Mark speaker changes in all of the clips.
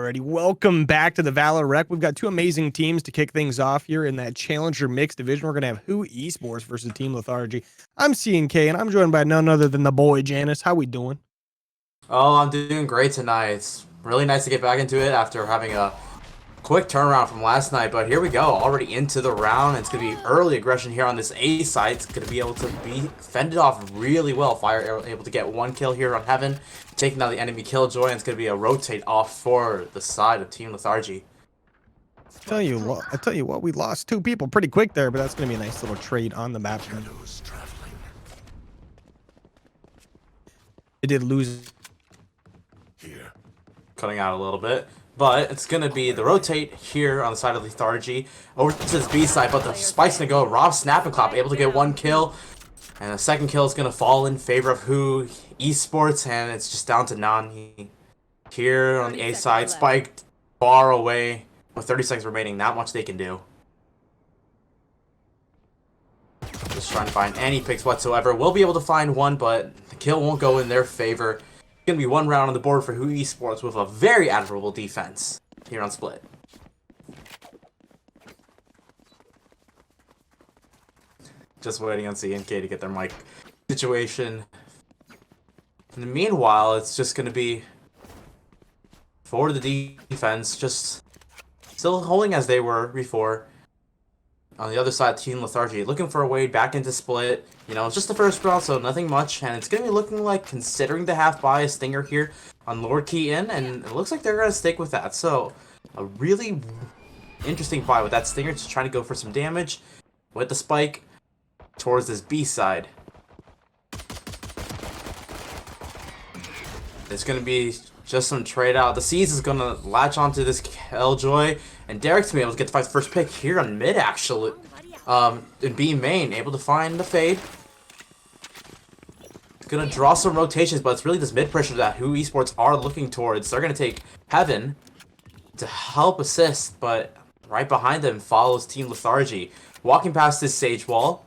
Speaker 1: Alrighty, welcome back to the ValoRec. We've got two amazing teams to kick things off here in that Challenger Mixed Division. We're going to have Who Esports versus Team Lethargy. I'm C&K, and I'm joined by none other than the boy, Janice. How we doing?
Speaker 2: Oh, I'm doing great tonight. It's really nice to get back into it after having a quick turnaround from last night. But here we go, already into the round. It's going to be early aggression here on this A site. It's going to be able to be fended off really well. Fire able to get one kill here on Heaven, taking out the enemy killjoy, and it's going to be a rotate off for the side of Team Lethargy.
Speaker 1: I tell you what, we lost two people pretty quick there, but that's going to be a nice little trade on the map. It did lose.
Speaker 2: Cutting out a little bit. But it's going to be the rotate here on the side of Lethargy over to this B side, but the spike's going to go. Rob Snap and Clap able to get one kill. And the second kill is going to fall in favor of Who Esports, and it's just down to Nani here on the A side. Spiked far away with 30 seconds remaining. Not much they can do. Just trying to find any picks whatsoever. We'll be able to find one, but the kill won't go in their favor. Going to be one round on the board for Who Esports with a very admirable defense here on Split. Just waiting on CNK to get their mic situation. In the meanwhile, it's just going to be for the defense, just still holding as they were before. On the other side, Team Lethargy looking for a way back into Split. You know, it's just the first round, so nothing much. And it's going to be looking like, considering the half-buy, a Stinger here on Lord Key in. And it looks like they're going to stick with that. So, a really interesting buy with that Stinger, just trying to go for some damage with the spike towards this B side. It's going to be just some trade out. The Seas is going to latch onto this Killjoy, and Derek's going to be able to get the first pick here on mid, actually. In B main, able to find the fade. It's going to draw some rotations, but it's really this mid pressure that Who Esports are looking towards. They're going to take Heaven to help assist, but right behind them follows Team Lethargy. Walking past this Sage Wall.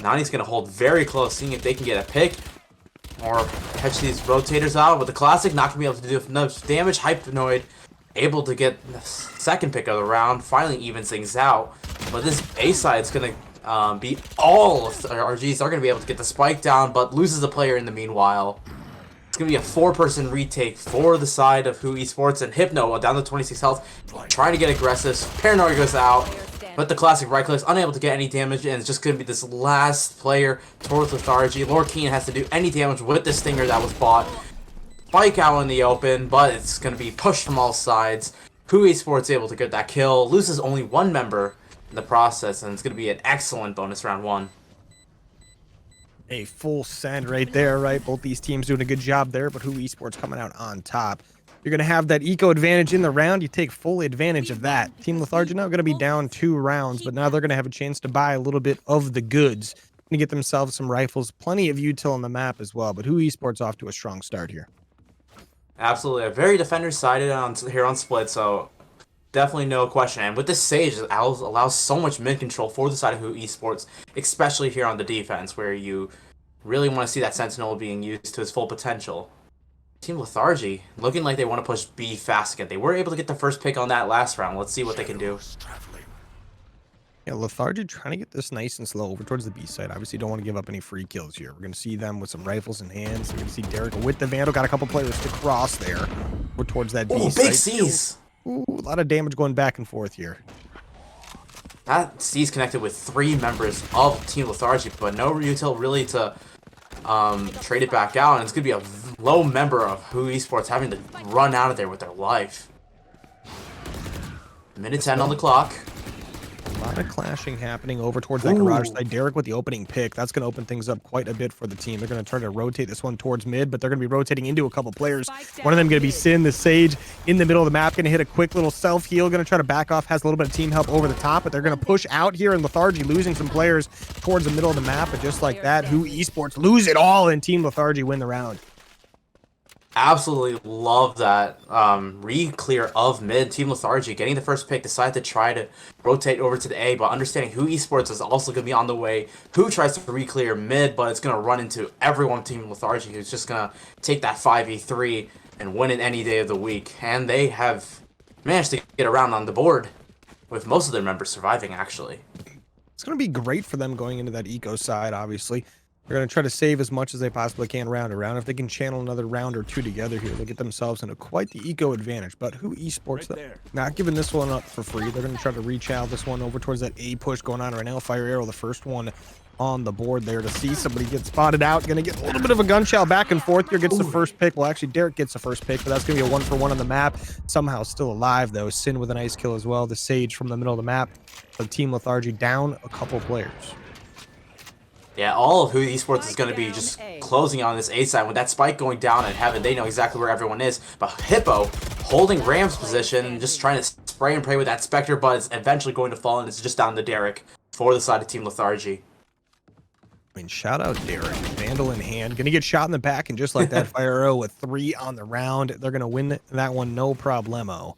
Speaker 2: Nani's going to hold very close, seeing if they can get a pick or catch these rotators out. With the Classic not going to be able to do enough damage. Hypnoid able to get the second pick of the round, finally evens things out. But this A side is going to be all of RGs are going to be able to get the spike down, but loses a player in the meanwhile. It's going to be a 4-person retake for the side of Who Esports, and Hypno down to 26 health, trying to get aggressive. Paranoia goes out, but the Classic right clicks, unable to get any damage, and it's just going to be this last player towards Lethargy. Lord Keen has to do any damage with the Stinger that was bought. Spike out in the open, but it's going to be pushed from all sides. Who Esports able to get that kill, loses only one member in the process, and it's going to be an excellent bonus round one.
Speaker 1: A full send right there, right? Both these teams doing a good job there, but Who Esports coming out on top. You're going to have that eco advantage in the round. You take full advantage of that. Team Lethargy now going to be down 2 rounds, but now they're going to have a chance to buy a little bit of the goods. Going to get themselves some rifles, plenty of util on the map as well, but Who Esports off to a strong start here.
Speaker 2: Absolutely. A very defender-sided here on Split, so definitely no question. And with this Sage, it allows so much mid control for the side of Who Esports, especially here on the defense, where you really want to see that Sentinel being used to its full potential. Team Lethargy looking like they want to push B fast again. They were able to get the first pick on that last round. Let's see what they can do.
Speaker 1: Yeah, Lethargy trying to get this nice and slow over towards the B side. Obviously, don't want to give up any free kills here. We're going to see them with some rifles in hands. We're going to see Derek with the Vandal. Got a couple players to cross there. We're towards that B side.
Speaker 2: Big C's!
Speaker 1: Ooh, a lot of damage going back and forth here.
Speaker 2: That C's connected with 3 members of Team Lethargy, but no util really to trade it back out. And it's going to be a low member of Who Esports having to run out of there with their life. Minute 10 on the clock.
Speaker 1: A lot of clashing happening over towards that garage side. Derek with the opening pick. That's going to open things up quite a bit for the team. They're going to try to rotate this one towards mid, but they're going to be rotating into a couple players. One of them going to be Sin, the Sage, in the middle of the map. Going to hit a quick little self-heal. Going to try to back off. Has a little bit of team help over the top, but they're going to push out here in Lethargy, losing some players towards the middle of the map. But just like that, Who Esports lose it all, and Team Lethargy win the round.
Speaker 2: Absolutely love that re-clear of mid. Team Lethargy getting the first pick, decided to try to rotate over to the A, but understanding Who Esports is also going to be on the way. Who tries to re-clear mid, but it's going to run into everyone Team Lethargy, who's just going to take that 5v3 and win it any day of the week. And they have managed to get around on the board, with most of their members surviving, actually.
Speaker 1: It's going to be great for them going into that eco side, obviously. They're going to try to save as much as they possibly can round around. If they can channel another round or two together here, they'll get themselves into quite the eco advantage. But Who Esports, not giving this one up for free. They're going to try to reach out this one over towards that A push going on right now. Fire Arrow, the first one on the board there to see somebody get spotted out. Going to get a little bit of a gun shell back and forth here. Gets the first pick. Well, actually, Derek gets the first pick, but that's going to be a 1-for-1 on the map. Somehow still alive, though. Sin with a nice kill as well. The Sage from the middle of the map. So Team Lethargy down a couple players.
Speaker 2: Yeah, all of Who Esports is going to be just closing on this A side. With that spike going down in Heaven, they know exactly where everyone is. But Hippo holding Ram's position and just trying to spray and pray with that Spectre, but it's eventually going to fall, and it's just down to Derek for the side of Team Lethargy.
Speaker 1: I mean, shout out Derek, Vandal in hand, gonna get shot in the back, and just like that, Fire Arrow with 3 on the round. They're gonna win that one, no problemo.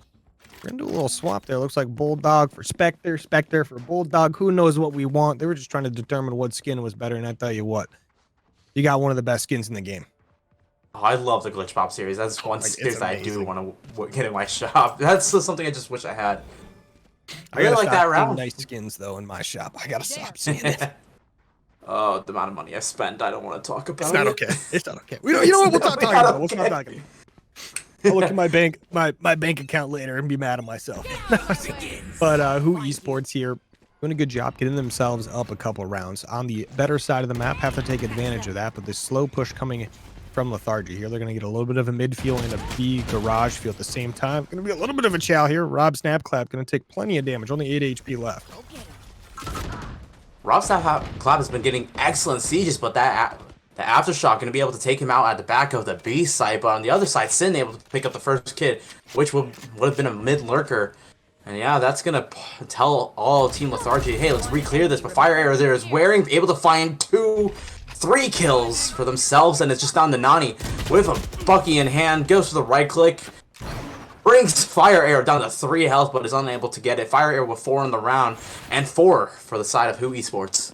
Speaker 1: We're gonna do a little swap there. Looks like Bulldog for Spectre, Spectre for Bulldog. Who knows what we want? They were just trying to determine what skin was better, and I tell you what, you got one of the best skins in the game.
Speaker 2: Oh, I love the Glitch Pop series. That's one series that I do want to get in my shop. That's something I just wish I had. I really like that round.
Speaker 1: Nice skins though in my shop. I gotta stop seeing it.
Speaker 2: Oh, the amount of money I spent. I don't want to talk about it.
Speaker 1: It's not okay. It's not okay. We don't. You know what? We'll stop talking about it. We'll stop talking. I'll look at my bank account later and be mad at myself. But Who Esports here doing a good job getting themselves up a couple rounds on the better side of the map. Have to take advantage of that. But this slow push coming from Lethargy here, they're going to get a little bit of a midfield and a B garage field at the same time. Going to be a little bit of a chow here. Rob Snapclap going to take plenty of damage. Only 8 HP left.
Speaker 2: Rob Snapclap has been getting excellent sieges, but the Aftershock going to be able to take him out at the back of the B side. But on the other side, Sin able to pick up the first kid, which would have been a mid lurker. And yeah, that's going to tell all Team Lethargy, hey, let's re-clear this. But Fire Arrow there is able to find 3 kills for themselves, and it's just down to Nani with a Bucky in hand. Goes for the right click. Brings Fire Arrow down to 3 health, but is unable to get it. Fire Arrow with 4 in the round, and 4 for the side of Who Esports.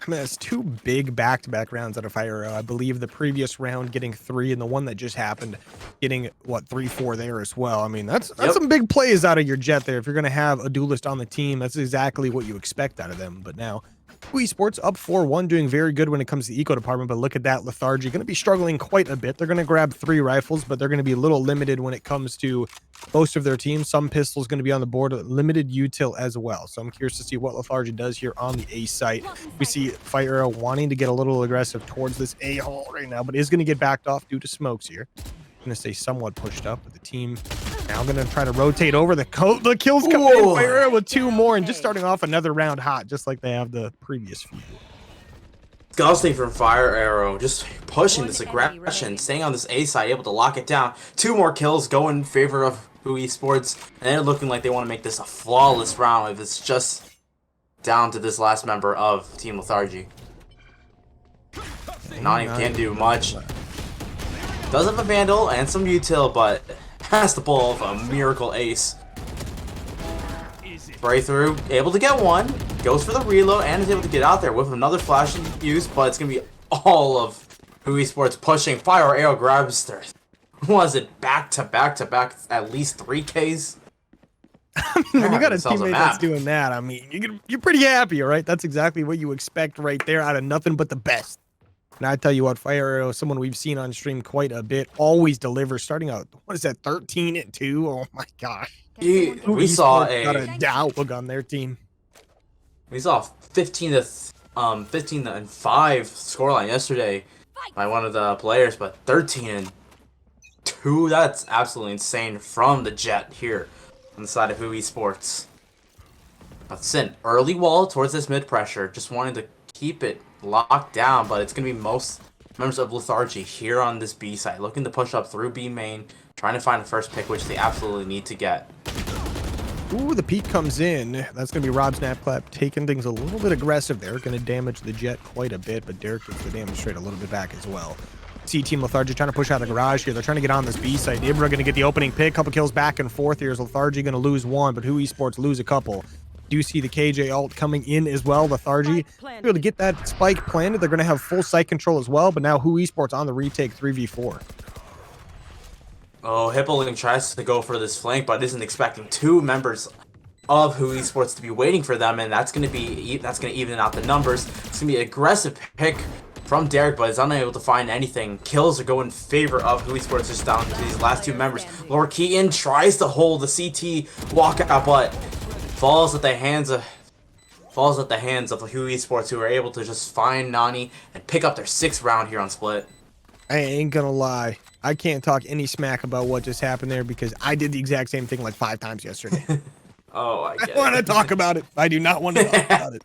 Speaker 1: I mean, that's 2 big back-to-back rounds out of Fire Arrow. I believe the previous round getting 3, and the one that just happened getting, what, 3-4 there as well. I mean, that's some big plays out of your Jet there. If you're going to have a duelist on the team, that's exactly what you expect out of them. But now, Who Esports up 4-1, doing very good when it comes to the eco department, but look at that, Lethargy going to be struggling quite a bit. They're going to grab 3 rifles, but they're going to be a little limited when it comes to most of their team. Some pistols going to be on the board, limited util as well. So I'm curious to see what Lethargy does here on the A site. We see Fire Arrow wanting to get a little aggressive towards this A hole right now, but is going to get backed off due to smokes here. Going to stay somewhat pushed up, but the team now going to try to rotate over. The kills coming in. Fire Arrow with 2 more, and just starting off another round hot, just like they have the previous few.
Speaker 2: Disgusting from Fire Arrow, just pushing this aggression, staying on this A side, able to lock it down. 2 more kills go in favor of Who Esports, and they're looking like they want to make this a flawless round if it's just down to this last member of Team Lethargy. Nani can't do much. Does have a Vandal and some util, but has to pull off a miracle ace. Breakthrough, able to get 1, goes for the reload, and is able to get out there with another flash in use, but it's going to be all of Who Esports pushing. Fire Arrow grabs their, was it back to back at least 3Ks?
Speaker 1: I mean, when you got a teammate that's doing that, I mean, you're pretty happy, right? That's exactly what you expect right there out of nothing but the best. And I tell you what, Fire Arrow, someone we've seen on stream quite a bit, always delivers. Starting out, what is that, 13-2? Oh my gosh.
Speaker 2: We saw
Speaker 1: got a outlook on their team.
Speaker 2: We saw 15-5 scoreline yesterday by one of the players, but 13-2, that's absolutely insane from the Jet here on the side of Who Esports. But Sin, early wall towards this mid pressure, just wanting to keep it locked down, but it's going to be most members of Lethargy here on this B side, looking to push up through B main, trying to find the first pick, which they absolutely need to get.
Speaker 1: Ooh, the peek comes in. That's going to be Rob Snapclap taking things a little bit aggressive there. Going to damage the Jet quite a bit, but Derek gets the damage straight a little bit back as well. See Team Lethargy trying to push out the garage here. They're trying to get on this B side. Ibra going to get the opening pick. Couple kills back and forth here. Is Lethargy going to lose 1, but Who Esports lose a couple. Do see the KJ ult coming in as well. Lethargy able to get that spike planted. They're going to have full site control as well, but now Who Esports on the retake 3v4.
Speaker 2: Oh, Hippoling tries to go for this flank, but isn't expecting two members of Who Esports to be waiting for them, and that's gonna even out the numbers. It's gonna be an aggressive pick from Derek, but is unable to find anything. Kills are going in favor of Who Esports, just down to these last two members. Lord Keaton tries to hold the CT walkout, but falls at the hands of Who Esports, who are able to just find Nani and pick up their 6th round here on Split.
Speaker 1: I ain't gonna lie. I can't talk any smack about what just happened there because I did the exact same thing like 5 times yesterday.
Speaker 2: Oh, I get
Speaker 1: I want to talk about it. I do not want to talk about it.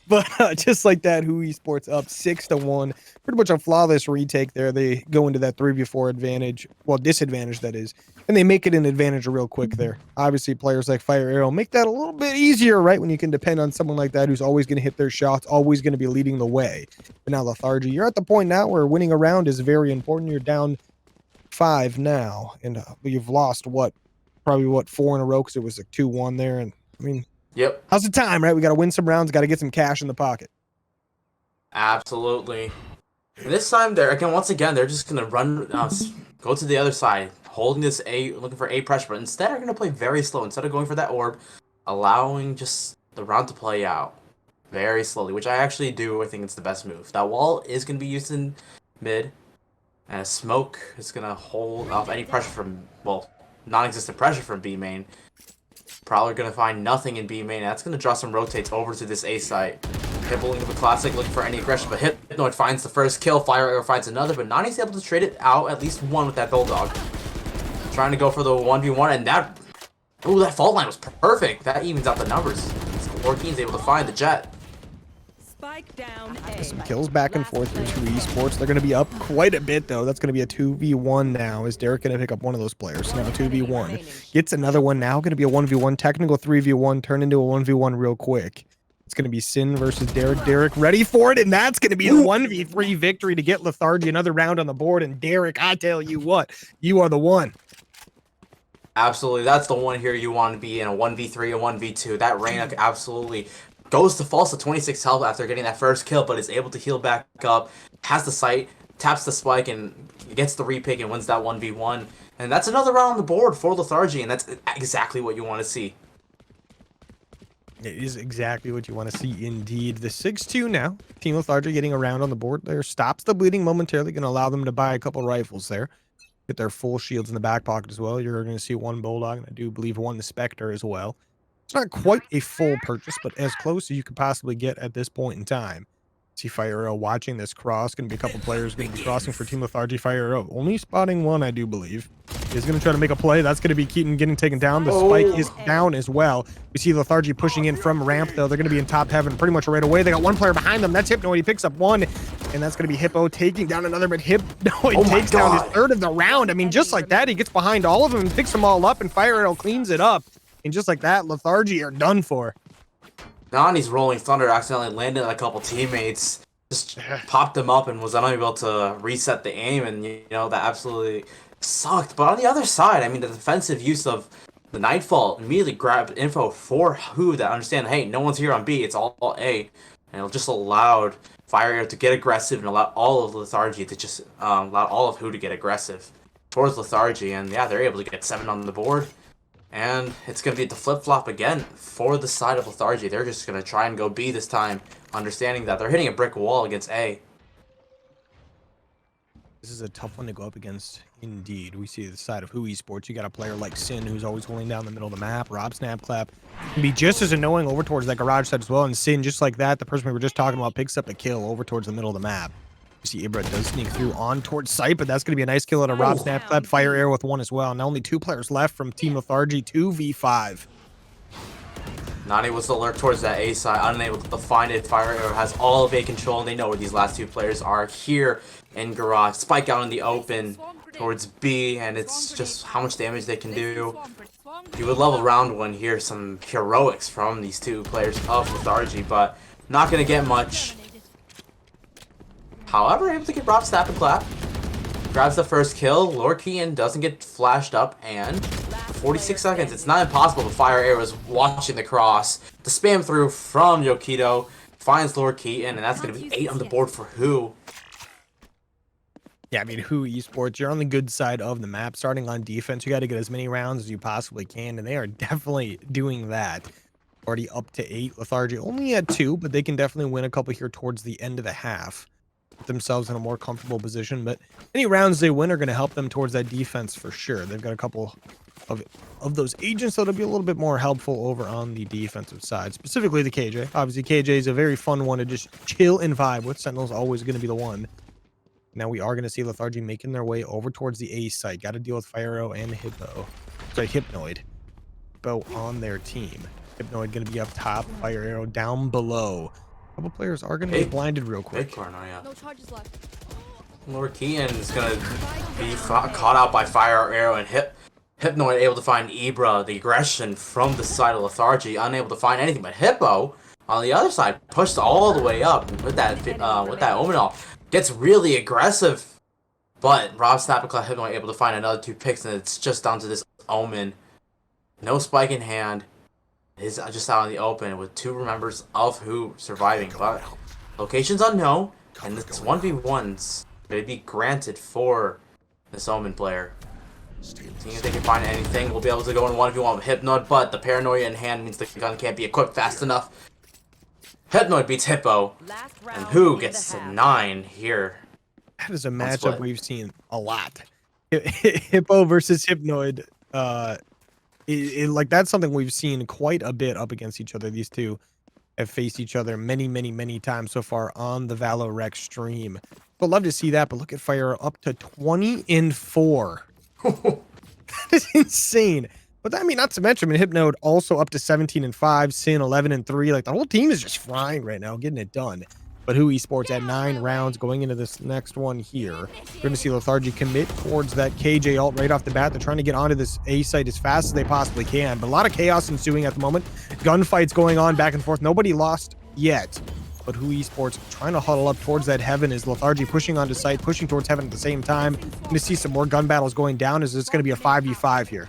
Speaker 1: But just like that, Who Esports up 6-1. Pretty much a flawless retake there. They go into that 3v4 advantage. Well, disadvantage, that is. And they make it an advantage real quick there. Obviously, players like Fire Arrow make that a little bit easier, right? When you can depend on someone like that who's always going to hit their shots, always going to be leading the way. But now, Lethargy, you're at the point now where winning a round is very important. You're down 5 now. And you've lost, probably 4 in a row because it was like 2-1 there. And I mean,
Speaker 2: yep.
Speaker 1: How's the time, right? We got to win some rounds, got to get some cash in the pocket.
Speaker 2: Absolutely. And this time, once again, they're just gonna run, go to the other side, holding this A, looking for A pressure, but instead are gonna play very slow. Instead of going for that orb, allowing just the round to play out very slowly, which I actually do. I think it's the best move. That wall is gonna be used in mid, and a smoke is gonna hold off any pressure from, well, non-existent pressure from B main. Probably gonna find nothing in B main. That's gonna draw some rotates over to this A site. Hippoling of a classic, looking for any aggression, but Hypnoid finds the first kill. Fire Arrow finds another, but Nani's able to trade it out at least one with that Bulldog. Trying to go for the 1v1, and that fault line was perfect. That evens out the numbers. Lord Keen's able to find the Jet.
Speaker 3: Spike down A.
Speaker 1: Some kills back and forth here to Esports. They're going to be up quite a bit, though. That's going to be a 2v1 now. Is Derek going to pick up one of those players? Now 2v1. Gets another one now. Going to be a 1v1. Technical 3v1. Turn into a 1v1 real quick. It's going to be Sin versus Derek. Derek ready for it, and that's going to be a 1v3 victory to get Lethargy another round on the board. And Derek, I tell you what, you are the one.
Speaker 2: Absolutely. That's the one here you want to be in, a 1v3, a 1v2. That Reyna absolutely goes to false to 26 health after getting that first kill, but is able to heal back up, has the sight, taps the spike, and gets the repick and wins that 1v1. And that's another round on the board for Lethargy, and that's exactly what you want to see.
Speaker 1: It is exactly what you want to see indeed. The 6-2 now. Team Lethargy getting around on the board there. Stops the bleeding momentarily. Going to allow them to buy a couple rifles there. Get their full shields in the back pocket as well. You're going to see one Bulldog, and I do believe one Spectre as well. It's not quite a full purchase, but as close as you could possibly get at this point in time. See Fire Arrow watching this cross. Going to be a couple players going to be crossing for Team Lethargy. Fire Arrow only spotting one, I do believe. Is going to try to make a play. That's going to be Keaton getting taken down. The spike is down as well. We see Lethargy pushing in from ramp, though. They're going to be in top heaven pretty much right away. They got one player behind them. That's Hypnoid. He picks up one, and that's going to be Hippo taking down another, but Hypnoid takes down his 3rd of the round. I mean, just like that, he gets behind all of them and picks them all up, and Fire Arrow cleans it up. And just like that, Lethargy are done for.
Speaker 2: Nani's Rolling Thunder accidentally landed on a couple teammates. Just popped them up and was unable to reset the aim, and that absolutely sucked. But on the other side, I mean, the defensive use of the Nightfall immediately grabbed info for Who that understand, hey, no one's here on B, it's all A, and it just allowed Fire Arrow to get aggressive and allowed all of Lethargy to just allow all of Who to get aggressive towards Lethargy, and yeah, they're able to get 7 on the board. And it's going to be the flip-flop again for the side of Lethargy. They're just going to try and go B this time, understanding that they're hitting a brick wall against A.
Speaker 1: This is a tough one to go up against, indeed. We see the side of Who Esports. You got a player like Sin, who's always going down the middle of the map. Rob Snapclap can be just as annoying over towards that garage side as well. And Sin, just like that, the person we were just talking about, picks up a kill over towards the middle of the map. You see Ibra does sneak through on towards site, but that's going to be a nice kill out of Rob Snapclap. Fire Arrow with one as well. Now only 2 players left from Team Lethargy, 2v5.
Speaker 2: Nani was alert towards that A side, unable to find it. Fire Arrow has all of A control, and they know where these last 2 players are here in garage. Spike out in the open towards B, and it's just how much damage they can do. You would love a round 1 here, some heroics from these 2 players of Lethargy, but not going to get much. However, able to get Rob Snap and Clap. Grabs the first kill. Lord Keaton doesn't get flashed up, and 46 seconds. It's not impossible, but Fire Arrow is watching the cross. The spam through from Yokido finds Lord Keaton, and that's going to be 8 on the board for Who.
Speaker 1: Yeah, I mean, Who Esports, you're on the good side of the map. Starting on defense, you got to get as many rounds as you possibly can, and they are definitely doing that. Already up to 8. Lethargy only at 2, but they can definitely win a couple here towards the end of the half. Put themselves in a more comfortable position, but any rounds they win are going to help them towards that defense for sure. They've got a couple of those agents that'll be a little bit more helpful over on the defensive side, specifically the KJ. Obviously, KJ is a very fun one to just chill and vibe with. Sentinel's always going to be the one. Now we are going to see Lethargy making their way over towards the A site. Got to deal with Fire Arrow and Hippo. Sorry, Hypnoid. Hippo on their team. Hypnoid going to be up top. Fire Arrow down below. A couple players are going to get blinded real quick.
Speaker 2: Big corner, yeah.
Speaker 3: No charges left.
Speaker 2: Lord Keaton is going to be caught out by Fire Arrow and Hypnoid able to find Ibra. The aggression from the side of Lethargy, unable to find anything. But Hippo, on the other side, pushed all the way up with that Omenal. Gets really aggressive. But Rob Snapperclaw Hypnoid able to find another 2 picks, and it's just down to this Omen. No spike in hand. Is just out in the open with 2 members of Who surviving, but locations unknown, and this 1v1's going to be granted for this Omen player. Seeing if they can find anything, we'll be able to go in 1v1 with Hypnoid, but the paranoia in hand means the gun can't be equipped fast enough. Hypnoid beats Hippo, and Who gets to 9 here.
Speaker 1: That is a matchup we've seen a lot. Hippo versus Hypnoid. Like that's something we've seen quite a bit up against each other. These two have faced each other many times so far on the ValoRec stream. But love to see that. But look at Fire up to 20-4. That is insane. But I mean, not to mention, Hypnoid also up to 17-5, Sin 11-3. Like the whole team is just flying right now, getting it done. But Who Esports at 9 rounds going into this next one here. We're going to see Lethargy commit towards that KJ ult right off the bat. They're trying to get onto this A site as fast as they possibly can. But a lot of chaos ensuing at the moment. Gunfights going on back and forth. Nobody lost yet. But Who Esports trying to huddle up towards that Heaven as Lethargy pushing onto site, pushing towards Heaven at the same time. Going to see some more gun battles going down as it's going to be a 5v5 here.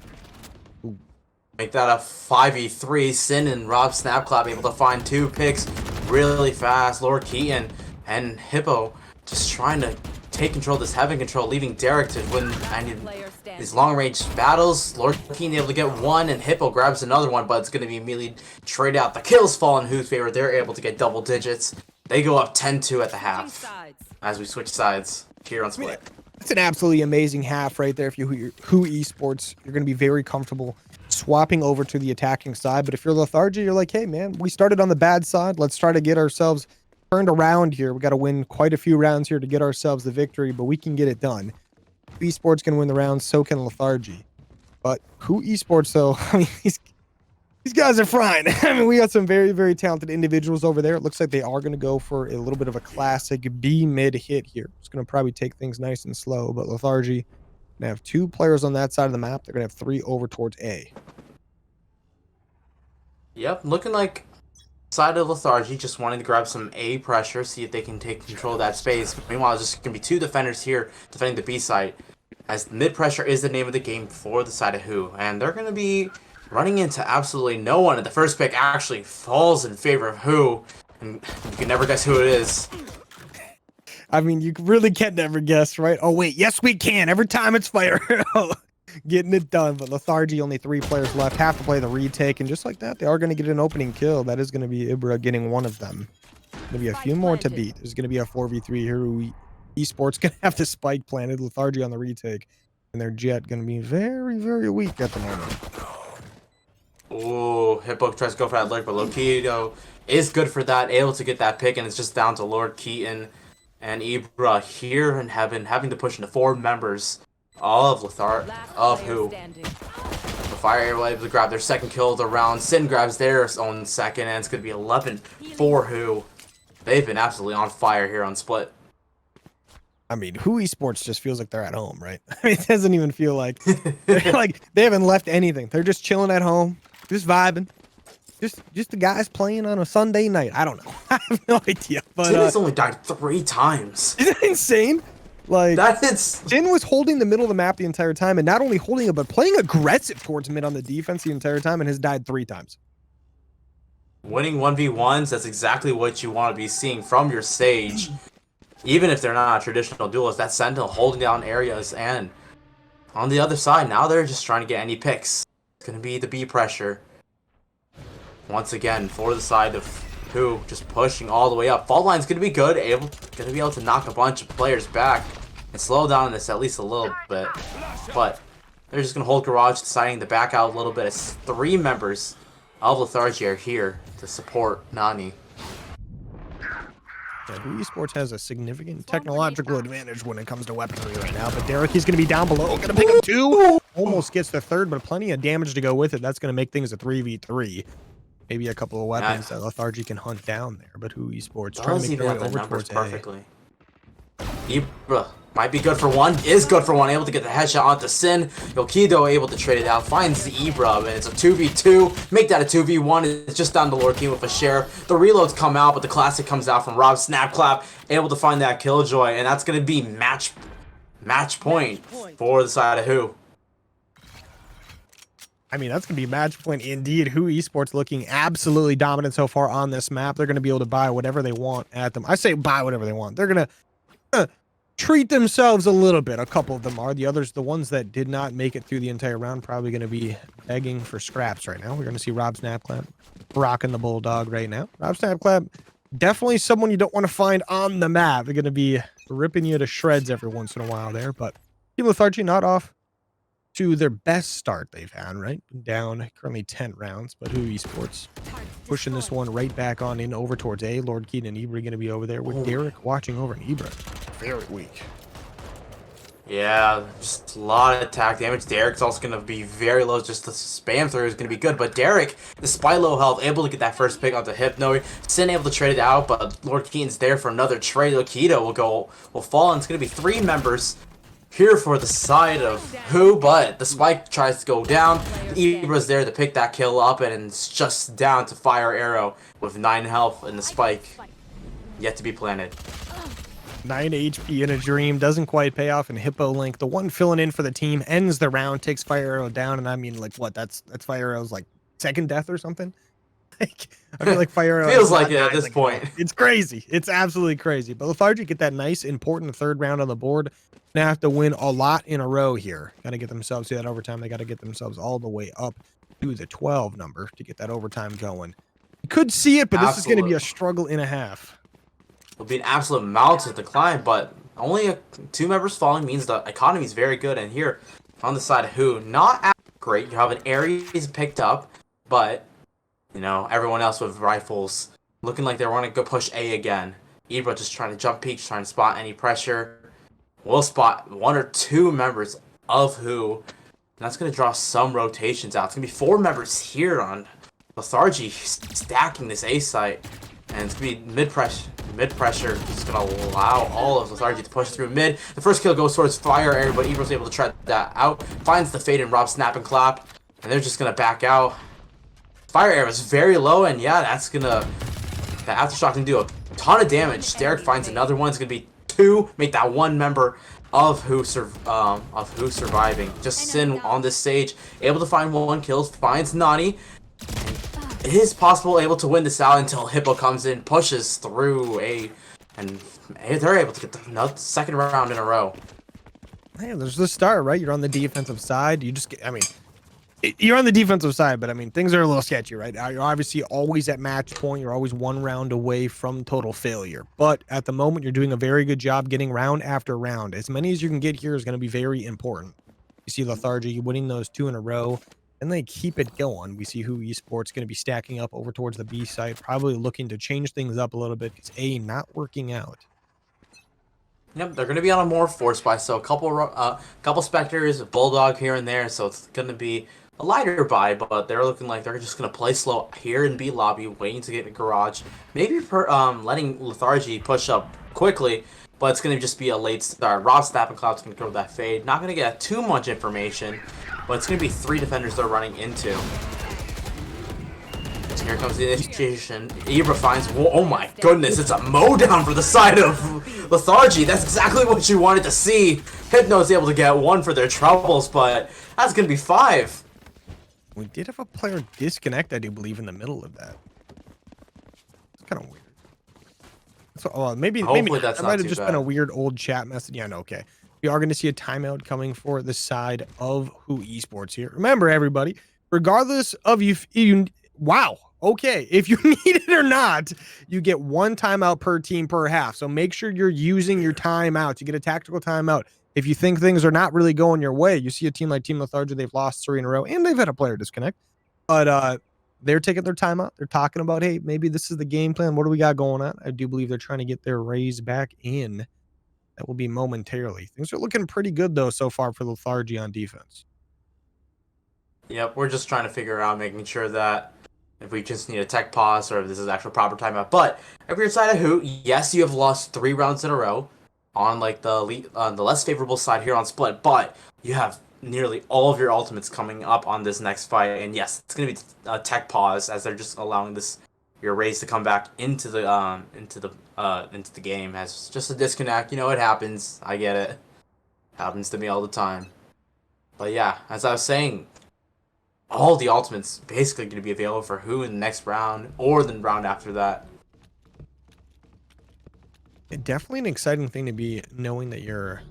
Speaker 2: Make that a 5v3. Sin and Rob Snapclap able to find 2 picks really fast. Lord Keaton and Hippo just trying to take control of this Heaven control, leaving Derek to win these long-range battles. Lord Keaton able to get 1, and Hippo grabs another one, but it's going to be immediately traded out. The kills fall in Who's favor. They're able to get double digits. They go up 10-2 at the half as we switch sides here on Split.
Speaker 1: It's an absolutely amazing half right there. If you're Who Esports, you're going to be very comfortable swapping over to the attacking side. But if you're Lethargy, you're like, hey, man, we started on the bad side. Let's try to get ourselves turned around here. We got to win quite a few rounds here to get ourselves the victory, but we can get it done. Who Esports can win the round, so can Lethargy. But Who Esports, though, I mean, these guys are frying. I mean, we got some very talented individuals over there. It looks like they are going to go for a little bit of a classic B mid hit here. It's going to probably take things nice and slow, but Lethargy going to have 2 players on that side of the map. They're going to have 3 over towards A.
Speaker 2: Yep, looking like side of Lethargy just wanting to grab some A pressure, see if they can take control of that space. Meanwhile, there's just going to be 2 defenders here defending the B site, as mid pressure is the name of the game for the side of Who, and they're going to be running into absolutely no one. And the first pick actually falls in favor of Who, and you can never guess who it is.
Speaker 1: I mean, you really can never guess, right? Oh, wait. Yes, we can. Every time it's Fire Arrow. Getting it done. But Lethargy, only 3 players left. Have to play the retake. And just like that, they are going to get an opening kill. That is going to be Ibra getting one of them. Going to be a few more to beat. There's going to be a 4v3 here. Who Esports going to have the spike planted. Lethargy on the retake. And their Jet going to be very weak at the moment.
Speaker 2: Oh, Hippo tries to go for that lurk, but Lokido is good for that. Able to get that pick, and it's just down to Lord Keaton and Ibra here in Heaven, having to push into 4 members of Who. The Fire Arrow able to grab their second kill of the round. Sin grabs their own second, and it's going to be 11 for Who. They've been absolutely on fire here on Split.
Speaker 1: I mean, Who Esports just feels like they're at home, right? I mean, it doesn't even feel like they haven't left anything. They're just chilling at home, just vibing. Just the guys playing on a Sunday night. I don't know. I have no idea. But
Speaker 2: Sin has only died 3 times.
Speaker 1: Isn't that insane? Like, Sin was holding the middle of the map the entire time, and not only holding it, but playing aggressive towards mid on the defense the entire time, and has died 3 times.
Speaker 2: Winning 1v1s, that's exactly what you want to be seeing from your Sage. even if they're not a traditional duelist, that Sentinel holding down areas. And on the other side, now they're just trying to get any picks. It's going to be the B pressure. Once again, for the side of who, just pushing all the way up. Fault line's going to be good, going to be able to knock a bunch of players back and slow down this at least a little bit. But they're just going to hold Garage, deciding to back out a little bit as 3 members of Lethargy are here to support Nani.
Speaker 1: Yeah, Who Esports has a significant technological advantage when it comes to weaponry right now, but Derek, he's going to be down below. Going to pick up 2. Almost gets the 3rd, but plenty of damage to go with it. That's going to make things a 3v3. Maybe a couple of weapons that Lethargy can hunt down there, but Who Esports trying to make their way over towards
Speaker 2: perfectly. Ibra might be good for 1, is good for 1, able to get the headshot onto Sin. Yokido able to trade it out, finds the Ibra, and it's a 2v2. Make that a 2v1. It's just down to Lord King with a share. The reloads come out, but the classic comes out from Rob Snapclap, able to find that Killjoy, and that's going to be match point for the side of Who.
Speaker 1: I mean, that's going to be match point indeed. Who Esports looking absolutely dominant so far on this map. They're going to be able to buy whatever they want at them. I say buy whatever they want. They're going to treat themselves a little bit. A couple of them are. The others, the ones that did not make it through the entire round, probably going to be begging for scraps right now. We're going to see Rob Snapclap rocking the Bulldog right now. Rob Snapclap, definitely someone you don't want to find on the map. They're going to be ripping you to shreds every once in a while there. But Team Lethargy not off to their best start they've had, right? Down currently 10 rounds, but Who Esports pushing this one right back on in over towards A. Lord Keaton and Ibra going to be over there with Derek watching over, and Ibra very weak.
Speaker 2: Yeah, just a lot of attack damage. Derek's also going to be very low. Just the spam through is going to be good. But Derek, despite low health, able to get that first pick onto Hypno. Sin able to trade it out, but Lord Keaton's there for another trade. Lokido will fall, and it's going to be 3 members here for the side of Who, but the spike tries to go down. Ibra's there to pick that kill up, and it's just down to Fire Arrow with 9 health, and the spike yet to be planted.
Speaker 1: 9 HP in a dream, doesn't quite pay off in Hippo Link. The one filling in for the team ends the round, takes Fire Arrow down, and I mean, like, what? That's Fire Arrow's like 2nd death or something. Like, I feel like Fire Arrow
Speaker 2: feels like it at this point.
Speaker 1: It's crazy. It's absolutely crazy. But Lethargy get that nice, important 3rd round on the board. They have to win a lot in a row here. Got to get themselves to that overtime. They got to get themselves all the way up to the 12 number to get that overtime going. You could see it, but this is going to be a struggle and a half.
Speaker 2: It'll be an absolute mountain to climb, but only 2 members falling means the economy is very good. And here on the side of Who, not as great. You have an Ares picked up, but you know, everyone else with rifles looking like they want to go push A again. Ibra just trying to jump peaks, trying to spot any pressure. We'll spot 1 or 2 members of Who. And that's going to draw some rotations out. It's going to be 4 members here on Lethargy stacking this A site. And it's going to be mid-pressure. It's going to allow all of Lethargy to push through mid. The first kill goes towards Fire Air, but Ibra's able to try that out. Finds the fade and Rob Snap and Clap. And they're just going to back out. Fire Air is very low, and yeah, that's going to... That Aftershock can do a ton of damage. Derek finds another one. It's going to be 2. Make that 1 member of Who surviving. Just Sin on this stage. Able to find 1 kill. Finds Nani. It is possible able to win this out until Hippo comes in, pushes through A, and they're able to get the 2nd round in a row.
Speaker 1: Man, there's the start, right? You're on the defensive side. You just get, I mean, you're on the defensive side, but I mean, things are a little sketchy, right? You're obviously always at match point. You're always 1 round away from total failure. But at the moment, you're doing a very good job getting round after round. As many as you can get here is going to be very important. You see Lethargy winning those 2 in a row, and they keep it going. We see Who Esports going to be stacking up over towards the B side, probably looking to change things up a little bit because A not working out.
Speaker 2: Yep, they're going to be on a more force buy, so a couple Spectres, a Bulldog here and there, so it's going to be a lighter buy, but they're looking like they're just going to play slow here in B lobby, waiting to get in the garage. Maybe letting Lethargy push up quickly, but it's going to just be a late start. Rob Snap and Cloud's going to throw that fade. Not going to get too much information, but it's going to be 3 defenders they're running into. So here comes the initiation. Ibra finds, oh my goodness, it's a mowdown for the side of Lethargy. That's exactly what you wanted to see. Hypno's able to get 1 for their troubles, but that's going to be 5.
Speaker 1: We did have a player disconnect, I do believe, in the middle of that. It's kind of weird. So, maybe
Speaker 2: Hopefully that's
Speaker 1: that
Speaker 2: not
Speaker 1: might have
Speaker 2: too
Speaker 1: just
Speaker 2: bad.
Speaker 1: been a weird old chat message. Yeah, no, okay. We are going to see a timeout coming for the side of Who Esports here. Remember, everybody, regardless of wow, okay, if you need it or not, you get one timeout per team per half. So make sure you're using your timeouts. You get a tactical timeout. If you think things are not really going your way, you see a team like Team Lethargy, they've lost 3 in a row, and they've had a player disconnect. But they're taking their time out. They're talking about, hey, maybe this is the game plan. What do we got going on? I do believe they're trying to get their raise back in. That will be momentarily. Things are looking pretty good, though, so far for Lethargy on defense.
Speaker 2: Yep, we're just trying to figure out making sure that if we just need a tech pause or if this is actual proper timeout. But if you're side of Hoot, yes, you have lost 3 rounds in a row on like the less favorable side here on Split, but you have nearly all of your ultimates coming up on this next fight, and yes, it's gonna be a tech pause as they're just allowing your raise to come back into the game as just a disconnect. You know, it happens. I get it. Happens to me all the time. But yeah, as I was saying, all the ultimates basically going to be available for Who in the next round or the round after that.
Speaker 1: Definitely an exciting thing to be knowing that you're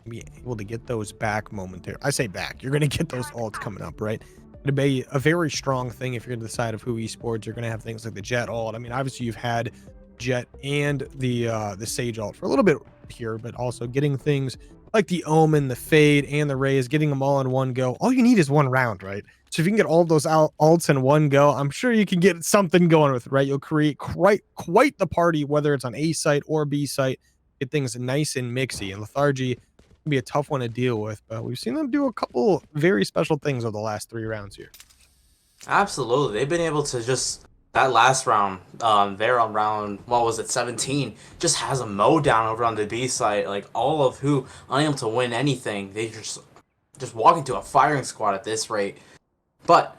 Speaker 1: be able to get those back momentarily. I say back. You're going to get those ults coming up, right? It'll be a very strong thing if you're to the side of Who Esports. You're going to have things like the Jet ult. I mean, obviously you've had Jet and the Sage ult for a little bit here, but also getting things like the Omen, the Fade, and the Raze, getting them all in one go. All you need is one round, right? So if you can get all those ults in one go, I'm sure you can get something going with it, right? You'll create quite the party, whether it's on A site or B site. Get things nice and mixy. And Lethargy can be a tough one to deal with, but we've seen them do a couple very special things over the last 3 rounds here.
Speaker 2: Absolutely. They've been able to just, that last round, there on round, what was it, 17, just has a mow down over on the B side. Like, all of Who unable to win anything. They just walk into a firing squad at this rate. But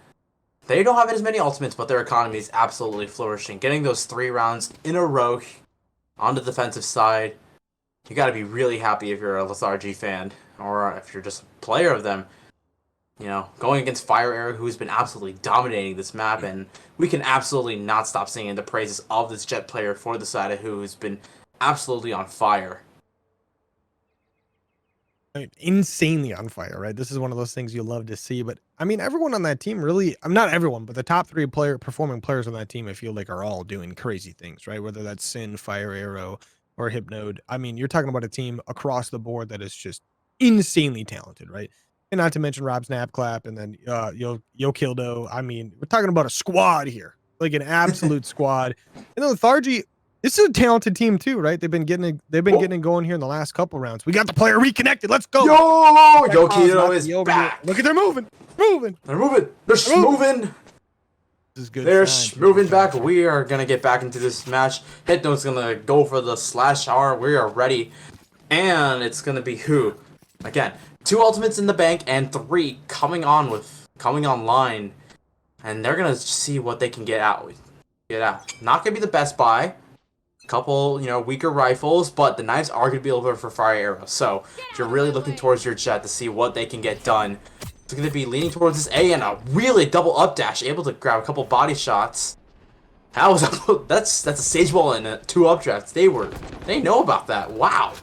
Speaker 2: they don't have as many ultimates, but their economy is absolutely flourishing. Getting those 3 rounds in a row on the defensive side, you got to be really happy if you're a Lethargy fan, or if you're just a player of them. You know, going against Fire Arrow, who's been absolutely dominating this map, and we can absolutely not stop singing the praises of this Jet player for the side of who's been absolutely on fire.
Speaker 1: I mean, insanely on fire, right? This is one of those things you love to see. But I mean, everyone on that team really, I'm not everyone, but the top 3 performing players on that team, I feel like are all doing crazy things, right? Whether that's Sin, Fire Arrow, or Hypnode. I mean, you're talking about a team across the board that is just insanely talented, right? And not to mention Rob Snapclap and then Yo Kildo. I mean, we're talking about a squad here, like an absolute squad. And Lethargy, this is a talented team too, right? They've been getting it going here in the last couple rounds. We got the player reconnected. Let's go.
Speaker 2: Yo Kildo is back.
Speaker 1: Look at they're moving.
Speaker 2: They're moving. They're moving.
Speaker 1: This is good.
Speaker 2: They're moving back. We are gonna get back into this match. Hypno's gonna go for the slash R. We are ready, and it's gonna be Who again. 2 ultimates in the bank and 3 coming online, and they're gonna see what they can get out. Not gonna be the best buy. Couple, weaker rifles, but the knives are gonna be over for Fire Arrow. So if you're really looking towards your Jet to see what they can get done, it's gonna be leaning towards this A and a really double up dash, able to grab a couple body shots. That's a Sage Ball and 2 updrafts. They know about that. Wow.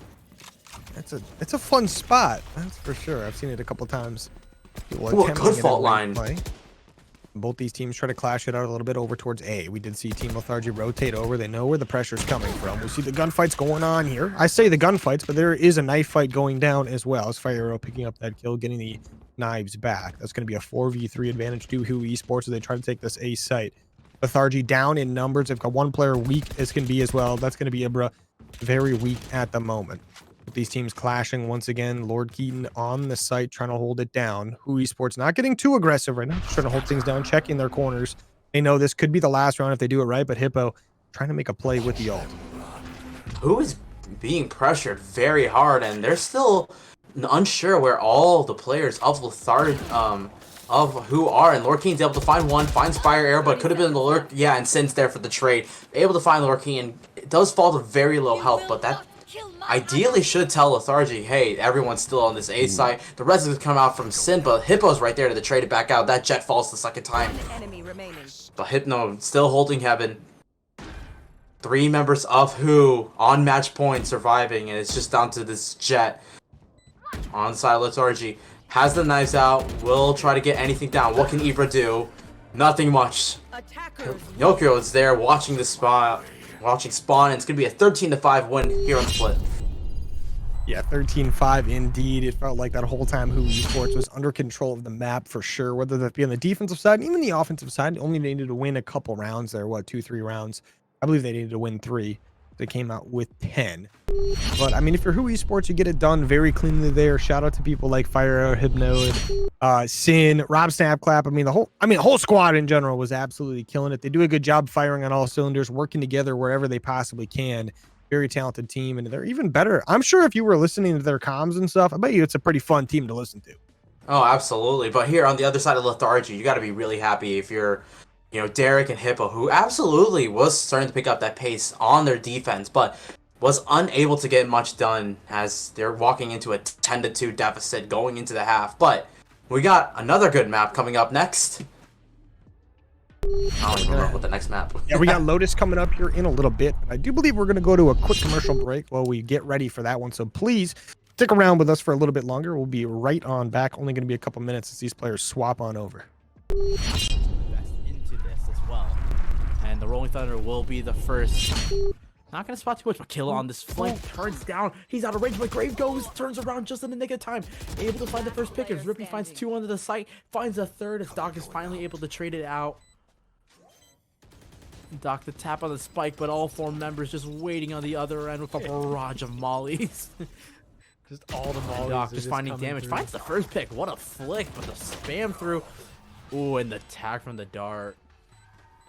Speaker 1: It's a fun spot, that's for sure. I've seen it a couple times.
Speaker 2: Ooh, a good fault line.
Speaker 1: Both these teams try to clash it out a little bit over towards A. We did see Team Lethargy rotate over. They know where the pressure's coming from. We see the gunfights going on here. I say the gunfights, but there is a knife fight going down as well. As Fire Arrow picking up that kill, getting the knives back. That's going to be a 4v3 advantage to Who Esports as they try to take this A site. Lethargy down in numbers. They've got 1 player weak as can be as well. That's going to be Ibra, very weak at the moment. With these teams clashing once again, Lord Keaton on the site trying to hold it down. Who Esports not getting too aggressive right now, just trying to hold things down, checking their corners. They know this could be the last round if they do it right, but Hippo trying to make a play with the ult.
Speaker 2: Who is being pressured very hard, and they're still unsure where all the players of Lethargy, of Who are, and Lord Keaton's able to find one, finds Fire Air, but could have been the Lord, yeah, and Sin's there for the trade. Able to find Lord Keaton. It does fall to very low health, but that ideally should tell Lethargy, hey, everyone's still on this A side. The rest of it come out from Sin, but Hippo's right there to trade it back out. That Jet falls the second time. But Hypno still holding Heaven. 3 members of Who on match point surviving, and it's just down to this Jet on side Lethargy. Has the knives out, will try to get anything down. What can Ibra do? Nothing much.
Speaker 3: Attackers.
Speaker 2: Yokio is there watching the spawn, and it's gonna be a 13-5 win here on the split.
Speaker 1: Yeah, 13-5 indeed. It felt like that whole time Who Esports was under control of the map for sure, whether that be on the defensive side and even the offensive side. Only needed to win a couple rounds there, 2-3 rounds. I believe they needed to win 3. They came out with 10. But I mean, if you're Who Esports, you get it done very cleanly there. Shout out to people like Fire, Hypnoid, Sin, Rob Snapclap. I mean, the whole squad in general was absolutely killing it. They do a good job firing on all cylinders, working together wherever they possibly can. Very talented team, and they're even better. I'm sure if you were listening to their comms and stuff, I bet you it's a pretty fun team to listen to.
Speaker 2: Oh, absolutely. But here on the other side of Lethargy, you got to be really happy if you're, Derek and Hippo, who absolutely was starting to pick up that pace on their defense, but was unable to get much done as they're walking into a 10-2 deficit going into the half. But we got another good map coming up next. I don't even remember what the next map.
Speaker 1: Yeah, we got Lotus coming up here in a little bit. I do believe we're going to go to a quick commercial break while we get ready for that one. So please stick around with us for a little bit longer. We'll be right on back. Only going to be a couple minutes as these players swap on over.
Speaker 4: Invest into this as well. And the Rolling Thunder will be the first. Not going to spot too much, but Killa on this flank turns down. He's out of range, but Grave goes, turns around just in the nick of time. Able to find the first pick as Rippy finds 2 under the site, finds a third as Doc is finally able to trade it out. Doc the tap on the spike, but all 4 members just waiting on the other end with a barrage of mollies.
Speaker 5: Just all the mollies.
Speaker 4: Doc just finding damage.
Speaker 5: Through.
Speaker 4: Finds the first pick. What a flick, but the spam through. Ooh, and the tag from the dart.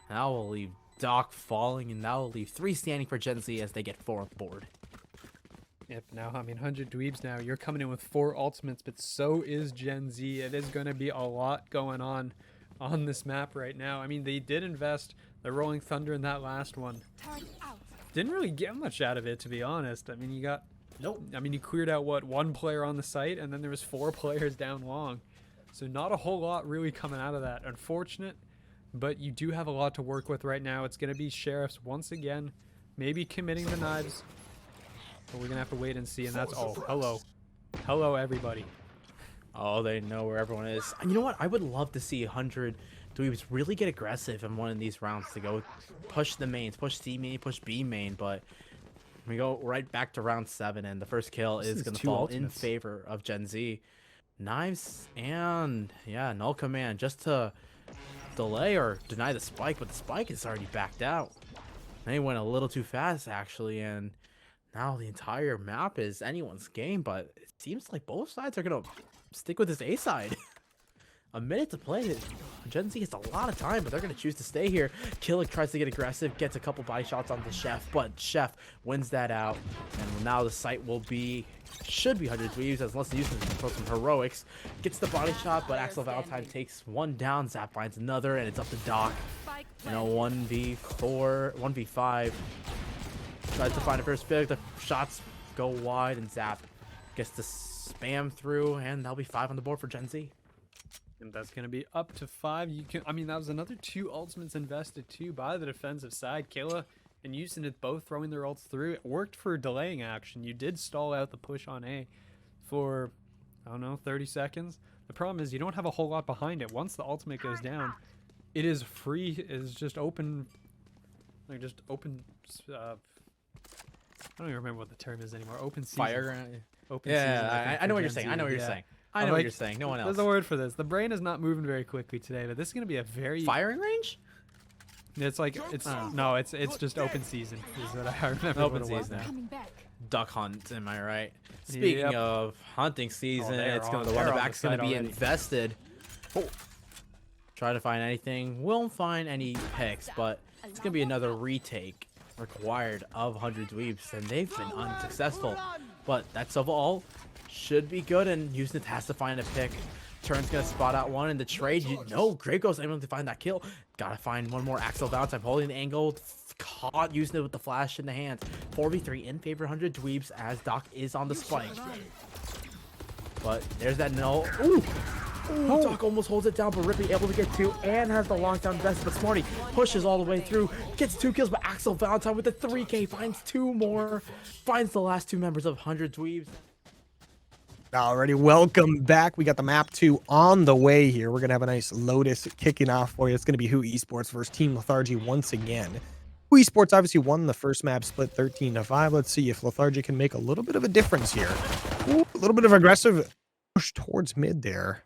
Speaker 4: That will leave Doc falling, and that will leave 3 standing for Gen Z as they get 4 on the board.
Speaker 5: Yep, now, I mean, 100 Dweebs now. You're coming in with 4 ultimates, but so is Gen Z. It is going to be a lot going on this map right now. I mean, they did invest the Rolling Thunder in that last one. Didn't really get much out of it, to be honest. I mean, you got...
Speaker 4: Nope.
Speaker 5: I mean, you cleared out, what, 1 player on the site, and then there was 4 players down long. So not a whole lot really coming out of that. Unfortunate, but you do have a lot to work with right now. It's going to be Sheriffs once again, maybe committing the knives. But we're going to have to wait and see, and that's all. Hello. Hello, everybody.
Speaker 4: Oh, they know where everyone is. And you know what? I would love to see 100 Dweebs really get aggressive in one of these rounds to go push the mains, push C main, push B main, but we go right back to round 7, and the first kill is going to fall in favor of Gen Z. Knives and, yeah, null command just to delay or deny the spike, but the spike is already backed out. They went a little too fast, actually, and now the entire map is anyone's game, but it seems like both sides are going to stick with this A side. A minute to play. Gen Z has a lot of time, but they're going to choose to stay here. Killick tries to get aggressive, gets a couple body shots on the Chef, but Chef wins that out. And now the site should be 100 Dweebs as Leslie uses some heroics. Gets the body shot, but Axel Valentine takes 1 down. Zap finds another, and it's up to Doc. In a 1v5. Tries to find a first pick. The shots go wide, and Zap gets to spam through, and that'll be 5 on the board for Gen Z.
Speaker 5: And that's going to be up to 5. I mean, that was another 2 ultimates invested too by the defensive side. Killa and Houston did both throwing their ults through. It worked for delaying action. You did stall out the push on A for, I don't know, 30 seconds. The problem is you don't have a whole lot behind it. Once the ultimate goes down, it is free. It is just open. Like just open. I don't even remember what the term is anymore. Open season.
Speaker 4: Fire.
Speaker 5: Open season.
Speaker 4: Yeah, I know what you're saying. I know what you're saying. I know what you're saying. No one else.
Speaker 5: There's a word for this. The brain is not moving very quickly today, but this is going to be a very...
Speaker 4: Firing range?
Speaker 5: It's like, no, it's just open season is what I remember.
Speaker 4: Open season. Duck hunt, am I right? Speaking of hunting season, it's going to, the back's going to be invested. Oh. Try to find anything. Won't find any picks, but it's going to be another retake required of 100 Dweebs, and they've been unsuccessful. But that's of all. Should be good, and Houston has to find a pick. Turn's gonna spot out one in the trade. Graco's able to find that kill. Gotta find one more. Axel Valentine holding the angle. Caught using it with the flash in the hands. 4v3 in favor 100 Dweebs as Doc is on the spike. But there's that null. Ooh! Oh, Doc almost holds it down, but Rippy able to get 2 and has the lockdown vest. But Smarty pushes all the way through, gets 2 kills, but Axel Valentine with the 3K finds 2 more, finds the last 2 members of 100 Dweebs.
Speaker 1: Alrighty, welcome back. We got the map 2 on the way here. We're gonna have a nice Lotus kicking off for you. It's gonna be Who Esports versus Team Lethargy once again. Who Esports obviously won the first map split 13-5. Let's see if Lethargy can make a little bit of a difference here. Ooh, a little bit of aggressive push towards mid there.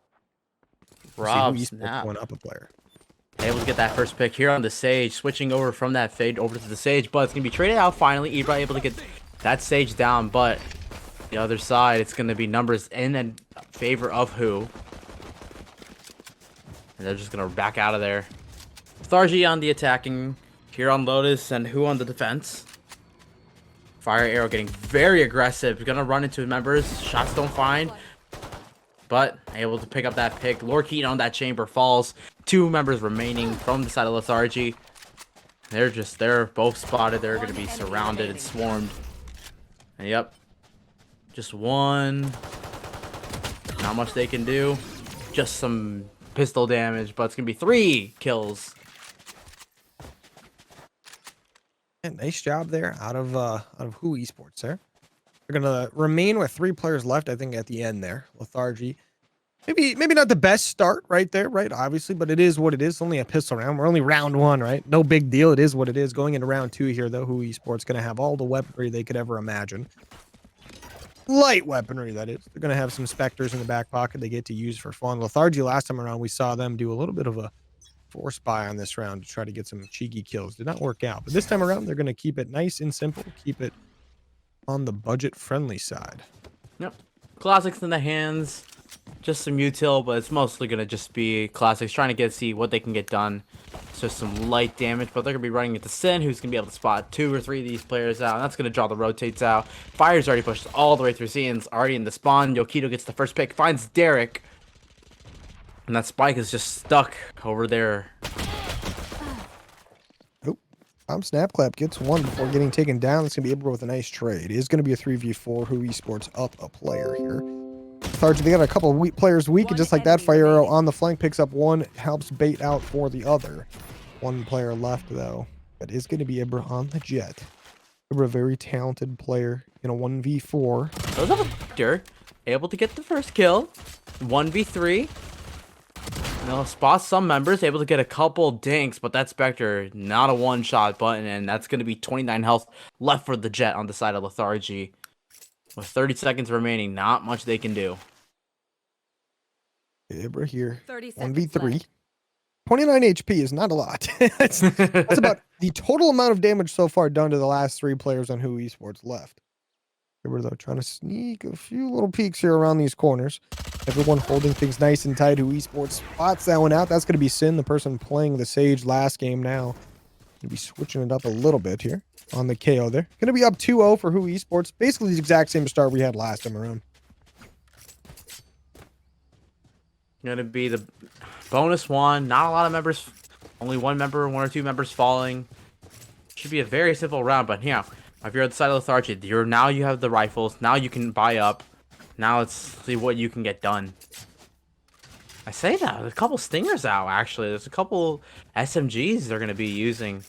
Speaker 4: Rob
Speaker 1: Who Esports
Speaker 4: snap.
Speaker 1: going up a player.
Speaker 4: Able to get that first pick here on the Sage, switching over from that fade over to the Sage, but it's gonna be traded out finally. Ibra able to get that Sage down, but the other side, it's going to be numbers in favor of Who. And they're just going to back out of there. Lethargy on the attacking, here on Lotus, and Who on the defense. Fire Arrow getting very aggressive. Going to run into members. Shots don't find. But able to pick up that pick. Lord Keaton on that chamber falls. 2 members remaining from the side of Lethargy. They're both spotted. They're going to be surrounded and swarmed. And yep. Just 1. Not much they can do. Just some pistol damage, but it's gonna be 3 kills.
Speaker 1: Yeah, nice job there out of Who Esports there. They're gonna remain with 3 players left, I think, at the end there. Lethargy. Maybe not the best start right there, right? Obviously, but it is what it is. It's only a pistol round. We're only round 1, right? No big deal. It is what it is. Going into round 2 here, though, Who Esports gonna have all the weaponry they could ever imagine. Light weaponry, that is. They're going to have some Spectres in the back pocket they get to use for fun. Lethargy, last time around, we saw them do a little bit of a force buy on this round to try to get some cheeky kills. Did not work out. But this time around, they're going to keep it nice and simple. Keep it on the budget-friendly side.
Speaker 4: Yep. Classics in the hands. Just some util, but it's mostly going to just be Classics trying to see what they can get done. It's just some light damage, but they're going to be running into Sin, who's going to be able to spot 2 or 3 of these players out. And that's going to draw the rotates out. Fire's already pushed all the way through. Sin's already in the spawn. Yokito gets the first pick, finds Derek. And that Spike is just stuck over there.
Speaker 1: Oh, Snapclap gets 1 before getting taken down. It's going to be Ibra with a nice trade. It is going to be a 3v4. Who Esports up a player here. Lethargy, they got a couple of weak players weak, and just like that, Fire Arrow on the flank picks up 1, helps bait out for the other. 1 player left, though. That is going to be Ibra on the Jet. Ibra, a very talented player in a 1v4.
Speaker 4: Those are Victor, able to get the first kill. 1v3. And they'll spot some members, able to get a couple dinks, but that Spectre, not a one-shot button, and that's going to be 29 health left for the Jet on the side of Lethargy. With 30 seconds remaining, not much they can do.
Speaker 1: Ibra here.
Speaker 3: 30 seconds
Speaker 1: 1v3.
Speaker 3: left.
Speaker 1: 29 HP is not a lot. that's about the total amount of damage so far done to the last 3 players on Who Esports left. Ibra, though, trying to sneak a few little peeks here around these corners. Everyone holding things nice and tight. Who Esports spots that one out. That's going to be Sin, the person playing the Sage last game now. Going to be switching it up a little bit here on the KO there. Going to be up 2-0 for Who Esports. Basically the exact same start we had last time around.
Speaker 4: Going to be the bonus 1. Not a lot of members. Only 1 member, 1 or 2 members falling. Should be a very simple round, but yeah. If you're on the side of Lethargy, now you have the rifles. Now you can buy up. Now let's see what you can get done. I say that. There's a couple Stingers out, actually. There's a couple SMGs they're going to be using.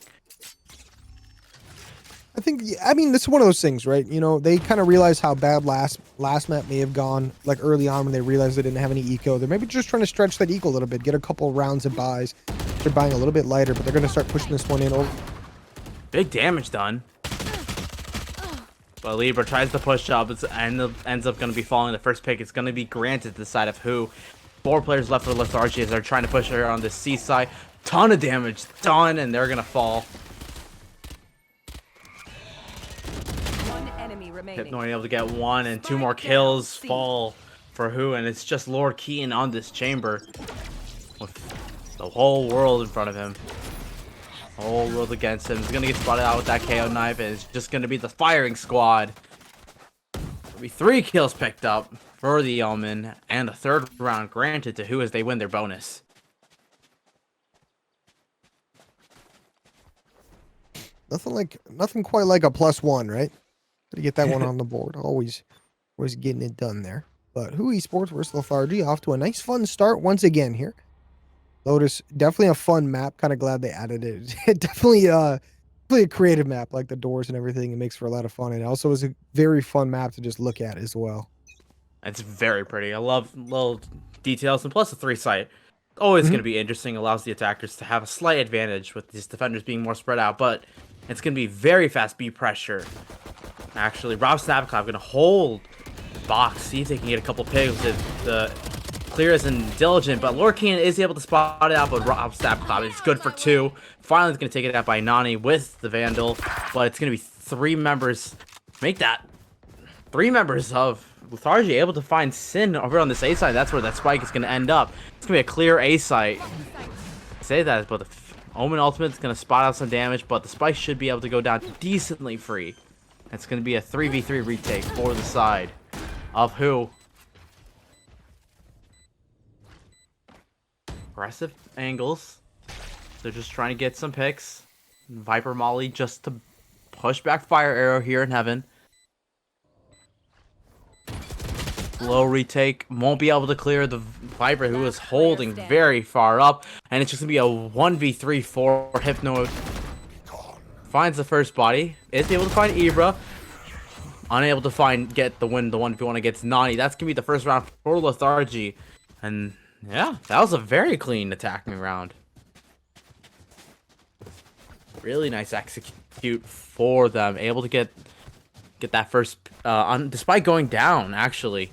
Speaker 1: I think, I mean, this is one of those things, right? You know, they kind of realize how bad last map may have gone, like early on when they realized they didn't have any eco. They're maybe just trying to stretch that eco a little bit, get a couple rounds of buys. They're buying a little bit lighter, but they're going to start pushing this one in over.
Speaker 4: Big damage done. But Libra tries to push up and ends up going to be falling. The first pick is going to be granted to the side of Who. 4 players left for Lethargy as they're trying to push her on the C side. Ton of damage done, and they're going to fall.
Speaker 3: 1 enemy remaining.
Speaker 4: Hypnoid able to get 1 and 2 more kills fall for Who, and it's just Lord Keaton on this chamber with the whole world in front of him. Whole world against him. He's gonna get spotted out with that KO knife, and it's just gonna be the firing squad. There'll be 3 kills picked up for the Yeoman, and a 3rd round granted to Who as they win their bonus.
Speaker 1: Nothing quite like a +1, right? Gotta get that one on the board. Always getting it done there. But Who Esports versus Lethargy off to a nice fun start once again here. Lotus, definitely a fun map. Kind of glad they added it. Definitely a creative map, like the doors and everything. It makes for a lot of fun. And also is a very fun map to just look at as well.
Speaker 4: It's very pretty. I love little details, and plus the 3-site. Always going to be interesting. Allows the attackers to have a slight advantage with these defenders being more spread out, but it's going to be very fast B pressure. Actually, Rob Snapclap going to hold box, see if they can get a couple pigs. The clear isn't diligent, but Lorcan is able to spot it out, but Rob Snapclap is good for 2. Finally, it's going to take it out by Nani with the Vandal, but it's going to be 3 members. Make that 3 members of Lethargy able to find Sin over on this A side. That's where that spike is going to end up. It's going to be a clear A site. Say that, but the Omen ultimate is going to spot out some damage, but the spike should be able to go down decently free. It's going to be a 3v3 retake for the side of Who. Aggressive angles. They're just trying to get some picks. Viper Molly just to push back Fire Arrow here in Heaven. Low retake. Won't be able to clear the Viper, who is holding very far up. And it's just going to be a 1v3 for Hypno. Finds the first body. Is able to find Ibra. Unable to get the win, the 1v1 against Nani. That's going to be the first round for Lethargy. And yeah, that was a very clean attacking round. Really nice execute for them. Able to get that first, despite going down, actually.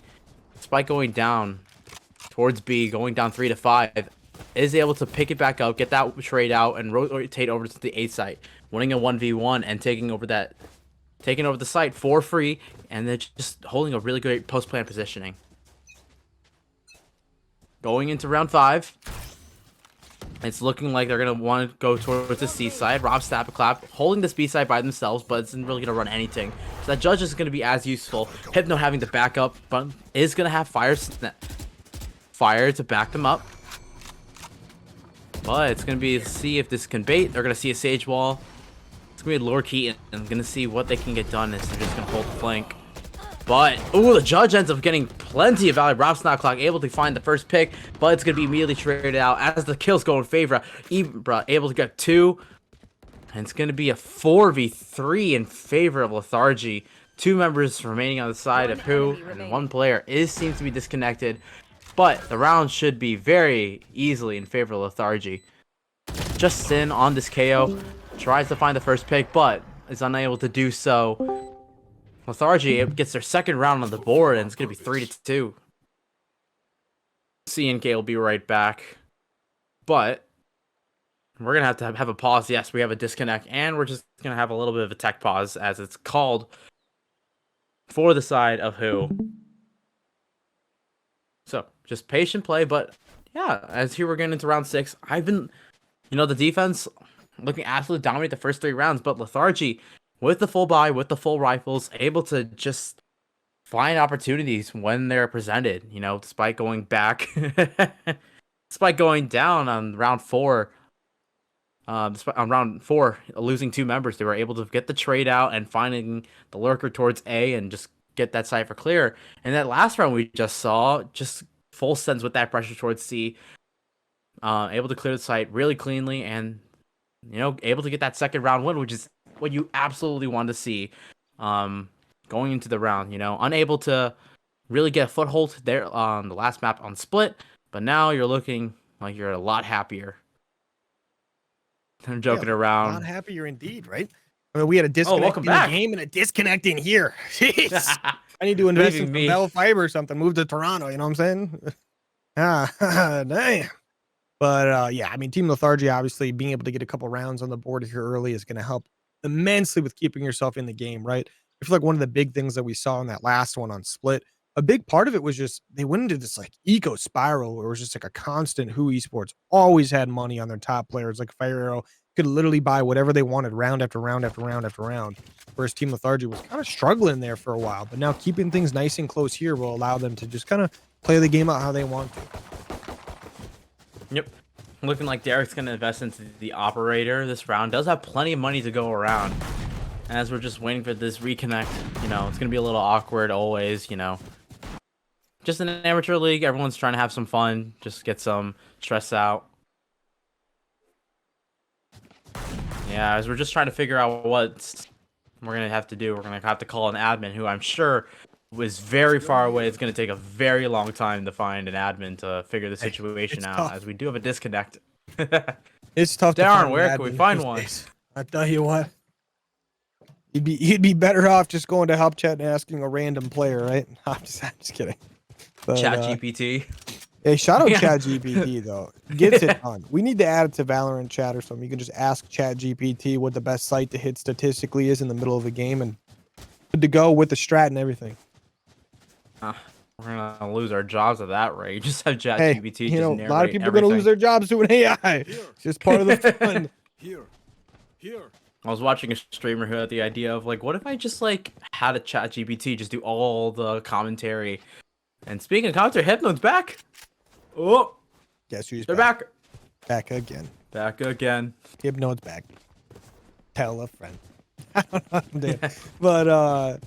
Speaker 4: Despite going down towards B, going down 3-5, is able to pick it back up, get that trade out, and rotate over to the A site, winning a 1v1 and taking over the site for free, and then just holding a really great post-plan positioning. Going into round 5, it's looking like they're going to want to go towards the C side. Rob Snapclap holding this B side by themselves, but it's not really going to run anything. So that Judge is going to be as useful. Hypno having to back up, but is going to have Fire to back them up. But it's going to be to see if this can bait. They're going to see a Sage Wall. It's going to be Lord Keaton, and going to see what they can get done as they're just going to hold the flank. But, ooh, the Judge ends up getting plenty of value. Rob Snapclock able to find the first pick, but it's going to be immediately traded out as the kills go in favor. Ibra able to get 2, and it's going to be a 4v3 in favor of Lethargy. 2 members remaining on the side of Who, and 1 player seems to be disconnected. But the round should be very easily in favor of Lethargy. Just Sin on this KO, tries to find the first pick, but is unable to do so. Lethargy gets their second round on the board, and it's going to be 3-2. CNK will be right back. But we're going to have a pause. Yes, we have a disconnect, and we're just going to have a little bit of a tech pause, as it's called for the side of Who. So, just patient play, but yeah, as here we're getting into round 6, I've been, the defense looking absolutely dominate the first 3 rounds, but Lethargy, with the full buy, with the full rifles, able to just find opportunities when they're presented, despite going back, despite going down on round 4, on round 4, losing 2 members, they were able to get the trade out and finding the lurker towards A and just get that cipher clear. And that last round we just saw, just full sends with that pressure towards C, able to clear the site really cleanly and, able to get that second round win, which is what you absolutely want to see going into the round. Unable to really get a foothold there on the last map on Split, but now you're looking like you're a lot happier. I'm joking around.
Speaker 1: A lot happier indeed, right? I mean, we had a disconnect in the game and a disconnect in here. Jeez. I need to invest in Bell Fiber or something. Move to Toronto, you know what I'm saying? Damn. But yeah, I mean, Team Lethargy, obviously being able to get a couple rounds on the board here early is going to help immensely with keeping yourself in the game, right? I feel like one of the big things that we saw in that last one on Split, a big part of it was just they went into this like eco spiral where it was just like a constant Who Esports always had money on their top players. Like Fire Arrow could literally buy whatever they wanted round after round after round after round. Whereas Team Lethargy was kind of struggling there for a while, but now keeping things nice and close here will allow them to just kind of play the game out how they want to.
Speaker 4: Yep. Looking like Derek's going to invest into the operator this round. Does have plenty of money to go around. As we're just waiting for this reconnect, it's going to be a little awkward always, just an amateur league. Everyone's trying to have some fun, just get some stress out. Yeah, as we're just trying to figure out what we're gonna have to do. We're gonna have to call an admin who I'm sure was very far away. It's gonna take a very long time to find an admin to figure the situation out,
Speaker 1: tough.
Speaker 4: as we do have a disconnect.
Speaker 1: It's tough to
Speaker 4: Darren,
Speaker 1: find
Speaker 4: where
Speaker 1: an
Speaker 4: can we
Speaker 1: admin
Speaker 4: find
Speaker 1: these
Speaker 4: one?
Speaker 1: days. I tell you what. You'd be better off just going to help chat and asking a random player, right? I'm just kidding. But,
Speaker 4: Chat GPT.
Speaker 1: hey, shout out
Speaker 4: Yeah.
Speaker 1: Chat GPT though. Gets it done. We need to add it to Valorant chat or something. You can just ask Chat GPT what the best site to hit statistically is in the middle of a game, and good to go with the strat and everything.
Speaker 4: We're gonna lose our jobs at that rate. Just have Chat
Speaker 1: Hey,
Speaker 4: GPT
Speaker 1: you
Speaker 4: just
Speaker 1: know, a
Speaker 4: narrate
Speaker 1: lot of people are gonna lose their jobs to an AI. It's just part of the fun.
Speaker 6: Here.
Speaker 4: I was watching a streamer who had the idea of like, what if I just like had a Chat GPT just do all the commentary? And speaking of commentary, Hypno's back. Oh,
Speaker 1: Guess who's
Speaker 4: they're
Speaker 1: back?
Speaker 4: back.
Speaker 1: Back again.
Speaker 4: Back again.
Speaker 1: Hypno's back. Tell a friend. I don't know what I'm doing. But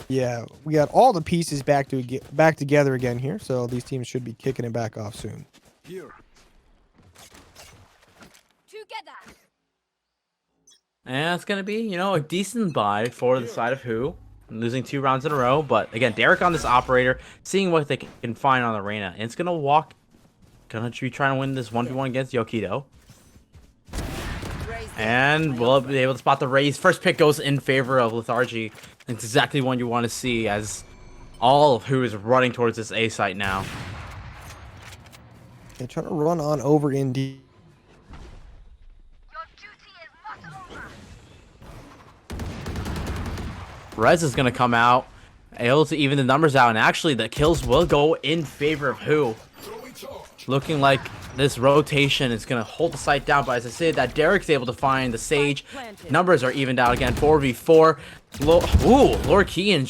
Speaker 1: yeah, we got all the pieces back together again here, so these teams should be kicking it back off soon.
Speaker 6: Here.
Speaker 3: Together.
Speaker 4: And it's going to be, you know, a decent buy for the side of Who. Losing 2 rounds in a row. But again, Derek on this operator, seeing what they can find on the arena. And it's going to walk. Going to be trying to win this 1v1 against Yokido. And we'll be able to spot the raise. First pick goes in favor of Lethargy. It's exactly one you want to see, as all of Who is running towards this A site now.
Speaker 1: They're trying to run on over in D.
Speaker 4: Rez is going to come out, able to even the numbers out, and actually the kills will go in favor of Who. Looking like this rotation is going to hold the site down, but as I said, that Derek's able to find the Sage. Numbers are evened out again, 4v4. Lord Kean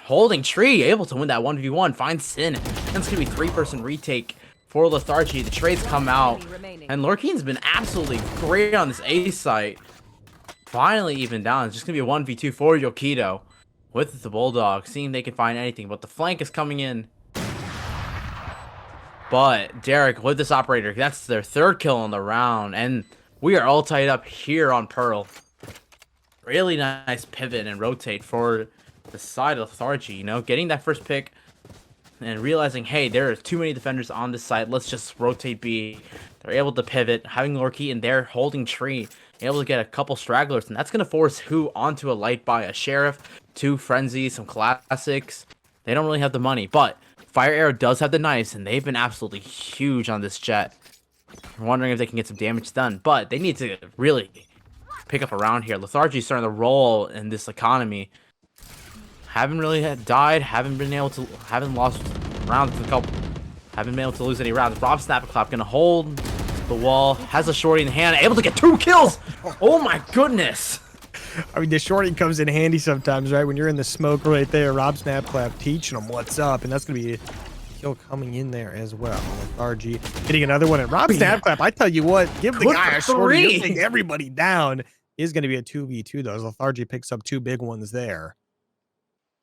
Speaker 4: holding tree, able to win that 1v1, finds Sin. And it's going to be 3-person retake for Lethargy. The trades come out, and Lord Kean's been absolutely great on this A site. Finally even down. It's just going to be a 1v2 for Yokido with the Bulldog, seeing if they can find anything. But the flank is coming in. But Derek with this operator, that's their 3rd kill on the round. And we are all tied up here on Pearl. Really nice pivot and rotate for the side of Lethargy. You know, getting that first pick and realizing, hey, there are too many defenders on this side. Let's just rotate B. They're able to pivot, having Lord Keaton there holding tree. Able to get a couple stragglers, and that's going to force Who onto a light buy, a Sheriff, 2 Frenzy, some classics. They don't really have the money, but Fire Arrow does have the knives, and they've been absolutely huge on this jet. I'm wondering if they can get some damage done, but they need to really pick up around here. Lethargy's starting to roll in this economy. Haven't really died, haven't lost rounds a couple, haven't been able to lose any rounds. Rob Snapclap gonna hold the wall, has a shorty in hand, able to get 2 kills. Oh my goodness.
Speaker 1: I mean, the shorty comes in handy sometimes, right? When you're in the smoke right there, Rob Snapclap teaching them what's up, and that's going to be a kill coming in there as well. Lethargy getting another one, and Rob Snapclap, I tell you what, give the
Speaker 4: Good
Speaker 1: guy a
Speaker 4: for
Speaker 1: shorty. He'll
Speaker 4: 3.
Speaker 1: take everybody down. Is going to be a 2v2, though, as Lethargy picks up 2 big ones there.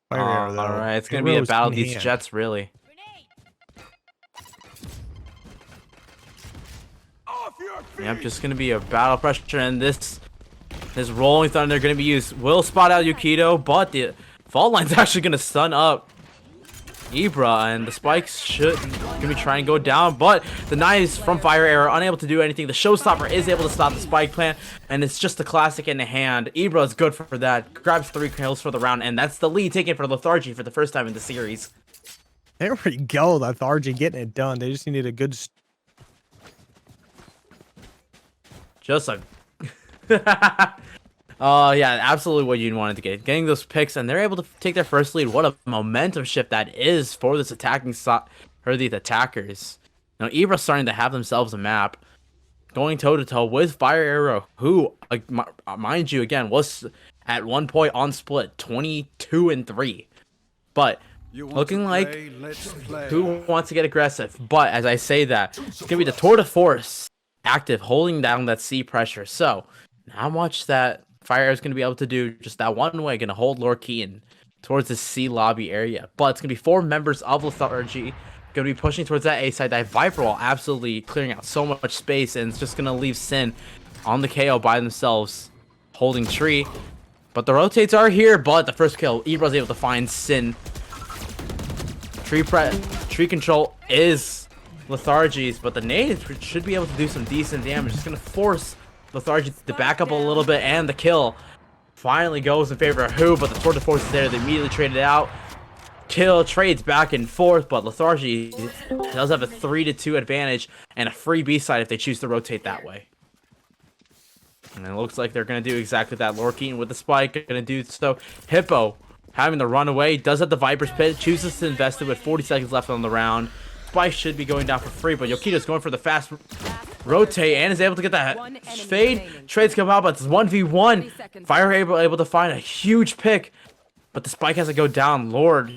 Speaker 1: Fire Arrow, though.
Speaker 4: All right, it's going to be a
Speaker 1: Arrows
Speaker 4: battle
Speaker 1: in
Speaker 4: of these
Speaker 1: hand.
Speaker 4: jets, really. Yep, just going to be a battle pressure, and this Rolling Thunder going to be used. Will spot out Yokido, but the fault line's actually going to stun up Ibra, and the spikes should gonna be trying to go down, but the knives from Fire Arrow unable to do anything. The Showstopper is able to stop the spike plant, and it's just a classic in the hand. Ibra is good for that. Grabs 3 kills for the round, and that's the lead taken for Lethargy for the first time in the series.
Speaker 1: There we go, Lethargy getting it done. They just needed a good.
Speaker 4: Just a yeah, absolutely what you wanted to get. Getting those picks, and they're able to take their first lead. What a momentum shift that is for this attacking side, or the attackers. Now, Ibra starting to have themselves a map. Going toe-to-toe with Fire Arrow, who, mind you, again, was at one point on split 22-3. But looking like Who wants to get aggressive. But as I say that, it's going to be the tour de force active, holding down that C pressure. So, how much that Fire Arrow is going to be able to do just that one way, going to hold Lord Keaton. towards the C lobby area. But it's going to be 4 members of Lethargy going to be pushing towards that A side. That Viper wall absolutely clearing out so much space, and it's just going to leave Sin on the KO by themselves, holding tree. But the rotates are here, but the first kill, Ibra's able to find Sin. Tree control is Lethargy's, but the nades should be able to do some decent damage. It's going to force Lethargy to back up a little bit, and the kill finally goes in favor of Who, but the tour de force is there. They immediately traded out. Kill trades back and forth, but Lethargy does have a 3-2 advantage and a free B side if they choose to rotate that way. And it looks like they're going to do exactly that. Lorkeen with the spike, going to do so. Hippo having to run away, does have the Viper's Pit, chooses to invest it with 40 seconds left on the round. Spike should be going down for free, but Yokito's going for the fast rotate and is able to get that fade. Trades come out, but it's 1v1. Fire able to find a huge pick, but the spike has to go down. Lord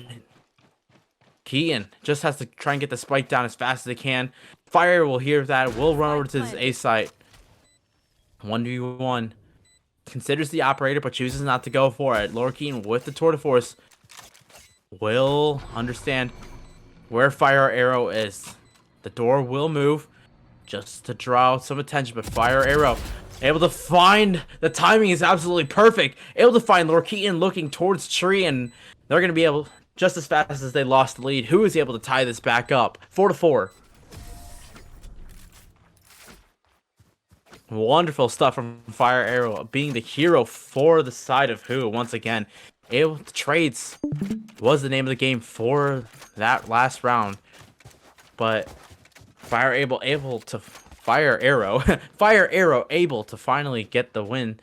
Speaker 4: Keaton just has to try and get the spike down as fast as they can. Fire will hear that, will run over to this A site. 1v1. Considers the operator, but chooses not to go for it. Lorkeen with the tour de force will understand where Fire Arrow is. The door will move just to draw some attention, but Fire Arrow able to find, the timing is absolutely perfect. Able to find Lorkeen looking towards tree, and they're going to be able, just as fast as they lost the lead, Who is able to tie this back up. 4-4. Wonderful stuff from Fire Arrow, being the hero for the side of Who. Once again, able to trades was the name of the game for that last round. But Fire Arrow able to finally get the win.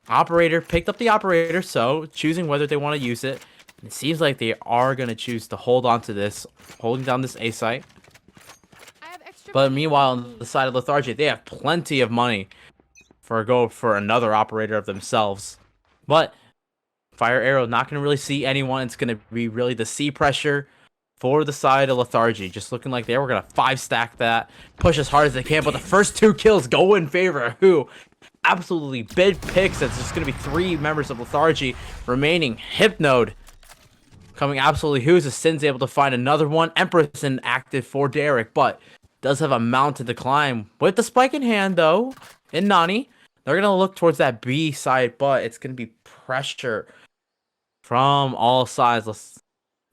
Speaker 4: Operator picked up the operator, so choosing whether they want to use it. It seems like they are going to choose to hold on to this, holding down this A site. But meanwhile, on the side of Lethargy, they have plenty of money for another operator of themselves. But Fire Arrow not going to really see anyone. It's going to be really the C pressure for the side of Lethargy. Just looking like they were going to 5-stack that, push as hard as they can. But the first 2 kills go in favor of Who. Absolutely big picks. It's just going to be 3 members of Lethargy remaining. Hypnode coming absolutely Who's as Sin's able to find another one. Empress inactive for Derek, but does have a mountain to climb. With the spike in hand, though, in Nani, they're going to look towards that B side, but it's going to be pressure from all sides.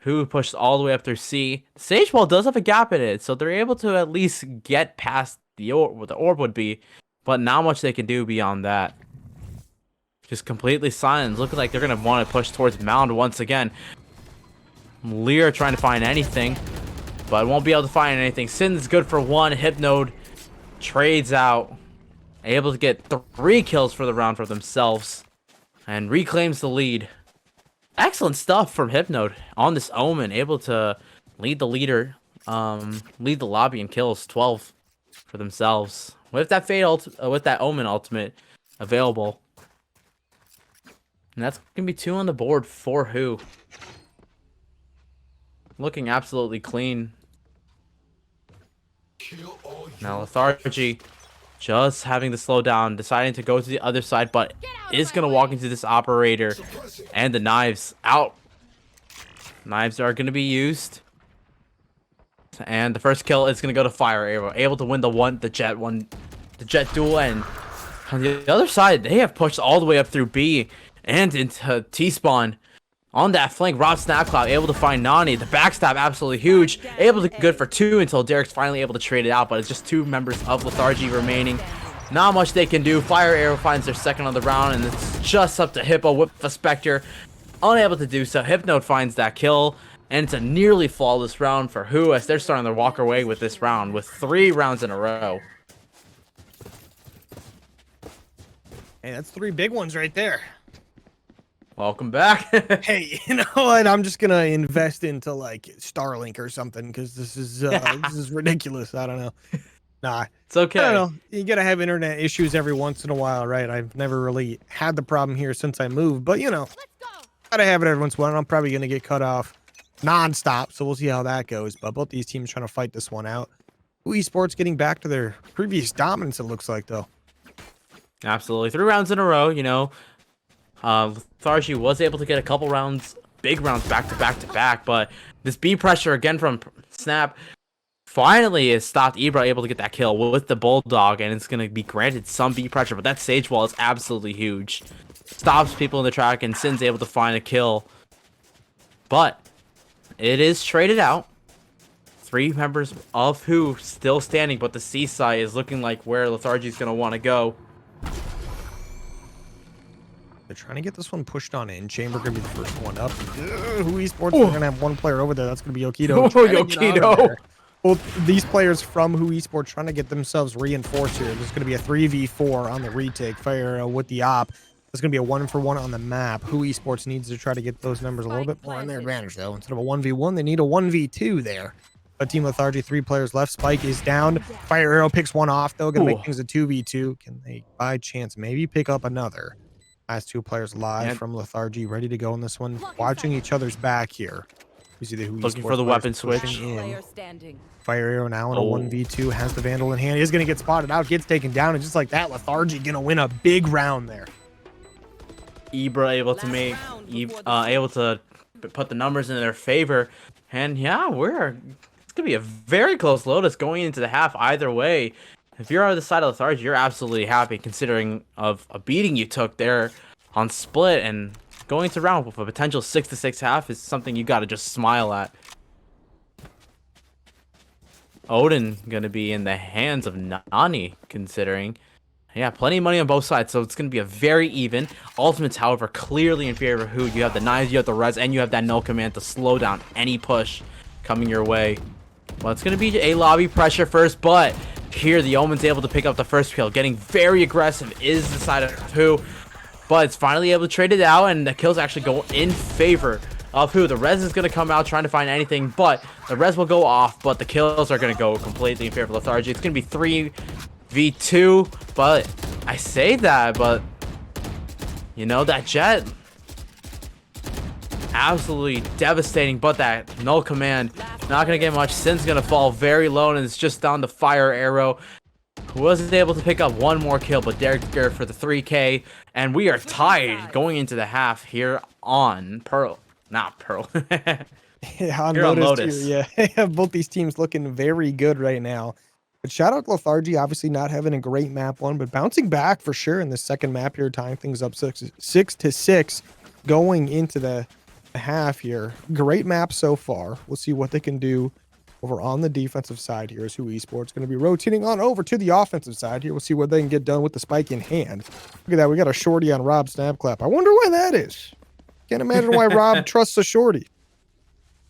Speaker 4: Who pushed all the way up through C. Sage Wall does have a gap in it, so they're able to at least get past the orb, what the orb would be, but not much they can do beyond that. Just completely silent. Looking like they're going to want to push towards Mound once again. Lear trying to find anything, but won't be able to find anything. Sin's good for 1. Hypnode trades out. Able to get 3 kills for the round for themselves. And reclaims the lead. Excellent stuff from Hypnode on this Omen. Able to lead the leader. Lead the lobby in kills. 12 for themselves. With that with that Omen ultimate available. And that's going to be 2 on the board for Who. Looking absolutely clean. Now Lethargy just having to slow down, deciding to go to the other side, but is going to walk into this operator and the knives out. Knives are going to be used. And the first kill is going to go to Fire Arrow, able to win the jet duel. And on the other side, they have pushed all the way up through B and into T-spawn. On that flank, Rob Snapcloud able to find Nani. The backstab absolutely huge. Able to good for 2 until Derek's finally able to trade it out. But it's just 2 members of Lethargy remaining. Not much they can do. Fire Arrow finds their second on the round. And it's just up to Hippo with the Spectre. Unable to do so. Hypnode finds that kill. And it's a nearly flawless round for Who, as they're starting to walk away with this round with 3 rounds in a row.
Speaker 1: Hey, that's 3 big ones right there.
Speaker 4: Welcome back.
Speaker 1: Hey, you know what? I'm just gonna invest into like Starlink or something because this is ridiculous. I don't know. Nah,
Speaker 4: it's okay.
Speaker 1: I don't know. You gotta have internet issues every once in a while, right? I've never really had the problem here since I moved, but you know, gotta have it every once in a while. I'm probably gonna get cut off nonstop, so we'll see how that goes. But both these teams trying to fight this one out. Who Esports getting back to their previous dominance, it looks like, though.
Speaker 4: Absolutely. 3 rounds in a row, you know. Lethargy was able to get a couple rounds, big rounds back to back to back, but this B pressure again from Snap finally has stopped Ibra able to get that kill with the Bulldog, and it's going to be granted some B pressure, but that Sage Wall is absolutely huge. Stops people in the track, and Sin's able to find a kill. But it is traded out. 3 members of Who still standing, but the C side is looking like where Lethargy is going to want to go.
Speaker 1: They're trying to get this one pushed on in. Chamber going to be the first one up. Who Esports are going to have one player over there. That's going to be Yokito.
Speaker 4: Yokito!
Speaker 1: Well, these players from Who Esports trying to get themselves reinforced here. There's going to be a 3v4 on the retake. Fire with the op. There's going to be a 1-for-1 on the map. Who Esports needs to try to get those numbers a little bit more on their advantage, though. Instead of a 1v1, they need a 1v2 there. But Team Lethargy, 3 players left. Spike is down. Fire Arrow picks one off, though. Going to make things a 2v2. Can they, by chance, maybe pick up another? Last 2 players live from Lethargy, ready to go in this one. Watching each other's back here. We see the Who
Speaker 4: looking
Speaker 1: Esports
Speaker 4: for the weapon
Speaker 1: switch. Fire Arrow now in a 1v2, has the Vandal in hand. He's going to get spotted out, gets taken down, and just like that, Lethargy going to win a big round there.
Speaker 4: Ibra able to make, able to put the numbers in their favor, and yeah, it's gonna be a very close Lotus going into the half either way. If you're on the side of Lethargy, you're absolutely happy considering of a beating you took there on split, and going to round with a potential 6-6 half is something you got to just smile at. Odin gonna be in the hands of Nani, considering. Yeah, plenty of money on both sides, so it's going to be a very even. Ultimates, however, clearly in favor of Who. You have the knives, you have the res, and you have that null command to slow down any push coming your way. Well, it's going to be a lobby pressure first, but here the Omen's able to pick up the first kill. Getting very aggressive is the side of Who, but it's finally able to trade it out, and the kills actually go in favor of Who. The res is going to come out trying to find anything, but the res will go off, but the kills are going to go completely in favor of Lethargy. It's going to be 3v2, but I say that, but you know, that Jet absolutely devastating, but that null command not gonna get much. Sin's gonna fall very low, and it's just down to Fire Arrow, who wasn't able to pick up one more kill, but Derek Garrett for the 3k, and we are tied going into the half here on Pearl, not Pearl.
Speaker 1: Yeah, on
Speaker 4: Here on
Speaker 1: Lotus.
Speaker 4: Lotus.
Speaker 1: Yeah, both these teams looking very good right now. But shout out Lethargy, obviously not having a great map one, but bouncing back for sure in the second map here, tying things up 6-6 going into the half here. Great map so far. We'll see what they can do over on the defensive side here. Is Who Esports going to be rotating on over to the offensive side here. We'll see what they can get done with the spike in hand. Look at that. We got a shorty on Rob Snapclap. I wonder why that is. Can't imagine why Rob trusts a shorty.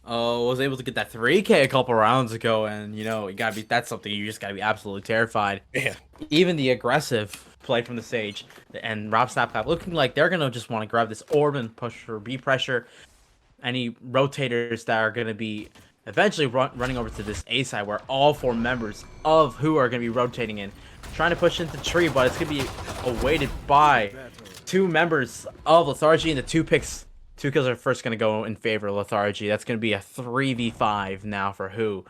Speaker 4: Was able to get that 3k a couple rounds ago, and you know, that's something you just gotta be absolutely terrified.
Speaker 1: Yeah.
Speaker 4: Even the aggressive play from the Sage and Rob Snapclap looking like they're gonna just want to grab this orb and push for B pressure. Any rotators that are gonna be eventually running over to this A side, where all 4 members of Who are gonna be rotating in, trying to push into the tree, but it's gonna be awaited by 2 members of Lethargy, and the 2 kills are first going to go in favor of Lethargy. That's going to be a 3v5 now for Who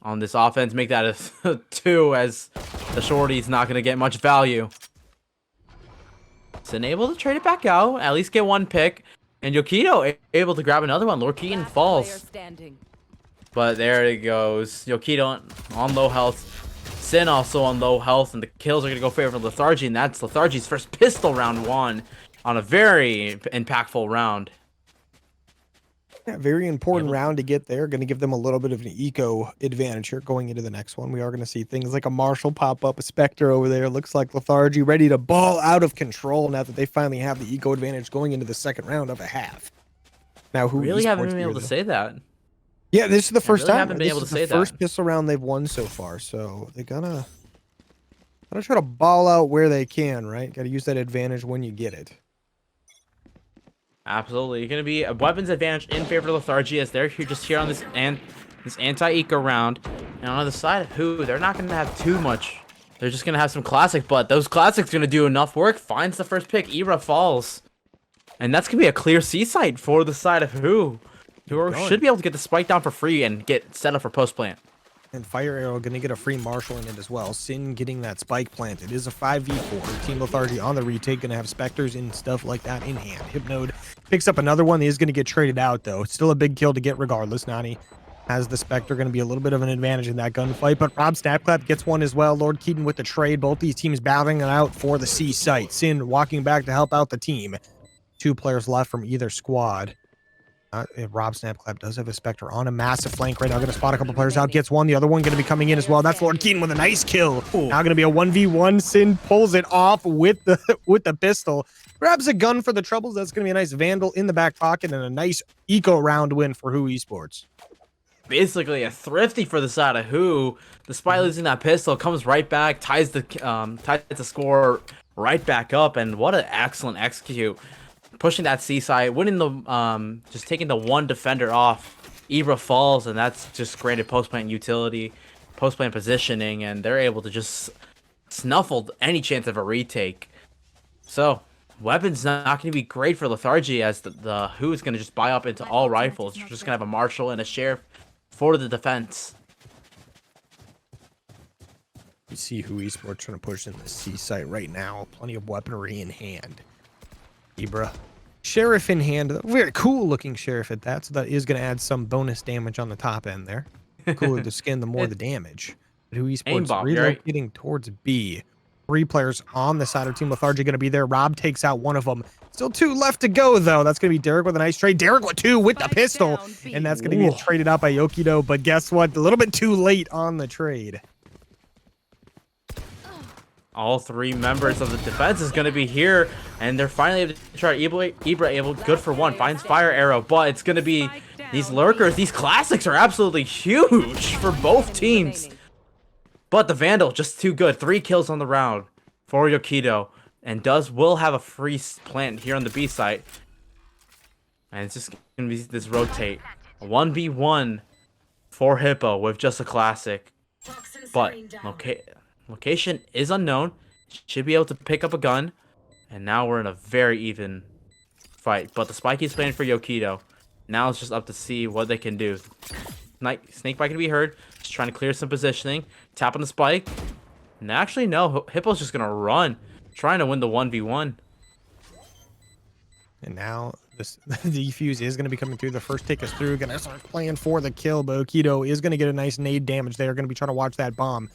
Speaker 4: on this offense. Make that a 2, as the shorty's not going to get much value. Sin able to trade it back out, at least get 1 pick. And Yokito able to grab another one. Lord Keaton falls. But there it goes. Yokito on low health. Sin also on low health. And the kills are going to go favor of Lethargy. And that's Lethargy's first pistol round 1 on a very impactful round.
Speaker 1: Yeah, very important round to get there. Going to give them a little bit of an eco advantage here going into the next one. We are going to see things like a Marshall pop up, a Spectre over there. Looks like Lethargy ready to ball out of control now that they finally have the eco advantage going into the second round of a half. Now, Who
Speaker 4: really haven't
Speaker 1: Esports
Speaker 4: been able to say that.
Speaker 1: Yeah, this is the first time.
Speaker 4: Haven't been able to say
Speaker 1: the first pistol round they've won so far, so they gotta try to ball out where they can, right? Got to use that advantage when you get it.
Speaker 4: Absolutely. You're going to be a weapons advantage in favor of Lethargy, as they're just here on this anti-eco round. And on the side of Who, they're not going to have too much. They're just going to have some classic, but those classics going to do enough work. Finds the first pick. Ibra falls. And that's going to be a clear C site for the side of Who. Who should be able to get the spike down for free and get set up for post plant.
Speaker 1: And Fire Arrow going to get a free Marshal in it as well. Sin getting that spike planted. It is a 5v4. Team Lethargy on the retake. Going to have Spectres and stuff like that in hand. Hypnode picks up another one. He is going to get traded out, though. It's still a big kill to get regardless. Nani has the Spectre. Going to be a little bit of an advantage in that gunfight. But Rob Snapclap gets one as well. Lord Keaton with the trade. Both these teams battling it out for the C site. Sin walking back to help out the team. 2 players left from either squad. Rob Snapclap does have a Spectre on a massive flank right now. Going to spot a couple players out. Gets one. The other one going to be coming in as well. That's Lord Keaton with a nice kill. Now going to be a 1v1. Sin pulls it off with the pistol. Grabs a gun for the troubles. That's going to be a nice Vandal in the back pocket and a nice eco round win for Who Esports.
Speaker 4: Basically a thrifty for the side of Who. Despite losing that pistol, comes right back, ties the score right back up, and what an excellent execute. Pushing that C side, winning the just taking the one defender off. Ibra falls, and that's just granted post plant utility, post plant positioning, and they're able to just snuffle any chance of a retake. So weapons not going to be great for Lethargy, as the Who is going to just buy up into all rifles. You're just going to have a Marshal and a Sheriff for the defense.
Speaker 1: You see Who Esports trying to push in the C site right now. Plenty of weaponry in hand. Ibra. Sheriff in hand. Very cool looking Sheriff at that. So that is going to add some bonus damage on the top end there. The cooler the skin, the more the damage. But Who Esports relocating towards B. 3 players on the side of Team Lethargy going to be there. Rob takes out one of them. Still 2 left to go, though. That's going to be Derek with a nice trade. Derek with 2 with the pistol. And that's going to get traded out by Yokido. But guess what? A little bit too late on the trade.
Speaker 4: All 3 members of the defense is going to be here, and they're finally able to try Ibra able, good for 1, finds Fire Arrow, but it's going to be these lurkers. These classics are absolutely huge for both teams. But the Vandal, just too good. 3 kills on the round for Yokido, and will have a free plant here on the B site. And it's just going to be this rotate. A 1v1 for Hippo with just a classic. But, okay. Location is unknown. Should be able to pick up a gun. And now we're in a very even fight. But the spike is playing for Yokido. Now it's just up to see what they can do. Snakebite can be heard. Just trying to clear some positioning. Tap on the spike. And actually, no. Hippo's just going to run. Trying to win the 1v1.
Speaker 1: And now this the defuse is going to be coming through. The first take us through. Going to start playing for the kill. But Yokido is going to get a nice nade damage there. Going to be trying to watch that bomb.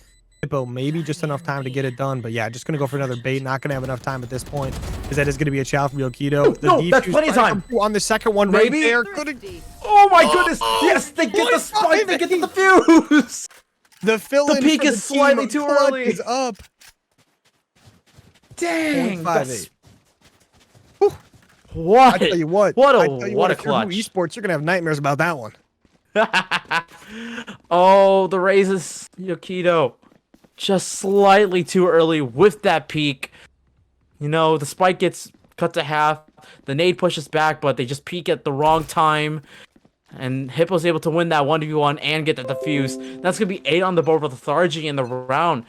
Speaker 1: Hippo, maybe just enough time to get it done, but yeah, just going to go for another bait. Not going to have enough time at this point, because that is going to be a challenge from Yokido.
Speaker 4: No, that's plenty of time.
Speaker 1: On the second one right there.
Speaker 4: Oh my goodness. Yes, they get the spike. They get the fuse.
Speaker 1: The fill-in
Speaker 4: the peak is slightly too early.
Speaker 1: Is up.
Speaker 4: Dang.
Speaker 1: What?
Speaker 4: I
Speaker 1: tell you what.
Speaker 4: What a
Speaker 1: If
Speaker 4: clutch.
Speaker 1: you're Esports, you're going to have nightmares about that one.
Speaker 4: Oh, the raises Yokido. Just slightly too early with that peak. You know, the spike gets cut to half. The nade pushes back, but they just peek at the wrong time. And Hippo's able to win that 1v1 and get the defuse. That's going to be 8 on the board with Lethargy in the round.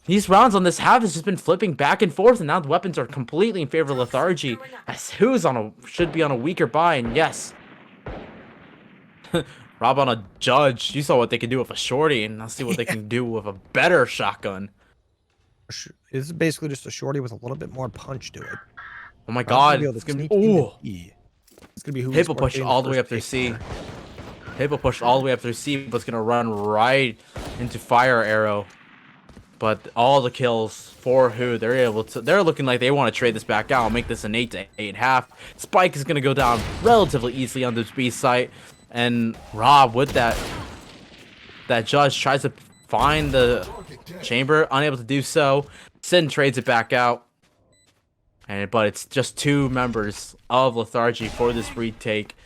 Speaker 4: These rounds on this half has just been flipping back and forth, and now the weapons are completely in favor of Lethargy. As Who's should be on a weaker buy, and yes. Rob on a judge. You saw what they can do with a shorty, and I'll see what they can do with a better shotgun.
Speaker 1: This is basically just a shorty with a little bit more punch to it.
Speaker 4: Oh my god. It's gonna be
Speaker 1: It's gonna be Who
Speaker 4: Hippo pushed all the way up through C. Hippo pushed all the way up through C, but it's gonna run right into Fire Arrow. But all the kills for Who, they're looking like they want to trade this back out, make this an 8 to 8.5. Spike is gonna go down relatively easily on this B site. And Rob with that judge tries to find the chamber, unable to do so. Sin trades it back out. But it's just 2 members of Lethargy for this retake.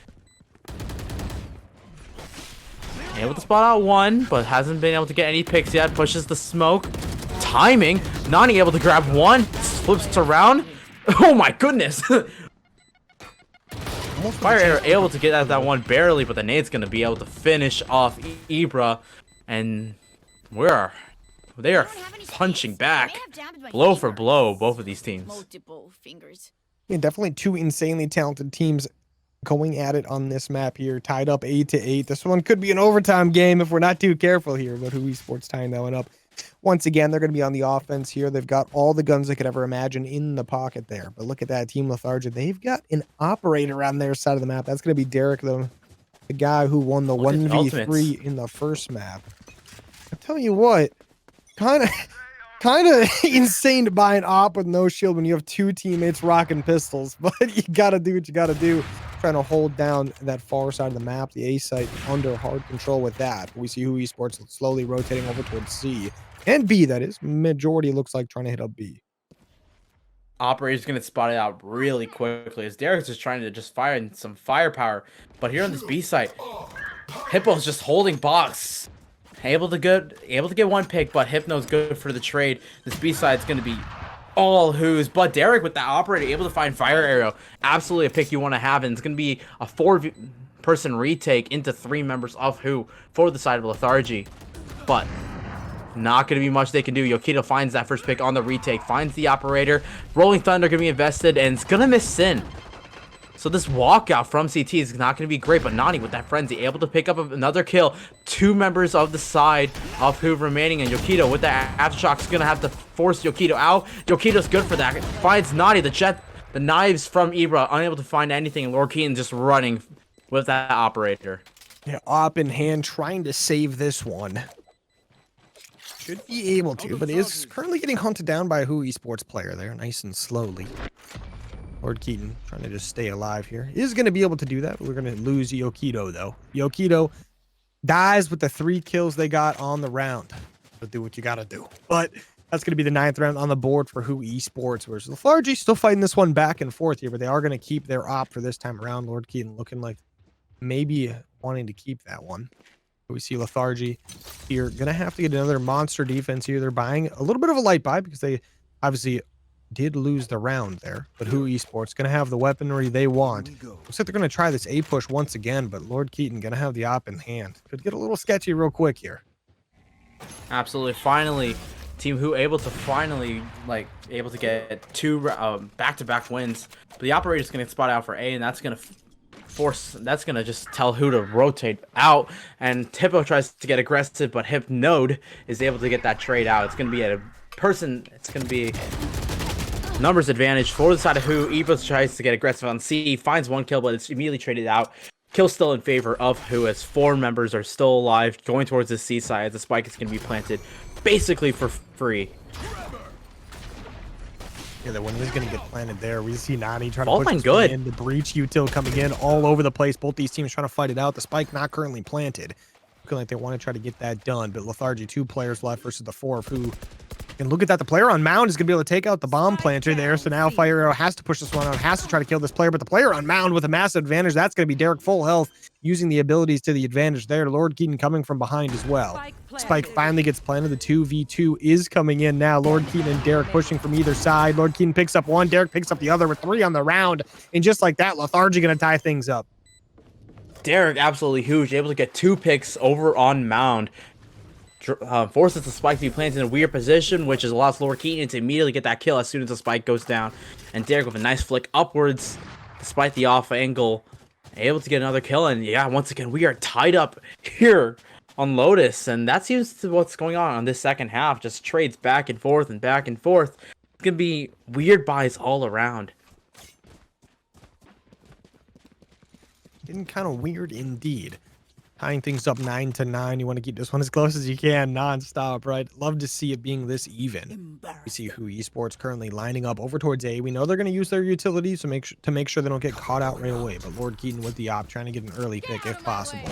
Speaker 4: Able to spot out 1, but hasn't been able to get any picks yet. Pushes the smoke. Timing. Nani able to grab 1. Flips it around. Oh my goodness. Fire Arrow able to get at that 1 barely, but the nade's going to be able to finish off Ibra. And they are punching back. Blow for blow, both of these teams.
Speaker 1: Yeah, definitely 2 insanely talented teams going at it on this map here, tied up 8-8. This one could be an overtime game if we're not too careful here, but Who Esports tying that one up. Once again, they're going to be on the offense here. They've got all the guns they could ever imagine in the pocket there. But look at that, Team Lethargia. They've got an operator on their side of the map. That's going to be Derek, the guy who won the 1v3 in the first map. I tell you what, kind of insane to buy an op with no shield when you have two teammates rocking pistols, but you got to do what you got to do. Trying to hold down that far side of the map. The A site under hard control with that. We see Who Esports slowly rotating over towards C and B, that is. Majority looks like trying to hit up B.
Speaker 4: Operator's gonna spot it out really quickly as Derek's just trying to just fire in some firepower. But here on this B site, Hippo's just holding box. Able to get one pick, but Hypno's good for the trade. This B side's gonna be all Who's, but Derek with that operator able to find fire arrow. Absolutely a pick you want to have, and it's gonna be a 4-person retake into 3 members of Who for the side of Lethargy. But not going to be much they can do. Yokito finds that first pick on the retake, finds the operator. Rolling Thunder going to be invested, and it's going to miss Sin. So this walkout from CT is not going to be great, but Nani with that frenzy, able to pick up another kill. 2 members of the side of Who remaining, and Yokito with that aftershock is going to have to force Yokito out. Yokito's good for that. Finds Nani, the knives from Ibra, unable to find anything, and Lord Keaton just running with that operator.
Speaker 1: Yeah, op in hand, trying to save this one. Should be able to, but is currently getting hunted down by a Who Esports player there, nice and slowly. Lord Keaton trying to just stay alive here. Is going to be able to do that, but we're going to lose Yokito, though. Yokito dies with the 3 kills they got on the round. So do what you got to do. But that's going to be the 9th round on the board for Who Esports, whereas Lethargy still fighting this one back and forth here, but they are going to keep their op for this time around. Lord Keaton looking like maybe wanting to keep that one. We see Lethargy here going to have to get another monster defense here. They're buying a little bit of a light buy because they obviously did lose the round there. But Who Esports going to have the weaponry they want. Looks like they're going to try this A push once again, but Lord Keaton going to have the op in hand. Could get a little sketchy real quick here.
Speaker 4: Absolutely. Finally, Team Who able to able to get 2 back-to-back wins. But the operator's going to get spot out for A, and that's going to just tell Who to rotate out, and Hippo tries to get aggressive, but Hypnode is able to get that trade out. It's going to be it's going to be numbers advantage for the side of Who. Ibra tries to get aggressive on C, finds 1 kill, but it's immediately traded out. Kill still in favor of Who, as 4 members are still alive, going towards the C side, as the spike is going to be planted basically for free.
Speaker 1: Yeah, the one is going to get planted there. We see Nani trying to
Speaker 4: All
Speaker 1: push this
Speaker 4: good.
Speaker 1: in. The breach util coming in all over the place. Both these teams trying to fight it out. The spike not currently planted. Looking like they want to try to get that done. But Lethargy, 2 players left versus the 4 of Who. And look at that. The player on Mound is going to be able to take out the bomb planter there. So now Fire Arrow has to push this one out. Has to try to kill this player. But the player on Mound with a massive advantage. That's going to be Derek full health. Using the abilities to the advantage there. Lord Keaton coming from behind as well. Spike finally gets planted. The 2v2 is coming in now. Lord Keaton and Derek pushing from either side. Lord Keaton picks up 1. Derek picks up the other with 3 on the round. And just like that, Lethargy going to tie things up.
Speaker 4: Derek absolutely huge, able to get 2 picks over on Mound. Forces the spike to be planted in a weird position, which allows Lord Keaton to immediately get that kill as soon as the spike goes down. And Derek with a nice flick upwards, despite the off angle, able to get another kill. And yeah, once again, we are tied up here on Lotus, and that seems to what's going on this second half. Just trades back and forth and back and forth. It's gonna be weird buys all around.
Speaker 1: Getting kind of weird indeed. Tying things up 9-9. You want to keep this one as close as you can, non-stop, right? Love to see it being this even. We see Who Esports currently lining up over towards A. We know they're going to use their utilities to make sure they don't get caught out right away. But Lord Keaton with the op, trying to get an early pick if possible.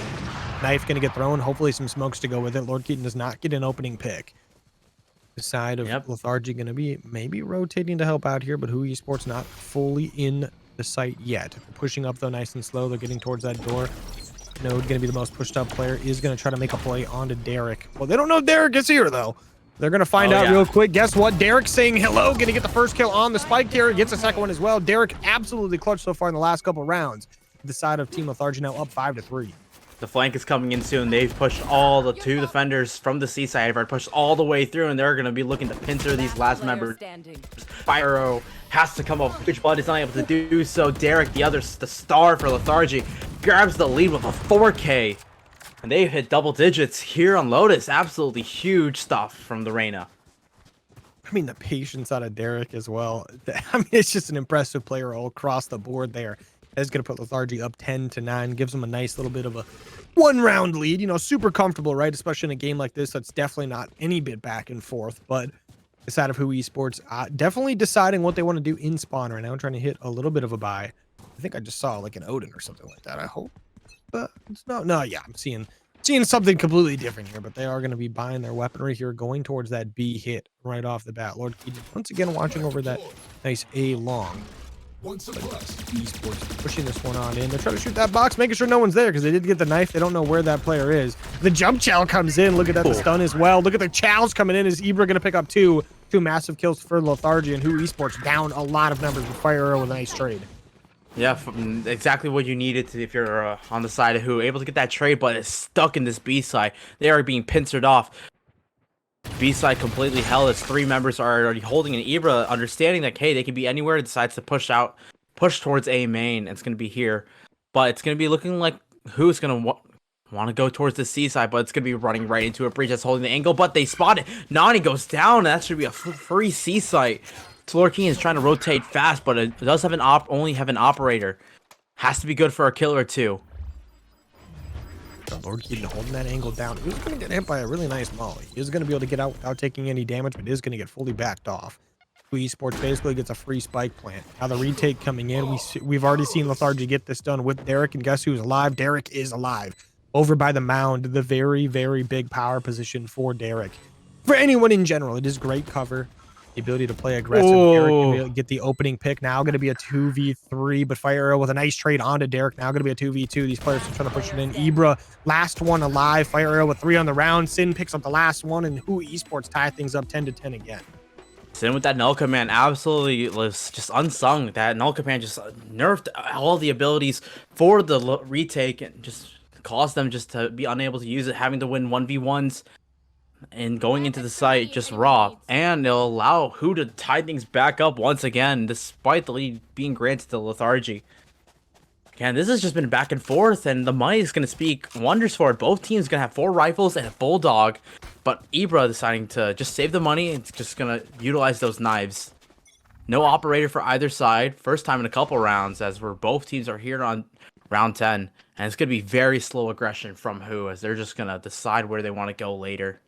Speaker 1: Knife going to get thrown. Hopefully some smokes to go with it. Lord Keaton does not get an opening pick. The side of Lethargy going to be maybe rotating to help out here, but Who Esports not fully in the site yet. They're pushing up though nice and slow. They're getting towards that door. Node going to be the most pushed up player, is going to try to make a play onto Derek. Well, they don't know Derek is here though. They're going to find out real quick. Guess what? Derek's saying hello, going to get the first kill on the spike here. Gets the second one as well. Derek absolutely clutched so far in the last couple rounds. The side of Team Lethargy now up 5-3.
Speaker 4: The flank is coming in soon. They've pushed all the 2 defenders from the C side. Have pushed all the way through, and they're going to be looking to pincer these last members. Fire Arrow has to come up, but is not able to do so. Derek, the star for Lethargy, grabs the lead with a 4K. And they hit double digits here on Lotus. Absolutely huge stuff from the Reyna.
Speaker 1: I mean, the patience out of Derek as well. I mean, it's just an impressive player all across the board there. That's going to put Lethargy up 10-9, gives them a nice little bit of a one-round lead. You know, super comfortable, right? Especially in a game like this, that's definitely not any bit back and forth. But it's out of Who Esports definitely deciding what they want to do in spawn right now, trying to hit a little bit of a buy. I think I just saw like an Odin or something like that, I hope. But it's no, yeah, I'm seeing something completely different here, but they are going to be buying their weaponry here, going towards that B hit right off the bat. Lord Keaton once again watching over that nice A long. Esports pushing this one on in. They're trying to shoot that box, making sure no one's there because they did get the knife. They don't know where that player is. The jump chow comes in. Look at that, the stun as well. Look at the chows coming in. Is Ibra going to pick up two massive kills for Lethargy, and Who Esports down a lot of numbers with Fire Arrow with a nice trade.
Speaker 4: Yeah, exactly what you needed to if you're on the side of Who. Able to get that trade, but it's stuck in this B side. They are being pincered off. B side completely held. Its 3 members are already holding an Ibra, understanding that, hey, they can be anywhere. Decides to push towards A main. It's going to be here. But it's going to be looking like Who's going to want to go towards the C side, but it's going to be running right into a breach that's holding the angle. But they spot it. Nani goes down. That should be a free C site. Lord King is trying to rotate fast, but it does have only have an operator. Has to be good for a kill or two.
Speaker 1: Lord Keaton holding that angle down. He was going to get hit by a really nice molly. He is going to be able to get out without taking any damage, but is going to get fully backed off. Who Esports basically gets a free spike plant. Now the retake coming in. We've already seen Lethargy get this done with Derek, and guess who's alive? Derek is alive. Over by the mound, the very, very big power position for Derek. For anyone in general, it is great cover. The ability to play aggressive. Derek can be able to get the opening pick. Now going to be a 2v3, but Fire Arrow with a nice trade onto Derek. Now going to be a 2v2. These players are trying to push it in. Ibra, last one alive. Fire Arrow with 3 on the round. Sin picks up the last one, and Who Esports tie things up 10-10 again.
Speaker 4: Sin with that null command absolutely was just unsung. That null command just nerfed all the abilities for the retake and just caused them just to be unable to use it, having to win 1v1s. And going into the site just raw, and it'll allow Who to tie things back up once again, despite the lead being granted to Lethargy. Again, this has just been back and forth, and the money is going to speak wonders for it. Both teams going to have 4 rifles and a bulldog, but Ibra deciding to just save the money and just going to utilize those knives. No operator for either side. First time in a couple rounds, as both teams are here on round 10, and it's going to be very slow aggression from Who, as they're just going to decide where they want to go later.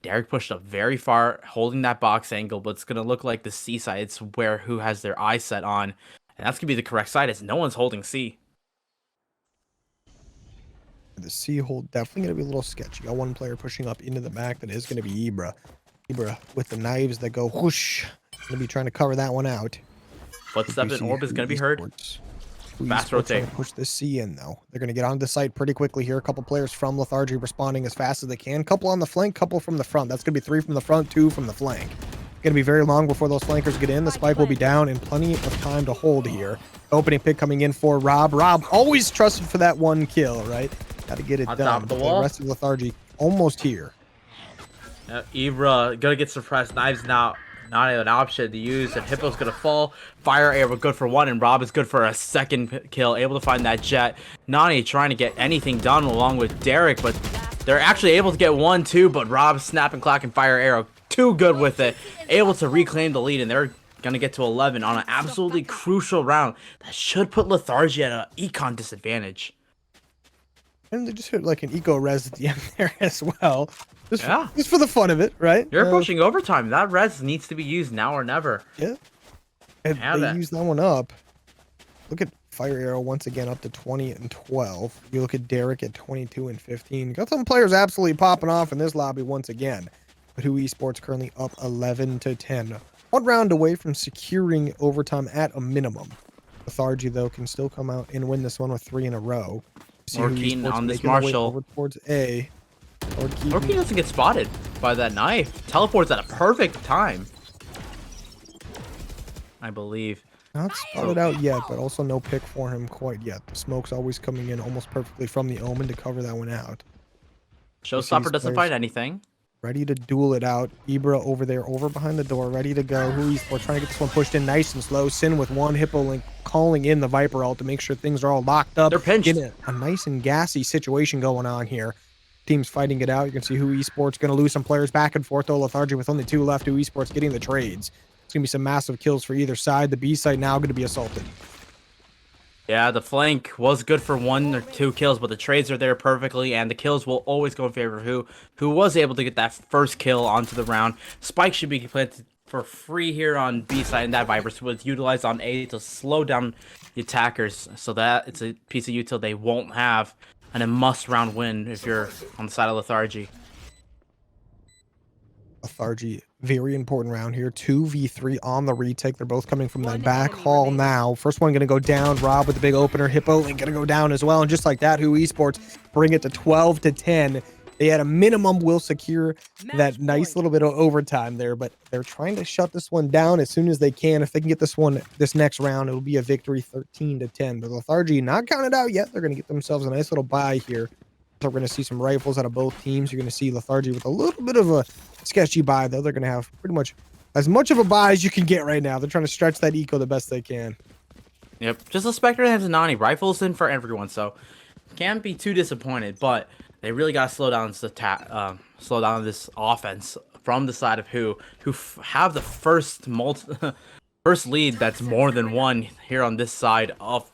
Speaker 4: Derek pushed up very far, holding that box angle, but it's going to look like the C side. It's where Who has their eye set on. And that's going to be the correct side, as no one's holding C.
Speaker 1: The C hold definitely going to be a little sketchy. Got one player pushing up into the back. That is going to be Ibra. Ibra with the knives that go whoosh. Going to be trying to cover that one out.
Speaker 4: Footstep and orb is going to be heard. Fast
Speaker 1: Trying
Speaker 4: rotate.
Speaker 1: to push the C in, though. They're going to get onto the site pretty quickly here. A couple players from Lethargy responding as fast as they can. Couple on the flank, couple from the front. That's going to be 3 from the front, 2 from the flank. Going to be very long before those flankers get in. The spike will be down and plenty of time to hold here. Opening pick coming in for Rob. Rob always trusted for that 1 kill, right? Got to get it done.
Speaker 4: The
Speaker 1: rest of Lethargy almost here.
Speaker 4: Ibra gonna get suppressed. Knives now not an option to use, and Hippo's gonna fall. Fire Arrow good for 1, and Rob is good for a 2nd kill. Able to find that jet. Nani trying to get anything done along with Derek, but they're actually able to get 1, 2, but Rob snap and clack and Fire Arrow too good with it. Able to reclaim the lead, and they're gonna get to 11 on an absolutely crucial round that should put Lethargy at an econ disadvantage.
Speaker 1: And they just hit like an eco res at the end there as well.
Speaker 4: Yeah.
Speaker 1: Just for the fun of it, right?
Speaker 4: You're pushing overtime. That res needs to be used now or never.
Speaker 1: Yeah. And they use that one up. Look at Fire Arrow once again up to 20 and 12. You look at Derek at 22 and 15. Got some players absolutely popping off in this lobby once again. But Who Esports currently up 11-10. 1 round away from securing overtime at a minimum. Lethargy, though, can still come out and win this one with 3 in a row.
Speaker 4: Or Keaton on this Marshall.
Speaker 1: Over towards A.
Speaker 4: Or Keaton doesn't get spotted by that knife. Teleports at a perfect time, I believe.
Speaker 1: Not spotted out yet, but also no pick for him quite yet. The smoke's always coming in almost perfectly from the Omen to cover that one out.
Speaker 4: Showstopper doesn't find anything.
Speaker 1: ready to duel it out. Ibra over there, over behind the door, ready to go. Who Esports trying to get this one pushed in nice and slow. Sin with one Hippo Link calling in the Viper ult to make sure things are all locked up.
Speaker 4: They're pinched.
Speaker 1: Getting a nice and gassy situation going on here. Teams fighting it out. You can see Who Esports going to lose some players back and forth. Though Lethargy with only 2 left. Who Esports getting the trades. It's going to be some massive kills for either side. The B side now going to be assaulted.
Speaker 4: Yeah, the flank was good for 1 or 2 kills, but the trades are there perfectly, and the kills will always go in favor of who was able to get that first kill onto the round. Spike should be planted for free here on B side, and that Viper was utilized on A to slow down the attackers, so that it's a piece of util they won't have, and a must-round win if you're on the side of Lethargy.
Speaker 1: Lethargy, very important round here. 2v3 on the retake. They're both coming from the back hall now. First one going to go down. Rob with the big opener. Hippo Link going to go down as well. And just like that, Who Esports bring it to 12-10. They had a minimum will secure that nice little bit of overtime there, but they're trying to shut this one down as soon as they can. If they can get this next round, it'll be a victory 13-10. But Lethargy not counted out yet. They're going to get themselves a nice little bye here. We're going to see some rifles out of both teams. You're going to see Lethargy with a little bit of a sketchy buy, though. They're going to have pretty much as much of a buy as you can get right now. They're trying to stretch that eco the best they can.
Speaker 4: Yep, just a Spectre and Zanani. Rifles in for everyone, so can't be too disappointed. But they really got to slow down this offense from the side of who have the first lead that's more than 1 here on this side of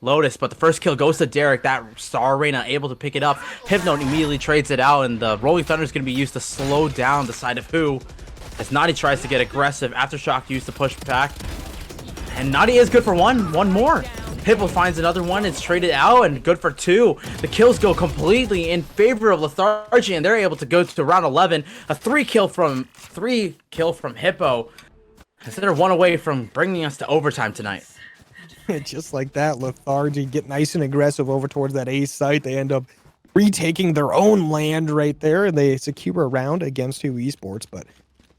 Speaker 4: Lotus, but the first kill goes to Derek. That Star Arena able to pick it up. Hypno immediately trades it out, and the Rolling Thunder is going to be used to slow down the side of who. As Nadi tries to get aggressive, Aftershock used to push back, and Nadi is good for one more. Hippo finds another one. It's traded out and good for 2. The kills go completely in favor of Lethargy, and they're able to go to round 11. A 3 kill from Hippo. As they're 1 away from bringing us to overtime tonight.
Speaker 1: Just like that, Lethargy get nice and aggressive over towards that A site. They end up retaking their own land right there, and they secure a round against Who Esports. But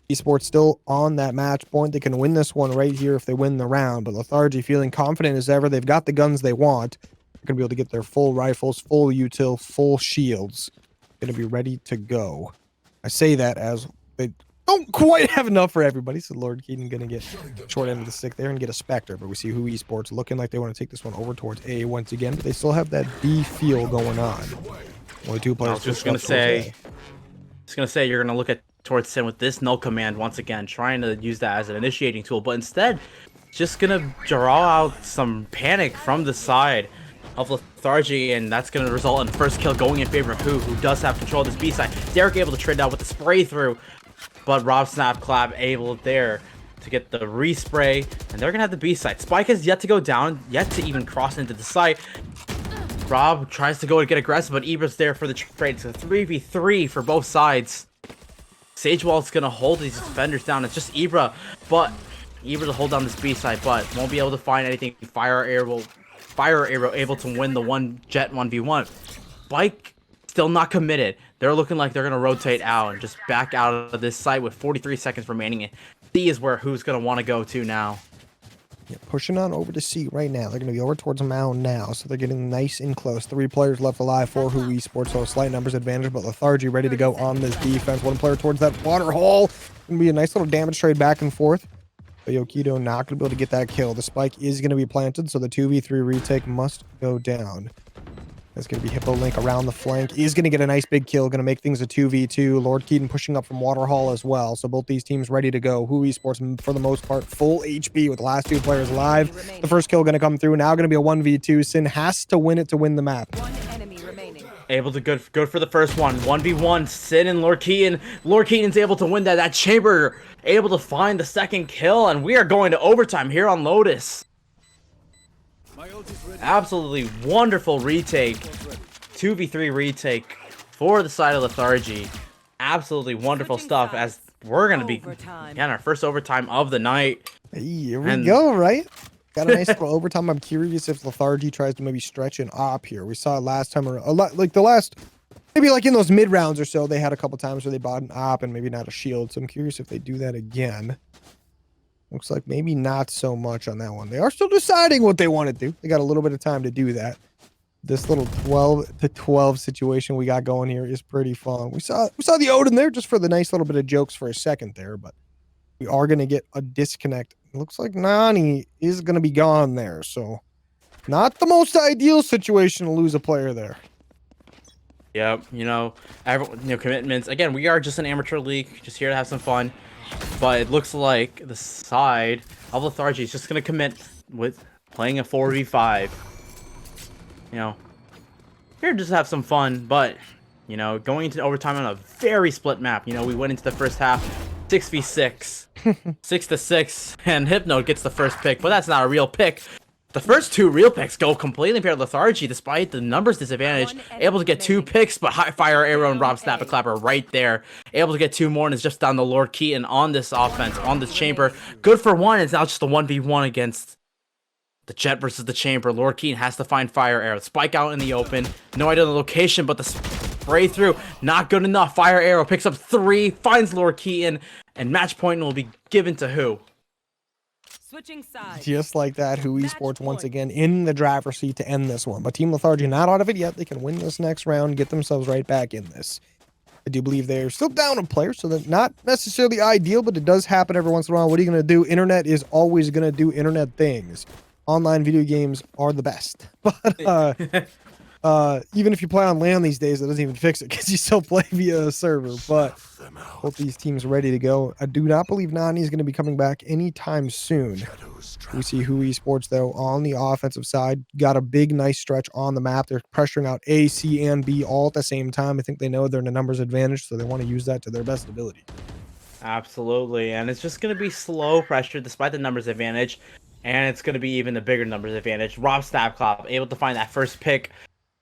Speaker 1: Esports still on that match point. They can win this one right here if they win the round. But Lethargy feeling confident as ever. They've got the guns they want. They're going to be able to get their full rifles, full util, full shields. Going to be ready to go. I say that as they don't quite have enough for everybody, so Lord Keaton gonna get short end of the stick there and get a Spectre. But we see Who Esports looking like they want to take this one over towards A once again, but they still have that B feel going on. Only 2 players.
Speaker 4: I was just gonna say you're gonna look at towards Sin with this null command once again, trying to use that as an initiating tool, but instead just gonna draw out some panic from the side of Lethargy, and that's gonna result in first kill going in favor of who does have control of this B side. Derek able to trade out with the spray through. But Rob Snap Clap able there to get the respray, and they're gonna have the B side. Spike has yet to go down, yet to even cross into the site. Rob tries to go and get aggressive, but Ibra's there for the trade. It's a 3v3 for both sides. Sagewall's gonna hold these defenders down. It's just Ibra, but Ibra to hold down this B side, but won't be able to find anything. Fire Arrow able to win the one jet 1v1. Spike still not committed. They're looking like they're going to rotate out and just back out of this site with 43 seconds remaining. C is where who's going to want to go to now.
Speaker 1: Yeah, pushing on over to C right now. They're going to be over towards Mound now, so they're getting nice and close. 3 players left alive for Who Esports, so a slight numbers advantage, but Lethargy ready to go on this defense. 1 player towards that water hole. Going to be a nice little damage trade back and forth. But Yokido not going to be able to get that kill. The spike is going to be planted, so the 2v3 retake must go down. That's going to be Hippo Link around the flank. He's going to get a nice big kill. Going to make things a 2v2. Lord Keaton pushing up from Waterhall as well. So both these teams ready to go. Who Esports, for the most part, full HP with the last 2 players alive. The first kill going to come through. Now going to be a 1v2. Sin has to win it to win the map.
Speaker 3: 1 enemy remaining.
Speaker 4: Able to go for the first one. 1v1. Sin and Lord Keaton. Lord Keaton's able to win that. That Chamber able to find the second kill. And we are going to overtime here on Lotus. Absolutely wonderful retake. 2v3 retake for the side of Lethargy. Absolutely wonderful stuff, as we're going to be getting our first overtime of the night.
Speaker 1: Hey, here we go, right? Got a nice little overtime. I'm curious if Lethargy tries to maybe stretch an op here. We saw it last time, or a lot like the last, maybe like in those mid rounds or so, they had a couple times where they bought an op and maybe not a shield. So I'm curious if they do that again. Looks like maybe not so much on that one. They are still deciding what they want to do. They got a little bit of time to do that. this little 12-12 situation we got going here is pretty fun. We saw the Odin there just for the nice little bit of jokes for a second there, but we are going to get a disconnect. It looks like Nani is going to be gone there, so not the most ideal situation to lose a player there.
Speaker 4: Yep, commitments. Again, we are just an amateur league, just here to have some fun. But it looks like the side of Lethargy is just going to commit with playing a 4v5. Here to just have some fun, but, going into overtime on a very split map. We went into the first half 6v6, 6-6, and Hypno gets the first pick, but that's not a real pick. The first two real picks go completely paired Lethargy, despite the numbers disadvantage. Able to get 2 picks, but High Fire Arrow and Rob Snap a Clapper right there. Able to get 2 more, and is just down the Lord Keaton on this offense, on this chamber. Good for 1, it's now just a 1v1 against the Jet versus the chamber. Lord Keaton has to find Fire Arrow. Spike out in the open. No idea the location, but the spray through. Not good enough. Fire Arrow picks up 3, finds Lord Keaton, and match point will be given to who?
Speaker 3: Switching sides.
Speaker 1: Just like that, Who Esports once again in the driver's seat to end this one. But Team Lethargy not out of it yet. They can win this next round, get themselves right back in this. I do believe they're still down a player, so that's not necessarily ideal, but it does happen every once in a while. What are you going to do? Internet is always going to do internet things. Online video games are the best. But even if you play on LAN these days, it doesn't even fix it because you still play via a server. But both these teams are ready to go. I do not believe Nani is going to be coming back anytime soon. We see Who Esports, though, on the offensive side. Got a big, nice stretch on the map. They're pressuring out A, C, and B all at the same time. I think they know they're in a numbers advantage, so they want to use that to their best ability.
Speaker 4: Absolutely, and it's just going to be slow pressure despite the numbers advantage, and it's going to be even a bigger numbers advantage. Rob Stabclop able to find that first pick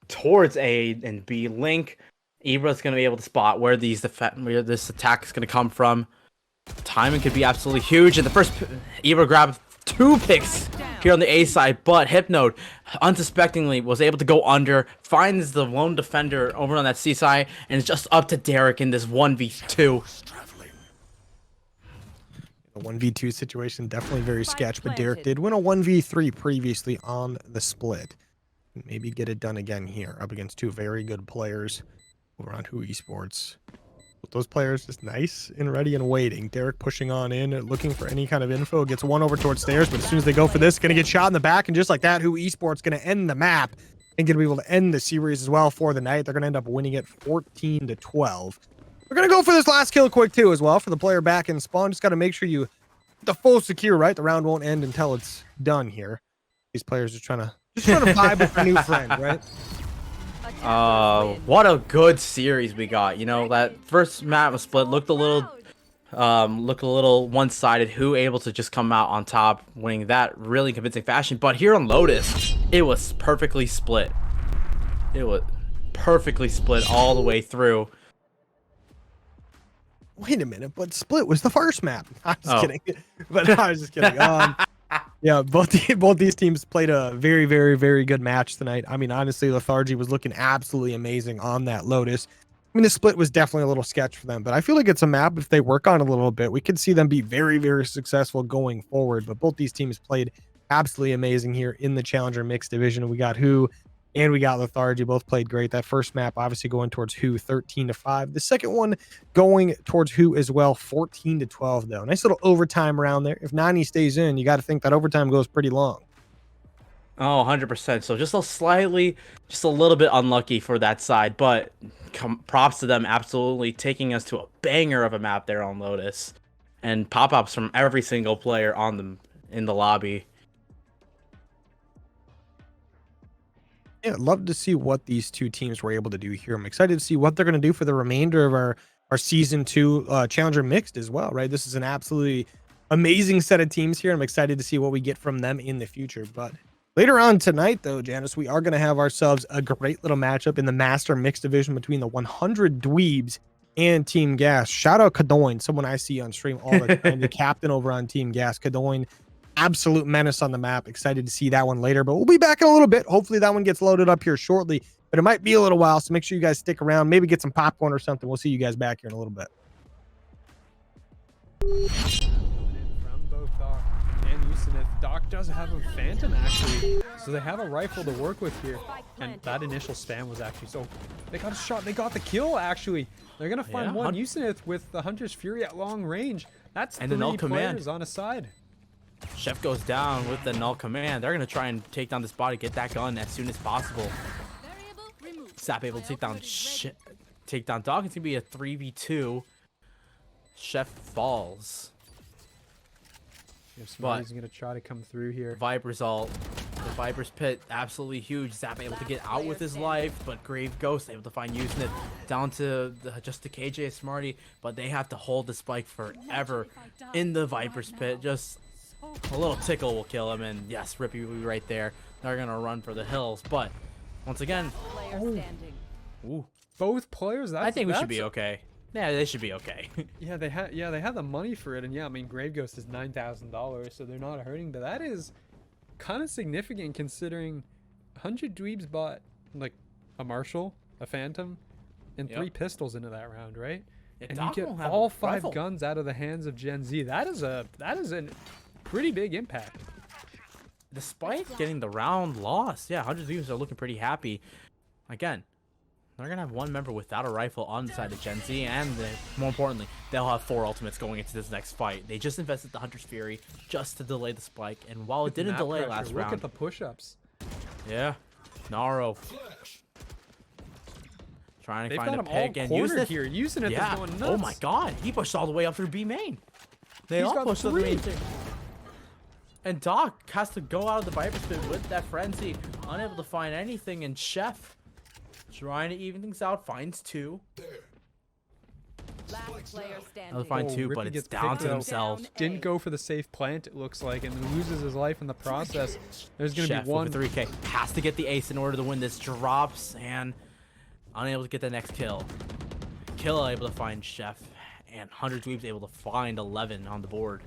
Speaker 4: towards A and B link. Ibra's going to be able to spot where this attack is going to come from. Timing could be absolutely huge, and the first Ibra grabbed 2 picks here on the A side, but Hypnode unsuspectingly was able to go under, finds the lone defender over on that C side, and it's just up to Derek in this 1v2.
Speaker 1: The 1v2 situation definitely very sketch, but Derek did win a 1v3 previously on the split. Maybe get it done again here up against 2 very good players over on Who Esports. With those players just nice and ready and waiting. Derek pushing on in, looking for any kind of info. Gets one over towards stairs, but as soon as they go for this, going to get shot in the back. And just like that, Who Esports going to end the map and going to be able to end the series as well for the night. They're going to end up winning it 14-12. We're going to go for this last kill quick too as well for the player back in spawn. Just got to make sure you the full secure, right? The round won't end until it's done here. These players just trying to vibe with a new friend, right?
Speaker 4: What a good series we got. That first map was split looked a little one-sided. Who able to just come out on top, winning that really convincing fashion. But here on Lotus, it was perfectly split. It was perfectly split all the way through.
Speaker 1: Wait a minute, but split was the first map. I was kidding, but I was just kidding. Yeah, both these teams played a very, very, very good match tonight. I mean, honestly, Lethargy was looking absolutely amazing on that Lotus. I mean, the split was definitely a little sketch for them, but I feel like it's a map, if they work on it a little bit, we could see them be very, very successful going forward. But both these teams played absolutely amazing here in the Challenger Mixed Division. We got Who and we got Lethargy. Both played great. That first map obviously going towards Who 13-5. The second one going towards Who as well, 14-12 though. Nice little overtime round there. If Nani stays in, you got to think that overtime goes pretty long.
Speaker 4: Oh, 100%. So just a little bit unlucky for that side, but props to them absolutely taking us to a banger of a map there on Lotus. And pop-ups from every single player in the lobby.
Speaker 1: Yeah, I'd love to see what these two teams were able to do here. I'm excited to see what they're going to do for the remainder of our Season 2 Challenger Mixed as well, right? This is an absolutely amazing set of teams here. I'm excited to see what we get from them in the future. But later on tonight, though, Janice, we are going to have ourselves a great little matchup in the Master Mixed Division between the 100 Dweebs and Team Gas. Shout out Kadoin, someone I see on stream all the time, the captain over on Team Gas. Kadoin, absolute menace on the map. Excited to see that one later, but we'll be back in a little bit. Hopefully that one gets loaded up here shortly, but it might be a little while, so make sure you guys stick around, maybe get some popcorn or something. We'll see you guys back here in a little bit.
Speaker 5: From both Doc and Usanith. Doc does have a Phantom actually, so they have a rifle to work with here. And that initial spam was actually so. They got a shot. They got the kill. Actually, they're gonna find
Speaker 4: Yeah,
Speaker 5: one. Usanith with the Hunter's Fury at long range. That's
Speaker 4: And the
Speaker 5: 3
Speaker 4: null command.
Speaker 5: players on a side.
Speaker 4: Chef goes down with the null command. They're gonna try and take down this body, get that gun as soon as possible. Zap able to take down Dog. It's gonna be a 3v2. Chef falls.
Speaker 5: If Smarty's gonna try to come through here.
Speaker 4: Viper's ult. The Viper's pit, absolutely huge. Zap able to get out with his life, but Grave Ghost able to find Usenet down to just the KJ Smarty, but they have to hold the spike forever in the Viper's pit. Just a little tickle will kill him, and yes, Rippy will be right there. They're gonna run for the hills, but once again, ooh,
Speaker 5: Both players.
Speaker 4: I think we should be okay. Yeah, they should be okay.
Speaker 5: Yeah, they had the money for it, and yeah, I mean, Grave Ghost is $9,000, so they're not hurting. But that is kind of significant considering 100 Dweebs bought like a Marshall, a Phantom, and 3 pistols into that round, right?
Speaker 4: Yeah,
Speaker 5: And
Speaker 4: Doc
Speaker 5: you get
Speaker 4: won't have
Speaker 5: all
Speaker 4: a
Speaker 5: 5
Speaker 4: rifle.
Speaker 5: guns out of the hands of Gen Z. That is a pretty big impact.
Speaker 4: Despite getting the round lost, yeah, 100 Dweebs are looking pretty happy. Again, they're gonna have one member without a rifle on the side of Gen Z, and more importantly, they'll have 4 ultimates going into this next fight. They just invested the Hunter's Fury just to delay the spike, and while it didn't
Speaker 5: Map
Speaker 4: delay
Speaker 5: pressure.
Speaker 4: last
Speaker 5: Look
Speaker 4: round,
Speaker 5: at the push-ups.
Speaker 4: yeah, Naro trying to
Speaker 5: They've
Speaker 4: find
Speaker 5: got
Speaker 4: a
Speaker 5: him all
Speaker 4: pick and use
Speaker 5: cornered
Speaker 4: it.
Speaker 5: here. Using it
Speaker 4: Yeah.
Speaker 5: is going nuts.
Speaker 4: Oh my God, he pushed all the way up through B main. They
Speaker 5: He's
Speaker 4: all
Speaker 5: got
Speaker 4: pushed through the
Speaker 5: 3.
Speaker 4: main too. And Doc has to go out of the Viper Spit with that frenzy, unable to find anything, and Chef trying to even things out, finds 2.
Speaker 3: Last player standing.
Speaker 4: They'll find 2,
Speaker 5: Rippy
Speaker 4: but it's
Speaker 5: gets
Speaker 4: down
Speaker 5: picked
Speaker 4: to
Speaker 5: out.
Speaker 4: themselves.
Speaker 5: Didn't go for the safe plant, it looks like, and loses his life in the process. There's going to
Speaker 4: Chef
Speaker 5: be one.
Speaker 4: with a 3K has to get the ace in order to win this. Drops and unable to get the next kill. Kill able to find Chef, and 100 Dweebs able to find 11 on the board.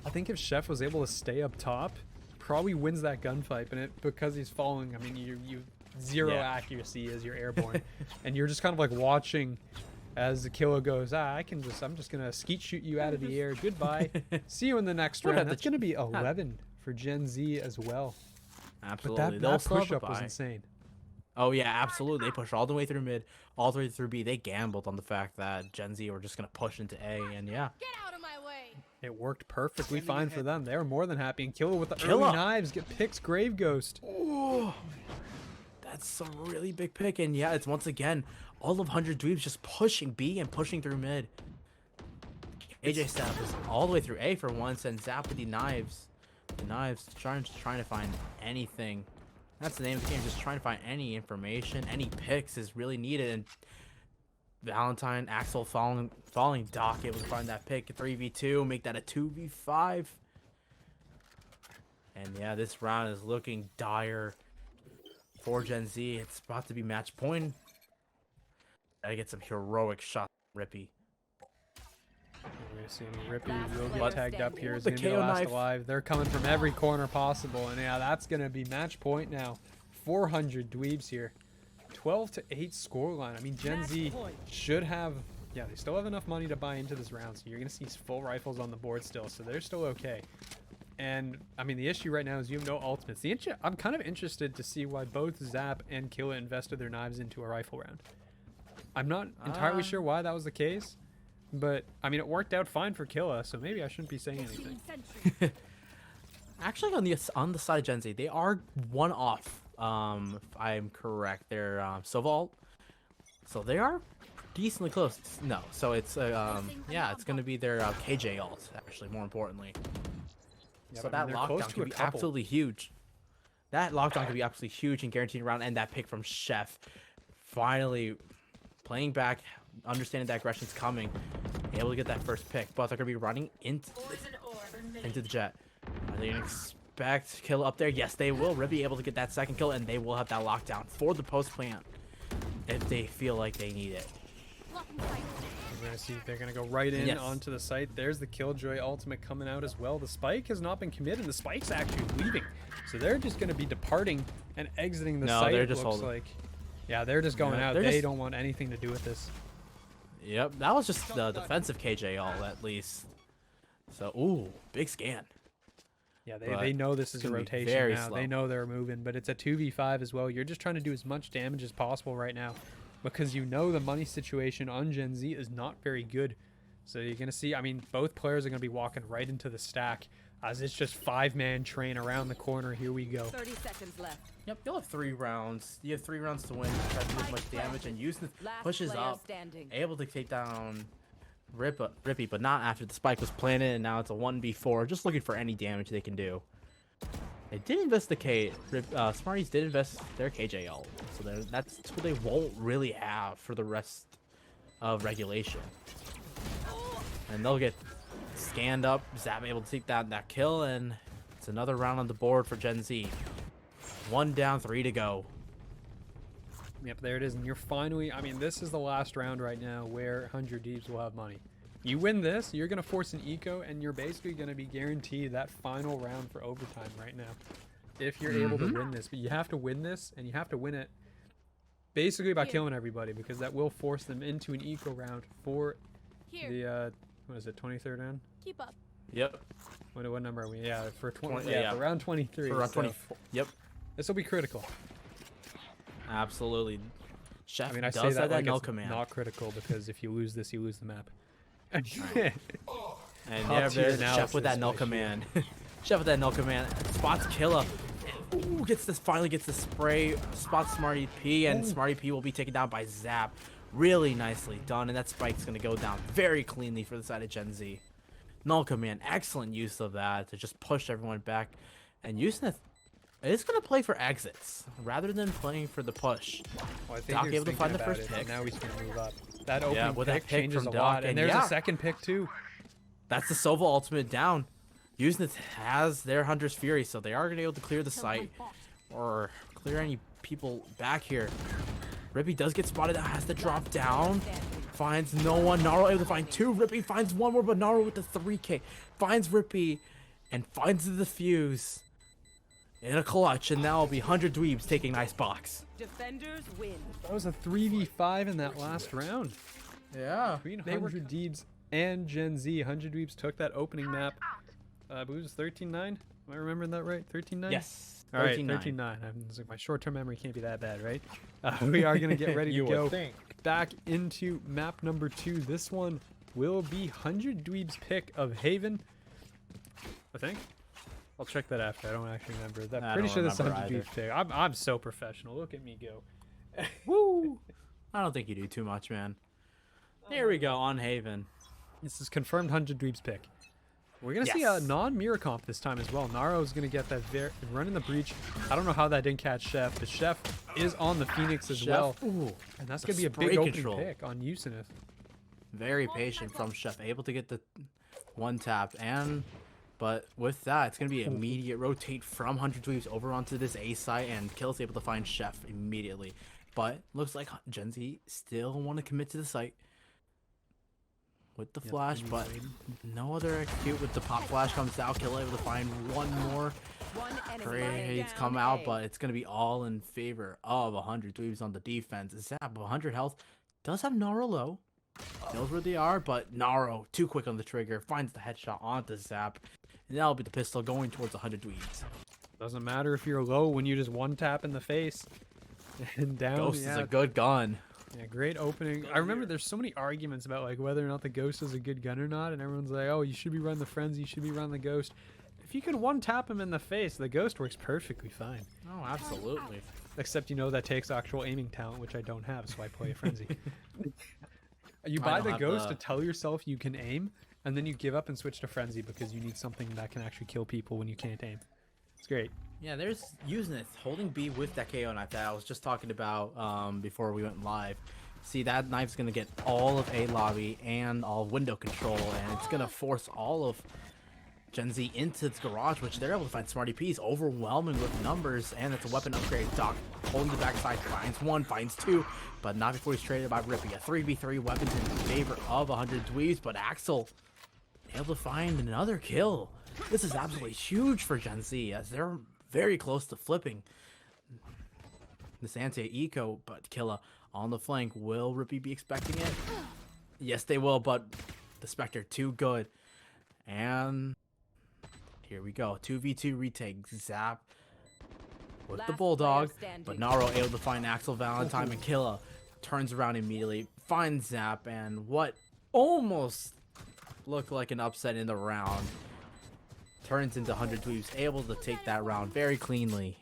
Speaker 5: I think if Chef was able to stay up top, probably wins that gunfight, but because he's falling, I mean, you zero
Speaker 4: Yeah.
Speaker 5: accuracy as you're airborne, and you're just kind of like watching as the killer goes, I'm just gonna skeet shoot you out of the air. Goodbye. See you in the next
Speaker 4: What
Speaker 5: round.
Speaker 4: about
Speaker 5: That's
Speaker 4: the
Speaker 5: gonna be 11 for Gen Z as well.
Speaker 4: Absolutely.
Speaker 5: But that
Speaker 4: They'll still have a
Speaker 5: push-up was
Speaker 4: bye.
Speaker 5: insane.
Speaker 4: Oh yeah, absolutely. They pushed all the way through mid, all the way through B. They gambled on the fact that Gen Z were just gonna push into A, and yeah.
Speaker 3: Get out of my way.
Speaker 5: It worked perfectly fine for them. They were more than happy. And Killer with the
Speaker 4: Killa.
Speaker 5: early knives picks Grave Ghost.
Speaker 4: Oh, that's a really big pick, and yeah, it's once again all of 100 Dweebs just pushing B and pushing through mid. AJ Staff is all the way through A for once, and Zap with the knives. The knives trying to find anything. That's the name of the game, just trying to find any information, any picks is really needed. And Valentine, Axel falling Doc able to find that pick, a 3v2, make that a 2v5. And yeah, this round is looking dire for Gen Z. It's about to be match point. Gotta get some heroic shots, Rippy.
Speaker 5: We're gonna see Rippy will get
Speaker 3: But
Speaker 5: tagged up here. Is
Speaker 4: the
Speaker 5: gonna be the
Speaker 4: KO
Speaker 5: last
Speaker 4: knife.
Speaker 5: alive. They're coming from every corner possible, and yeah, that's gonna be match point now. 400 Dweebs here, 12-8 scoreline. I mean, Gen Z should have. Yeah, they still have enough money to buy into this round, so you're gonna see full rifles on the board still, so they're still okay. And I mean, the issue right now is you have no ultimates. I'm kind of interested to see why both Zap and Killa invested their knives into a rifle round. I'm not entirely sure why that was the case, but I mean, it worked out fine for Killa, so maybe I shouldn't be saying anything.
Speaker 4: Actually, on the side of Gen Z, they are one off. If I'm correct, they're Soval, so they are decently close. No, so it's yeah, it's gonna be their KJ ult. Actually, more importantly,
Speaker 5: Yeah,
Speaker 4: so
Speaker 5: but I
Speaker 4: that
Speaker 5: mean, they're close
Speaker 4: lockdown
Speaker 5: to
Speaker 4: could
Speaker 5: a
Speaker 4: be
Speaker 5: couple.
Speaker 4: absolutely huge. That lockdown could be absolutely huge and guaranteed round. And that pick from Chef, finally playing back, understanding that aggression's coming, able to get that first pick. But they're gonna be running into the jet. Are they gonna expect kill up there? Yes, they will. Ribby able to get that second kill, and they will have that lockdown for the post plant if they feel like they need it.
Speaker 5: We're gonna see if they're gonna go right in
Speaker 4: Yes.
Speaker 5: onto the site. There's the Killjoy ultimate coming out as well. The spike has not been committed. The spike's actually leaving, so they're just gonna be departing and exiting the
Speaker 4: No,
Speaker 5: site.
Speaker 4: they're
Speaker 5: It
Speaker 4: just
Speaker 5: looks
Speaker 4: holding.
Speaker 5: like. Yeah, they're just going
Speaker 4: Yeah,
Speaker 5: out.
Speaker 4: they're
Speaker 5: They
Speaker 4: just-
Speaker 5: don't want anything to do with this.
Speaker 4: Yep, that was just the defensive KJ all at least. So, ooh, big scan.
Speaker 5: Yeah,
Speaker 4: but
Speaker 5: they know this is a
Speaker 4: gonna be
Speaker 5: rotation
Speaker 4: very
Speaker 5: now.
Speaker 4: slow.
Speaker 5: They know they're moving, but it's a 2v5 as well. You're just trying to do as much damage as possible right now because you know the money situation on Gen Z is not very good. So you're going to see, I mean, both players are going to be walking right into the stack as it's just 5-man train around the corner. Here we go.
Speaker 3: 30 seconds left.
Speaker 4: Yep, you'll have 3 rounds. You have 3 rounds to win. Try to do as much damage, and Houston
Speaker 3: Last
Speaker 4: pushes
Speaker 3: player
Speaker 4: up,
Speaker 3: standing.
Speaker 4: able to take down Rippy, but not after the spike was planted, and now it's a 1v4, just looking for any damage they can do. They did investigate. Smarties did invest their KJ ult, so that's what they won't really have for the rest of regulation. And they'll get scanned up. Zap able to take that kill, and it's another round on the board for Gen Z. 1 down, 3 to go.
Speaker 5: Yep, there it is. And you're finally, I mean, this is the last round right now where 100 Dweebs will have money. You win this, you're going to force an eco, and you're basically going to be guaranteed that final round for overtime right now. If you're able to win this. But you have to win this, and you have to win it basically by killing everybody, because that will force them into an eco round for
Speaker 3: Here,
Speaker 5: the, what is it, 23rd round?
Speaker 3: keep up.
Speaker 4: Yep.
Speaker 5: What number are we? Yeah, for 20,
Speaker 4: Yeah.
Speaker 5: for round 23.
Speaker 4: For round
Speaker 5: so
Speaker 4: 24. Yep.
Speaker 5: this will be critical.
Speaker 4: Absolutely. Chef
Speaker 5: I mean, I
Speaker 4: does
Speaker 5: say
Speaker 4: have
Speaker 5: that like
Speaker 4: null
Speaker 5: it's
Speaker 4: command.
Speaker 5: not critical, because if you lose this, you lose the map.
Speaker 4: And
Speaker 5: Top
Speaker 4: yeah,
Speaker 5: tier
Speaker 4: there's Chef with that
Speaker 5: analysis
Speaker 4: null
Speaker 5: right
Speaker 4: command. Chef with that null command. Spots Killa. Ooh, finally gets the spray. Spots Smarty P, and Smarty P will be taken down by Zap. Really nicely done, and that spike's gonna go down very cleanly for the side of Gen Z. Null command, excellent use of that to just push everyone back. And Usnith is gonna play for exits rather than playing for the push.
Speaker 5: Well, I think
Speaker 4: Doc
Speaker 5: he was
Speaker 4: able to
Speaker 5: thinking
Speaker 4: find the
Speaker 5: about
Speaker 4: first
Speaker 5: it,
Speaker 4: pick.
Speaker 5: Now he's going to move up. That opening
Speaker 4: with that
Speaker 5: pick
Speaker 4: pick
Speaker 5: changes
Speaker 4: from
Speaker 5: a lot.
Speaker 4: Doc,
Speaker 5: And
Speaker 4: and
Speaker 5: there's
Speaker 4: yeah.
Speaker 5: a second pick too.
Speaker 4: That's the Sova ultimate down. Usnith has their Hunter's Fury, so they are going to be able to clear the site or clear any people back here. Rippy does get spotted, has to drop down. Finds no one. Naro able to find 2. Rippy finds 1 more, but Naro with the 3K finds Rippy and finds the defuse in a clutch, and now will be 100 Dweebs taking nice box.
Speaker 3: Defenders win.
Speaker 5: That was a 3v5 in that last round.
Speaker 4: Yeah.
Speaker 5: Between 100 Dweebs and Gen Z. 100 Dweebs took that opening map. I believe it was 13-9. Am I remembering that right? 13-9?
Speaker 4: Yes.
Speaker 5: All right,
Speaker 4: 13-9.
Speaker 5: 13-9. It's like my short-term memory can't be that bad, right? We are going to get ready to go back into map number 2. This one will be 100 Dweebs' pick of Haven, I think. I'll check that after. I don't actually remember that.
Speaker 4: I
Speaker 5: Pretty
Speaker 4: don't
Speaker 5: sure that's 100
Speaker 4: remember either.
Speaker 5: Dweebs' pick. I'm so professional. Look at me go.
Speaker 4: Woo! I don't think you do too much, man. Here we go on Haven.
Speaker 5: This is confirmed 100 Dweebs' pick. We're going to see a non-mirror comp this time as well. Naro's going to get that run in the breach. I don't know how that didn't catch Chef, but Chef is on the Phoenix as well.
Speaker 4: Ooh,
Speaker 5: And that's
Speaker 4: the
Speaker 5: going to be a
Speaker 4: spray
Speaker 5: big opening
Speaker 4: control.
Speaker 5: pick on Usinith.
Speaker 4: very patient from Chef, able to get the 1 tap, but with that, it's going to be immediate rotate from 100 Dweebs over onto this A site, and Kill's able to find Chef immediately. But looks like Gen Z still want to commit to the site with the flash, but no other execute with the pop flash comes out. Kill able to find 1 more.
Speaker 3: One enemy
Speaker 4: Grades
Speaker 3: down
Speaker 4: come out,
Speaker 3: A.
Speaker 4: but it's going to be all in favor of 100 Dweebs on the defense. Zap, 100 health, does have Naro low. Knows where they are, but Naro, too quick on the trigger, finds the headshot onto Zap. And that'll be the pistol going towards 100 Dweebs.
Speaker 5: Doesn't matter if you're low when you just 1 tap in the face. And down.
Speaker 4: Ghost
Speaker 5: yeah.
Speaker 4: is a good gun.
Speaker 5: Yeah, great opening. I remember there's so many arguments about like whether or not the Ghost is a good gun or not, and everyone's like, "Oh, you should be running the Frenzy, you should be running the Ghost." If you can 1 tap him in the face, the Ghost works perfectly fine.
Speaker 4: Oh, absolutely.
Speaker 5: Except that takes actual aiming talent, which I don't have, so I play a Frenzy. You
Speaker 4: I
Speaker 5: buy
Speaker 4: don't
Speaker 5: the
Speaker 4: have
Speaker 5: Ghost
Speaker 4: the-
Speaker 5: to tell yourself you can aim, and then you give up and switch to Frenzy because you need something that can actually kill people when you can't aim. It's great.
Speaker 4: Yeah, there's using it, holding B with that KO knife that I was just talking about before we went live. See, that knife's going to get all of A lobby and all of window control, and it's going to force all of Gen Z into its garage, which they're able to find Smarty P's overwhelming with numbers, and it's a weapon upgrade. Doc holding the backside, finds 1, finds 2, but not before he's traded by Rippy. A 3v3 weapons in favor of 100 Dweebs, but Axel able to find another kill. This is absolutely huge for Gen Z, as they're very close to flipping this anti-eco, but Killa on the flank. Will Rippy be expecting it? Yes, they will, but the Spectre too good. And Here we go. 2v2 retake. Zap with the
Speaker 3: Last
Speaker 4: Bulldog.
Speaker 3: player
Speaker 4: But
Speaker 3: standing.
Speaker 4: Naro able to find Axel Valentine and Killa. Turns around immediately. Finds Zap. And what almost looked like an upset in the round turns into 100 Dweebs. Able to take that round very cleanly.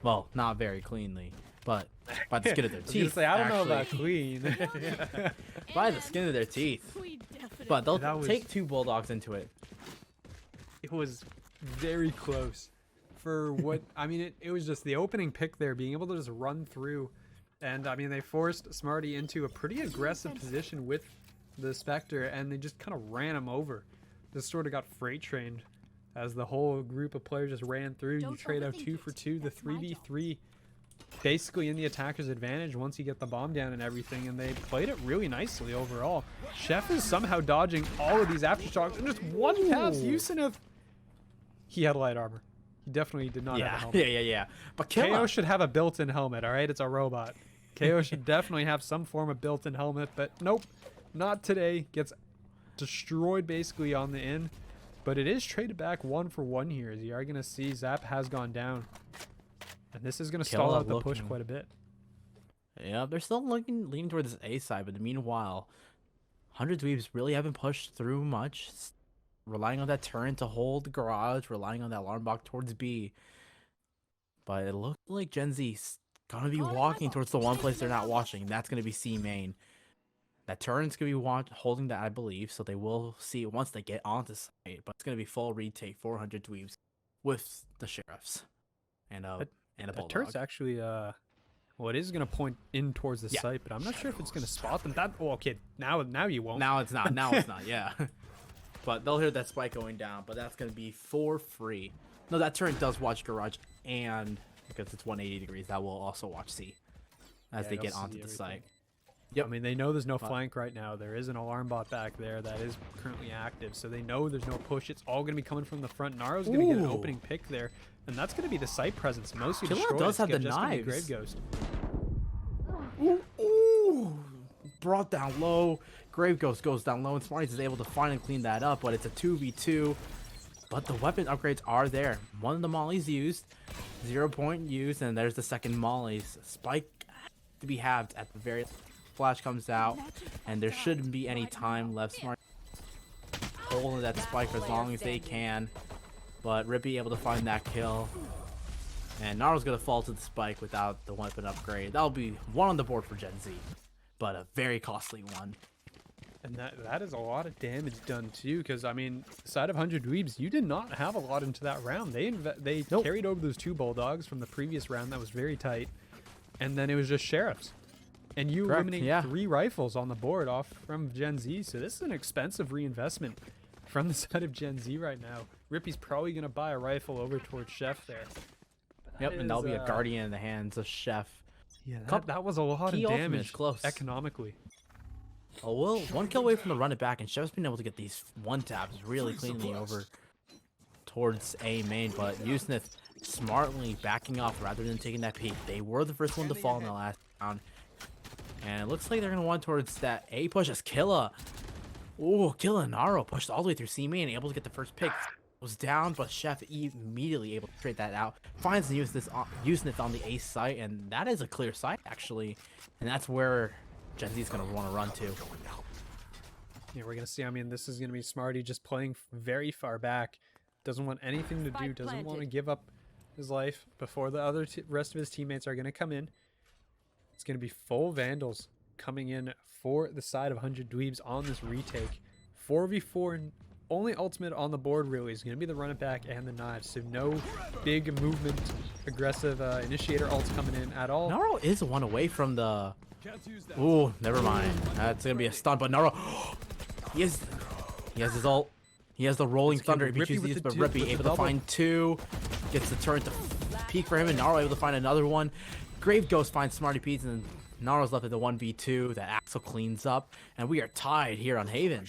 Speaker 4: Well, not very cleanly. But by the skin of their
Speaker 5: I was gonna
Speaker 4: teeth.
Speaker 5: say, I don't know
Speaker 4: actually.
Speaker 5: about clean.
Speaker 4: By the skin of their teeth.
Speaker 3: We definitely
Speaker 4: But they'll
Speaker 5: That was-
Speaker 4: take 2 Bulldogs into it.
Speaker 5: It was very close for what I mean. It was just the opening pick there, being able to just run through, and I mean they forced Smarty into a pretty aggressive position with the Spectre, and they just kind of ran him over. Just sort of got freight trained as the whole group of players just ran through. You trade out 2 for 2, the 3v3, basically in the attacker's advantage once you get the bomb down and everything, and they played it really nicely overall. Chef is somehow dodging all of these aftershocks, and just one pass, Yusinov. He had light armor. He definitely did not have a
Speaker 4: Yeah,
Speaker 5: helmet.
Speaker 4: yeah. But
Speaker 5: KO
Speaker 4: Killa,
Speaker 5: should have a built-in helmet, alright? It's a robot. KO should definitely have some form of built-in helmet, but nope. Not today. Gets destroyed basically on the in. But it is traded back 1 for 1 here, as you are going to see Zap has gone down. And this is going to stall
Speaker 4: Killa
Speaker 5: out the push
Speaker 4: looking-
Speaker 5: quite a bit.
Speaker 4: yeah, they're still leaning towards this A side, but meanwhile, 100 Dweebs really haven't pushed through much. Relying on that turret to hold the garage, relying on that alarm box towards B. But it looks like Gen Z's gonna be walking towards the one place they're not watching. That's gonna be C main. That turret's gonna be holding that, I believe, so they will see it once they get onto site. But it's gonna be full retake, 400 Dweebs with the sheriffs and a
Speaker 5: The
Speaker 4: bulldog.
Speaker 5: turret's actually, well, it is going to point in towards the
Speaker 4: Yeah.
Speaker 5: site, but I'm not sure if it's going to spot them. Oh, okay, now you won't.
Speaker 4: Now it's not. Now it's not. Yeah. But they'll hear that spike going down. But that's gonna be for free. No, that turret does watch garage, and because it's 180 degrees, that will also watch C as
Speaker 5: Yeah,
Speaker 4: they
Speaker 5: it'll
Speaker 4: get
Speaker 5: see
Speaker 4: onto the
Speaker 5: everything.
Speaker 4: site.
Speaker 5: I mean, they know there's no flank right now. There is an alarm bot back there that is currently active, so they know there's no push. It's all going to be coming from the front. Naro's going to get an
Speaker 4: Ooh.
Speaker 5: opening pick there, and that's going to be the site presence. Mostly
Speaker 4: Killa
Speaker 5: destroyed.
Speaker 4: does
Speaker 5: It's
Speaker 4: have the
Speaker 5: just gonna be
Speaker 4: knives.
Speaker 5: Grave Ghost.
Speaker 4: Ooh, brought down low. Grave Ghost goes down low, and Smarties is able to finally clean that up. But it's a 2v2. But the weapon upgrades are there. One of the mollies used, 0 point used, and there's the second mollies. Spike to be halved at the very. Flash comes out, and there shouldn't be any time left. Smart holding that spike for as long as they can, but Rippy able to find that kill, and Naro's gonna fall to the spike without the weapon upgrade. That'll be 1 on the board for Gen Z, but a very costly one.
Speaker 5: And that is a lot of damage done too, because I mean, side of 100 Dweebs, you did not have a lot into that round. They carried over those 2 Bulldogs from the previous round that was very tight, and then it was just Sheriffs. And you
Speaker 4: Correct,
Speaker 5: eliminate
Speaker 4: yeah.
Speaker 5: 3 rifles on the board off from Gen Z, so this is an expensive reinvestment from the side of Gen Z right now. Rippy's probably going to buy a rifle over towards Chef there.
Speaker 4: Yep, and that'll be a guardian in the hands of Chef.
Speaker 5: Yeah,
Speaker 4: Couple-
Speaker 5: that was a lot of
Speaker 4: key ultimate is
Speaker 5: damage
Speaker 4: close.
Speaker 5: economically.
Speaker 4: Oh, well, 1 kill away from the run it back, and Chef's been able to get these 1-taps really cleanly over towards A main, but Usnith smartly backing off rather than taking that peek. They were the first one to fall in the last round, and it looks like they're going to want towards that A push as Killa. Ooh, Killa and Naro pushed all the way through C main, able to get the first pick. Was down, but Chef immediately able to trade that out. Finds the Usnith on the A site, and that is a clear site, actually, and that's where Gen Z is going to want to run to.
Speaker 5: Yeah, we're going to see. I mean, this is going to be Smarty just playing very far back. Doesn't want anything to do.
Speaker 3: Spike
Speaker 5: Doesn't want to
Speaker 3: planted.
Speaker 5: give up his life before the other rest of his teammates are going to come in. It's going to be full Vandals coming in for the side of 100 Dweebs on this retake. 4v4, and only ultimate on the board really is going to be the run it back and the knives. So no big movement, aggressive initiator ults coming in at all.
Speaker 4: Naro is 1 away from the... Ooh, never mind. That's going to be a stun, but Naro... He has his ult. He has the rolling
Speaker 5: It's gonna
Speaker 4: thunder if
Speaker 5: be
Speaker 4: he
Speaker 5: Rippy
Speaker 4: chooses
Speaker 5: with
Speaker 4: these,
Speaker 5: the
Speaker 4: but
Speaker 5: du-
Speaker 4: Rippy
Speaker 5: with the
Speaker 4: able to
Speaker 5: double.
Speaker 4: find 2. Gets the turret to peek for him, and Naro able to find another one. Grave Ghost finds Smarty Pete's, and Naro's left at the 1v2 that Axel cleans up, and we are tied here on Haven.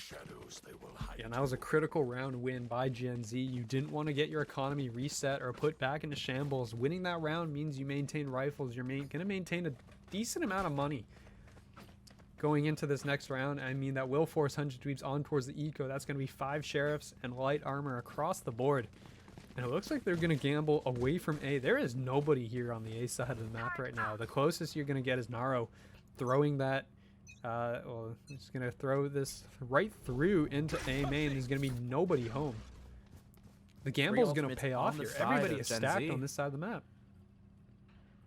Speaker 5: Yeah, and that was a critical round win by Gen Z. You didn't want to get your economy reset or put back into shambles. Winning that round means you maintain rifles. You're going to maintain a decent amount of money going into this next round. I mean, that will force 100 Dweebs on towards the eco. That's going to be 5 sheriffs and light armor across the board. And it looks like they're going to gamble away from A. There is nobody here on the A side of the map right now. The closest you're going to get is Naro throwing that. Well, it's going to throw this right through into A main. There's going to be nobody home. The gamble is going to
Speaker 4: ultimates
Speaker 5: pay
Speaker 4: on
Speaker 5: off
Speaker 4: the
Speaker 5: here.
Speaker 4: side
Speaker 5: Everybody
Speaker 4: of
Speaker 5: is
Speaker 4: Gen
Speaker 5: stacked
Speaker 4: Z.
Speaker 5: on this side of the map.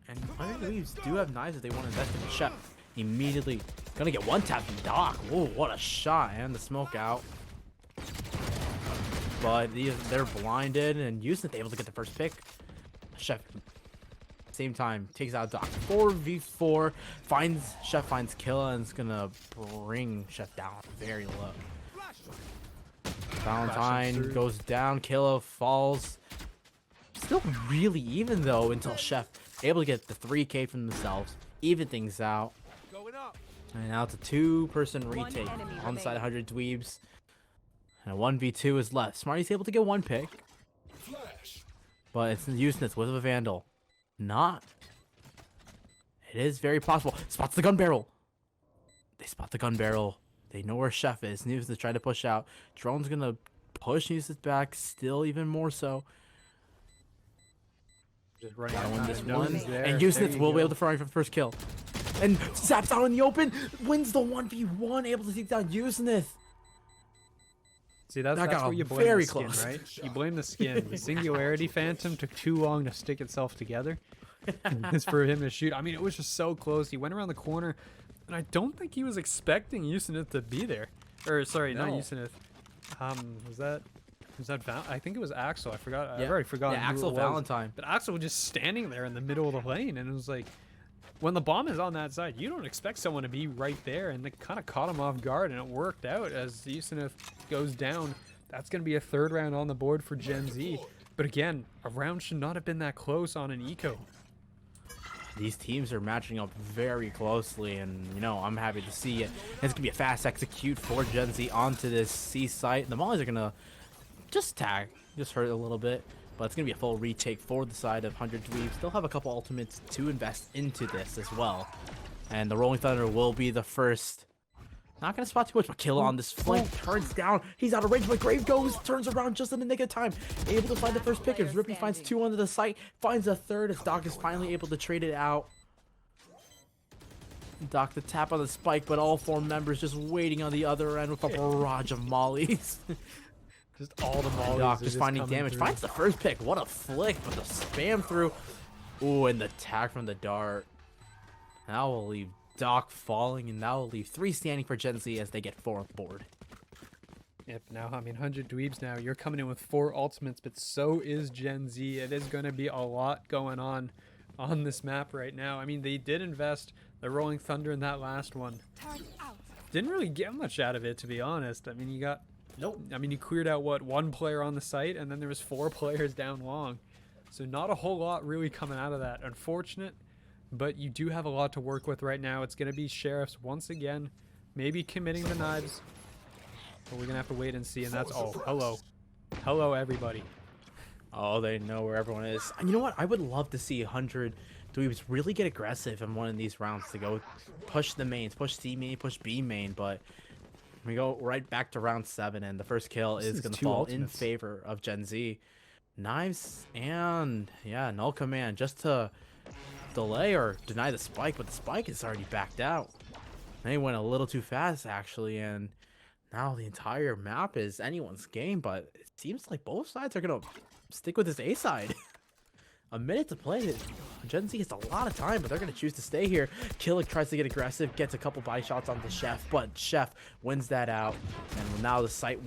Speaker 4: And other Dweebs do have knives if they want to invest in the Chef. Immediately gonna get one tap from Doc. Whoa, what a shot. And the smoke out. But they're blinded, and Usenith able to get the first pick. Chef, same time, takes out Doc. 4v4. Chef finds Killa, and it's gonna bring Chef down very low. Valentine goes down. Killa falls. Still really even though until Chef able to get the 3K from themselves, even things out. And now it's a 2-person retake
Speaker 3: enemy
Speaker 4: on the side of
Speaker 3: remaining.
Speaker 4: 100 Dweebs. And a 1v2 is left. Smarty's able to get one pick. But it's Usenith with a Vandal. Not. It is very possible. Spots the gun barrel. They spot the gun barrel. They know where Chef is. Usenith trying to push out. Drone's gonna push Usenith back still even more so.
Speaker 5: Just running
Speaker 4: Gotta
Speaker 5: out
Speaker 4: win
Speaker 5: of
Speaker 4: this
Speaker 5: time.
Speaker 4: one.
Speaker 5: There.
Speaker 4: And
Speaker 5: There
Speaker 4: Usenith
Speaker 5: you
Speaker 4: will be
Speaker 5: go.
Speaker 4: able to fire for the first kill. And Zap's out in the open. Wins the 1v1. Able to take down Usenith.
Speaker 5: See, that's
Speaker 4: That got
Speaker 5: where you blame
Speaker 4: very
Speaker 5: the skin,
Speaker 4: close.
Speaker 5: right? You blame the skin. The Singularity Phantom took too long to stick itself together. It's for him to shoot. I mean, it was just so close. He went around the corner, and I don't think he was expecting Usenith to be there. Or, sorry, not
Speaker 4: No.
Speaker 5: Usenith. Was that I think it was Axel. I forgot. I've
Speaker 4: Yeah.
Speaker 5: already forgotten.
Speaker 4: Yeah,
Speaker 5: who
Speaker 4: Axel
Speaker 5: it was.
Speaker 4: Valentine.
Speaker 5: But Axel was just standing there in the middle of the lane, and it was like, when the bomb is on that side, you don't expect someone to be right there, and it kind of caught him off guard, and it worked out as Usenith goes down. That's going to be a 3rd round on the board for Gen Z. But again, a round should not have been that close on an eco.
Speaker 4: These teams are matching up very closely, and you know I'm happy to see it. It's gonna be a fast execute for Gen Z onto this C site. The mollies are gonna just hurt a little bit, but it's gonna be a full retake for the side of 100 Dweebs. They'll have a couple ultimates to invest into this as well, and the Rolling Thunder will be the first. Not gonna spot too much, but Killa on this flank turns down. He's out of range, but Grave goes, turns around just in the nick of time. Able to find the first pick as Rippy finds 2 onto the site, finds a 3rd as Doc is finally able to trade it out. Doc the tap on the spike, but all 4 members just waiting on the other end with a barrage of mollies.
Speaker 5: Just all the mollies
Speaker 4: Doc
Speaker 5: are
Speaker 4: just finding
Speaker 5: coming
Speaker 4: damage,
Speaker 5: through.
Speaker 4: finds the first pick. What a flick with the spam through. Ooh, and the tag from the dart. That will leave Doc falling, and that will leave 3 standing for Gen Z as they get 4 on the board.
Speaker 5: Yep, now, I mean, 100 Dweebs now. You're coming in with 4 ultimates, but so is Gen Z. It is going to be a lot going on this map right now. I mean, they did invest the Rolling Thunder in that last one. Didn't really get much out of it, to be honest. I mean, you got...
Speaker 2: Nope.
Speaker 5: I mean, you cleared out, what, 1 player on the site, and then there was 4 players down long. So not a whole lot really coming out of that. Unfortunate, but you do have a lot to work with right now. It's going to be Sheriffs once again, maybe committing the knives. But we're going to have to wait and see, and that's all. Hello. Hello, everybody.
Speaker 4: Oh, they know where everyone is. And you know what? I would love to see 100 Dweebs really get aggressive in one of these rounds to go push the mains, push C main, push B main, but we go right back to round 7, and the first kill is going to
Speaker 5: 2
Speaker 4: fall
Speaker 5: ultimates.
Speaker 4: in favor of Gen Z. Knives and, yeah, null command just to delay or deny the spike, but the spike is already backed out. They went a little too fast, actually, and now the entire map is anyone's game, but it seems like both sides are going to stick with this A side. A minute to play. Gen Z has a lot of time, but they're going to choose to stay here. Killick tries to get aggressive, gets a couple body shots on the Chef, but Chef wins that out. And now the site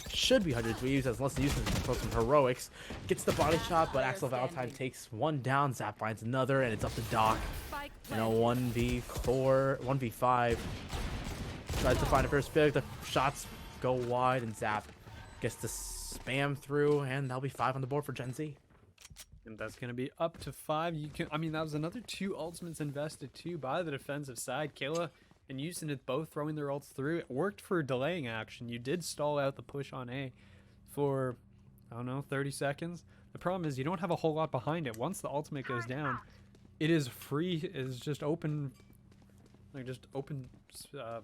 Speaker 4: should be 100 Dweebs, as unless uses some heroics. Gets the body shot, but Axel Valentine takes 1 down. Zap finds another, and it's up to Doc.
Speaker 3: Spike
Speaker 4: In a 1v4, 1v5. Tries to find a first pick. The shots go wide, and Zap gets to spam through, and that'll be 5 on the board for Gen Z.
Speaker 5: And that's going to be up to 5. You can, I mean, that was another 2 ultimates invested too by the defensive side. Killa and Usenith both throwing their ults through. It worked for delaying action. You did stall out the push on A for, I don't know, 30 seconds. The problem is you don't have a whole lot behind it. Once the ultimate goes down, it is free. It is just open, like just open, I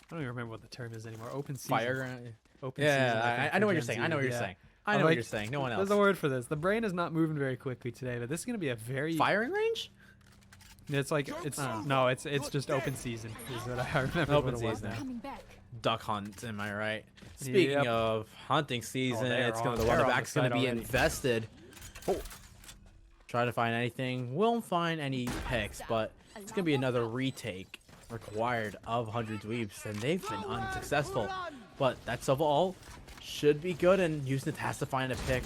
Speaker 5: don't even remember what the term is anymore. Open season.
Speaker 4: Fire.
Speaker 5: Open
Speaker 4: Yeah,
Speaker 5: season, I think,
Speaker 4: I know
Speaker 5: for
Speaker 4: what you're
Speaker 5: Gen
Speaker 4: saying.
Speaker 5: Z.
Speaker 4: I know what you're
Speaker 5: Yeah.
Speaker 4: saying. I know what you're saying. No one else.
Speaker 5: There's a word for this. The brain is not moving very quickly today, but this is gonna be a very
Speaker 4: Firing range?
Speaker 5: It's like no, it's just open season. Is what I remember.
Speaker 4: Open
Speaker 5: what it was
Speaker 4: season.
Speaker 5: now.
Speaker 3: Coming back.
Speaker 4: Duck hunt, am I right? Speaking
Speaker 5: Yep.
Speaker 4: of hunting season,
Speaker 5: they're
Speaker 4: it's gonna
Speaker 5: on-
Speaker 4: the
Speaker 5: they're
Speaker 4: one
Speaker 5: on the
Speaker 4: back's gonna
Speaker 5: site
Speaker 4: be
Speaker 5: already.
Speaker 4: invested. Try to find anything. Won't find any picks, but it's gonna be another retake required of 100 Dweebs, and they've been unsuccessful. But that's all should be good, and Usenet has to find a pick.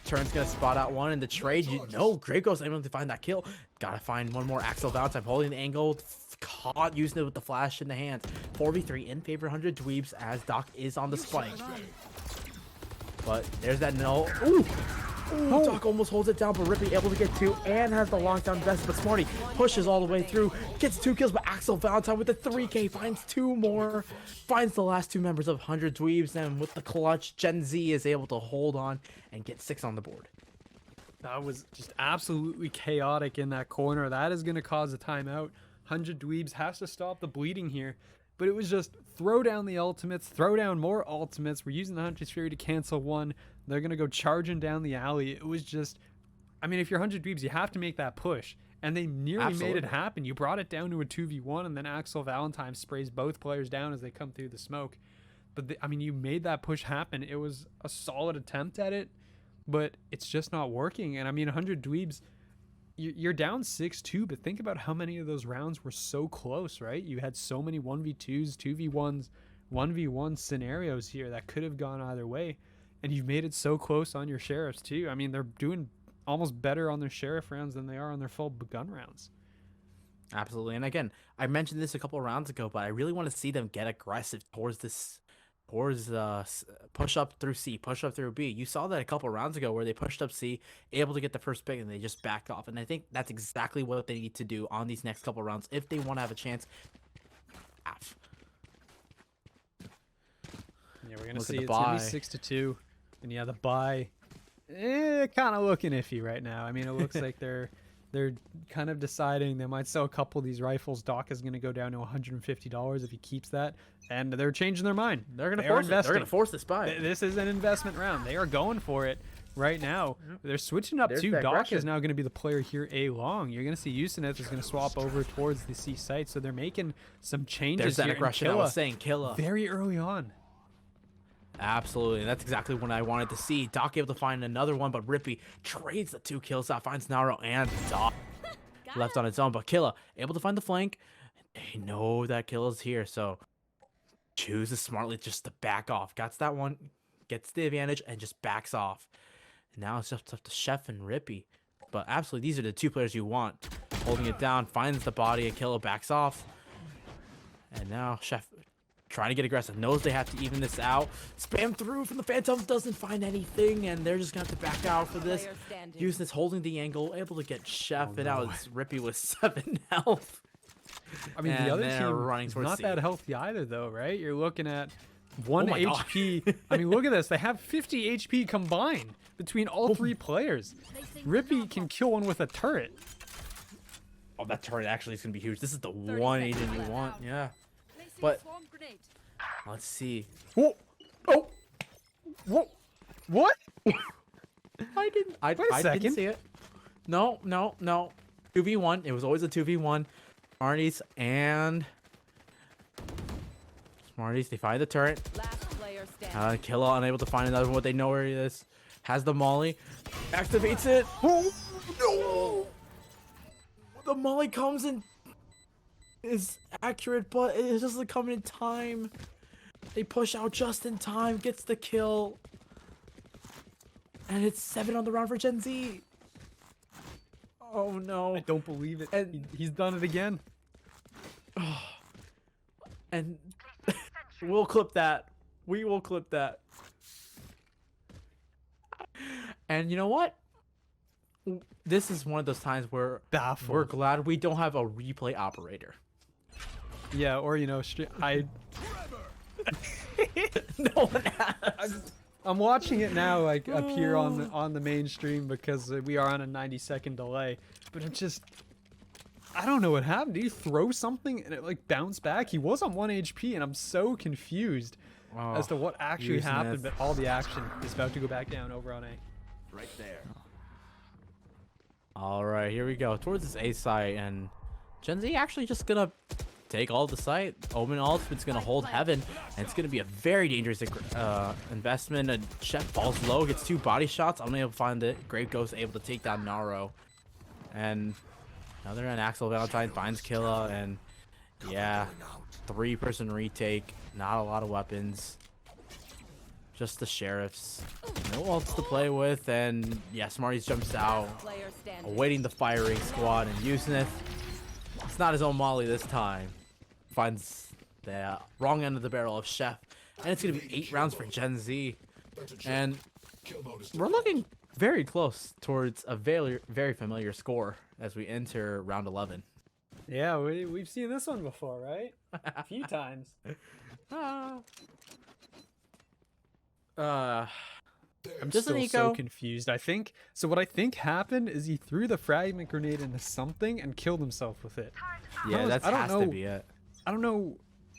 Speaker 4: Turn's gonna spot out one in the trade. Graco's able to find that kill. Gotta find one more. Axel Valentine holding the angle. Caught using it with the flash in the hands. 4v3 in favor of 100 Dweebs as Doc is on the spike. But there's that no. Ooh! Ooh, Doc almost holds it down, but Rippy able to get two and has the lockdown vest. But Smarty pushes all the way through, gets 2 kills, but Axel Valentine with the 3K finds 2 more, finds the last 2 members of 100 Dweebs, and with the clutch, Gen Z is able to hold on and get 6 on the board.
Speaker 5: That was just absolutely chaotic in that corner. That is going to cause a timeout. 100 Dweebs has to stop the bleeding here. But it was just throw down the ultimates, throw down more ultimates. We're using the Hunter's Fury to cancel one. They're going to go charging down the alley. It was just, I mean, if you're 100 Dweebs, you have to make that push. And they nearly made
Speaker 4: Absolutely.
Speaker 5: it happen. You brought it down to a 2v1, and then Axel Valentine sprays both players down as they come through the smoke. But, I mean, you made that push happen. It was a solid attempt at it, but it's just not working. And, I mean, 100 Dweebs, you're down 6-2, but think about how many of those rounds were so close, right? You had so many 1v2s, 2v1s, 1v1 scenarios here that could have gone either way. And you've made it so close on your sheriffs, too. I mean, they're doing almost better on their sheriff rounds than they are on their full gun rounds.
Speaker 4: Absolutely. And again, I mentioned this a couple of rounds ago, but I really want to see them get aggressive towards push up through C, push up through B. You saw that a couple of rounds ago where they pushed up C, able to get the first pick, and they just backed off. And I think that's exactly what they need to do on these next couple of rounds if they want to have a chance.
Speaker 5: Yeah, we're going to
Speaker 4: Look at
Speaker 5: see
Speaker 4: the
Speaker 5: it's going
Speaker 4: buy.
Speaker 5: to be 6-2. And yeah, the buy, kind of looking iffy right now. I mean, it looks like they're kind of deciding they might sell a couple of these rifles. Doc is going to go down to $150 if he keeps that, and they're changing their mind.
Speaker 4: They're gonna
Speaker 5: They are
Speaker 4: force it. They're
Speaker 5: investing.
Speaker 4: gonna force this buy.
Speaker 5: This is an investment round. They are going for it right now. They're switching up
Speaker 4: There's
Speaker 5: too.
Speaker 4: the
Speaker 5: Doc
Speaker 4: aggression.
Speaker 5: is now going to be the player here A long. You're going to see Usenet is going to swap over towards the C site, so they're making some changes
Speaker 4: There's that
Speaker 5: here. And
Speaker 4: aggression I
Speaker 5: Killa
Speaker 4: was saying. Killa.
Speaker 5: very early on.
Speaker 4: Absolutely. That's exactly what I wanted to see. Doc able to find another one, but Rippy trades the 2 kills out, finds Naruto and Doc left on its own. But Killa able to find the flank. They know that Killa's here, so chooses smartly just to back off. Gets that one, gets the advantage, and just backs off. And now it's just up to Chef and Rippy. But absolutely, these are the 2 players you want. Holding it down, finds the body, and Killa backs off. And now Chef trying to get aggressive, knows they have to even this out. Spam through from the Phantom, doesn't find anything, and they're just going to have to back out for this.
Speaker 3: Player standing.
Speaker 4: Use this, holding the angle, able to get Chef, and now it's Rippy with 7 health.
Speaker 5: I mean,
Speaker 4: And
Speaker 5: the other
Speaker 4: they're
Speaker 5: team
Speaker 4: running
Speaker 5: is
Speaker 4: towards
Speaker 5: not
Speaker 4: C.
Speaker 5: that healthy either, though, right? You're looking at 1
Speaker 4: my God.
Speaker 5: HP. I mean, look at this. They have 50 HP combined between all 3 players. Rippy can kill one with a turret.
Speaker 4: Oh, that turret actually is going to be huge. This is the one agent you want, yeah. But let's see.
Speaker 5: Whoa! Oh! Whoa! What?
Speaker 4: I didn't. I
Speaker 5: second.
Speaker 4: didn't see it. No. 2v1. It was always a 2v1. Smarties and Smarties. They find the turret.
Speaker 3: Last player standing.
Speaker 4: Killa unable to find another one. They know where he is. Has the molly. Activates it. Oh no! The molly comes and is accurate, but it doesn't come in time. They push out just in time. Gets the kill. And it's 7 on the round for Gen Z. Oh no.
Speaker 5: I don't believe it.
Speaker 4: And-
Speaker 5: He's done it again.
Speaker 4: And we'll clip that. We will clip that. And you know what? This is one of those times where
Speaker 5: Baffled.
Speaker 4: we're glad we don't have a replay operator.
Speaker 5: Yeah, or, you know,
Speaker 4: No one has.
Speaker 5: I'm watching it now, like, appear on the main stream because we are on a 90-second delay. But I'm just... I don't know what happened. Did he throw something and it, like, bounced back? He was on 1 HP, and I'm so confused. as to what actually
Speaker 4: Using
Speaker 5: happened,
Speaker 4: this.
Speaker 5: but all the action is about to go back down over on A.
Speaker 6: Right there.
Speaker 4: All right, here we go towards this A site, and Gen Z actually just gonna take all the site. Omen Ultimate's gonna hold Heaven, and it's gonna be a very dangerous investment. And Chef falls low, gets 2 body shots, unable to find it. Grave Ghost able to take down Naro, and another end. Axel Valentine finds Killa, and yeah, 3-person retake. Not a lot of weapons. Just the sheriffs. No ults to play with, and yeah, Smarties jumps out,
Speaker 3: Player standing.
Speaker 4: awaiting the firing squad, and Usnith, it's not his own molly this time. Finds the wrong end of the barrel of Chef, and it's gonna be 8 rounds for Gen Z, and we're looking very close towards a very familiar score as we enter round 11.
Speaker 5: Yeah, we've seen this one before, right? A few times. I'm
Speaker 4: just an
Speaker 5: still
Speaker 4: eco.
Speaker 5: so confused. I think so. What I think happened is he threw the fragment grenade into something and killed himself with it.
Speaker 4: Yeah, that
Speaker 5: I don't
Speaker 4: has
Speaker 5: know.
Speaker 4: to be it.
Speaker 5: I don't know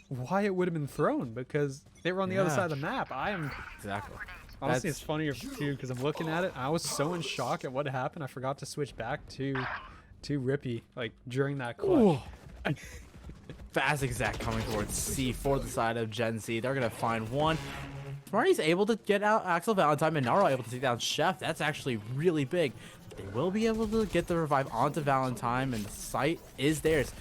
Speaker 5: why it would have been thrown because they were on the other
Speaker 4: Yeah.
Speaker 5: side of the map. I am
Speaker 4: Exactly.
Speaker 5: honestly,
Speaker 4: That's-
Speaker 5: it's funnier too because I'm looking at it. I was so in shock at what happened. I forgot to switch back to Rippy like during that clutch.
Speaker 4: Ooh. Fast exact coming towards C for the side of Gen Z. They're gonna find one. Smarty's able to get out Axel Valentine, and Naro able to take down Chef. That's actually really big. They will be able to get the revive onto Valentine, and the site is theirs.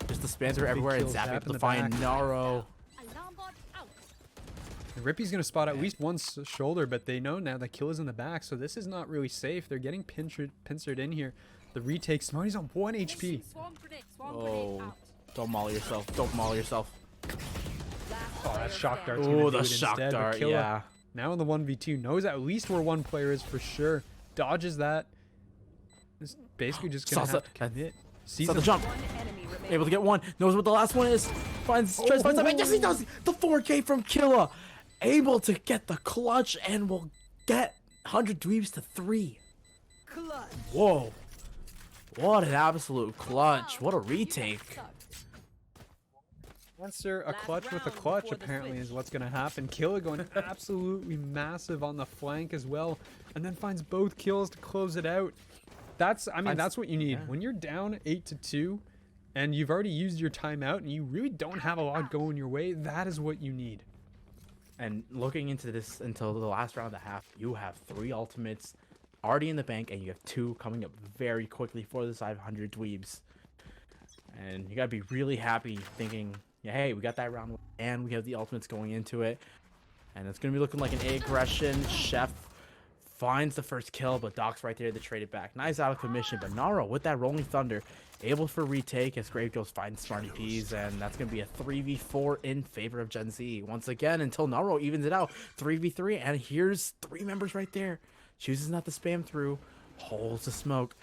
Speaker 4: Just the spams are everywhere, and
Speaker 5: kills
Speaker 4: Zap
Speaker 5: Zap
Speaker 4: able
Speaker 5: in
Speaker 4: to
Speaker 5: the
Speaker 4: find
Speaker 5: back.
Speaker 4: Naro.
Speaker 3: Alarm bot out.
Speaker 5: Rippy's gonna spot at least one shoulder, but they know now that Killa's in the back, so this is not really safe. They're getting pincered in here. The retake. Smarty's on 1 HP.
Speaker 3: Swarm grenade. Swarm
Speaker 4: Oh,
Speaker 3: grenade out.
Speaker 4: don't maul yourself. Don't maul yourself.
Speaker 3: Last
Speaker 5: Oh, that
Speaker 3: player
Speaker 5: shock dart's
Speaker 3: standing.
Speaker 5: gonna
Speaker 4: Oh,
Speaker 5: do
Speaker 4: the
Speaker 5: it
Speaker 4: shock
Speaker 5: instead, but
Speaker 4: dart.
Speaker 5: Killa
Speaker 4: Yeah.
Speaker 5: now in the 1v2 knows at least where one player is for sure. Dodges that. Is basically just gonna
Speaker 4: Salsa.
Speaker 5: have to commit. Sees
Speaker 4: Saw the
Speaker 5: him.
Speaker 4: jump.
Speaker 3: One enemy remaining.
Speaker 4: Able to get one. Knows what the last one is. Tries to find something. Yes, he does. The 4K from Killa. Able to get the clutch and will get 100 Dweebs to 3.
Speaker 3: Clutch.
Speaker 4: Whoa. What an absolute clutch. What a retake.
Speaker 5: Answer a
Speaker 3: Last
Speaker 5: clutch with a
Speaker 3: round
Speaker 5: clutch
Speaker 3: before the
Speaker 5: apparently
Speaker 3: switch.
Speaker 5: is what's gonna happen. Killa going absolutely massive on the flank as well, and then finds both kills to close it out. That's that's what you need
Speaker 4: yeah.
Speaker 5: when you're down 8-2, and you've already used your timeout, and you really don't have a lot going your way. That is what you need.
Speaker 4: And looking into this until the last round of the half, you have 3 ultimates already in the bank, and you have 2 coming up very quickly for the 500 Dweebs. And you gotta be really happy thinking, yeah, hey, we got that round, and we have the ultimates going into it. And it's gonna be looking like an A aggression. Chef finds the first kill, but Doc's right there to trade it back. Nice out of commission, but Naro with that Rolling Thunder, able for retake as Grave Ghost finds Smarty Peas, and that's gonna be a 3v4 in favor of Gen Z. Once again, until Naro evens it out, 3v3, and here's 3 members right there. Chooses not to spam through, holds the smoke.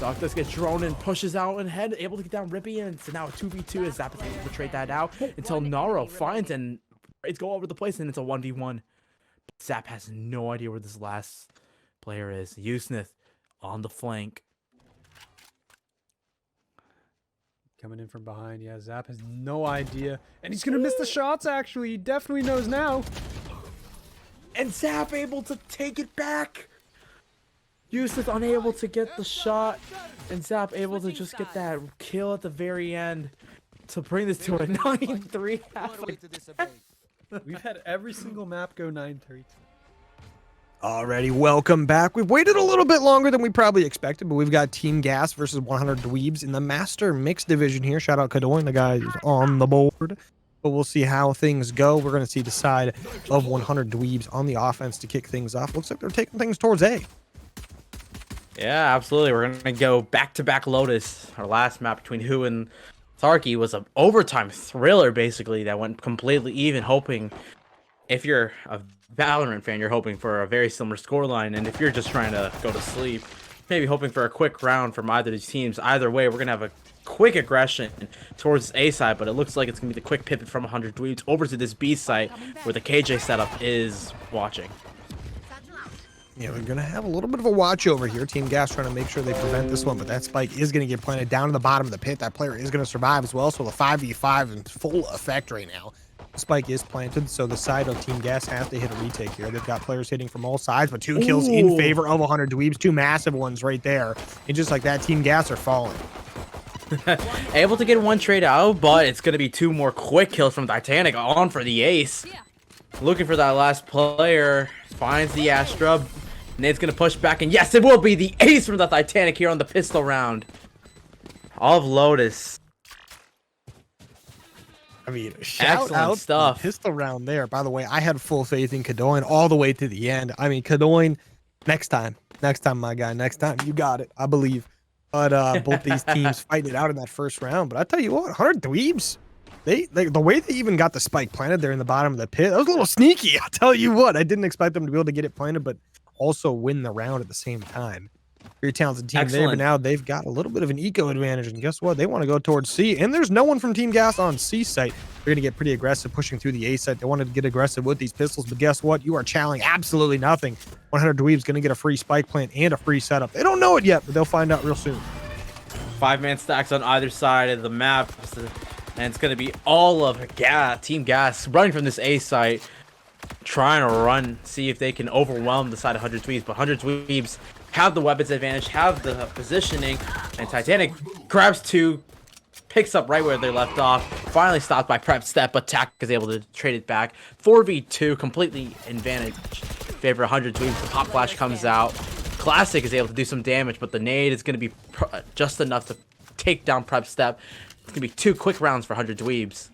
Speaker 4: Doc does get drone and pushes out and head, able to get down Rippy, and it's now a 2v2 as Zap is able to trade that out until Naro finds and raids go all over the place, and it's a 1v1. Zap has no idea where this last player is. Usnith on the flank.
Speaker 5: Coming in from behind, yeah, Zap has no idea, and he's gonna miss the shots. Actually, he definitely knows now.
Speaker 4: And Zap able to take it back. Usnith unable to get the shot, and Zap able to just get that kill at the very end to bring this to a 9-3 half.
Speaker 5: We've had every single map go 9-3.
Speaker 1: Alrighty, welcome back. We've waited a little bit longer than we probably expected, but we've got Team Gas versus 100 Dweebs in the Master Mix division here. Shout out Kadoin, the guy who's on the board. But we'll see how things go. We're going to see the side of 100 Dweebs on the offense to kick things off. Looks like they're taking things towards A.
Speaker 4: Yeah, absolutely. We're gonna go back-to-back Lotus. Our last map between Who and Tharky was an overtime thriller, basically, that went completely even, hoping, if you're a Valorant fan, you're hoping for a very similar scoreline, and if you're just trying to go to sleep, maybe hoping for a quick round from either of these teams. Either way, we're gonna have a quick aggression towards A side, but it looks like it's gonna be the quick pivot from 100 Dweebs over to this B site where the KJ setup is watching.
Speaker 1: Yeah, they're going to have a little bit of a watch over here. Team Gas trying to make sure they prevent this one, but that spike is going to get planted down to the bottom of the pit. That player is going to survive as well, so the 5v5 in full effect right now. Spike is planted, so the side of Team Gas has to hit a retake here. They've got players hitting from all sides, but 2 kills in favor of 100 Dweebs. 2 massive ones right there. And just like that, Team Gas are falling.
Speaker 4: Able to get 1 trade out, but it's going to be 2 more quick kills from Titanic on for the ace. Looking for that last player. Finds the Astra. Nade's going to push back, and yes, it will be the ace from the Titanic here on the pistol round of Lotus.
Speaker 1: I mean, shout out
Speaker 4: stuff.
Speaker 1: The pistol round there. By the way, I had full faith in Kadoin all the way to the end. I mean, Kadoin, next time, my guy, next time, you got it. I believe. But both these teams fighting it out in that first round. But I tell you what, 100 Dweebs, they the way they even got the spike planted there in the bottom of the pit, that was a little sneaky. I'll tell you what, I didn't expect them to be able to get it planted, but also win the round at the same time. Very talented team there, but now they've got a little bit of an eco advantage, and guess what? They want to go towards C, and there's no one from Team Gas on C site. They're going to get pretty aggressive pushing through the A site. They wanted to get aggressive with these pistols, but guess what? You are challenging absolutely nothing. 100 Dweebs going to get a free spike plant and a free setup. They don't know it yet, but they'll find out real soon.
Speaker 4: 5-man stacks on either side of the map, and it's going to be all of Team Gas running from this A site, trying to run, see if they can overwhelm the side of 100 Dweebs, but 100 Dweebs have the weapons advantage, have the positioning, and Titanic grabs 2, picks up right where they left off, finally stopped by Prep Step, but Tak is able to trade it back. 4v2, completely advantage favor 100 Dweebs. The pop flash comes out. Classic is able to do some damage, but the nade is going to be just enough to take down Prep Step. It's going to be 2 quick rounds for 100 Dweebs.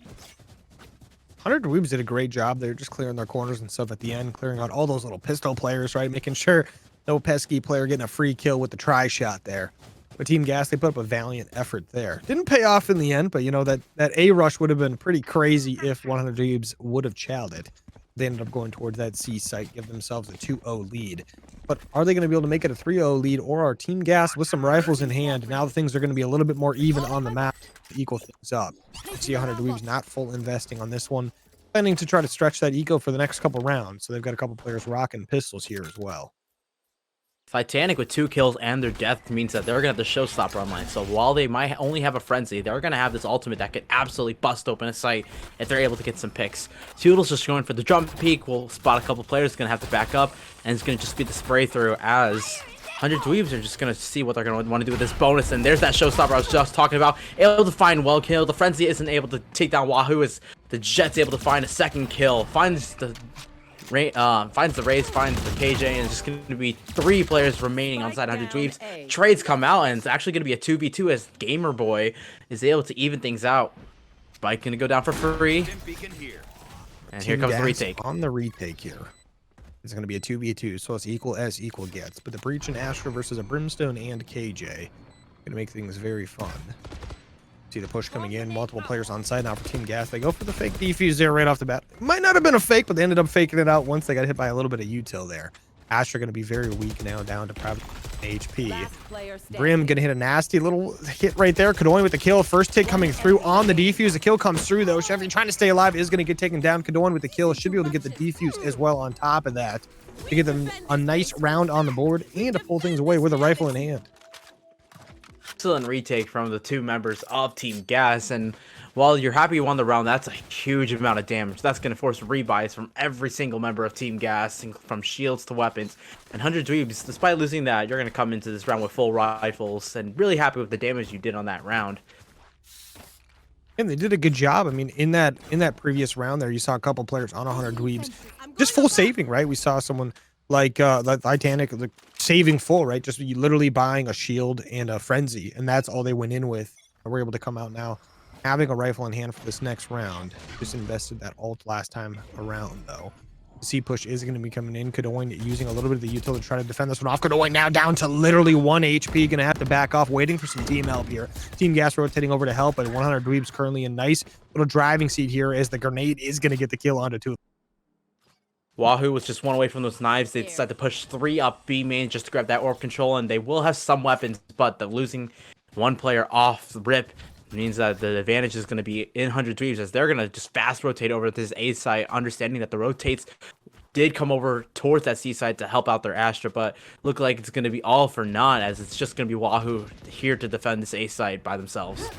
Speaker 1: 100 Dweebs did a great job. They're just clearing their corners and stuff at the end, clearing out all those little pistol players, right? Making sure no pesky player getting a free kill with the try shot there. But Team Gas, they put up a valiant effort there. Didn't pay off in the end, but you know, that A rush would have been pretty crazy if 100 Dweebs would have chowed it. They ended up going towards that C site, give themselves a 2-0 lead. But are they going to be able to make it a 3-0 lead, or are Team Gas with some rifles in hand? Now things are going to be a little bit more even on the map to equal things up. You see 100 Dweebs not full investing on this one, planning to try to stretch that eco for the next couple rounds. So they've got a couple players rocking pistols here as well.
Speaker 4: Titanic with 2 kills and their death means that they're going to have the showstopper online. So while they might only have a frenzy, they're going to have this ultimate that could absolutely bust open a site if they're able to get some picks. Toodle's just going for the jump peek. We'll spot a couple players, going to have to back up, and it's going to just be the spray through as 100 Dweebs are just going to see what they're going to want to do with this bonus. And there's that showstopper I was just talking about. Able to find well kill. The frenzy isn't able to take down Wahoo as the Jet's able to find a second kill. Finds the Raze, finds the KJ, and it's just going to be 3 players remaining on side 100 Dweebs. Trades come out, and it's actually going to be a 2v2 as Gamer Boy is able to even things out. Spike going to go down for free. And here comes the retake.
Speaker 1: On the retake here. It's going to be a 2v2, so it's equal as equal gets. But the Breach and Astra versus a Brimstone and KJ. Going to make things very fun. See the push coming in, multiple players on side now for Team Gas. They go for the fake defuse there right off the bat. Might not have been a fake, but they ended up faking it out once they got hit by a little bit of util there. Astra going to be very weak now, down to probably HP. Brim going to hit a nasty little hit right there. Kadoin with the kill. First hit coming through on the defuse. The kill comes through, though. Chevy trying to stay alive is going to get taken down. Kadoin with the kill. Should be able to get the defuse as well on top of that to get them a nice round on the board and to pull things away with a rifle in hand.
Speaker 4: Excellent retake from the 2 members of Team Gas, and while you're happy you won the round, that's a huge amount of damage. That's going to force rebuys from every single member of Team Gas, from shields to weapons. And 100 Dweebs, despite losing that, you're going to come into this round with full rifles, and really happy with the damage you did on that round.
Speaker 1: And they did a good job. I mean, in that previous round there, you saw a couple players on 100 Dweebs just full saving, right? We saw someone like Titanic saving full, right? Just literally buying a shield and a frenzy, and that's all they went in with. And we're able to come out now having a rifle in hand for this next round. Just invested that ult last time around, though. The C push is going to be coming in. Kadoin using a little bit of the util to try to defend this one off. Kadoin now down to literally 1 HP. Going to have to back off, waiting for some team help here. Team Gas rotating over to help, but 100 Dweebs currently a nice little driving seat here as the grenade is going to get the kill onto 2.
Speaker 4: Wahoo was just 1 away from those knives. They decided to push 3 up B main just to grab that orb control, and they will have some weapons, but the losing 1 player off the rip means that the advantage is going to be in 100 Dweebs, as they're going to just fast rotate over to this A site, understanding that the rotates did come over towards that C site to help out their Astra, but look like it's going to be all for naught, as it's just going to be Wahoo here to defend this A site by themselves.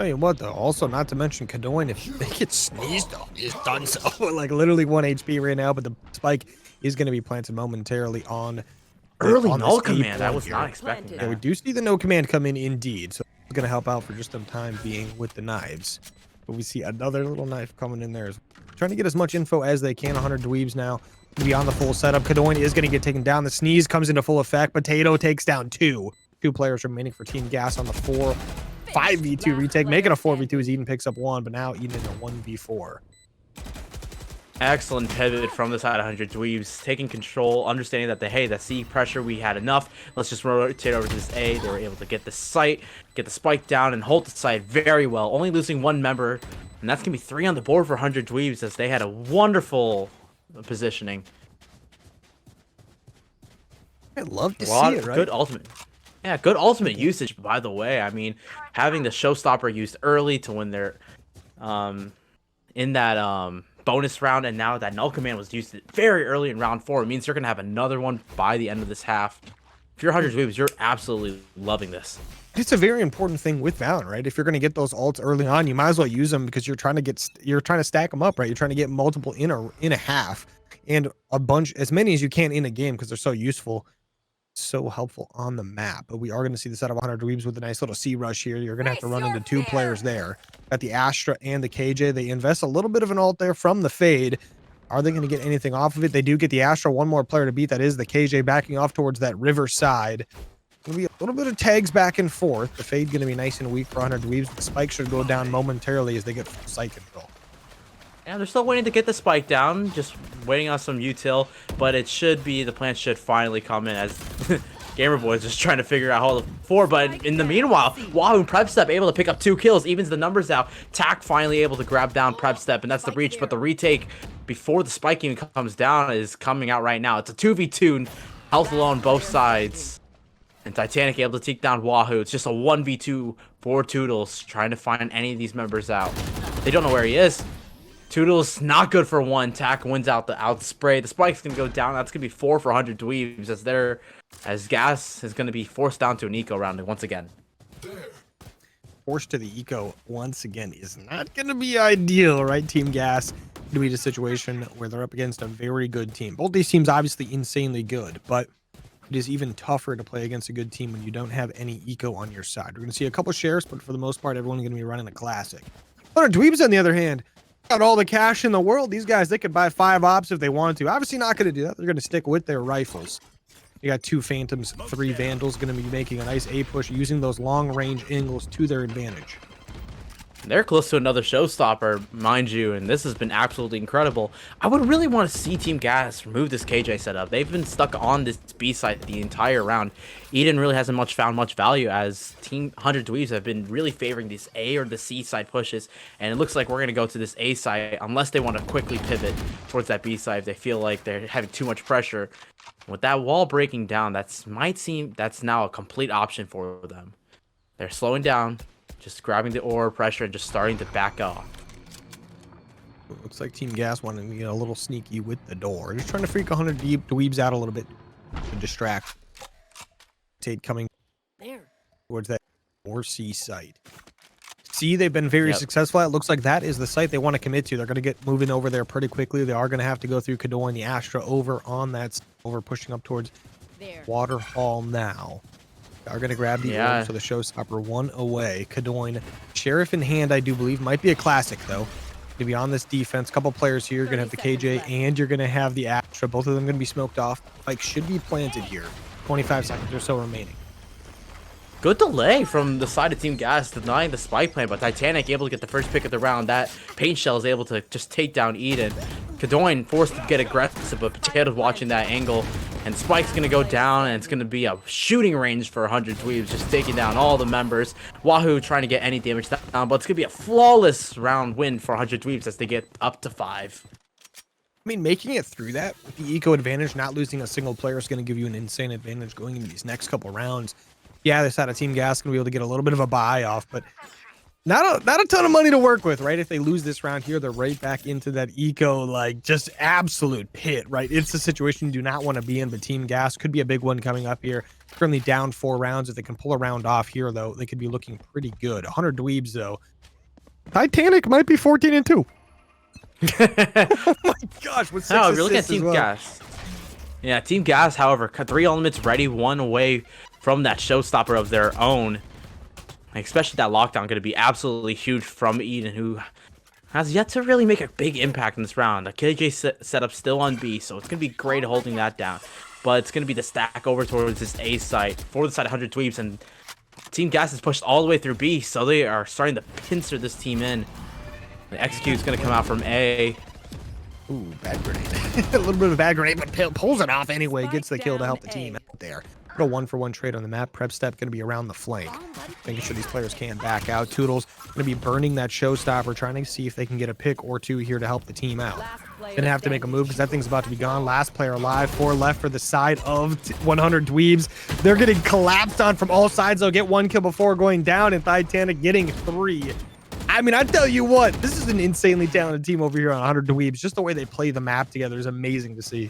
Speaker 1: Tell you what, though, also not to mention Kadoin, if they get sneezed on, is done so. Like literally 1 HP right now, but the spike is going to be planted momentarily on
Speaker 4: Early
Speaker 1: on
Speaker 4: null
Speaker 1: this A
Speaker 4: command. I
Speaker 1: point
Speaker 4: was
Speaker 1: here.
Speaker 4: not expecting
Speaker 1: Yeah, we
Speaker 4: that.
Speaker 1: do see the no command come in indeed, so it's going to help out for just some time being with the knives. But we see another little knife coming in there, trying to get as much info as they can. 100 dweebs now to be on the full setup. Kadoin is going to get taken down. The sneeze comes into full effect. Potato takes down two players remaining for Team Gas on the 5v2 retake, making a 4v2 as Eden picks up one, but now Eden in a 1v4.
Speaker 4: Excellent pivot from the side of 100 Dweebs, taking control, understanding that the C pressure, we had enough. Let's just rotate over to this A. They were able to get the site, get the spike down, and hold the site very well. Only losing one member, and that's going to be 3 on the board for 100 Dweebs as they had a wonderful positioning.
Speaker 1: I love to
Speaker 4: A lot
Speaker 1: see
Speaker 4: of
Speaker 1: it, right?
Speaker 4: good ultimate. Yeah, good ultimate usage, by the way. I mean, having the showstopper used early to when they're in that bonus round, and now that null command was used very early in round 4, it means you're going to have another one by the end of this half. If you're 100 Dweebs, you're absolutely loving this.
Speaker 1: It's a very important thing with Valorant, right? If you're going to get those ults early on, you might as well use them because you're trying to stack them up, right? You're trying to get multiple in a half and a bunch, as many as you can in a game because they're so useful. So helpful on the map. But we are going to see the set of 100 dweebs with a nice little C rush here. You're going to have to run into 2 players there. Got the Astra and the KJ. They invest a little bit of an ult there from the fade. Are they going to get anything off of it? They do get the Astra. One more player to beat. That is the KJ backing off towards that river side. Going to be a little bit of tags back and forth. The fade going to be nice and weak for 100 dweebs. The spike should go down momentarily as they get full site control.
Speaker 4: Yeah, they're still waiting to get the spike down, just waiting on some util, but it should be, the plan should finally come in as Gamer Boy is just trying to figure out how to 4, but in the meanwhile, Wahoo and Prep Step able to pick up 2 kills, evens the numbers out. Tak finally able to grab down Prep Step, and that's the breach, but the retake before the spike even comes down is coming out right now. It's a 2v2, health low on both sides, and Titanic able to take down Wahoo. It's just a 1v2 for Toodles, trying to find any of these members out. They don't know where he is. Toodles not good for 1. Tak wins out the spray. The spike's gonna go down. That's gonna be 4 for 100 dweebs as Gas is gonna be forced down to an eco round once again.
Speaker 1: Forced to the eco once again is not going to be ideal, right? Team Gas to be in a situation where they're up against a very good team. Both these teams obviously insanely good, but it is even tougher to play against a good team when you don't have any eco on your side. We're going to see a couple shares, but for the most part, everyone's going to be running the classic. 100 dweebs, on the other hand, got all the cash in the world. These guys, they could buy 5 ops if they wanted to. Obviously not going to do that. They're going to stick with their rifles. You got 2 Phantoms, 3 Vandals, going to be making a nice A push, using those long-range angles to their advantage.
Speaker 4: They're close to another showstopper, mind you, and this has been absolutely incredible. I would really want to see Team Gas remove this KJ setup. They've been stuck on this B side the entire round. Eden really hasn't found much value, as Team 100 Dweebs have been really favoring these A or the C side pushes, and it looks like we're going to go to this A side unless they want to quickly pivot towards that B side if they feel like they're having too much pressure. With that wall breaking down, that's now a complete option for them. They're slowing down, just grabbing the aura pressure and just starting to back off.
Speaker 1: It looks like Team Gas wanted to get a little sneaky with the door. Just trying to freak 100 dweebs out a little bit to distract. Tate coming
Speaker 3: There.
Speaker 1: towards that or C site. C, they've been very successful. It looks like that is the site they want to commit to. They're going to get moving over there pretty quickly. They are going to have to go through Kadoin and the Astra over on that, over pushing up towards Waterhall now. Are going to grab the orb, so the showstopper 1 away. Kadoin, Sheriff in hand, I do believe. Might be a classic, though. To be on this defense, couple players here. You're going to have the KJ and you're going to have the Astra. Both of them going to be smoked off. Like, should be planted here. 25 seconds or so remaining.
Speaker 4: Good delay from the side of Team Gas, denying the spike plan, but Titanic able to get the first pick of the round. That paint shell is able to just take down Eden. Kadoin forced to get aggressive, but Potato's watching that angle, and Spike's going to go down, and it's going to be a shooting range for 100 Dweebs, just taking down all the members. Wahoo trying to get any damage down, but it's going to be a flawless round win for 100 Dweebs as they get up to 5.
Speaker 1: I mean, making it through that with the eco advantage, not losing a single player is going to give you an insane advantage going into these next couple rounds. Yeah, this side of Team Gas going to be able to get a little bit of a buy off, but not a ton of money to work with, right? If they lose this round here, they're right back into that eco, like just absolute pit, right? It's a situation you do not want to be in, but Team Gas could be a big one coming up here. Currently down 4 rounds. If they can pull a round off here, though, they could be looking pretty good. 100 Dweebs, though. Titanic might be 14-2. Oh my gosh, with 6
Speaker 4: No, if you're looking at
Speaker 1: assists
Speaker 4: Team
Speaker 1: as well.
Speaker 4: Gas. Yeah, Team Gas, however, 3 elements ready, 1 away from that showstopper of their own. Like, especially that lockdown going to be absolutely huge from Eden, who has yet to really make a big impact in this round. The KJ setup still on B, so it's going to be great holding that down. But it's going to be the stack over towards this A site for the side 100 Dweebs, and Team Gas is pushed all the way through B, so they are starting to pincer this team in. The execute's going to come out from A.
Speaker 1: Ooh, bad grenade. A little bit of a bad grenade, but pulls it off anyway. Gets the kill to help the team out there. A 1-for-1 trade on the map. Prep step going to be around the flank. Making sure these players can back out. Toodles going to be burning that showstopper, trying to see if they can get a pick or 2 here to help the team out. Going to have to make a move because that thing's about to be gone. Last player alive. 4 left for the side of 100 Dweebs. They're getting collapsed on from all sides. They'll get 1 kill before going down, and Titanic getting 3. I mean, I tell you what, this is an insanely talented team over here on 100 Dweebs. Just the way they play the map together is amazing to see.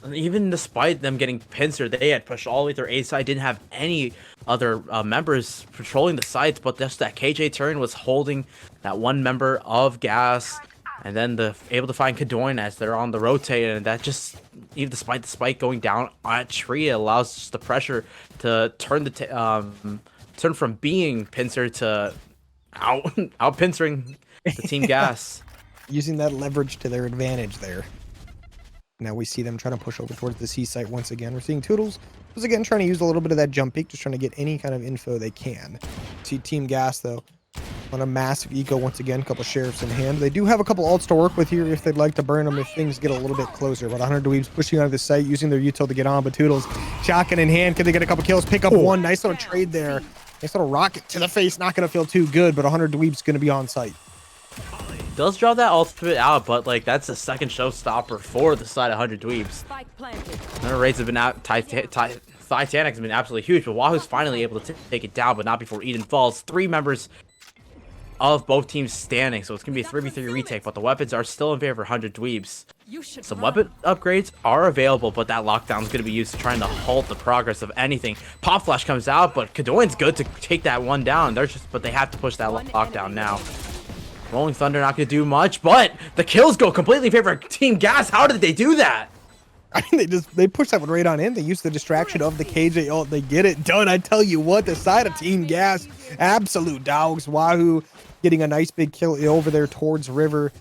Speaker 4: And even despite them getting pincered, they had pushed all the way through A side, didn't have any other members patrolling the sites, but just that KJ turn was holding that one member of Gas, and then able to find Kadoin as they're on the rotate, and that just, even despite the spike going down at tree, it allows just the pressure to turn turn from being pincered to out pincering the Team Gas.
Speaker 1: Using that leverage to their advantage there. Now we see them trying to push over towards the C site once again. We're seeing Toodles was again trying to use a little bit of that jump peek, just trying to get any kind of info they can. See Team Gas though on a massive eco once again, a couple sheriffs in hand. They do have a couple ults to work with here if they'd like to burn them if things get a little bit closer. But 100 Dweebs pushing onto the site, using their util to get on, but Toodles shotgun in hand. Can they get a couple kills? Pick up 1. Nice little trade there. Nice little rocket to the face. Not going to feel too good, but 100 Dweebs going to be on site.
Speaker 4: Does draw that ultimate out, but like that's the second showstopper for the side 100 Dweebs.
Speaker 3: Spike planted.
Speaker 4: Their rates have been out. Titanic has been absolutely huge, but Wahoo's finally able to take it down, but not before Eden falls. 3 members of both teams standing, so it's gonna be a 3v3 retake, but the weapons are still in favor of 100 Dweebs. Some weapon upgrades are available, but that lockdown is going to be used to trying to halt the progress of anything. Pop Flash comes out, but Kadoin's good to take that one down. But they have to push that lockdown now. Rolling Thunder not going to do much, but the kills go completely in favor of Team Gas. How did they do that?
Speaker 1: I mean, they push that one right on in. They use the distraction of the KJ ult. They get it done. I tell you what, the side of Team Gas, absolute dogs. Wahoo getting a nice big kill over there towards River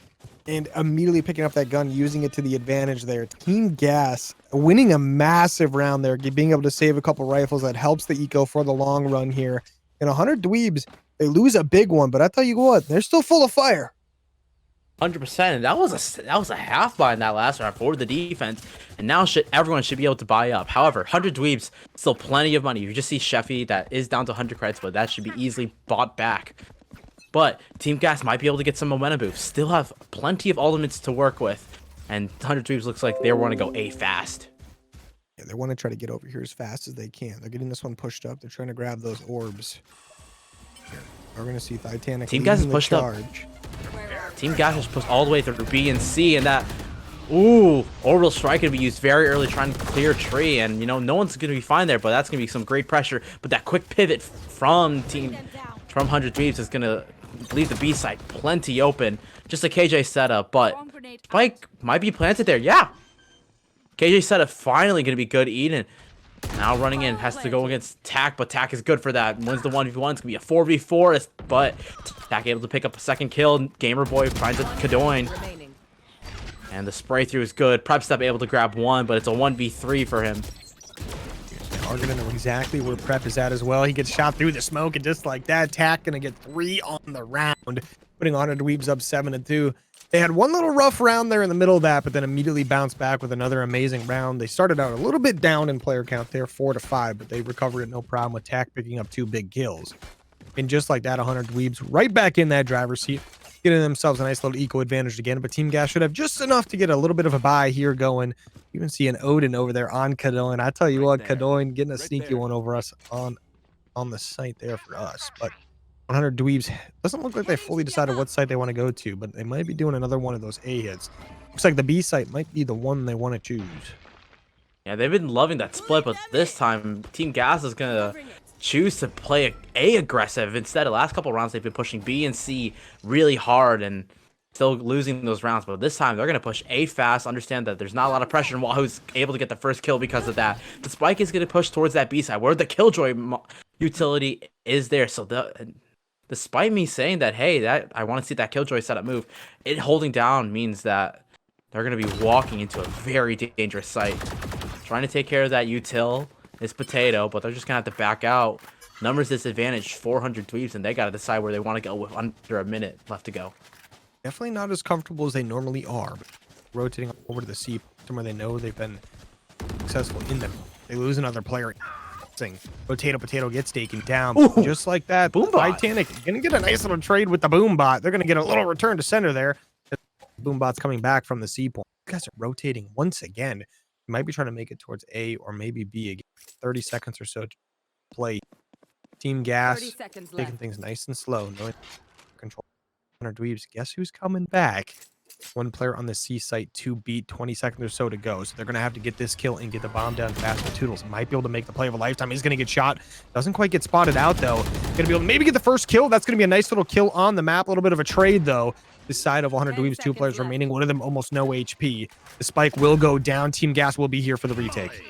Speaker 1: and immediately picking up that gun, using it to the advantage there. Team Gas winning a massive round there, being able to save a couple rifles. That helps the eco for the long run here. And 100 Dweebs, they lose a big one, but I tell you what, they're still full of fire.
Speaker 4: 100%. And that was a half buy in that last round for the defense, and now everyone should be able to buy up. However, 100 Dweebs, still plenty of money. You just see Sheffy that is down to 100 credits, but that should be easily bought back. But Team Gas might be able to get some momentum boost. Still have plenty of elements to work with, and 100 Dweebs looks like they want to go A fast.
Speaker 1: Yeah, they want to try to get over here as fast as they can. They're getting this one pushed up. They're trying to grab those orbs. Here, we're going to see Titanic.
Speaker 4: Team Gas is pushed up. Team Gas is pushed all the way through B and C, and that orbital strike can be used very early, trying to clear tree, and you know no one's going to be fine there, but that's going to be some great pressure. But that quick pivot from 100 Dweebs is going to leave the B side plenty open. Just a KJ setup, but spike might be planted there. Yeah, KJ setup finally going to be good. Eden now running in, has to go against Tak, but Tak is good for that. Wins the 1v1. It's going to be a 4v4, but Tak able to pick up a second kill. Gamer Boy finds a Kadoin. And the spray through is good. Prep Step able to grab 1, but it's a 1v3 for him.
Speaker 1: Are going to know exactly where Prep is at as well. He gets shot through the smoke, and just like that, Tak going to get 3 on the round, putting 100 Dweebs up 7-2. They had one little rough round there in the middle of that, but then immediately bounced back with another amazing round. They started out a little bit down in player count there, 4-5, but they recovered it no problem with Tak picking up 2 big kills. And just like that, 100 Dweebs right back in that driver's seat, getting themselves a nice little eco advantage again. But Team Gas should have just enough to get a little bit of a buy here going. You even see an Odin over there on Kadoin. I tell you what, Kadoin getting a sneaky one over us on the site there for us. But 100 Dweebs doesn't look like they fully decided what site they want to go to, but they might be doing another one of those A hits. Looks like the B site might be the one they want to choose.
Speaker 4: Yeah, they've been loving that split, but this time Team Gas is gonna choose to play A aggressive instead. The last couple rounds they've been pushing B and C really hard and still losing those rounds, but this time they're gonna push A fast. Understand that there's not a lot of pressure, and Wahoo's able to get the first kill because of that. The spike is gonna push towards that B side where the Killjoy utility is there. So despite me saying that, hey, that I want to see that Killjoy setup move, it holding down means that they're going to be walking into a very dangerous site. Trying to take care of that util is Potato, but they're just going to have to back out. Numbers disadvantage, 400 Dweebs, and they got to decide where they want to go with under a minute left to go. Definitely
Speaker 1: not as comfortable as they normally are. But rotating over to the C, somewhere they know they've been successful in them. They lose another player. Potato gets taken down.
Speaker 4: Ooh.
Speaker 1: Just like that.
Speaker 4: Boombot.
Speaker 1: Titanic gonna get a nice little trade with the Boombot. They're gonna get a little return to center there. Boombot's coming back from the C point. You guys are rotating once again. You might be trying to make it towards A or maybe B again. 30 seconds or so to play. Team Gas
Speaker 3: 30 seconds
Speaker 1: taking
Speaker 3: left.
Speaker 1: things nice and slow. No control. 100 Dweebs. Guess who's coming back? One player on the C site to beat, 20 seconds or so to go. So they're going to have to get this kill and get the bomb down fast. But Toodles might be able to make the play of a lifetime. He's going to get shot. Doesn't quite get spotted out, though. Going to be able to maybe get the first kill. That's going to be a nice little kill on the map. A little bit of a trade, though. This side of 100 Dweebs, 2 players remaining. One of them almost no HP. The spike will go down. Team Gas will be here for the retake.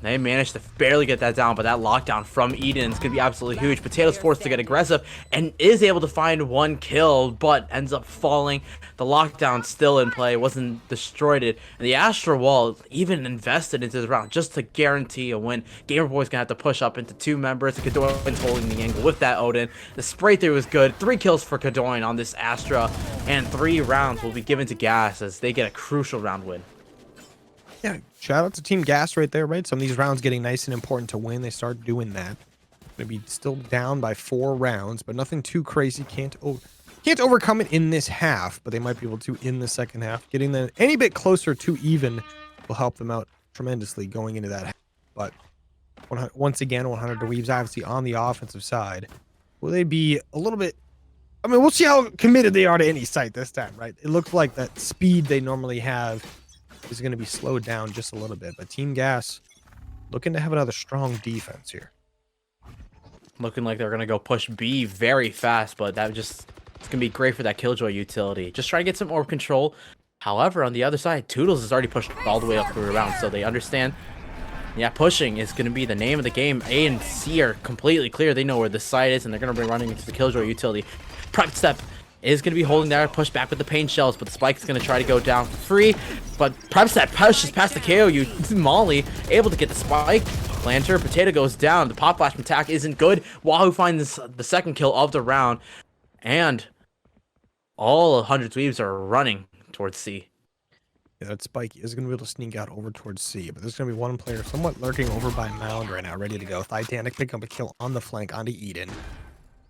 Speaker 4: They managed to barely get that down, but that lockdown from Eden is going to be absolutely huge. Potato's forced to get aggressive and is able to find one kill, but ends up falling. The lockdown still in play, wasn't destroyed it. And the Astro Wall even invested into the round just to guarantee a win. Gamer Boy's going to have to push up into 2 members. Kadoin's holding the angle with that Odin. The spray through was good. 3 kills for Kadoin on this Astra, and 3 rounds will be given to Gas as they get a crucial round win.
Speaker 1: Yeah, shout out to Team Gas right there, right? Some of these rounds getting nice and important to win. They start doing that. Gonna be still down by 4 rounds, but nothing too crazy. Can't overcome it in this half, but they might be able to in the second half. Getting them any bit closer to even will help them out tremendously going into that half. But once again, 100 Dweebs obviously on the offensive side. Will they be a little bit... I mean, we'll see how committed they are to any site this time, right? It looks like that speed they normally have is going to be slowed down just a little bit. But Team Gas looking to have another strong defense here.
Speaker 4: Looking like they're going to go push B very fast, but that just... it's going to be great for that Killjoy utility. Just try to get some orb control. However, on the other side, Toodles has already pushed all the way up through the round, so they understand. Yeah, pushing is going to be the name of the game. A and C are completely clear. They know where the site is, and they're going to be running into the Killjoy utility. Prep Step is going to be holding there, push back with the pain shells, but the spike is going to try to go down for free. But Prep Step pushes past the KO. Molly able to get the spike. Lantern, Potato goes down. The pop flash attack isn't good. Wahoo finds the second kill of the round. And all 100 Dweebs are running towards C.
Speaker 1: Yeah, that spike is going to be able to sneak out over towards C, but there's going to be one player somewhat lurking over by Mound right now, ready to go. Titanic pick up a kill on the flank onto Eden.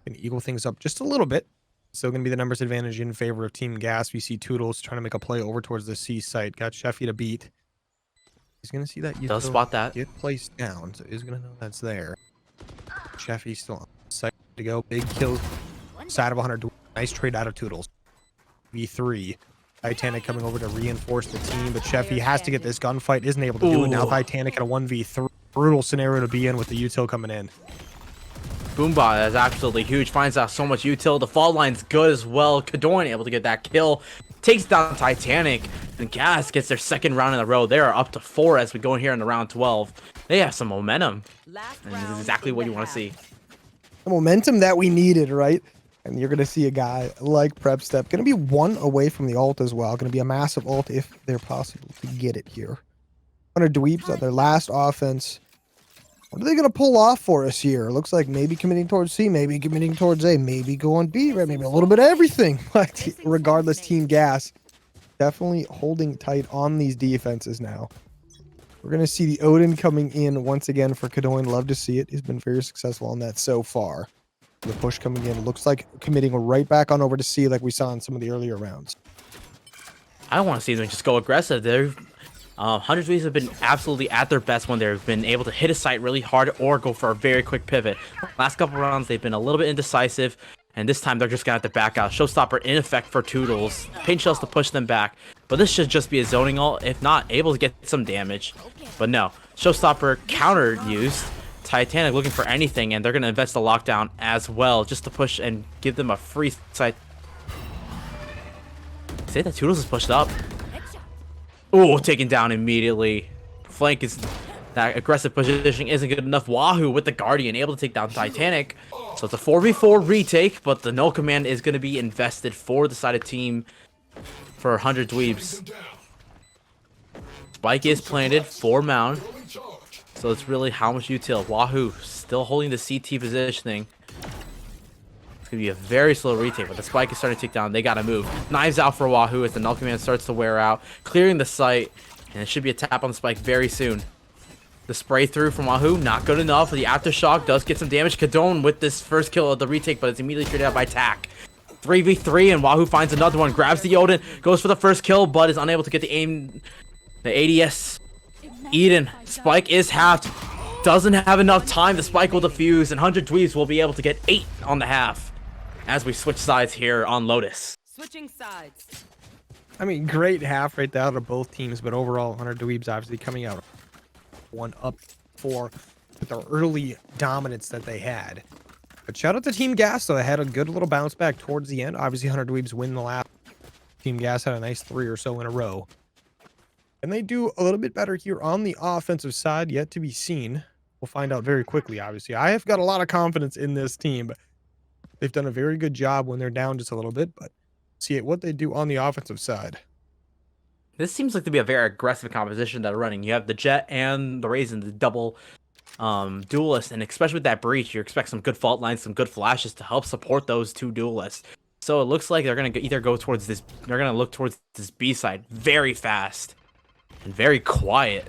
Speaker 1: Going to equal things up just a little bit. Still going to be the numbers advantage in favor of Team Gas. We see Toodles trying to make a play over towards the C site. Got Sheffy to beat. He's going to see that
Speaker 4: Does spot that.
Speaker 1: get placed down, so he's going to know that's there. Sheffy still on site to go. Big kill. Side of 100. Nice trade out of Toodles. V3. Titanic coming over to reinforce the team, but Sheffy has to get this gunfight. Isn't able to do it now. Titanic in a 1v3. Brutal scenario to be in with the util coming in.
Speaker 4: Boombot is absolutely huge. Finds out so much util. The fall line's good as well. Kadoin able to get that kill. Takes down Titanic. And Gas gets their second round in a row. They are up to 4 as we go in here in the round 12. They have some momentum. And this is exactly what you want to see.
Speaker 1: The momentum that we needed, right? And you're going to see a guy like Prep Step. Going to be 1 away from the ult as well. Going to be a massive ult if they're possible to get it here. 100 Dweebs on their last offense. What are they going to pull off for us here? Looks like maybe committing towards C, maybe committing towards A, maybe go on B, right? Maybe a little bit of everything. But regardless, Team Gas definitely holding tight on these defenses now. We're going to see the Odin coming in once again for Kadoin. Love to see it. He's been very successful on that so far. The push coming in looks like committing right back on over to C like we saw in some of the earlier rounds.
Speaker 4: I want to see them just go aggressive. 100 Dweebs have been absolutely at their best when they've been able to hit a site really hard or go for a very quick pivot. Last couple rounds, they've been a little bit indecisive, and this time they're just going to have to back out. Showstopper in effect for Toodles. Paint Shells to push them back, but this should just be a zoning ult, if not able to get some damage. But no, Showstopper counter used. Titanic looking for anything, and they're going to invest the lockdown as well, just to push and give them a free site. Say that Toodles is pushed up. Oh, taken down immediately. Flank is that aggressive positioning isn't good enough. Wahoo with the Guardian able to take down Titanic. So it's a 4v4 retake, but the null command is going to be invested for the side of team for 100 Dweebs. Spike is planted for Mound. So it's really how much util. Wahoo still holding the CT positioning. It's going to be a very slow retake, but the spike is starting to tick down. They got to move. Knives out for Wahoo as the null command starts to wear out. Clearing the site, and it should be a tap on the spike very soon. The spray through from Wahoo, not good enough. The aftershock does get some damage. Kadone with this first kill of the retake, but it's immediately traded out by Tack. 3v3, and Wahoo finds another one. Grabs the Odin, goes for the first kill, but is unable to get the aim. The ADS. Eden, spike is halved. Doesn't have enough time. The spike will defuse, and 100 Dweebs will be able to get 8 on the half as we switch sides here on Lotus.
Speaker 3: Switching sides.
Speaker 1: I mean, great half right there out of both teams, but overall, 100 Dweebs obviously coming out 1-4 with the early dominance that they had. But shout out to Team Gas, though. They had a good little bounce back towards the end. Obviously, 100 Dweebs win the last. Team Gas had a nice 3 or so in a row. And they do a little bit better here on the offensive side, yet to be seen. We'll find out very quickly, obviously. I have got a lot of confidence in this team. They've done a very good job when they're down just a little bit, but see what they do on the offensive side.
Speaker 4: This seems like to be a very aggressive composition that are running. You have the Jet and the Raisin, the double duelist, and especially with that breach, you expect some good fault lines, some good flashes to help support those two duelists. So it looks like they're going to either go towards this, they're going to look towards this B side very fast and very quiet.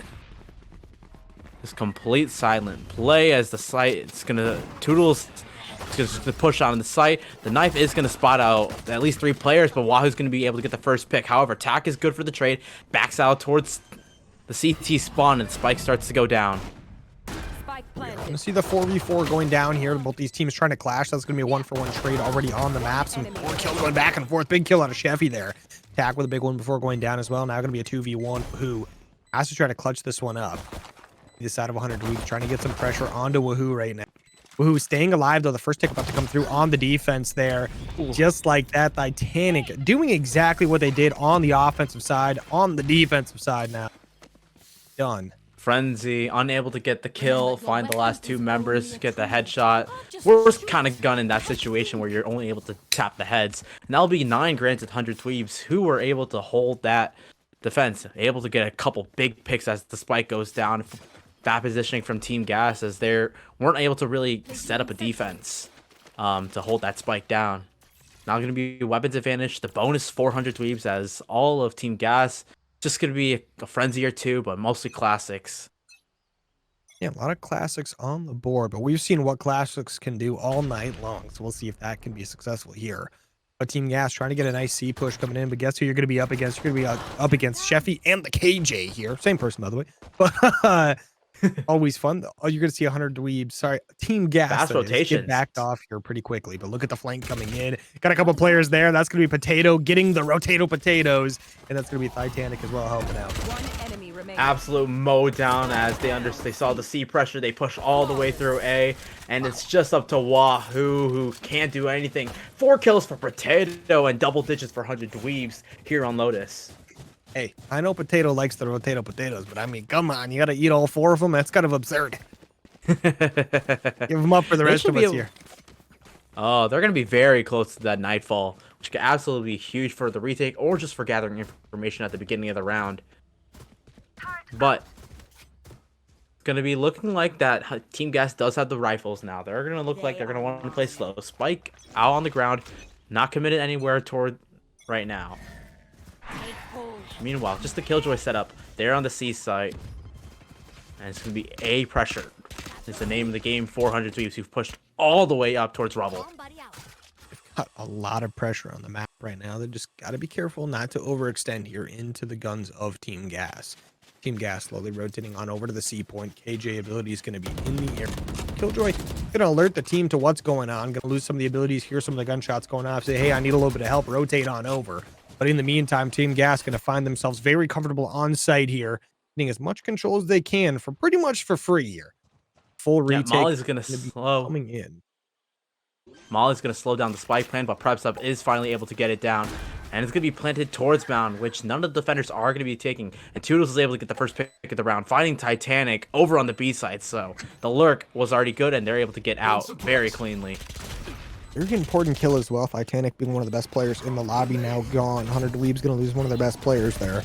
Speaker 4: Just complete silent play as the site, it's going to, Toodles is going to push on the site. The knife is going to spot out at least 3 players, but Wahoo's going to be able to get the first pick. However, Tack is good for the trade, backs out towards the CT spawn, and Spike starts to go down.
Speaker 1: I'm going to see the 4v4 going down here. Both these teams trying to clash. That's going to be a 1-for-1 trade already on the map. Some 4 kills going back and forth. Big kill out of Sheffy there. Tack with a big one before going down as well. Now going to be a 2v1 who has to try to clutch this one up. This side of 100 Dweebs trying to get some pressure onto Wahoo right now. Wahoo staying alive, though. The first tick about to come through on the defense there. Just like that, Titanic doing exactly what they did on the offensive side, on the defensive side now. Done.
Speaker 4: Frenzy, unable to get the kill, find the last 2 members, get the headshot. Worst kind of gun in that situation where you're only able to tap the heads. And that'll be 9 granted 100 Dweebs who were able to hold that defense, able to get a couple big picks as the spike goes down. Bad positioning from Team Gas as they weren't able to really set up a defense to hold that spike down. Now going to be weapons advantage. The bonus 400 Dweebs as all of Team Gas. Just going to be a frenzy or 2, but mostly classics.
Speaker 1: Yeah, a lot of classics on the board, but we've seen what classics can do all night long, so we'll see if that can be successful here. But Team Gas trying to get a nice C push coming in, but guess who you're going to be up against? You're going to be up against Sheffy and the KJ here. Same person, by the way. But always fun. Oh, you're going to see 100 Dweebs. Sorry, Team Gas.
Speaker 4: Fast rotations.
Speaker 1: Get backed off here pretty quickly, but look at the flank coming in. Got a couple players there. That's going to be Potato getting the Rotato potatoes, and that's going to be Titanic as well helping out.
Speaker 3: One enemy remaining.
Speaker 4: Absolute mow down as they saw the C pressure. They push all the way through A, and it's just up to Wahoo, who can't do anything. 4 kills for Potato and double digits for 100 Dweebs here on Lotus.
Speaker 1: Hey, I know Potato likes the Rotato potatoes, but I mean, come on, you got to eat all 4 of them? That's kind of absurd. Give them up for the rest of us here.
Speaker 4: Oh, they're going to be very close to that Nightfall, which could absolutely be huge for the retake or just for gathering information at the beginning of the round. But it's going to be looking like that Team Gas does have the rifles now. They're going to look like they're going to want to play slow. Spike out on the ground, not committed anywhere toward right now. Meanwhile, just the Killjoy setup. They're on the C site. And it's going to be A pressure. It's the name of the game. 400 Dweebs who've pushed all the way up towards rubble.
Speaker 1: Got a lot of pressure on the map right now. They just got to be careful not to overextend here into the guns of Team Gas. Team Gas slowly rotating on over to the C point. KJ ability is going to be in the air. Killjoy going to alert the team to what's going on. Going to lose some of the abilities, hear some of the gunshots going off. Say, hey, I need a little bit of help. Rotate on over. But in the meantime, Team Gas going to find themselves very comfortable on site here, getting as much control as they can for pretty much for free here. Full
Speaker 4: Yeah,
Speaker 1: retake.
Speaker 4: Molly's gonna
Speaker 1: be
Speaker 4: slow.
Speaker 1: coming in.
Speaker 4: Molly's gonna slow down the spike plan, but Prepsup is finally able to get it down, and it's gonna be planted towards Mound, which none of the defenders are gonna be taking. And Toodles is able to get the first pick of the round, finding Titanic over on the B side. So the lurk was already good, and they're able to get out very cleanly.
Speaker 1: Very important kill as well. Titanic being one of the best players in the lobby now gone. 100 Dweebs going to lose one of their best players there.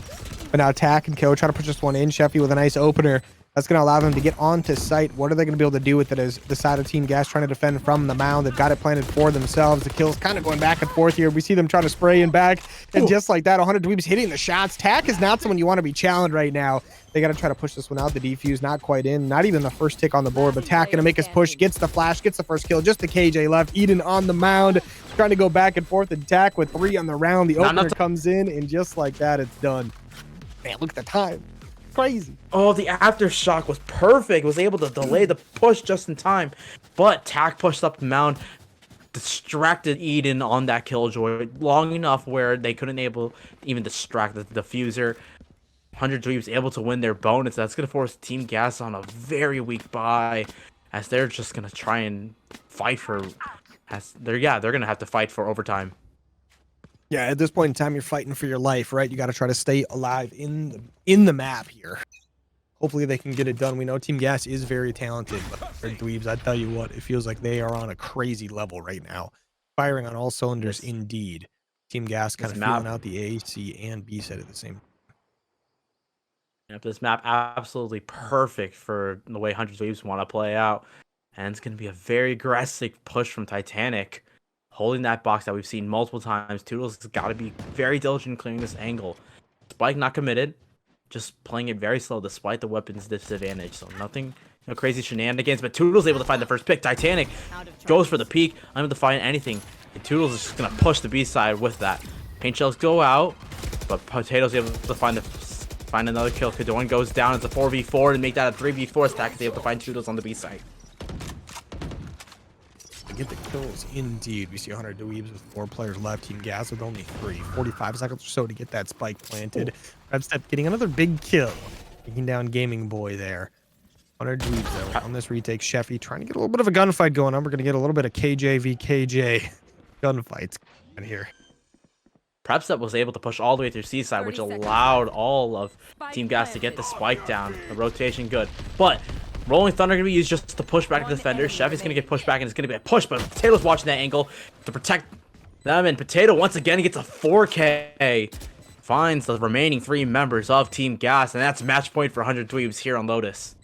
Speaker 1: But now Attack and Kill try to push this one in. Sheffy with a nice opener. That's going to allow them to get onto site. What are they going to be able to do with it as the side of Team Gas trying to defend from the mound? They've got it planted for themselves. The kill's kind of going back and forth here. We see them trying to spray and back. And just like that, 100 Dweebs hitting the shots. Tack is not someone you want to be challenged right now. They got to try to push this one out. The defuse not quite in. Not even the first tick on the board. But Tack going to make his push. Gets the flash. Gets the first kill. Just the KJ left. Eden on the mound. Trying to go back and forth. And Tack with 3 on the round. The opener comes in. And just like that, it's done. Man, look at the time. Crazy.
Speaker 4: Oh, the aftershock was perfect. Was able to delay the push just in time. But Tack pushed up the mound, distracted Eden on that Killjoy long enough where they couldn't even distract the diffuser. 100 Dweebs able to win their bonus. That's going to force Team Gas on a very weak bye, as they're just going to try and fight for... they're going to have to fight for overtime.
Speaker 1: Yeah, at this point in time, you're fighting for your life, right? You got to try to stay alive in the map here. Hopefully they can get it done. We know Team Gas is very talented, but for Dweebs, I tell you what, it feels like they are on a crazy level right now. Firing on all cylinders, indeed. Team Gas kind of feeling out the A, C, and B side at the same time.
Speaker 4: Yep, this map absolutely perfect for the way 100 Dweebs want to play out. And it's going to be a very aggressive push from Titanic. Holding that box that we've seen multiple times. Toodles has got to be very diligent in clearing this angle. Spike not committed. Just playing it very slow despite the weapon's disadvantage. So nothing, no crazy shenanigans. But Toodles able to find the first pick. Titanic goes for the peak. Unable to find anything. And Toodles is just going to push the B side with that. Paint shells go out. But Potato's able to find another kill. Kadoin goes down. It's a 4v4 and make that a 3v4. Stack is able to find Toodles on the B side.
Speaker 1: Get the kills indeed. We see 100 Dweebs with 4 players left. Team Gas with only 3. 45 seconds or so to get that spike planted. Redstep getting another big kill. Taking down Gaming Boy there. 100 Dweebs though on this retake. Sheffy trying to get a little bit of a gunfight going on. We're going to get a little bit of KJ v KJ gunfights in here.
Speaker 4: Prepsup was able to push all the way through C side, which allowed all of Team Gas to get the spike down. The rotation good. But Rolling Thunder going to be used just to push back the defender. Chevy's going to get pushed back, and it's going to be a push, but Potato's watching that angle to protect them, and Potato once again gets a 4K. Finds the remaining 3 members of Team Gas, and that's match point for 100 Dweebs here on Lotus.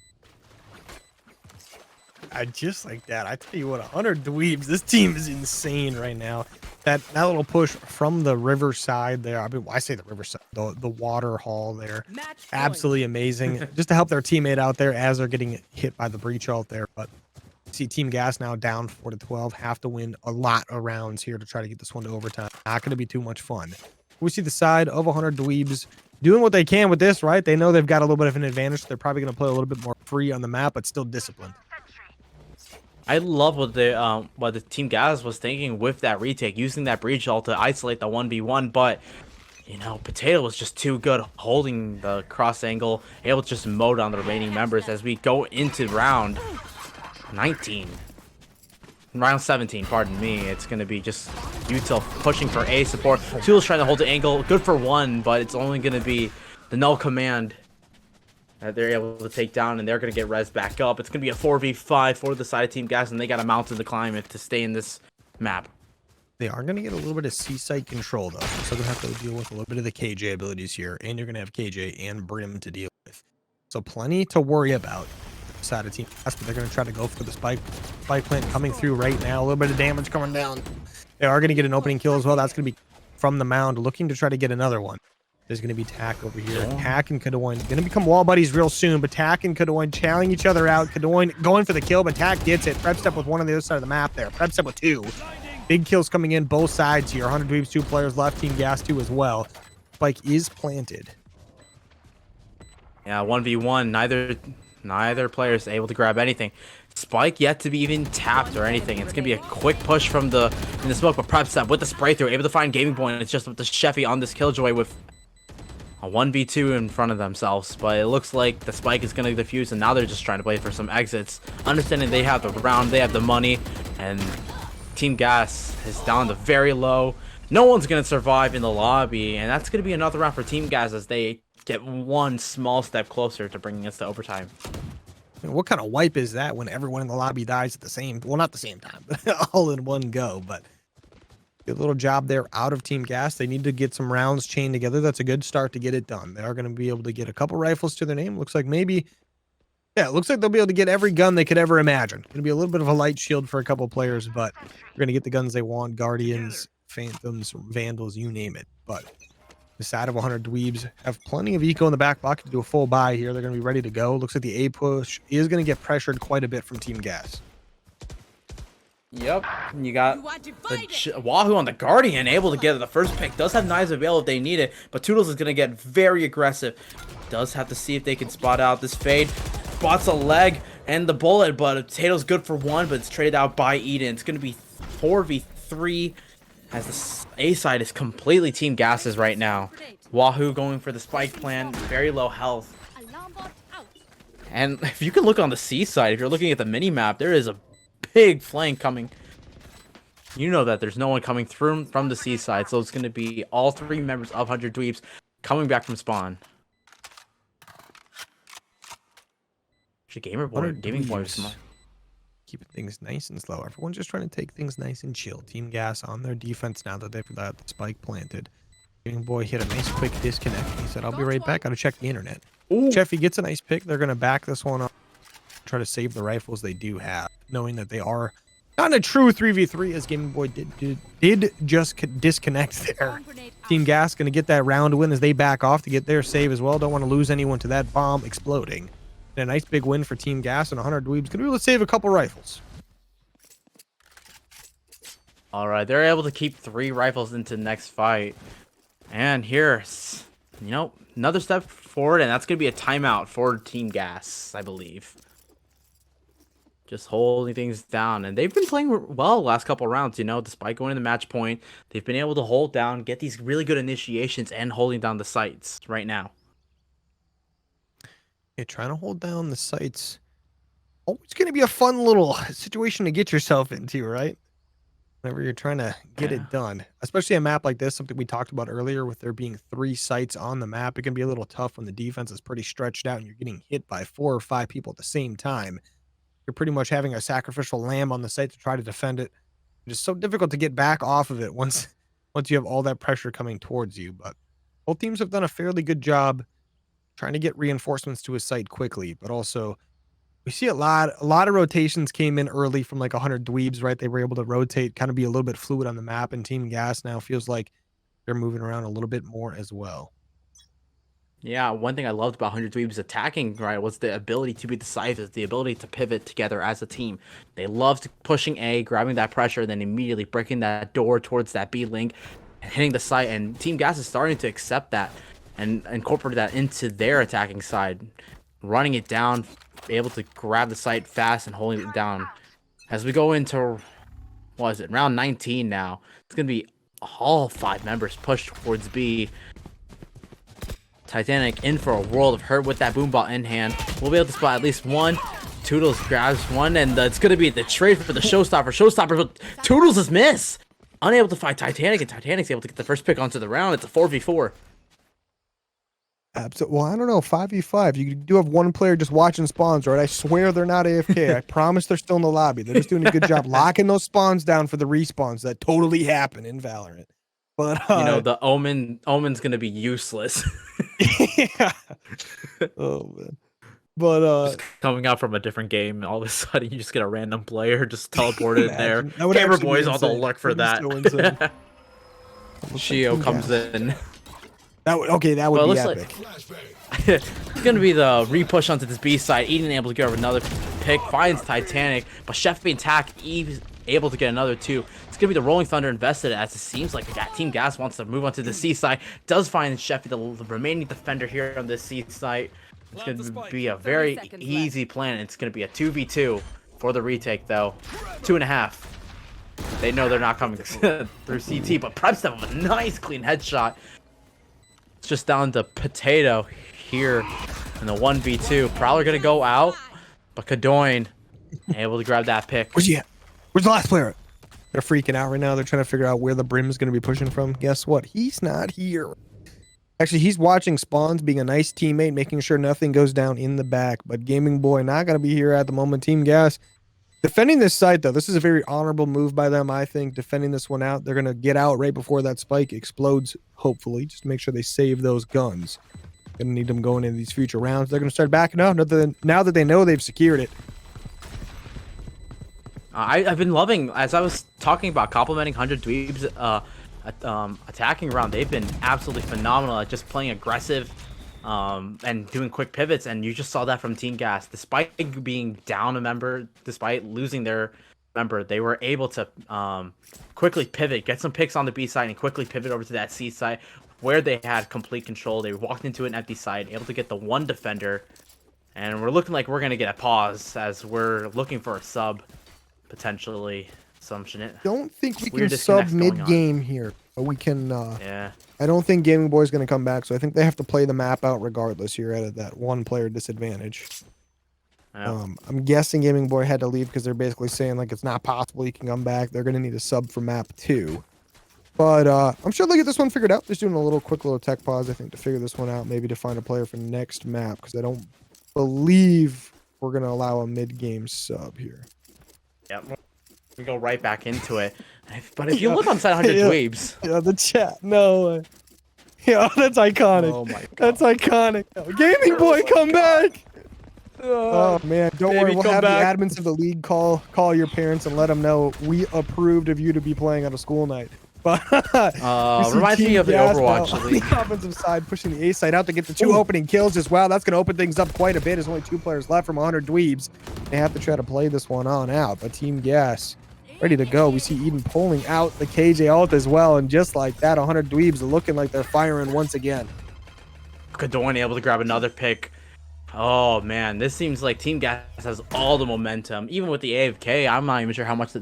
Speaker 1: I just like that. I tell you what, 100 Dweebs. This team is insane right now. That little push from the riverside there. I mean, I say the riverside, the water hall there. Absolutely amazing. Just to help their teammate out there as they're getting hit by the breach out there. But see Team Gas now down 4-12. Have to win a lot of rounds here to try to get this one to overtime. Not going to be too much fun. We see the side of 100 Dweebs doing what they can with this, right? They know they've got a little bit of an advantage. So they're probably going to play a little bit more free on the map, but still disciplined.
Speaker 4: I love what the Team Gas was thinking with that retake, using that breach ult to isolate the 1v1, but you know, Potato was just too good holding the cross angle, able to just mow down the remaining members as we go into round 19. Round 17, pardon me. It's going to be just Util pushing for A support. Tool's trying to hold the angle, good for 1, but it's only going to be the null command that they're able to take down, and they're going to get res back up. It's going to be a 4v5 for the side of Team Gas, and they got to mount to the climate to stay in this map.
Speaker 1: They are going to get a little bit of C-site control, though. So they're going to have to deal with a little bit of the KJ abilities here, and you're going to have KJ and Brim to deal with. So plenty to worry about. Side of Team Gas, but they're going to try to go for the spike plant coming through right now. A little bit of damage coming down. They are going to get an opening kill as well. That's going to be from the mound, looking to try to get another one. There's going to be Tack over here. Tack and Kadoin going to become wall buddies real soon, but Tack and Kadoin challenging each other out. Kadoin going for the kill, but Tack gets it. Prepstep with 1 on the other side of the map there. Prepstep with 2. Big kills coming in both sides here. 100 Dweebs, 2 players left. Team Gas 2 as well. Spike is planted.
Speaker 4: Yeah, 1v1. Neither player is able to grab anything. Spike yet to be even tapped or anything. It's gonna be a quick push from the smoke, but Prep Step with the spray through, able to find gaming point. It's just with the Sheffy on this Killjoy with a 1v2 in front of themselves. But it looks like the Spike is gonna defuse, and now they're just trying to play for some exits. Understanding they have the round, they have the money, and Team Gas is down to very low. No one's gonna survive in the lobby, and that's gonna be another round for Team Gas as they get one small step closer to bringing us to overtime.
Speaker 1: What kind of wipe is that when everyone in the lobby dies at the same, well, not the same time, but all in one go. But good little job there out of Team Gas. They need to get some rounds chained together. That's a good start to get it done. They are going to be able to get a couple rifles to their name. Looks like maybe, yeah, it looks like they'll be able to get every gun they could ever imagine. Going to be a little bit of a light shield for a couple players, but they're going to get the guns they want. Guardians, Phantoms, Vandals, you name it. But the side of 100 Dweebs have plenty of eco in the back pocket to do a full buy here. They're going to be ready to go. Looks like the A push is going to get pressured quite a bit from Team Gas.
Speaker 4: Yep, you got the Wahoo on the Guardian, able to get the first pick. Does have knives available if they need it, but Toodles is going to get very aggressive. Does have to see if they can spot out this fade. Spots a leg and the bullet, but Potato's good for one, but it's traded out by Eden. It's going to be 4v3 as the A side is completely Team Gas's right now. Wahoo going for the spike plan, very low health. And if you can look on the C side, if you're looking at the mini map, there is a big flank coming. You know that there's no one coming through from the C side, so it's going to be all three members of 100 Dweebs coming back from spawn. Gaming boy,
Speaker 1: keeping things nice and slow. Everyone's just trying to take things nice and chill. Team Gas on their defense now that they've got the spike planted. Gaming boy hit a nice quick disconnect. He said, I'll be right back. Gotta check the internet. Cheffy gets a nice pick. They're going to back this one up. Try to save the rifles they do have, knowing that they are not in a true 3v3 as Gaming Boy did just disconnect there. Team Gas going to get that round win as they back off to get their save as well. Don't want to lose anyone to that bomb exploding. And a nice big win for Team Gas, and 100 Dweebs going to be able to save a couple rifles.
Speaker 4: All right, they're able to keep 3 rifles into the next fight. And here's, you know, another step forward, and that's going to be a timeout for Team Gas, I believe. Just holding things down, and they've been playing well the last couple rounds, you know, despite going to the match point. They've been able to hold down, get these really good initiations, and holding down the sites right now.
Speaker 1: Yeah, trying to hold down the sites. Always going to be a fun little situation to get yourself into, right? Whenever you're trying to get it done. Especially a map like this, something we talked about earlier with there being 3 sites on the map. It can be a little tough when the defense is pretty stretched out and you're getting hit by 4 or 5 people at the same time. You're pretty much having a sacrificial lamb on the site to try to defend it. It's so difficult to get back off of it once you have all that pressure coming towards you. But both teams have done a fairly good job trying to get reinforcements to a site quickly, but also we see a lot of rotations came in early from like 100 Dweebs, right? They were able to rotate, kind of be a little bit fluid on the map, and Team Gas now feels like they're moving around a little bit more as well.
Speaker 4: Yeah, one thing I loved about 100 Dweebs attacking, right, was the ability to be decisive, the ability to pivot together as a team. They loved pushing A, grabbing that pressure, then immediately breaking that door towards that B link and hitting the site, and Team Gas is starting to accept that and incorporate that into their attacking side, running it down, able to grab the site fast and holding it down. As we go into, what is it, round 19 now, it's going to be all 5 members pushed towards B. Titanic in for a world of hurt with that boombot in hand. We'll be able to spot at least one. Toodles grabs one, and it's going to be the trade for the showstopper, but Toodles is miss. Unable to fight Titanic, and Titanic's able to get the first pick onto the round. It's a 4v4.
Speaker 1: Absolutely. Well, I don't know. 5v5. You do have one player just watching spawns, right? I swear they're not AFK. I promise they're still in the lobby. They're just doing a good job locking those spawns down for the respawns that totally happen in Valorant. But
Speaker 4: you know, the Omen's gonna be useless.
Speaker 1: Yeah. Oh man. But
Speaker 4: just coming out from a different game, all of a sudden you just get a random player just teleported in there.
Speaker 1: That
Speaker 4: Camera boys all don't look for that.
Speaker 1: So
Speaker 4: Shio comes in.
Speaker 1: That would be epic.
Speaker 4: It's gonna be the repush onto this B side. Eden able to get over another pick, finds Titanic, but Chef being attacked, Eve's able to get another 2. It's gonna be the Rolling Thunder invested, as it seems like Team Gas wants to move onto the C side. Does find Chef, the remaining defender here on this C side. It's going to be a very
Speaker 3: seconds
Speaker 4: easy plan. It's going to be a 2v2 for the retake, though. 2.5. They know they're not coming through CT, but PrepStep with a nice clean headshot. It's just down to Potato here in the 1v2. Probably going to go out, but Kadoin able to grab that pick.
Speaker 1: Where's he at? Where's the last player? They're freaking out right now. They're trying to figure out where the Brim's going to be pushing from. Guess what? He's not here. Actually, he's watching spawns, being a nice teammate, making sure nothing goes down in the back. But Gaming Boy not going to be here at the moment. Team Gas defending this site, though. This is a very honorable move by them, I think, defending this one out. They're going to get out right before that spike explodes, hopefully. Just make sure they save those guns. Going to need them going into these future rounds. They're going to start backing up now that they know they've secured it.
Speaker 4: I've been loving, as I was talking about, complimenting 100 Dweebs attacking around. They've been absolutely phenomenal at just playing aggressive and doing quick pivots, and you just saw that from Team Gas. Despite being down a member, despite losing their member, they were able to quickly pivot, get some picks on the B side, and quickly pivot over to that C side where they had complete control. They walked into an empty side, able to get the one defender, and we're looking like we're going to get a pause as we're looking for a sub. Potentially some shenanigans.
Speaker 1: Don't think we can sub mid-game here, but we can.
Speaker 4: Yeah.
Speaker 1: I don't think Gaming Boy's going to come back, so I think they have to play the map out regardless here at that one-player disadvantage.
Speaker 4: Yeah.
Speaker 1: I'm guessing Gaming Boy had to leave because they're basically saying like it's not possible he can come back. They're going to need a sub for map 2. But I'm sure they'll get this one figured out. Just doing a quick little tech pause, I think, to figure this one out, maybe to find a player for next map, because I don't believe we're going to allow a mid-game sub here.
Speaker 4: Yep. We go right back into it. But if you look on side 100 Dweebs.
Speaker 1: Yeah, the chat. No. Yeah, that's iconic.
Speaker 4: Oh my god.
Speaker 1: That's iconic. Gaming Boy, come back. Oh man, don't worry. We'll have the admins of the league call your parents and let them know we approved of you to be playing on a school night. But
Speaker 4: reminds me of the Overwatch League.
Speaker 1: On the offensive side, pushing the A side out to get the 2 opening kills as well. That's going to open things up quite a bit. There's only 2 players left from 100 Dweebs. They have to try to play this one on out. But Team Gas ready to go. We see Eden pulling out the KJ ult as well. And just like that, 100 Dweebs are looking like they're firing once again.
Speaker 4: Kadoin able to grab another pick. Oh man, this seems like Team Gas has all the momentum. Even with the AFK, I'm not even sure how much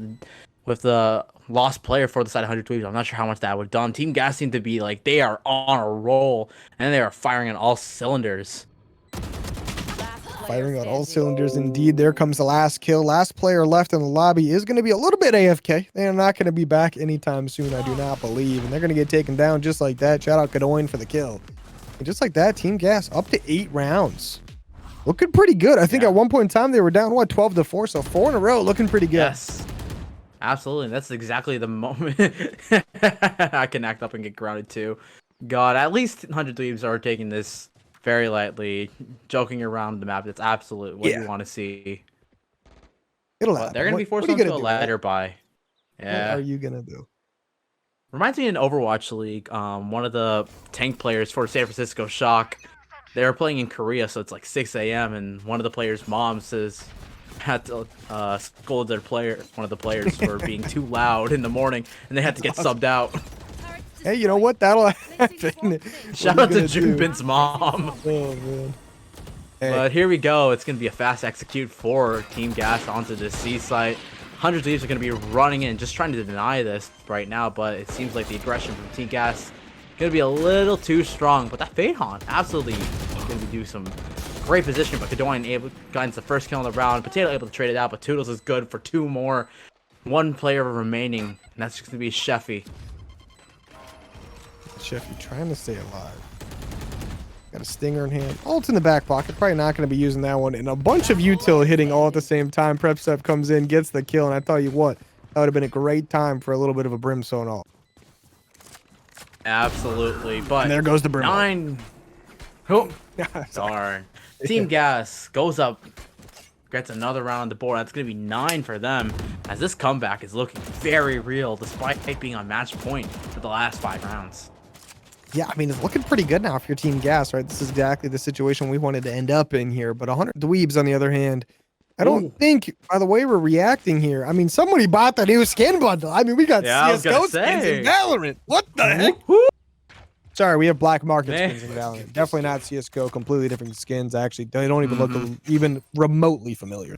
Speaker 4: with the lost player for the side 100 Dweebs, I'm not sure how much that would have done. Team Gas seem to be like they are on a roll and they are firing on all cylinders.
Speaker 1: Firing on all cylinders indeed. There comes the last kill. Last player left in the lobby is going to be a little bit AFK. They are not going to be back anytime soon, I do not believe. And they're going to get taken down just like that. Shout out Kadoin for the kill. And just like that, Team Gas up to 8 rounds. Looking pretty good. I think at one point in time they were down, 12-4? So 4 in a row, looking pretty good.
Speaker 4: Yes. Absolutely. That's exactly the moment I can act up and get grounded too. God, at least 100 Dweebs are taking this very lightly, joking around the map. That's absolute what you want to see.
Speaker 1: It'll happen.
Speaker 4: They're going to be forced onto a ladder buy. Yeah.
Speaker 1: What are you going to do?
Speaker 4: Reminds me in Overwatch League, one of the tank players for San Francisco Shock, they were playing in Korea, so it's like 6 a.m. and one of the players' mom had to scold one of the players for being too loud in the morning, and they had to get subbed out.
Speaker 1: Hey, you know what? That'll happen.
Speaker 4: Shout out to Junbin's mom.
Speaker 1: Oh man. Hey.
Speaker 4: But here we go. It's gonna be a fast execute for Team Gas onto the C site. 100 Dweebs are gonna be running in, just trying to deny this right now, but it seems like the aggression from Team Gas gonna be a little too strong. But that Fadehan absolutely gonna do some great position, but Kadoin got the first kill in the round. Potato able to trade it out, but Toodles is good for 2 more. 1 player remaining, and that's just gonna be Sheffy.
Speaker 1: Sheffy trying to stay alive. Got a stinger in hand. Ult in the back pocket. Probably not going to be using that one. And a bunch of util hitting all at the same time. PrepStep comes in, gets the kill, and I tell you what, that would have been a great time for a little bit of a Brimstone ult.
Speaker 4: Absolutely, but
Speaker 1: and there goes the Brim.
Speaker 4: 9. Oh, darn. Team Gas goes up, gets another round on the board. That's going to be 9 for them, as this comeback is looking very real, despite being on match point for the last 5 rounds.
Speaker 1: Yeah, I mean, it's looking pretty good now for your Team Gas, right? This is exactly the situation we wanted to end up in here. But 100 Dweebs, on the other hand, I don't think, by the way we're reacting here, I mean, somebody bought the new skin bundle. I mean, we got CSGO skins in Valorant. What the heck? Sorry, we have black market
Speaker 4: Meh.
Speaker 1: skins in Valorant. Definitely not CS:GO. Completely different skins. Actually, they don't even look even remotely familiar.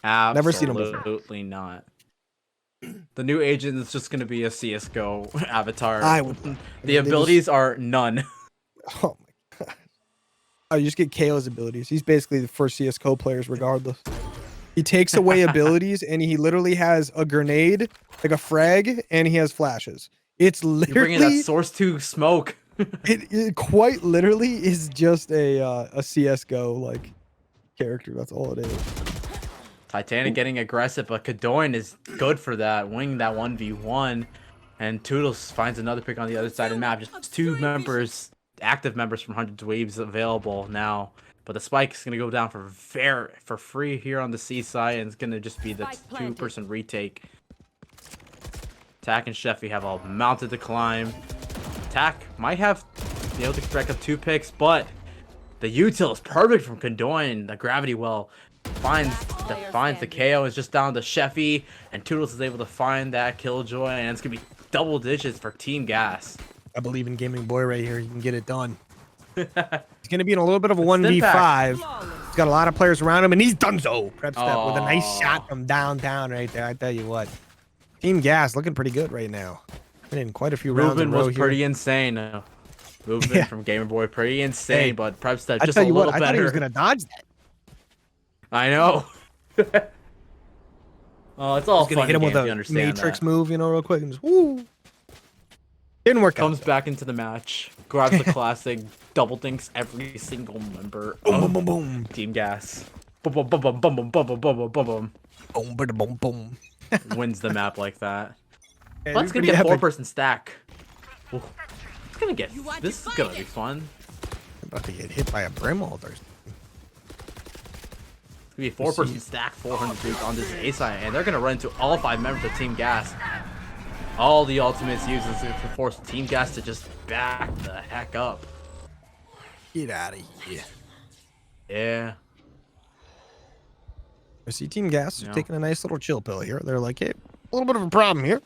Speaker 1: Never seen 'em before.
Speaker 4: Absolutely not. The new agent is just gonna be a CS:GO avatar.
Speaker 1: I would.
Speaker 4: The abilities are none.
Speaker 1: Oh my god. Oh, you just get KO's abilities. He's basically the first CS:GO players, regardless. He takes away abilities, and he literally has a grenade, like a frag, and he has flashes. It's
Speaker 4: You're
Speaker 1: literally
Speaker 4: bringing that source to smoke.
Speaker 1: it quite literally is just a CS:GO like character. That's all it is.
Speaker 4: Titanic getting aggressive, but Kadoin is good for that, winning that 1v1. And Toodles finds another pick on the other side of the map. Just two members, active members from 100 Dweebs available now. But the spike is going to go down for free here on the C side, and it's going to just be the two-person retake. Tack and Sheffy have all mounted to climb. Tack might have the able to rack up 2 picks, but the util is perfect from Kadoin. The gravity well finds the KO. Is just down to Sheffy, and Toodles is able to find that killjoy, and it's gonna be double digits for Team Gas.
Speaker 1: I believe in Gaming Boy right here. He can get it done. He's gonna be in a little bit of a 1v5. He's got a lot of players around him, and he's done so. Prep step with a nice shot from downtown right there. I tell you what, Team Gas looking pretty good right now. Been in quite a few rounds.
Speaker 4: Ruben
Speaker 1: in a row
Speaker 4: was
Speaker 1: here.
Speaker 4: pretty insane. Ruben from Gamer Boy, pretty insane,
Speaker 1: Hey,
Speaker 4: but prep step
Speaker 1: I
Speaker 4: just
Speaker 1: tell
Speaker 4: a
Speaker 1: you
Speaker 4: little
Speaker 1: what, I thought he was
Speaker 4: better.
Speaker 1: gonna dodge that.
Speaker 4: I know. Oh, it's all
Speaker 1: He's gonna
Speaker 4: fun
Speaker 1: hit him
Speaker 4: and
Speaker 1: with
Speaker 4: games, you
Speaker 1: a
Speaker 4: understand
Speaker 1: Matrix
Speaker 4: that.
Speaker 1: move, you know, real quick, and just woo. Didn't work
Speaker 4: Comes
Speaker 1: out.
Speaker 4: back into the match, grabs the classic, double dinks every single member
Speaker 1: Boom,
Speaker 4: of
Speaker 1: boom, boom, boom,
Speaker 4: Team Gas. Boom, boom, boom, boom, boom, boom, boom, boom, boom, boom, boom.
Speaker 1: boom, boom, boom, boom.
Speaker 4: Wins the map like that.
Speaker 1: Yeah,
Speaker 4: Well, it's gonna
Speaker 1: pretty
Speaker 4: be a
Speaker 1: epic.
Speaker 4: 4-person stack. Ooh. It's gonna get. This is gonna be fun.
Speaker 1: About to get hit by a Brimwald.
Speaker 4: It's gonna be a 4-person stack, 400 dudes on this A side, and they're gonna run into all 5 members of Team Gas. All the ultimates uses to force Team Gas to just back the heck up.
Speaker 1: Get out of here.
Speaker 4: Yeah.
Speaker 1: I see Team Gas
Speaker 4: Yeah.
Speaker 1: taking a nice little chill pill here. They're like, hey, a little bit of a problem here.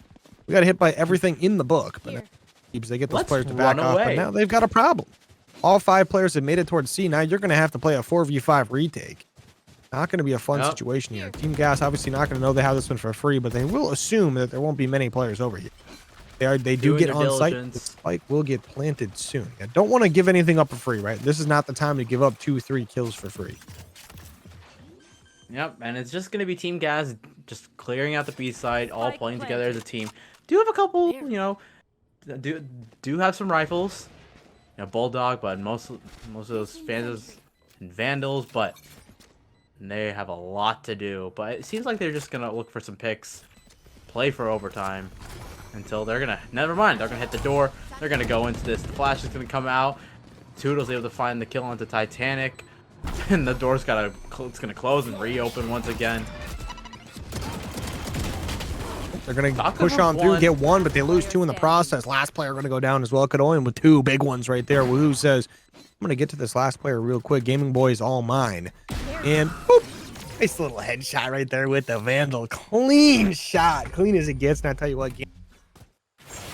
Speaker 1: We got hit by everything in the book, but they get those
Speaker 4: Let's
Speaker 1: players to back
Speaker 4: run
Speaker 1: off. But
Speaker 4: away.
Speaker 1: now they've got a problem. All 5 players have made it towards C. Now you're going to have to play a 4v5 retake. Not going to be a fun
Speaker 4: Yep.
Speaker 1: situation here. Team Gas obviously not going to know they have this one for free, but they will assume that there won't be many players over here. They do
Speaker 4: Doing
Speaker 1: get
Speaker 4: their
Speaker 1: on site. The
Speaker 4: diligence.
Speaker 1: spike will get planted soon. I don't want to give anything up for free, right? This is not the time to give up 2-3 kills for free.
Speaker 4: Yep, and it's just gonna be Team Gas just clearing out the B side, all playing together as a team. Do have a couple, you know, do have some rifles, you know, Bulldog, but most of those fans and Vandals, but they have a lot to do. But it seems like they're just gonna look for some picks, play for overtime, until they're gonna. Never mind, they're gonna hit the door. They're gonna go into this. The flash is gonna come out. Toodle's able to find the kill onto Titanic. And the door's it's gonna close and reopen once again.
Speaker 1: They're going to
Speaker 4: Doctor
Speaker 1: push
Speaker 4: with
Speaker 1: on through,
Speaker 4: one.
Speaker 1: get 1, but they lose 2 in the process. Last player going to go down as well. Kadoin with 2 big ones right there. Woohoo says, I'm going to get to this last player real quick. Gaming Boy is all mine. And boop, nice little headshot right there with the Vandal. Clean shot. Clean as it gets. And I tell you what, I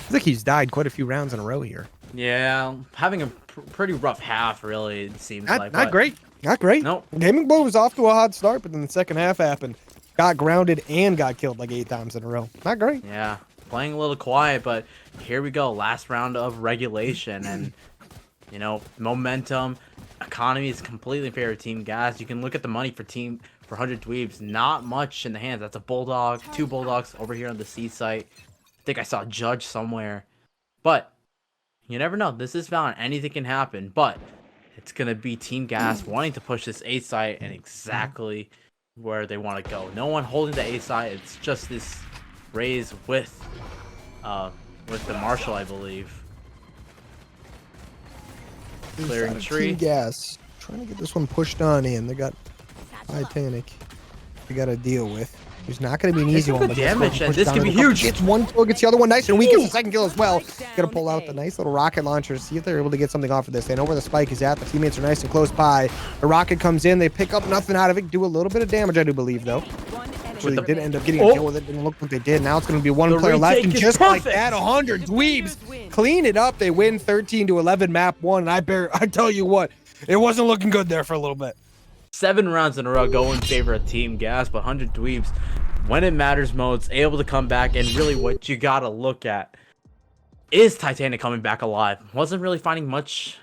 Speaker 1: think he's died quite a few rounds in a row here.
Speaker 4: Yeah, having a pretty rough half, really, it seems like.
Speaker 1: Not
Speaker 4: but
Speaker 1: great. Not great.
Speaker 4: Nope.
Speaker 1: Gaming Boy was off to a hot start, but then the second half happened. Got grounded and got killed like 8 times in a row. Not great.
Speaker 4: Yeah, playing a little quiet, but here we go. Last round of regulation, and you know, momentum, economy is completely in favor of Team Gas. You can look at the money for 100 Dweebs. Not much in the hands. That's a Bulldog, 2 Bulldogs over here on the C site. I think I saw Judge somewhere, but you never know. This is Valorant. Anything can happen, but it's gonna be Team Gas wanting to push this A site and exactly where they want to go. No one holding the A side. It's just this raise with the Marshall, I believe. Clearing tree.
Speaker 1: Team Gas trying to get this one pushed on in. They got Titanic. They got to deal with. It's not going to be an easy one.
Speaker 4: Good
Speaker 1: But
Speaker 4: damage, and this could be huge.
Speaker 1: Gets 1 kill, gets the other one nice, and we get the second kill as well. Got to pull out the nice little rocket launcher, see if they're able to get something off of this. They know where the spike is at. The teammates are nice and close by. The rocket comes in. They pick up nothing out of it. Do a little bit of damage, I do believe, though. actually
Speaker 3: With
Speaker 1: did
Speaker 3: the-
Speaker 1: end up getting a kill with it. Didn't look like they did. Now it's going to be one
Speaker 4: The
Speaker 1: player left,
Speaker 4: retake
Speaker 1: and
Speaker 4: is
Speaker 1: just like
Speaker 4: perfect.
Speaker 1: that, 100 Dweebs
Speaker 3: Defenders win.
Speaker 1: clean it up. They win 13-11 map 1. And I tell you what, it wasn't looking good there for a little bit.
Speaker 4: 7 rounds in a row go in favor of Team Gas, but 100 Dweebs, when it matters most, able to come back, and really what you gotta look at is Titanic coming back alive. Wasn't really finding much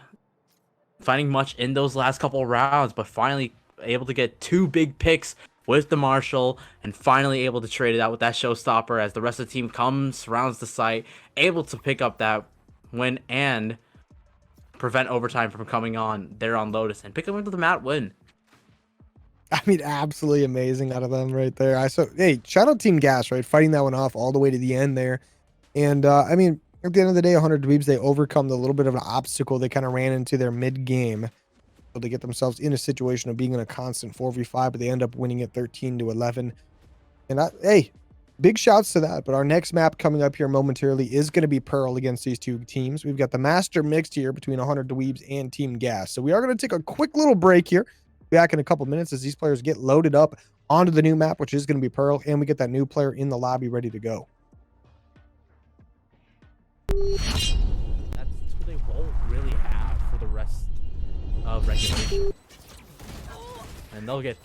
Speaker 4: in those last couple rounds, but finally able to get 2 big picks with the Marshall, and finally able to trade it out with that showstopper as the rest of the team surrounds the site, able to pick up that win and prevent overtime from coming on there on Lotus and pick up the mat win.
Speaker 1: I mean, absolutely amazing out of them right there. Hey, shout out Team Gas, right? Fighting that one off all the way to the end there. And I mean, at the end of the day, 100 Dweebs, they overcome the little bit of an obstacle they kind of ran into their mid game. So they get themselves in a situation of being in a constant 4v5, but they end up winning it 13-11. And hey, big shouts to that. But our next map coming up here momentarily is going to be Pearl against these 2 teams. We've got the master mixed here between 100 Dweebs and Team Gas. So we are going to take a quick little break here. Back in a couple minutes as these players get loaded up onto the new map, which is going to be Pearl, and we get that new player in the lobby ready to go.
Speaker 4: That's what they won't really have for the rest of regulation. And they'll get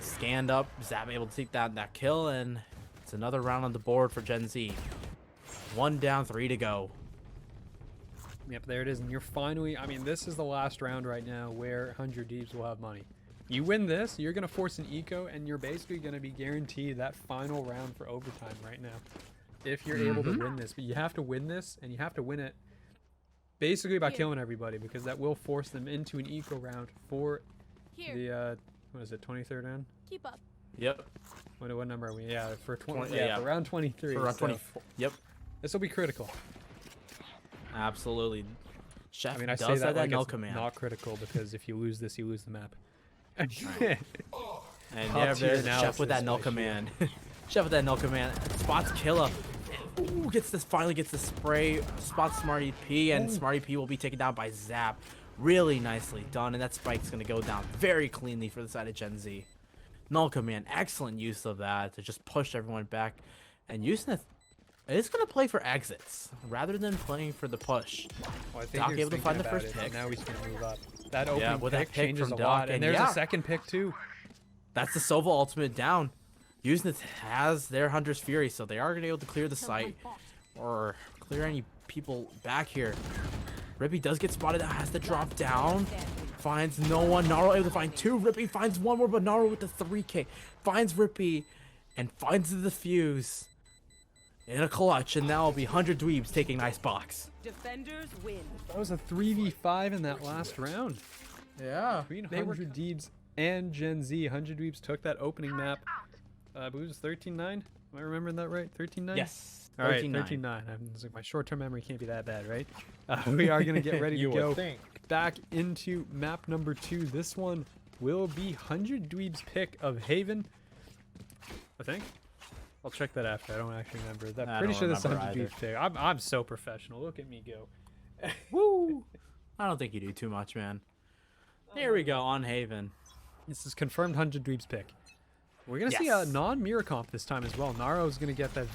Speaker 4: scanned up. Zap able to take that kill, and it's another round on the board for Gen Z. 1 down, 3 to go.
Speaker 5: Yep, there it is. And you're finally, I mean, this is the last round right now where 100 Dweebs will have money. You win this, you're going to force an eco, and you're basically going to be guaranteed that final round for overtime right now. If you're able to win this. But you have to win this, and you have to win it basically by killing everybody, because that will force them into an eco round for the, what is it, 23rd round?
Speaker 3: Keep up.
Speaker 4: Yep.
Speaker 5: What number are we? Yeah, for 20,
Speaker 4: yeah.
Speaker 5: for round 23.
Speaker 4: For round
Speaker 5: so
Speaker 4: 24. Yep.
Speaker 5: This will be critical.
Speaker 4: Absolutely. Chef
Speaker 5: I mean, I
Speaker 4: does
Speaker 5: say
Speaker 4: have
Speaker 5: that like
Speaker 4: null
Speaker 5: it's
Speaker 4: command.
Speaker 5: not critical, because if you lose this, you lose the map.
Speaker 4: And
Speaker 5: Top
Speaker 4: yeah,
Speaker 5: tier
Speaker 4: there's Chef with that
Speaker 5: analysis
Speaker 4: null
Speaker 5: by
Speaker 4: command. Chef with that null command. Spots Killa. Ooh, finally gets the spray. Spots Smarty P, and Smarty P will be taken down by Zap. Really nicely done, and that spike's gonna go down very cleanly for the side of Gen Z. Null command, excellent use of that to just push everyone back. And Usnith is gonna play for exits rather than playing for the push.
Speaker 5: Well, I think
Speaker 4: Doc
Speaker 5: he was
Speaker 4: able to find the
Speaker 5: thinking
Speaker 4: first
Speaker 5: about it,
Speaker 4: pick.
Speaker 5: Now he's going to move up. That opening
Speaker 4: with that
Speaker 5: pick
Speaker 4: pick
Speaker 5: changes
Speaker 4: from
Speaker 5: a
Speaker 4: Doc,
Speaker 5: lot.
Speaker 4: and
Speaker 5: And there's
Speaker 4: yeah.
Speaker 5: a second pick, too.
Speaker 4: That's the Sova ultimate down. Usnith has their Hunter's Fury, so they are gonna be able to clear the site or clear any people back here. Rippy does get spotted, has to drop down. Finds no one. Naro able to find 2. Rippy finds 1 more, but Naro with the 3K. Finds Rippy and finds the defuse in a clutch, and now will be 100 Dweebs taking Icebox.
Speaker 3: Defenders win.
Speaker 5: That was a 3v5 in that last round.
Speaker 4: Yeah.
Speaker 5: Between 100 Dweebs and Gen Z. 100 Dweebs took that opening map. I believe it was 13-9. Am I remembering that right? 13-9?
Speaker 4: Yes.
Speaker 5: All right,
Speaker 4: 13-9.
Speaker 5: 13-9. My short-term memory can't be that bad, right? We are going to get ready to go back into map number 2. This one will be 100 Dweebs' pick of Haven, I think. I'll check that after. I don't actually remember. I'm pretty sure this is 100 Dweebs' pick. I'm so professional. Look at me go.
Speaker 4: Woo! I don't think you do too much, man. Here we go on Haven.
Speaker 5: This is confirmed 100 Dweebs' pick. We're going to see a non-mirror comp this time as well. Naro is going to get that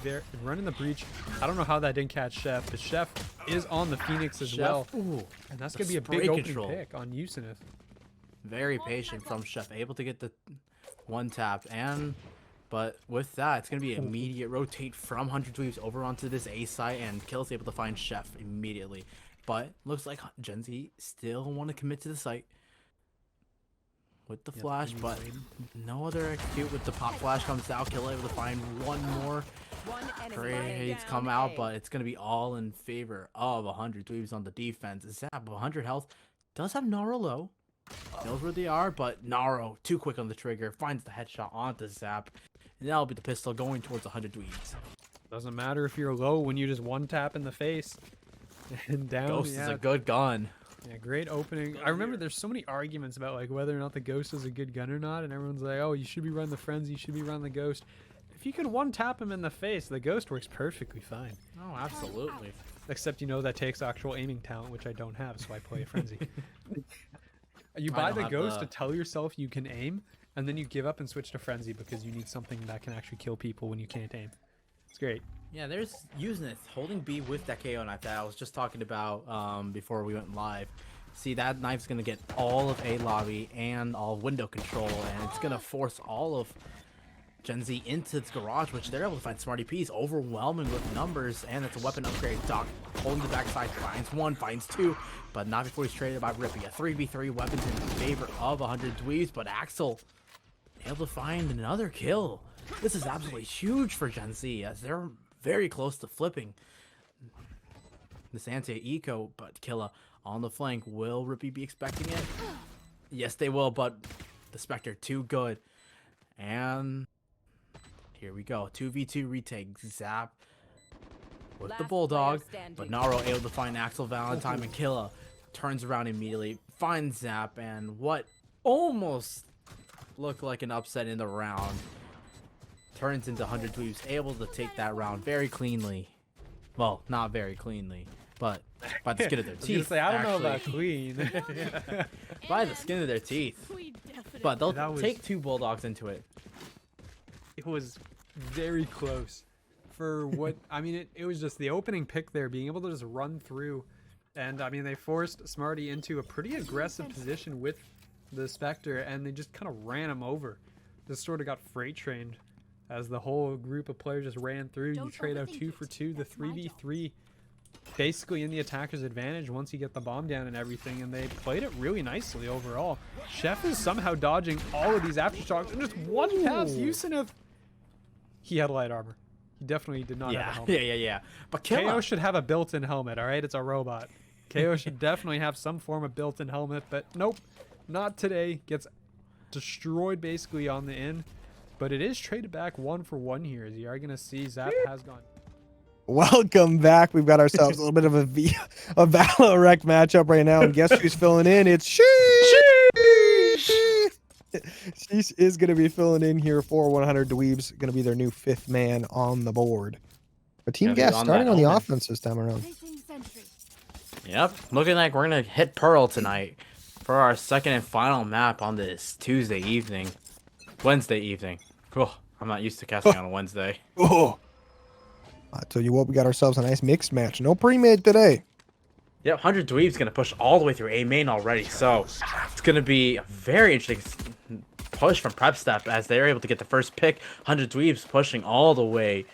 Speaker 5: run in the breach. I don't know how that didn't catch Chef, but Chef is on the Phoenix as well.
Speaker 4: Ooh,
Speaker 5: And that's
Speaker 4: the
Speaker 5: going to be a
Speaker 4: spray
Speaker 5: big opening
Speaker 4: control.
Speaker 5: pick on Usinith.
Speaker 4: very patient from Chef, able to get the 1 tap, but with that, it's going to be immediate rotate from 100 Dweebs over onto this A site, and Kill's able to find Chef immediately. But looks like Gen Z still want to commit to the site with the flash, but no other execute with the pop flash comes out. Kill able to find 1 more. Trades come out, but it's going to be all in favor of 100 Dweebs on the defense. Zap, 100 health, does have Naro low. Knows where they are, but Naro, too quick on the trigger, finds the headshot onto Zap. And that'll be the pistol going towards 100 Dweebs.
Speaker 5: Doesn't matter if you're low when you just 1 tap in the face. And down.
Speaker 4: Ghost is a good gun.
Speaker 5: Yeah, great opening. I remember there's so many arguments about like whether or not the Ghost is a good gun or not, and everyone's like, oh, you should be running the Frenzy, you should be running the Ghost. If you can 1-tap him in the face, the Ghost works perfectly fine.
Speaker 4: Oh, absolutely.
Speaker 5: Except, you know, that takes actual aiming talent, which I don't have, so I play a Frenzy. You buy the Ghost to tell yourself you can aim, and then you give up and switch to Frenzy because you need something that can actually kill people when you can't aim. It's great.
Speaker 4: Yeah, there's using it, holding B with that KO knife that I was just talking about before we went live. See, that knife's going to get all of A lobby and all of window control, and it's going to force all of Gen Z into its garage, which they're able to find Smarty P's, overwhelming with numbers, and it's a weapon upgrade. Doc holding the backside, finds one, finds two, but not before he's traded by Rippy. A 3v3 weapons in favor of 100 Dweebs, but Axel able to find another kill. This is absolutely huge for Gen Z, as they're very close to flipping this anti-eco, but Killa on the flank. Will Rippy be expecting it? Yes, they will, but the Spectre too good. And here we go. 2v2 retake. Zap with the
Speaker 3: Last
Speaker 4: Bulldog,
Speaker 3: player standing.
Speaker 4: but Naro able to find Axel Valentine, and Killa turns around immediately, finds Zap, and what almost looked like an upset in the round turns into 100 Dweebs, able to take that round very cleanly. Well, not very cleanly, but by the skin of their teeth.
Speaker 5: I don't know about
Speaker 4: actually.
Speaker 5: clean.
Speaker 4: By the skin of their teeth. But they'll
Speaker 5: That was-
Speaker 4: take 2 Bulldogs into it.
Speaker 5: It was very close for what I mean. It was just the opening pick there, being able to just run through, and I mean they forced Smarty into a pretty aggressive position with the Spectre, and they just kind of ran him over. Just sort of got freight trained as the whole group of players just ran through. You trade out 2 for 2, the 3v3 basically in the attacker's advantage once you get the bomb down and everything, and they played it really nicely overall. Chef is somehow dodging all of these aftershocks, and just one pass Yusinov. He had light armor. He definitely did not have a
Speaker 4: Yeah,
Speaker 5: helmet.
Speaker 4: yeah. But
Speaker 5: KO
Speaker 4: Killa,
Speaker 5: should have a built-in helmet, all right? It's a robot. KO should definitely have some form of built-in helmet, but nope, not today. Gets destroyed basically on the in, but it is traded back 1 for 1 here, as you are going to see Zap has gone.
Speaker 1: Welcome back. We've got ourselves a little bit of a ValoRec matchup right now, and guess who's filling in? It's Sheesh. Sheesh is going to be filling in here for 100 Dweebs. Going to be their new 5th man on the board. But Team
Speaker 4: Gonna be
Speaker 1: Gas
Speaker 4: on
Speaker 1: starting
Speaker 4: that
Speaker 1: on the
Speaker 4: omen.
Speaker 1: offense this time around.
Speaker 4: Yep, looking like we're gonna hit Pearl tonight for our second and final map on this Wednesday evening. Oh, I'm not used to casting on a Wednesday.
Speaker 1: Oh, I tell you what, we got ourselves a nice mixed match. No pre-made today.
Speaker 4: Yep, 100 Dweebs gonna push all the way through A main already, so it's gonna be a very interesting push from Prep Step as they're able to get the first pick. 100 Dweebs pushing all the way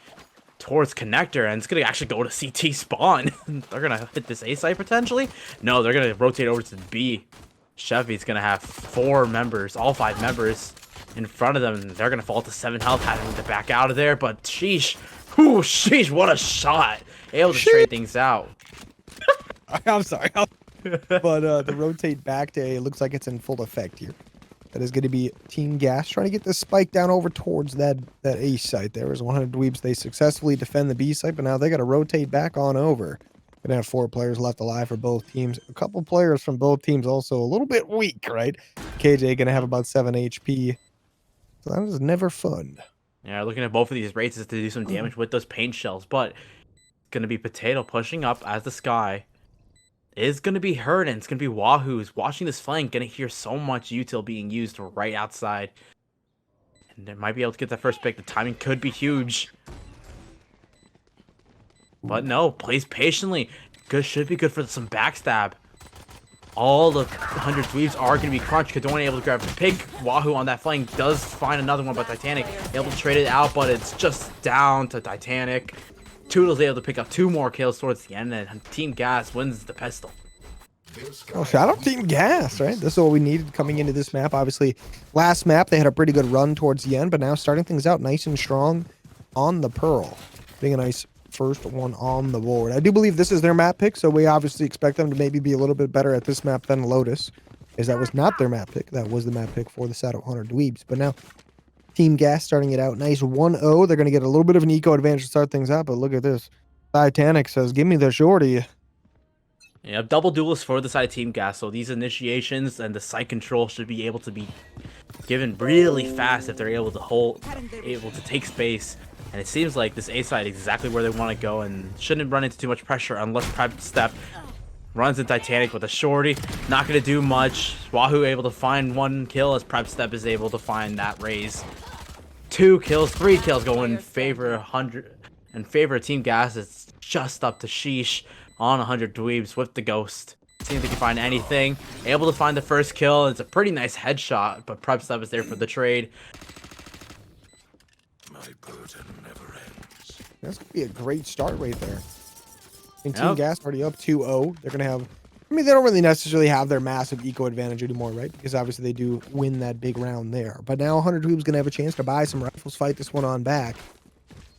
Speaker 4: towards connector, and it's gonna actually go to CT spawn. They're gonna hit this A site potentially. No, they're gonna rotate over to B. Chevy's gonna have 4 members, all 5 members in front of them, and they're gonna fall to 7 health, having to back out of there. But sheesh, whoo, sheesh, what a shot! Able to trade things out.
Speaker 1: I'm sorry. But the rotate back to A looks like it's in full effect here. That is going to be Team Gas trying to get the spike down over towards that A site. There was 100 Dweebs. They successfully defend the B site, but now they got to rotate back on over. Gonna have 4 players left alive for both teams. A couple players from both teams also a little bit weak, right? KJ gonna have about 7 HP. So that was never fun.
Speaker 4: Yeah, looking at both of these races to do some damage with those paint shells, but it's gonna be Potato pushing up as the Sky is gonna be hurt, and it's gonna be Wahoo's watching this flank, gonna hear so much util being used right outside. And they might be able to get that first pick. The timing could be huge. But no, plays patiently. Good, should be good for some backstab. All the 100 Dweebs are going to be crunched because they're only able to grab the pick. Wahoo on that flank does find another one, but Titanic able to trade it out, but it's just down to Titanic. Toodle's able to pick up 2 more kills towards the end, and Team Gas wins the pistol.
Speaker 1: Oh, shout out Team Gas, right? This is what we needed coming into this map. Obviously, last map, they had a pretty good run towards the end, but now starting things out nice and strong on the Pearl. Being a nice first one on the board. I do believe this is their map pick, so we obviously expect them to maybe be a little bit better at this map than Lotus, as that was not their map pick. That was the map pick for the Saddle 100 Dweebs. But now, Team Gas starting it out nice 1-0. They're going to get a little bit of an eco advantage to start things out, but look at this. Titanic says, give me the shorty.
Speaker 4: Yeah, double duelist for the side of Team Gas, so these initiations and the site control should be able to be given really fast if they're able to take space. And it seems like this A side is exactly where they want to go and shouldn't run into too much pressure unless Prep Step runs in Titanic with a shorty. Not going to do much. Wahoo able to find 1 kill as Prep Step is able to find that raise. 2 kills, 3 kills going in favor 100 in favor of Team Gas. It's just up to Sheesh on 100 Dweebs with the Ghost. Seeing if they can find anything. Able to find the first kill. It's a pretty nice headshot, but Prep Step is there for the trade.
Speaker 1: That's going to be a great start right there. And Team
Speaker 4: Yep.
Speaker 1: Gas already up 2-0. They're going to have... I mean, they don't really necessarily have their massive eco advantage anymore, right? Because obviously they do win that big round there. But now 100 Dweebs going to have a chance to buy some rifles, fight this one on back.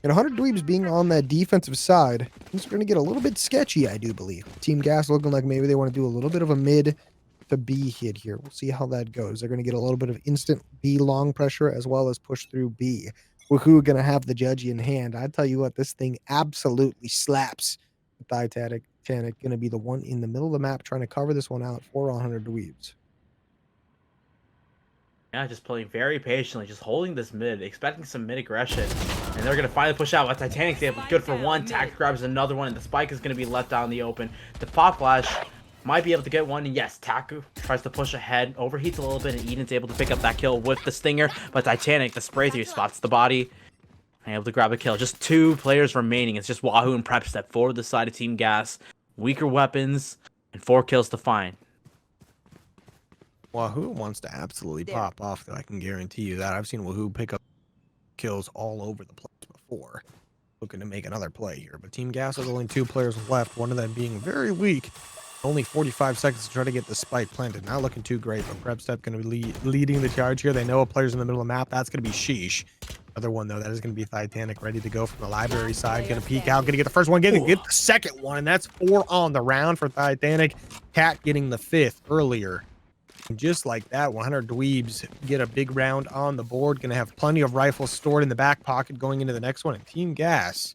Speaker 1: And 100 Dweebs being on that defensive side, things are going to get a little bit sketchy, I do believe. Team Gas looking like maybe they want to do a little bit of a mid to B hit here. We'll see how that goes. They're going to get a little bit of instant B long pressure as well as push through B. Woohoo going to have the judgy in hand. I tell you what, this thing absolutely slaps. Titanic going to be the one in the middle of the map trying to cover this one out for 100 Dweebs.
Speaker 4: Yeah, just playing very patiently, just holding this mid, expecting some mid aggression. And they're going to finally push out. But Titanic's able, good for 1. Tac grabs another one, and the spike is going to be left out in the open. The pop flash might be able to get one. And yes, Taku tries to push ahead, overheats a little bit, and Eden's able to pick up that kill with the stinger. But Titanic, the spray through, spots the body. And able to grab a kill. Just 2 players remaining. It's just Wahoo and Prep Step for the side of Team Gas. Weaker weapons and 4 kills to find.
Speaker 1: Wahoo wants to absolutely pop off, though. I can guarantee you that. I've seen Wahoo pick up kills all over the place before. Looking to make another play here. But Team Gas has only 2 players left, one of them being very weak. Only 45 seconds to try to get the spike planted. Not looking too great, but Prep Step going to be leading the charge here. They know a player's in the middle of the map. That's going to be Sheesh. Other one, though, that is going to be Titanic, ready to go from the library side. Going to peek out, going to get the first one, get the second one, and that's 4 on the round for Titanic. Cat getting the 5th earlier. And just like that, 100 Dweebs get a big round on the board. Going to have plenty of rifles stored in the back pocket going into the next one. And Team Gas,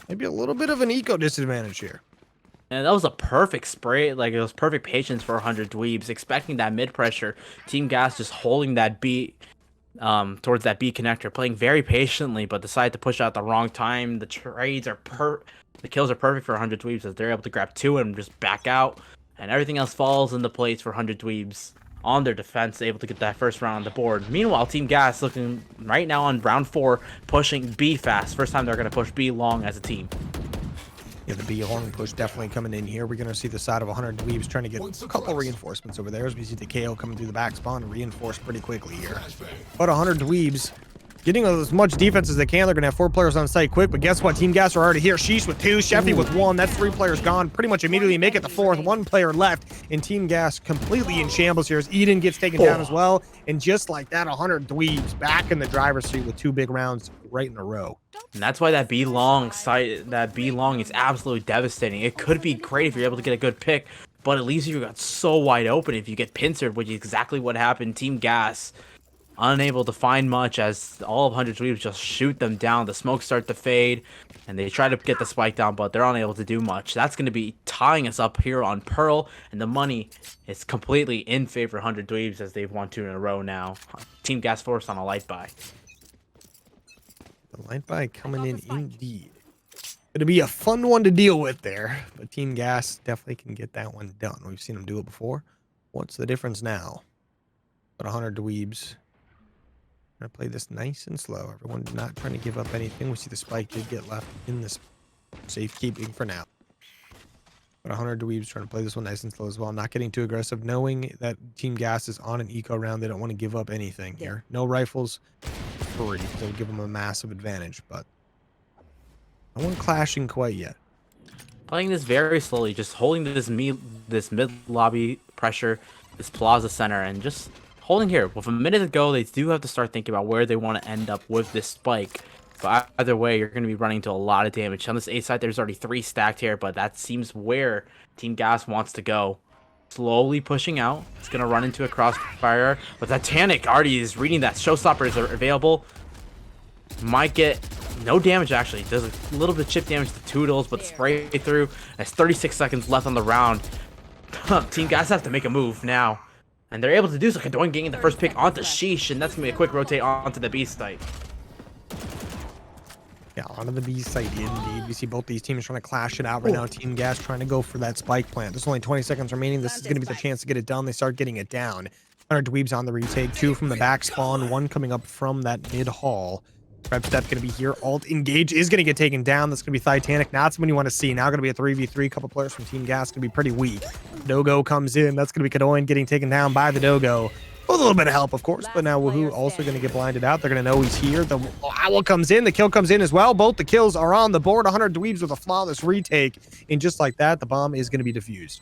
Speaker 1: maybe a little bit of an eco disadvantage here.
Speaker 4: And that was a perfect spray. Like, it was perfect patience for 100 Dweebs. Expecting that mid pressure. Team Gas just holding that B towards that B connector, playing very patiently, but decided to push out the wrong time. The trades are the kills are perfect for 100 Dweebs as they're able to grab 2 and just back out, and everything else falls into place for 100 Dweebs on their defense, able to get that first round on the board. Meanwhile, Team Gas looking right now on round 4, pushing B fast. First time they're going to push B long as a team.
Speaker 1: Yeah, the B long push definitely coming in here. We're going to see the side of 100 Dweebs trying to get a couple reinforcements over there as we see the KO coming through the back spawn and reinforce pretty quickly here. But 100 Dweebs getting as much defense as they can. They're going to have 4 players on site quick, but guess what? Team Gas are already here. Sheesh with 2, Sheffy with 1. That's 3 players gone. Pretty much immediately make it the 4th. 1 player left, and Team Gas completely in shambles here as Eden gets taken down as well. And just like that, 100 Dweebs back in the driver's seat with 2 big rounds right in a row.
Speaker 4: And that's why that B long is absolutely devastating. It could be great if you're able to get a good pick, but it leaves you got so wide open if you get pincered, which is exactly what happened. Team Gas unable to find much as all of 100 Dweebs just shoot them down. The smoke start to fade, and they try to get the spike down, but they're unable to do much. That's going to be tying us up here on Pearl, and the money is completely in favor of 100 Dweebs as they've won 2 in a row now. Team Gas forced on a light buy.
Speaker 1: The light buy coming in indeed. It'll be a fun one to deal with there, but Team Gas definitely can get that one done. We've seen them do it before. What's the difference now? But 100 Dweebs. Gonna play this nice and slow. Everyone's not trying to give up anything. We see the spike did get left in this safekeeping for now. But 100 Dweebs trying to play this one nice and slow as well. Not getting too aggressive, knowing that Team Gas is on an eco round. They don't want to give up anything here. No rifles. Free. They'll give them a massive advantage, but no one clashing quite yet.
Speaker 4: Playing this very slowly, just holding this mid lobby pressure, this plaza center, and just holding here. With a minute to go, they do have to start thinking about where they want to end up with this spike. But either way, you're going to be running into a lot of damage. On this A side, there's already 3 stacked here, but that seems where Team Gas wants to go. Slowly pushing out. It's going to run into a crossfire. But Titanic already is reading that showstoppers are available. Might get no damage, actually. Does a little bit of chip damage to Toodles, but the spray through. There's 36 seconds left on the round. Team Gas have to make a move now. And they're able to do so. Kadoin getting the first pick onto Sheesh, and that's going to be a quick rotate onto the B site.
Speaker 1: Yeah, onto the B site indeed. We see both these teams trying to clash it out right now. Team Gas trying to go for that spike plant. There's only 20 seconds remaining. This is going to be the chance to get it done. They start getting it down. 100 Dweebs on the retake. 2 from the back spawn. 1 coming up from that mid hall. Prep step going to be here. Alt engage is going to get taken down. That's going to be Titanic. Not someone you want to see. Now going to be a 3v3. Couple players from Team Gas going to be pretty weak. Dogo comes in. That's going to be Kadoin getting taken down by the Dogo. With a little bit of help, of course, but now Woohoo also going to get blinded out. They're going to know he's here. The Owl comes in. The kill comes in as well. Both the kills are on the board. 100 Dweebs with a flawless retake. And just like that, the bomb is going to be defused.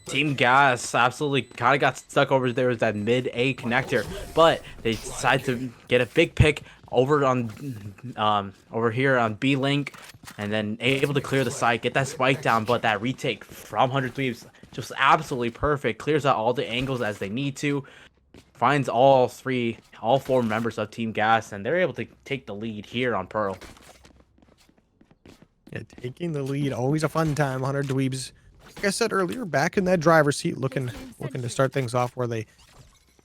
Speaker 4: Team Gas absolutely kind of got stuck over there with that mid A connector, but they decided to get a big pick over on over here on B link, and then able to clear the site, get that spike down. But that retake from 100 Dweebs just absolutely perfect, clears out all the angles as they need to, finds all 4 members of Team Gas, and they're able to take the lead here on Pearl.
Speaker 1: Yeah, taking the lead, always a fun time. 100 Dweebs, like I said earlier, back in that driver's seat, looking to start things off where they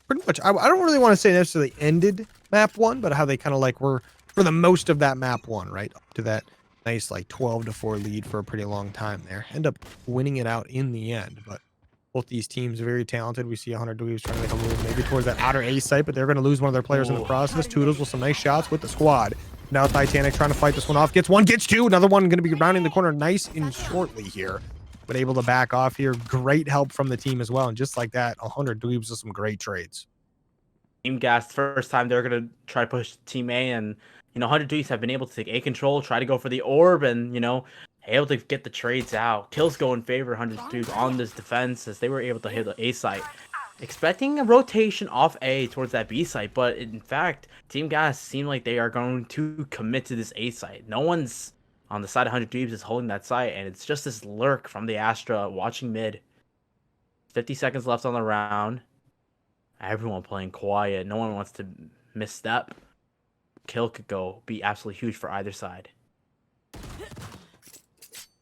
Speaker 1: pretty much, I don't really want to say necessarily ended map 1, but how they kind of like were for the most of that map 1, right? Up to that nice like 12-4 lead for a pretty long time there. End up winning it out in the end, but both these teams are very talented. We see 100 Dweebs trying to make a move maybe towards that outer A site, but they're going to lose one of their players in the process. Toodles with some nice shots with the squad. Now Titanic trying to fight this one off. Gets 1, gets 2. Another one going to be rounding the corner nice and shortly here, but able to back off here. Great help from the team as well. And just like that, 100 Dweebs with some great trades.
Speaker 4: Team Gas, first time they're going to try to push Team A, and 100 Dweebs have been able to take A control, try to go for the orb, and able to get the trades out. Kills go in favor of 100 Dweebs on this defense as they were able to hit the A site. Expecting a rotation off A towards that B site, but in fact, Team Gas seem like they are going to commit to this A site. No one's on the side of 100 Dweebs is holding that site, and it's just this lurk from the Astra watching mid. 50 seconds left on the round. Everyone playing quiet. No one wants to misstep. Kill could be absolutely huge for either side.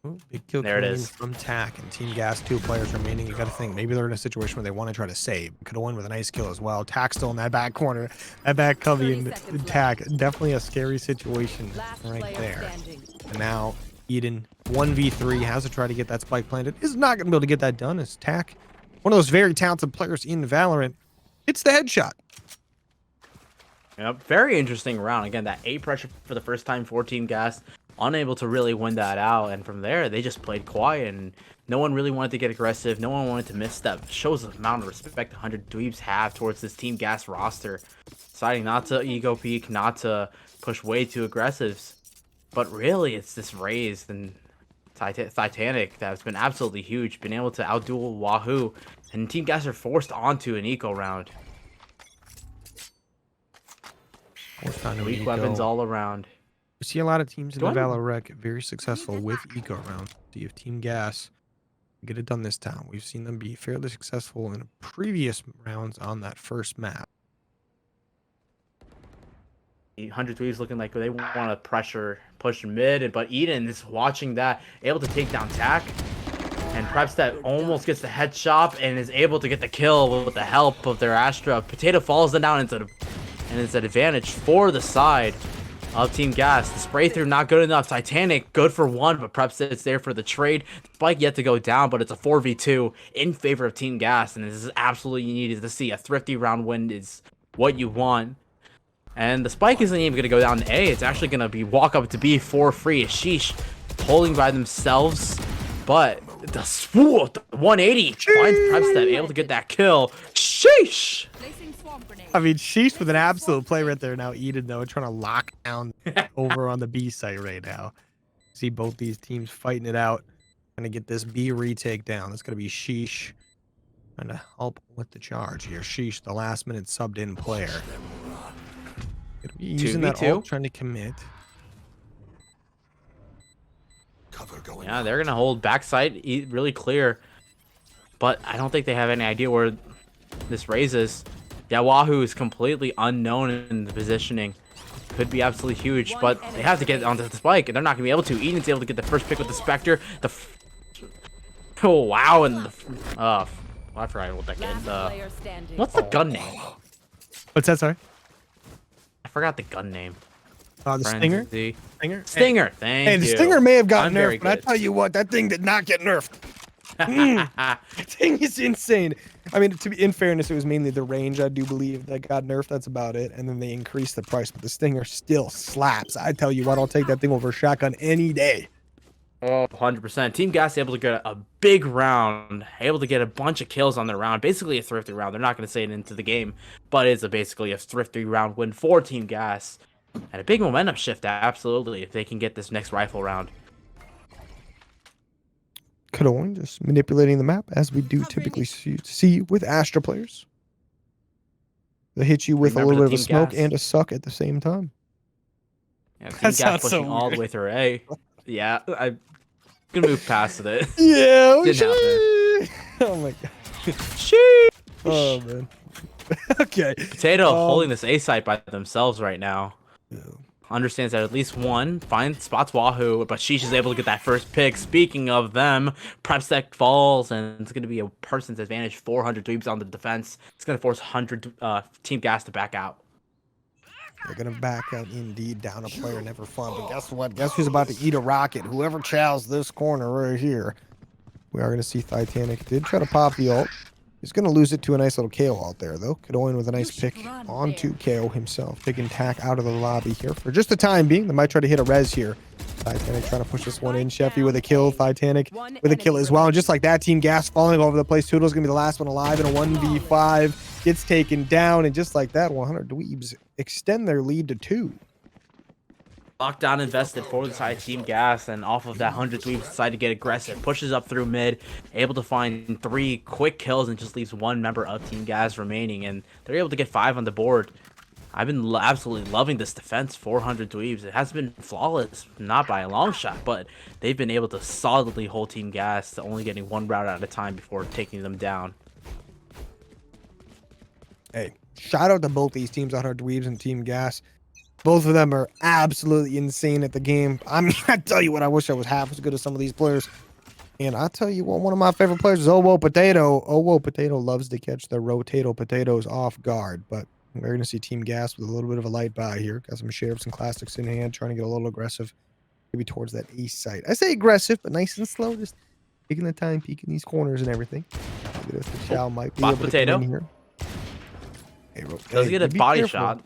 Speaker 1: Ooh, big kill
Speaker 4: there it
Speaker 1: coming
Speaker 4: is
Speaker 1: from TAC and Team Gas. 2 players remaining. You got to think maybe they're in a situation where they want to try to save. Could have won with a nice kill as well. TAC still in that back corner. That back covey and TAC. Definitely a scary situation right there. And now Eden 1v3 has to try to get that spike planted. Is not going to be able to get that done as TAC, one of those very talented players in Valorant, hits the headshot.
Speaker 4: Yep, very interesting round. Again, that A pressure for the first time for Team Gas, unable to really win that out, and from there they just played quiet, and no one really wanted to get aggressive. No one wanted to misstep. Shows the amount of respect 100 Dweebs have towards this Team Gas roster, deciding not to ego peek, not to push way too aggressive. But really, it's this Raze and Titanic that's been absolutely huge, been able to outduel Wahoo, and Team Gas are forced onto an eco round. Weak weapons all around.
Speaker 1: We see a lot of teams in the ValoRec very successful with eco rounds. See if Team Gas get it done this time. We've seen them be fairly successful in previous rounds on that first map.
Speaker 4: 100 Dweebs looking like they want to push mid, but Eden is watching that, able to take down TAC, and Preps that almost gets the headshot and is able to get the kill with the help of their Astra. Potato falls down and it's an advantage for the side of Team Gas. The spray through not good enough. Titanic good for 1, but Preps it's there for the trade. Spike yet to go down, but it's a 4v2 in favor of Team Gas, and this is absolutely needed to see. A thrifty round win is what you want. And the spike isn't even going to go down to A. It's actually going to be walk up to B for free. Sheesh holding by themselves, but the 180 finds Prepstep able to get that kill. Sheesh.
Speaker 1: I mean, sheesh with an absolute play right there. Now Eden, though, trying to lock down over on the B site right now. See both these teams fighting it out. Trying to get this B retake down. It's going to be Sheesh trying to help with the charge here. Sheesh, the last minute subbed in player. Gonna be using that ult, trying to commit.
Speaker 4: Yeah, they're going to hold backside really clear. But I don't think they have any idea where this Raze is. Yeah, Wahoo is completely unknown in the positioning. Could be absolutely huge, but they have to get onto the spike, and they're not going to be able to. Eden's able to get the first pick with the Spectre. Oh, wow, and I forgot what that gets. What's the gun name?
Speaker 1: What's that, sorry?
Speaker 4: I forgot the gun name.
Speaker 1: The Stinger?
Speaker 4: Frenzy.
Speaker 1: Stinger?
Speaker 4: Stinger, thank
Speaker 1: Hey,
Speaker 4: you.
Speaker 1: the Stinger may have gotten
Speaker 4: I'm very
Speaker 1: nerfed, but I
Speaker 4: good.
Speaker 1: tell you what, that thing did not get nerfed. That thing is insane. I mean, in fairness, it was mainly the range, I do believe, that got nerfed. That's about it. And then they increased the price, but the Stinger still slaps. I tell you what, I'll take that thing over a shotgun any day.
Speaker 4: Oh, 100%. Team Gas able to get a big round, able to get a bunch of kills on the round. Basically a thrifty round. They're not going to say it into the game, but it's basically a thrifty round win for Team Gas. And a big momentum shift, absolutely, if they can get this next rifle round.
Speaker 1: Kadoin just manipulating the map, as we do typically see with Astra players. They hit you with a
Speaker 4: Remember
Speaker 1: little bit
Speaker 4: the
Speaker 1: of a
Speaker 4: Team
Speaker 1: smoke
Speaker 4: Gas.
Speaker 1: and a suck at the same time.
Speaker 4: Yeah, Team
Speaker 1: That
Speaker 4: Gas
Speaker 1: sounds so
Speaker 4: pushing all the
Speaker 1: weird.
Speaker 4: way through A. Yeah, I'm gonna move past it.
Speaker 1: Yeah.
Speaker 4: Didn't happen.
Speaker 1: Oh my god.
Speaker 4: Sheesh.
Speaker 1: Oh man. Okay.
Speaker 4: Potato holding this A site by themselves right now.
Speaker 1: Yeah.
Speaker 4: Understands that at least one spots Wahoo, but Sheesh is able to get that first pick. Speaking of them, prep sec falls, and it's going to be a person's advantage. 400 Dweebs on the defense. It's going to force 100 Team Gas to back out.
Speaker 1: They're gonna back out indeed, down a player, never fun. But guess what? Guess who's about to eat a rocket? Whoever chows this corner right here. We are gonna see Titanic did try to pop the ult. He's gonna lose it to a nice little KO out there though. Kadoin with a nice pick onto KO himself. Taking tack out of the lobby here for just the time being. They might try to hit a res here. Titanic trying to push this one in. Sheffy with a kill. Titanic with a kill as well. And just like that, Team Gas falling all over the place. Toodle's gonna be the last one alive in a 1v5. Gets taken down, and just like that, 100 Dweebs extend their lead to 2.
Speaker 4: Lockdown invested for the side Team Gas, and off of that 100 Dweebs decide to get aggressive. Pushes up through mid, able to find 3 quick kills, and just leaves 1 member of Team Gas remaining, and they're able to get 5 on the board. I've been absolutely loving this defense, 400 Dweebs. It hasn't been flawless, not by a long shot, but they've been able to solidly hold Team Gas to only getting 1 round at a time before taking them down.
Speaker 1: Hey, shout out to both these teams, 100 Dweebs and Team Gas. Both of them are absolutely insane at the game. I mean, I tell you what, I wish I was half as good as some of these players. And I tell you what, one of my favorite players is Owo Potato. Owo Potato loves to catch the Rotato Potatoes off guard, but we're going to see Team Gas with a little bit of a light buy here. Got some sheriffs and classics in hand, trying to get a little aggressive, maybe towards that east side. I say aggressive, but nice and slow, just taking the time, peeking these corners and everything. Look at this, the Chow might be
Speaker 4: Bot
Speaker 1: able to
Speaker 4: Potato.
Speaker 1: come in here. Hey,
Speaker 4: Does get a
Speaker 1: be
Speaker 4: body
Speaker 1: careful.
Speaker 4: shot.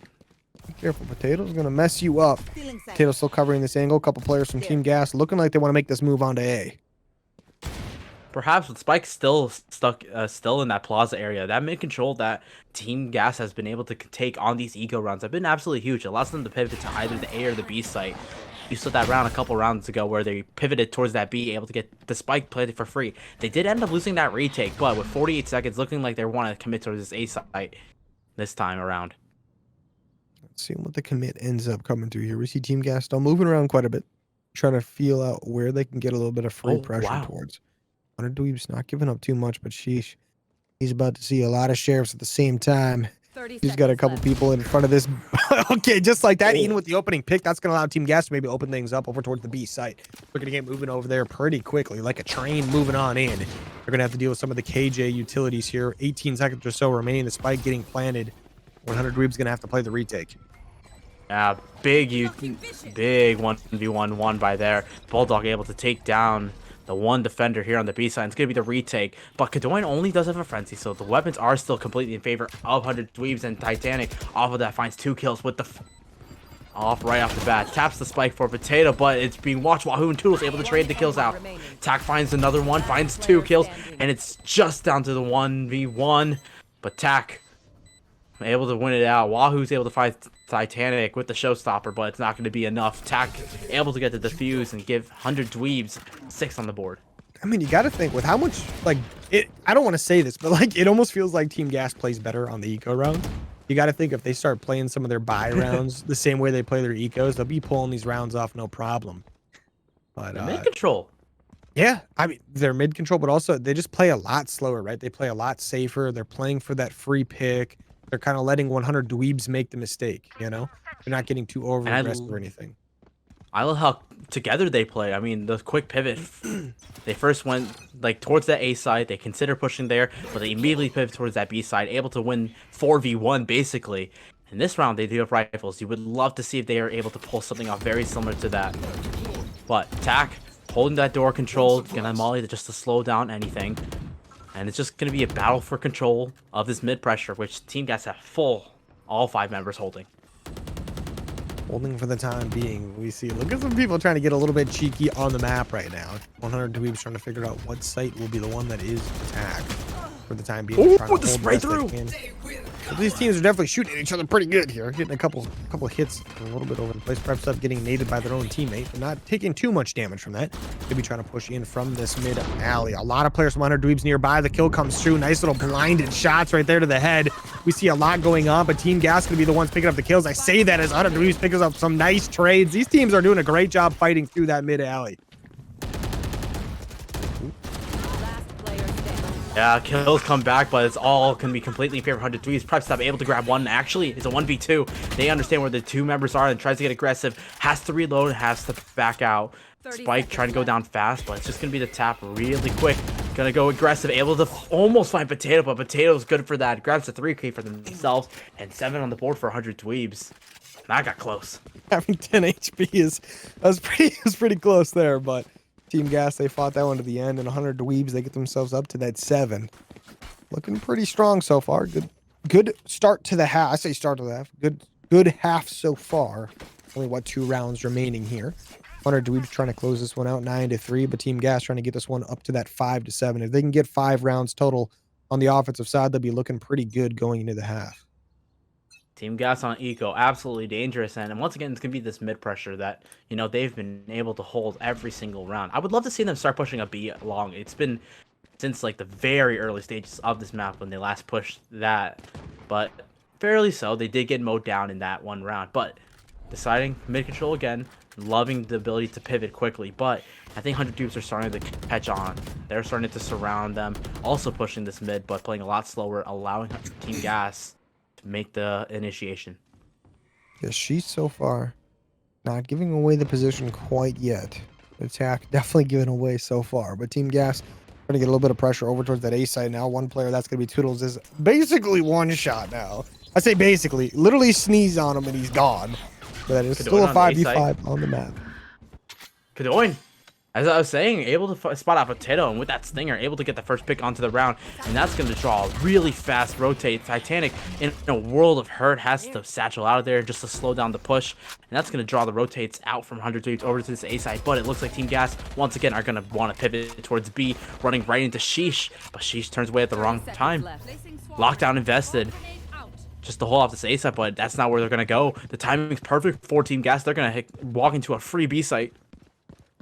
Speaker 1: Be careful, Potato's gonna mess you up. Potato's still covering this angle. A couple players from Team Gas looking like they want to make this move onto A.
Speaker 4: Perhaps with Spike still stuck, still in that plaza area, that mid control that Team Gas has been able to take on these eco rounds have been absolutely huge. It allows them to pivot to either the A or the B site. You saw that round a couple rounds ago where they pivoted towards that B, able to get the Spike played for free. They did end up losing that retake, but with 48 seconds, looking like they want to commit towards this A site this time around.
Speaker 1: Let's see what the commit ends up coming through here. We see Team Gas still moving around quite a bit, trying to feel out where they can get a little bit of free pressure towards. 100 Dweebs not giving up too much, but sheesh, he's about to see a lot of sheriffs at the same time. He's got a couple people in front of this. Okay, just like that, even with the opening pick, that's going to allow Team Gas to maybe open things up over towards the B site. We're going to get moving over there pretty quickly, like a train moving on in. They're going to have to deal with some of the KJ utilities here. 18 seconds or so remaining. The Spike getting planted. 100 Dweebs going to have to play the retake.
Speaker 4: Yeah, big 1v1 by there. Bulldog able to take down the one defender here on the B side. It's going to be the retake. But Kadoin only does have a frenzy, so the weapons are still completely in favor of 100 Dweebs, and Titanic off of that finds 2 kills with the right off the bat. Taps the Spike for Potato, but it's being watched. Wahoo and Toodles able to trade the kills out. Tack finds another one, finds 2 kills, and it's just down to the 1v1. But Tack able to win it out. Wahoo's able to fight Titanic with the showstopper, but it's not going to be enough. Tack able to get the defuse and give 100 Dweebs 6 on the board.
Speaker 1: I mean, you got to think with how much, like, I don't want to say this, but like, it almost feels like Team Gas plays better on the eco round. You got to think if they start playing some of their buy rounds the same way they play their ecos, they'll be pulling these rounds off no problem. But
Speaker 4: mid control.
Speaker 1: Yeah, I mean, they're mid control, but also they just play a lot slower, right? They play a lot safer. They're playing for that free pick. They're kind of letting 100 Dweebs make the mistake, you know? They're not getting too over aggressive or anything.
Speaker 4: I love how together they play. I mean, the quick pivot. They first went like towards that A side. They consider pushing there, but they immediately pivot towards that B side, able to win 4v1 basically. In this round, they do have rifles. You would love to see if they are able to pull something off very similar to that. But Tack, holding that door control, gonna molly just to slow down anything. And it's just gonna be a battle for control of this mid pressure, which Team Gas have all 5 members holding.
Speaker 1: Holding for the time being. We see, look at some people trying to get a little bit cheeky on the map right now. 100 Dweebs trying to figure out what site will be the one that is attacked for the time being.
Speaker 4: Oh, the spray through!
Speaker 1: Well, these teams are definitely shooting at each other pretty good here. Getting a couple hits a little bit over the place. Perhaps up getting naded by their own teammate, but not taking too much damage from that. Could be trying to push in from this mid alley. A lot of players from 100 Dweebs nearby. The kill comes through. Nice little blinded shots right there to the head. We see a lot going on, but Team Gas going to be the ones picking up the kills. I say that as 100 Dweebs picks up some nice trades. These teams are doing a great job fighting through that mid alley.
Speaker 4: Yeah, kills come back, but it's all going to be completely in favor of 100 Dweebs. Prep Stop able to grab one. Actually, it's a 1v2. They understand where the 2 members are and tries to get aggressive. Has to reload, has to back out. Spike trying to go down fast, but it's just going to be the tap really quick. Gonna go aggressive, able to almost find Potato, but Potato's good for that. Grabs the 3K for themselves, and 7 on the board for 100 Dweebs. That got close.
Speaker 1: Having 10 HP was pretty close there, but Team Gas, they fought that one to the end, and 100 Dweebs, they get themselves up to that 7. Looking pretty strong so far. Good start to the half. I say start to the half. Good half so far. Only 2 rounds remaining here. 100 Dweebs trying to close this one out 9-3, but Team Gas trying to get this one up to that 5-7. If they can get 5 rounds total on the offensive side, they'll be looking pretty good going into the half.
Speaker 4: Team Gas on Eco, absolutely dangerous, and once again, it's gonna be this mid pressure that they've been able to hold every single round. I would love to see them start pushing a B along. It's been since like the very early stages of this map when they last pushed that, but fairly so. They did get mowed down in that one round, but deciding mid control again. Loving the ability to pivot quickly, but I think 100 Dweebs are starting to catch on. They're starting to surround them, also pushing this mid, but playing a lot slower, allowing Team Gas to make the initiation.
Speaker 1: Yeah, she's so far not giving away the position quite yet. Attack definitely giving away so far, but Team Gas trying to get a little bit of pressure over towards that A side now. One player that's going to be Toodles is basically one shot now. I say basically, literally sneeze on him and he's gone. But that is still a 5v5 on the map.
Speaker 4: Kadoin, as I was saying, able to spot out Potato, and with that stinger, able to get the first pick onto the round, and that's going to draw a really fast rotate. Titanic, in a world of hurt, has to satchel out of there just to slow down the push, and that's going to draw the rotates out from 100 Dweebs over to this A side, but it looks like Team Gas, once again, are going to want to pivot towards B, running right into Sheesh, but Sheesh turns away at the wrong time. Lockdown invested. Just to hold off this A site, but that's not where they're going to go. The timing's perfect for Team Gas. They're going to walk into a free B site.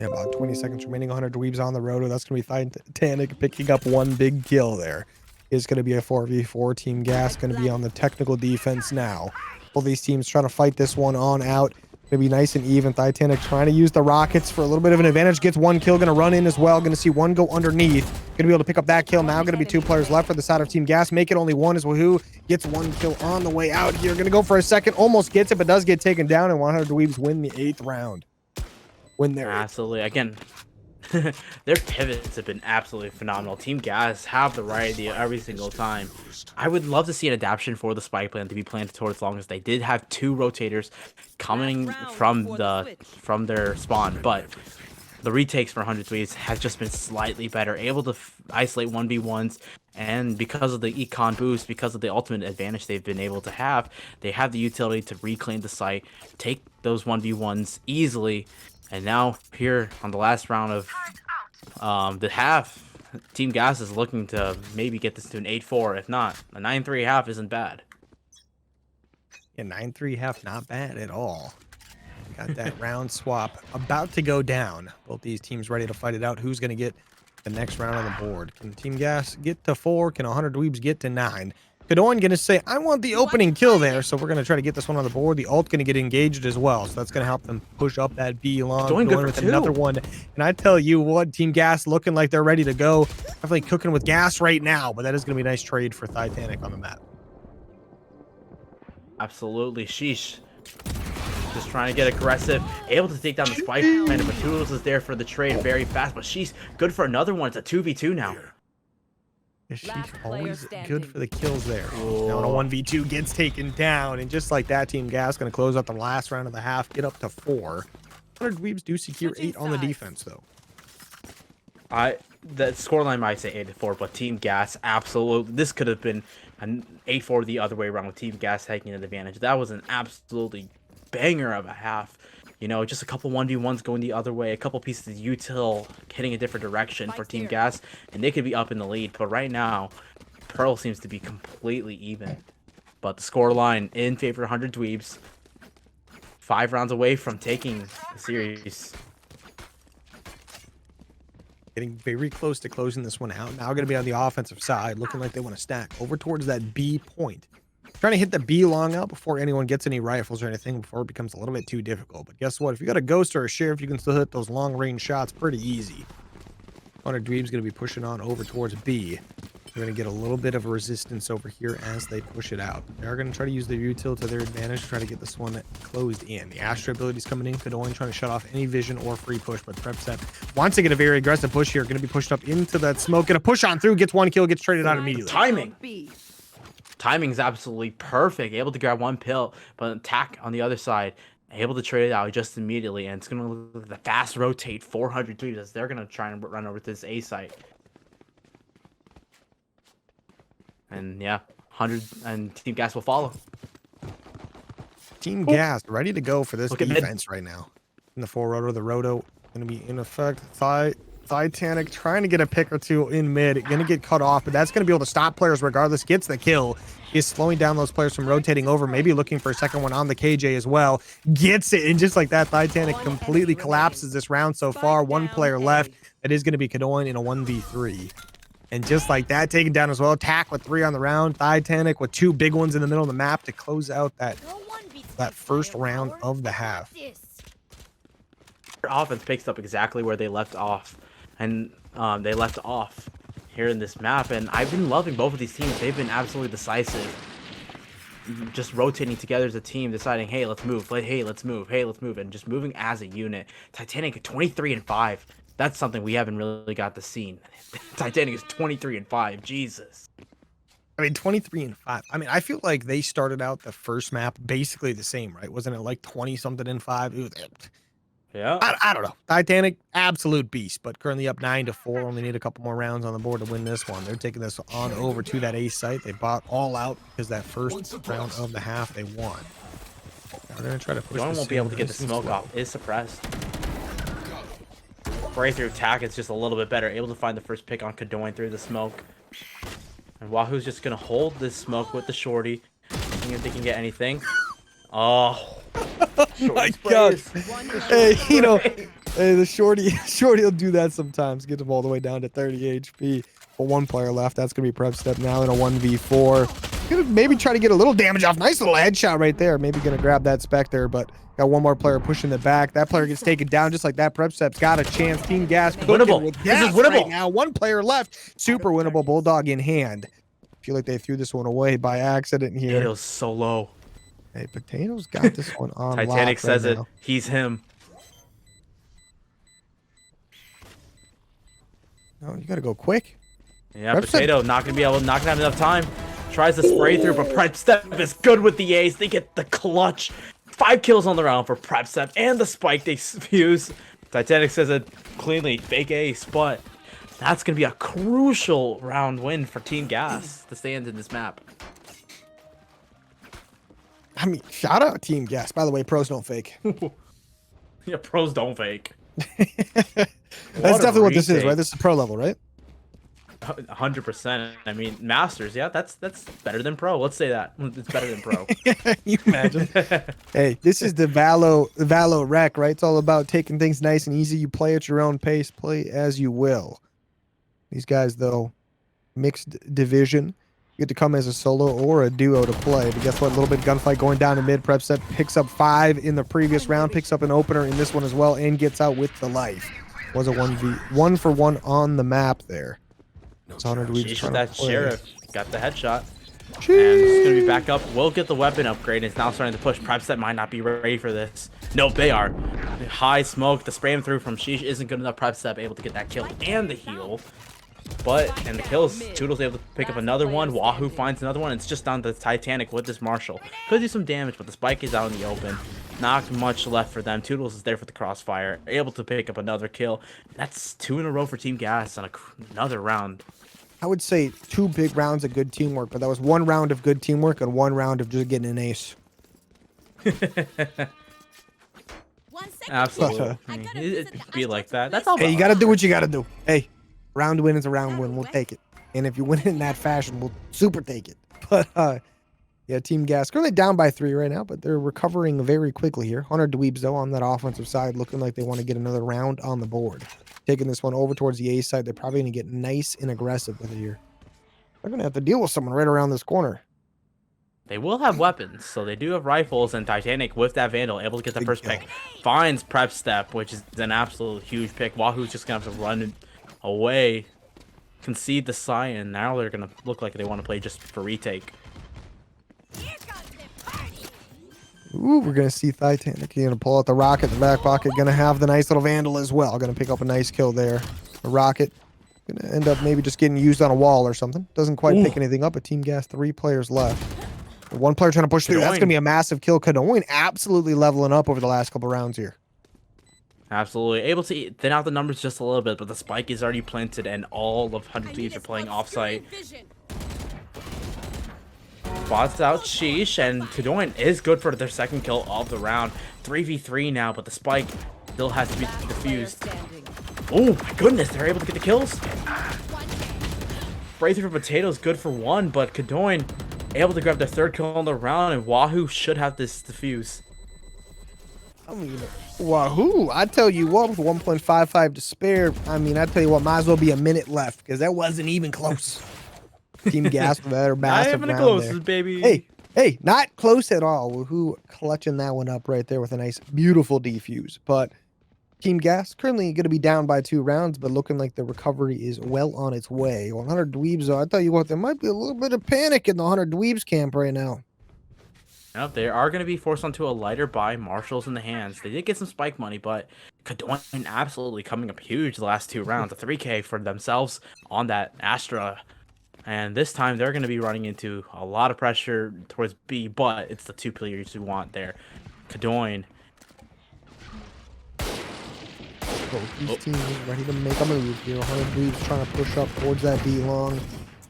Speaker 1: Yeah, about 20 seconds remaining. 100 Dweebs on the road. That's going to be Titanic picking up one big kill there. It's going to be a 4v4. Team Gas going to be on the technical defense now. Both these teams trying to fight this one on out. Going to be nice and even. Titanic trying to use the rockets for a little bit of an advantage. Gets one kill. Going to run in as well. Going to see one go underneath. Going to be able to pick up that kill. Now going to be 2 players left for the side of Team Gas. Make it only 1 as Wahoo gets 1 kill on the way out here. Going to go for a second. Almost gets it, but does get taken down. And 100 Dweebs win the 8th round. Win there.
Speaker 4: Absolutely. Again, their pivots have been absolutely phenomenal. Team Gas have the right idea every single time. I would love to see an adaptation for the spike plan to be planted towards long as they did have 2 rotators coming from their spawn, but the retakes for 100 Dweebs has just been slightly better, able to isolate 1v1s, and because of the econ boost, because of the ultimate advantage they've been able to have, they have the utility to reclaim the site, take those 1v1s easily. And now here on the last round of the half, Team Gas is looking to maybe get this to an 8-4. If not, a 9-3 half isn't bad.
Speaker 1: Yeah, 9-3 half, not bad at all. Got that round swap about to go down. Both these teams ready to fight it out. Who's going to get the next round on the board? Can Team Gas get to 4? Can 100 Dweebs get to 9? Kadoin going to say, I want the opening kill there, so we're going to try to get this one on the board. The ult going to get engaged as well, so that's going to help them push up that B long.
Speaker 4: Doing good
Speaker 1: with
Speaker 4: for 2.
Speaker 1: another one. And I tell you what, Team Gas looking like they're ready to go. Definitely cooking with gas right now, but that is going to be a nice trade for Titanic on the map.
Speaker 4: Absolutely. Sheesh. Just trying to get aggressive, able to take down the spike plan, but Toodles is there for the trade very fast, but she's good for another one. It's a 2v2 now.
Speaker 1: She's
Speaker 3: Last player
Speaker 1: always
Speaker 3: standing.
Speaker 1: good for the kills there. Now in a 1v2 gets taken down, and just like that, Team Gas going to close out the last round of the half, get up to 4. 100 Dweebs do secure
Speaker 3: Switching
Speaker 1: 8 on the
Speaker 3: sides.
Speaker 1: defense though.
Speaker 4: The scoreline might say 8-4, but Team Gas absolutely. This could have been an 8-4 the other way around with Team Gas taking an advantage. That was an absolutely banger of a half. You know, just a couple 1v1s going the other way, a couple pieces of util hitting a different direction for Team Gas, and they could be up in the lead. But right now, Pearl seems to be completely even. But the scoreline in favor of 100 Dweebs. 5 rounds away from taking the series.
Speaker 1: Getting very close to closing this one out. Now going to be on the offensive side, looking like they want to stack over towards that B point. Trying to hit the B long out before anyone gets any rifles or anything, before it becomes a little bit too difficult. But guess what? If you got a ghost or a sheriff, you can still hit those long range shots pretty easy. 100 Dweebs going to be pushing on over towards B. They're going to get a little bit of a resistance over here as they push it out. They're going to try to use their util to their advantage to try to get this one closed in. The Astra ability is coming in. Kadoin trying to shut off any vision or free push, but PrepStep wants to get a very aggressive push here. Going to be pushed up into that smoke. Going to push on through, gets 1 kill, gets traded out immediately.
Speaker 4: Timing.
Speaker 3: B.
Speaker 4: Timing is absolutely perfect. Able to grab 1 pill, but attack on the other side. Able to trade it out just immediately, and it's going to look like the fast rotate 400 Dweebs as they're going to try and run over to this A site. And yeah, 100 and Team Gas will follow.
Speaker 1: Team Gas ready to go for this
Speaker 4: Look at mid.
Speaker 1: defense right now. In the 4 roto, the roto going to be in effect. Titanic trying to get a pick or two in mid, going to get cut off, but that's going to be able to stop players regardless. Gets the kill, is slowing down those players from rotating over, maybe looking for a second one on the KJ as well. Gets it, and just like that, Titanic completely collapses this round so far. 1 player left. That is going to be Kadoin in a 1v3. And just like that, taken down as well. Attack with 3 on the round. Titanic with 2 big ones in the middle of the map to close out that first round of the half.
Speaker 4: Their offense picks up exactly where they left off, and they left off here in this map. And I've been loving both of these teams. They've been absolutely decisive, just rotating together as a team, deciding, hey, let's move, hey, let's move, hey, let's move, and just moving as a unit. Titanic 23-5. That's something we haven't really got to see. Titanic is 23-5. Jesus.
Speaker 1: I mean, 23-5. I mean, I feel like they started out the first map basically the same, right? Wasn't it like 20-something and 5?
Speaker 4: Yeah.
Speaker 1: I don't know. Titanic, absolute beast, but currently up 9-4. Only need a couple more rounds on the board to win this one. They're taking this on over to that A site. They bought all out because that first round of the half they won. Now they're going to try to push
Speaker 4: John
Speaker 1: this
Speaker 4: won't be able to get the
Speaker 1: in.
Speaker 4: smoke off. Is suppressed. Breakthrough attack is just a little bit better. Able to find the first pick on Kadoin through the smoke. And Wahoo's just going to hold this smoke with the shorty. Thinking if they can get anything. Oh.
Speaker 1: My God. Hey, you know, hey, the shorty will do that sometimes. Get them all the way down to 30 HP. But 1 player left. That's going to be PrepStep now in a 1v4. Gonna maybe try to get a little damage off. Nice little headshot right there. Maybe going to grab that Spectre, but got 1 more player pushing the back. That player gets taken down just like that. PrepStep's got a chance. Team Gas
Speaker 4: Winnable.
Speaker 1: With
Speaker 4: This is
Speaker 1: gas
Speaker 4: winnable.
Speaker 1: right now. 1 player left. Super winnable. Bulldog in hand. Feel like they threw this one away by accident here.
Speaker 4: It was so low.
Speaker 1: Hey, Potatoes got this one on
Speaker 4: Titanic
Speaker 1: lock
Speaker 4: says
Speaker 1: right
Speaker 4: it.
Speaker 1: now.
Speaker 4: He's him.
Speaker 1: No, you got to go quick.
Speaker 4: Yeah,
Speaker 1: PrepStep-
Speaker 4: Potato not gonna have enough time. Tries to spray through, but PrepStep is good with the ace. They get the clutch. 5 kills on the round for PrepStep and the spike they fuse. Titanic says it cleanly, fake ace, but that's gonna be a crucial round win for Team Gas to stand in this map.
Speaker 1: I mean, shout out Team Gas. By the way, pros don't fake.
Speaker 4: Yeah, pros don't fake.
Speaker 1: That's definitely what this is, right? This is pro level, right?
Speaker 4: 100%. I mean, Masters, yeah, that's better than pro. Let's say that. It's better than pro.
Speaker 1: You imagine? Hey, this is the ValoRec, right? It's all about taking things nice and easy. You play at your own pace, play as you will. These guys, though, mixed division. You get to come as a solo or a duo to play. But guess what? A little bit of gunfight going down to mid. PrepStep picks up 5 in the previous round, picks up an opener in this one as well, and gets out with the life. Was a 1v1 on the map there.
Speaker 4: Sheesh with that sheriff. Got the headshot. And it's going to be back up. Will get the weapon upgrade. And it's now starting to push. PrepStep might not be ready for this. Nope, they are. High smoke. The spray him through from Sheesh isn't good enough. PrepStep able to get that kill and the heal. And the kills, Toodle's able to pick up another one. Wahoo finds another one. It's just down to Titanic with this Marshall. Could do some damage, but the spike is out in the open. Not much left for them. Toodles is there for the crossfire, able to pick up another kill. That's 2 in a row for Team Gas on another round.
Speaker 1: I would say 2 big rounds of good teamwork, but that was 1 round of good teamwork and 1 round of just getting an ace.
Speaker 4: Absolutely. It'd be like that. That's all.
Speaker 1: Hey, you got to do what you got to do. Hey, round win is a round win. We'll take it. And if you win it in that fashion, we'll super take it. But, yeah, Team Gas currently down by 3 right now, but they're recovering very quickly here. 100 Dweebs, though, on that offensive side, looking like they want to get another round on the board. Taking this one over towards the A side. They're probably going to get nice and aggressive with it here. They're going to have to deal with someone right around this corner.
Speaker 4: They will have weapons, so they do have rifles, and Titanic with that Vandal able to get the first pick. Finds Prep Step, which is an absolute huge pick. Wahoo's just going to have to run away, concede the Cyan. Now they're going to look like they want to play just for retake.
Speaker 1: Ooh, we're going to see Titanic. He's going to pull out the rocket in the back pocket. Going to have the nice little Vandal as well. Going to pick up a nice kill there. The rocket going to end up maybe just getting used on a wall or something. Doesn't quite pick anything up, but Team Gas, 3 players left. 1 player trying to push through. That's going to be a massive kill. Kadoin absolutely leveling up over the last couple rounds here.
Speaker 4: Absolutely. Able to thin out the numbers just a little bit, but the spike is already planted, and all of 100 Thieves are playing offsite. Spots out Sheesh, and Kadoin is good for their second kill of the round. 3v3 now, but the spike still has to be defused. Oh my goodness, they're able to get the kills. Breakthrough for Potatoes good for 1, but Kadoin able to grab their 3rd kill on the round, and Wahoo should have this defuse.
Speaker 1: I mean, Wahoo! I tell you what, with 1.55 to spare, I mean, I tell you what, might as well be a minute left because that wasn't even close. Team Gas with that massive round
Speaker 4: closest,
Speaker 1: there.
Speaker 4: baby.
Speaker 1: Hey, not close at all. Wahoo clutching that one up right there with a nice, beautiful defuse. But Team Gas currently going to be down by 2 rounds, but looking like the recovery is well on its way. 100 Dweebs, though, I tell you what, there might be a little bit of panic in the 100 Dweebs camp right now.
Speaker 4: Yep, they are going to be forced onto a lighter buy. Marshall's in the hands. They did get some spike money, but Kadoin absolutely coming up huge the last 2 rounds. A 3K for themselves on that Astra. And this time they're going to be running into a lot of pressure towards B, but it's the 2 players you want there. Kadoin.
Speaker 1: Both teams ready to make a move here. 100 Dweebs trying to push up towards that B long.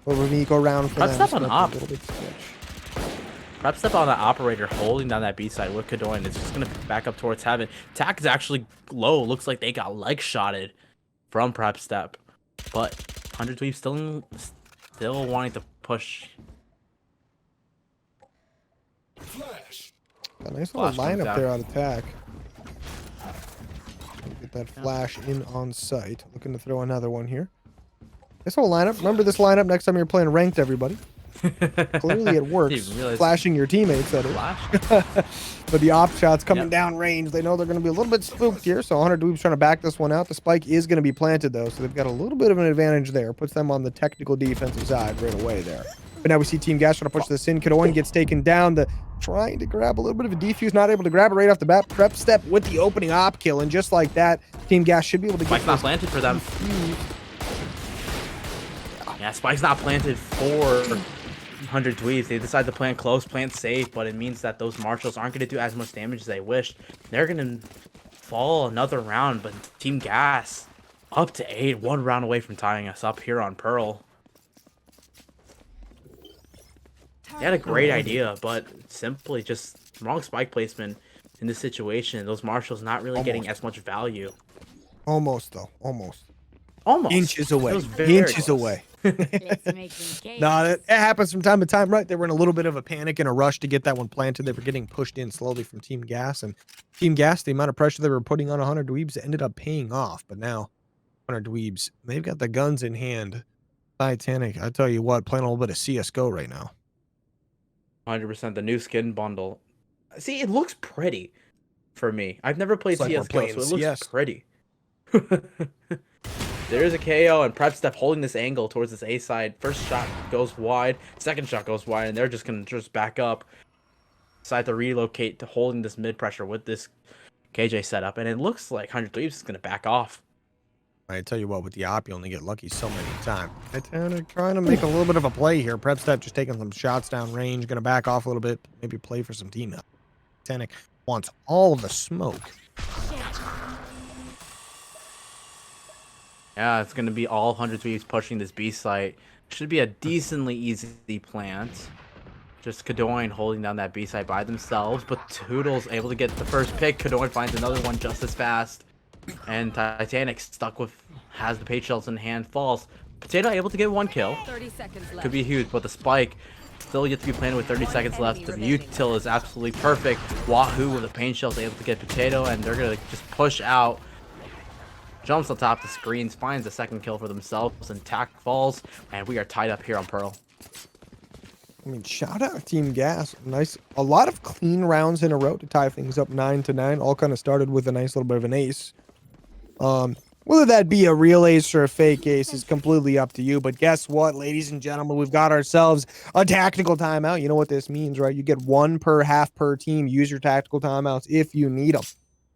Speaker 1: Over Nico round for
Speaker 4: Prep
Speaker 1: them.
Speaker 4: step on op. Prep step on the operator holding down that B side with Kadoin. It's just going to back up towards Heaven. Tack is actually low. Looks like they got leg shotted from Prep step. But 100 Dweebs still wanting to push.
Speaker 1: A nice little lineup there on attack. Get that flash in on sight. Looking to throw another one here. This whole lineup. Remember this lineup next time you're playing ranked, everybody. Clearly it works. Flashing your teammates at it. But the op shots coming down range. They know they're going to be a little bit spooked here. So 100 Dweebs trying to back this one out. The spike is going to be planted, though. So they've got a little bit of an advantage there. Puts them on the technical defensive side right away there. But now we see Team Gas trying to push this in. Kadoin gets taken down. Trying to grab a little bit of a defuse. Not able to grab it right off the bat. Prep step with the opening op kill. And just like that, Team Gas should be able to get
Speaker 4: Spike's not planted for them. Yeah, Spike's not planted for 100 Dweebs. They decide to plant close, plant safe, but it means that those Marshals aren't going to do as much damage as they wished. They're going to fall another round, but Team Gas up to 8, 1 round away from tying us up here on Pearl. They had a great idea, but simply just wrong spike placement in this situation. Those Marshals not really getting as much value.
Speaker 1: Almost, though. Almost. Inches away. Inches away. No, it happens from time to time, right? They were in a little bit of a panic and a rush to get that one planted. They were getting pushed in slowly from Team Gas. And Team Gas, the amount of pressure they were putting on 100 Dweebs ended up paying off. But now, 100 Dweebs, they've got the guns in hand. Titanic, I tell you what, playing a little bit of CSGO right now.
Speaker 4: 100%. The new skin bundle. See, it looks pretty for me. I've never played CSGO, so it looks pretty. There's a KO, and Prep Step holding this angle towards this A side. First shot goes wide, second shot goes wide, and they're just going to back up. Decide to relocate to holding this mid pressure with this KJ setup, and it looks like 100 Dweebs is going to back off.
Speaker 1: I tell you what, with the op, you only get lucky so many times. Titanic trying to make a little bit of a play here. Prep Step just taking some shots down range. Going to back off a little bit. Maybe play for some team help. Titanic wants all the smoke.
Speaker 4: Yeah, it's going to be all 100 Dweebs pushing this B site. Should be a decently easy plant. Just Kadoin holding down that B site by themselves, but Toodles able to get the first pick. Kadoin finds another one just as fast. And Titanic stuck with, has the page shells in hand, falls. Potato able to get 1 kill.
Speaker 3: 30 seconds left.
Speaker 4: Could be huge, but the spike still yet to be planted with 30 seconds left. The util is absolutely perfect. Wahoo with the pain shells able to get Potato, and they're going to just push out. Jumps on top of the screens, finds a second kill for themselves, and Tack falls, and we are tied up here on Pearl.
Speaker 1: I mean, shout out Team Gas. Nice, a lot of clean rounds in a row to tie things up 9-9. All kind of started with a nice little bit of an ace. Whether that be a real ace or a fake ace is completely up to you. But guess what, ladies and gentlemen? We've got ourselves a tactical timeout. You know what this means, right? You get 1 per half per team. Use your tactical timeouts if you need them.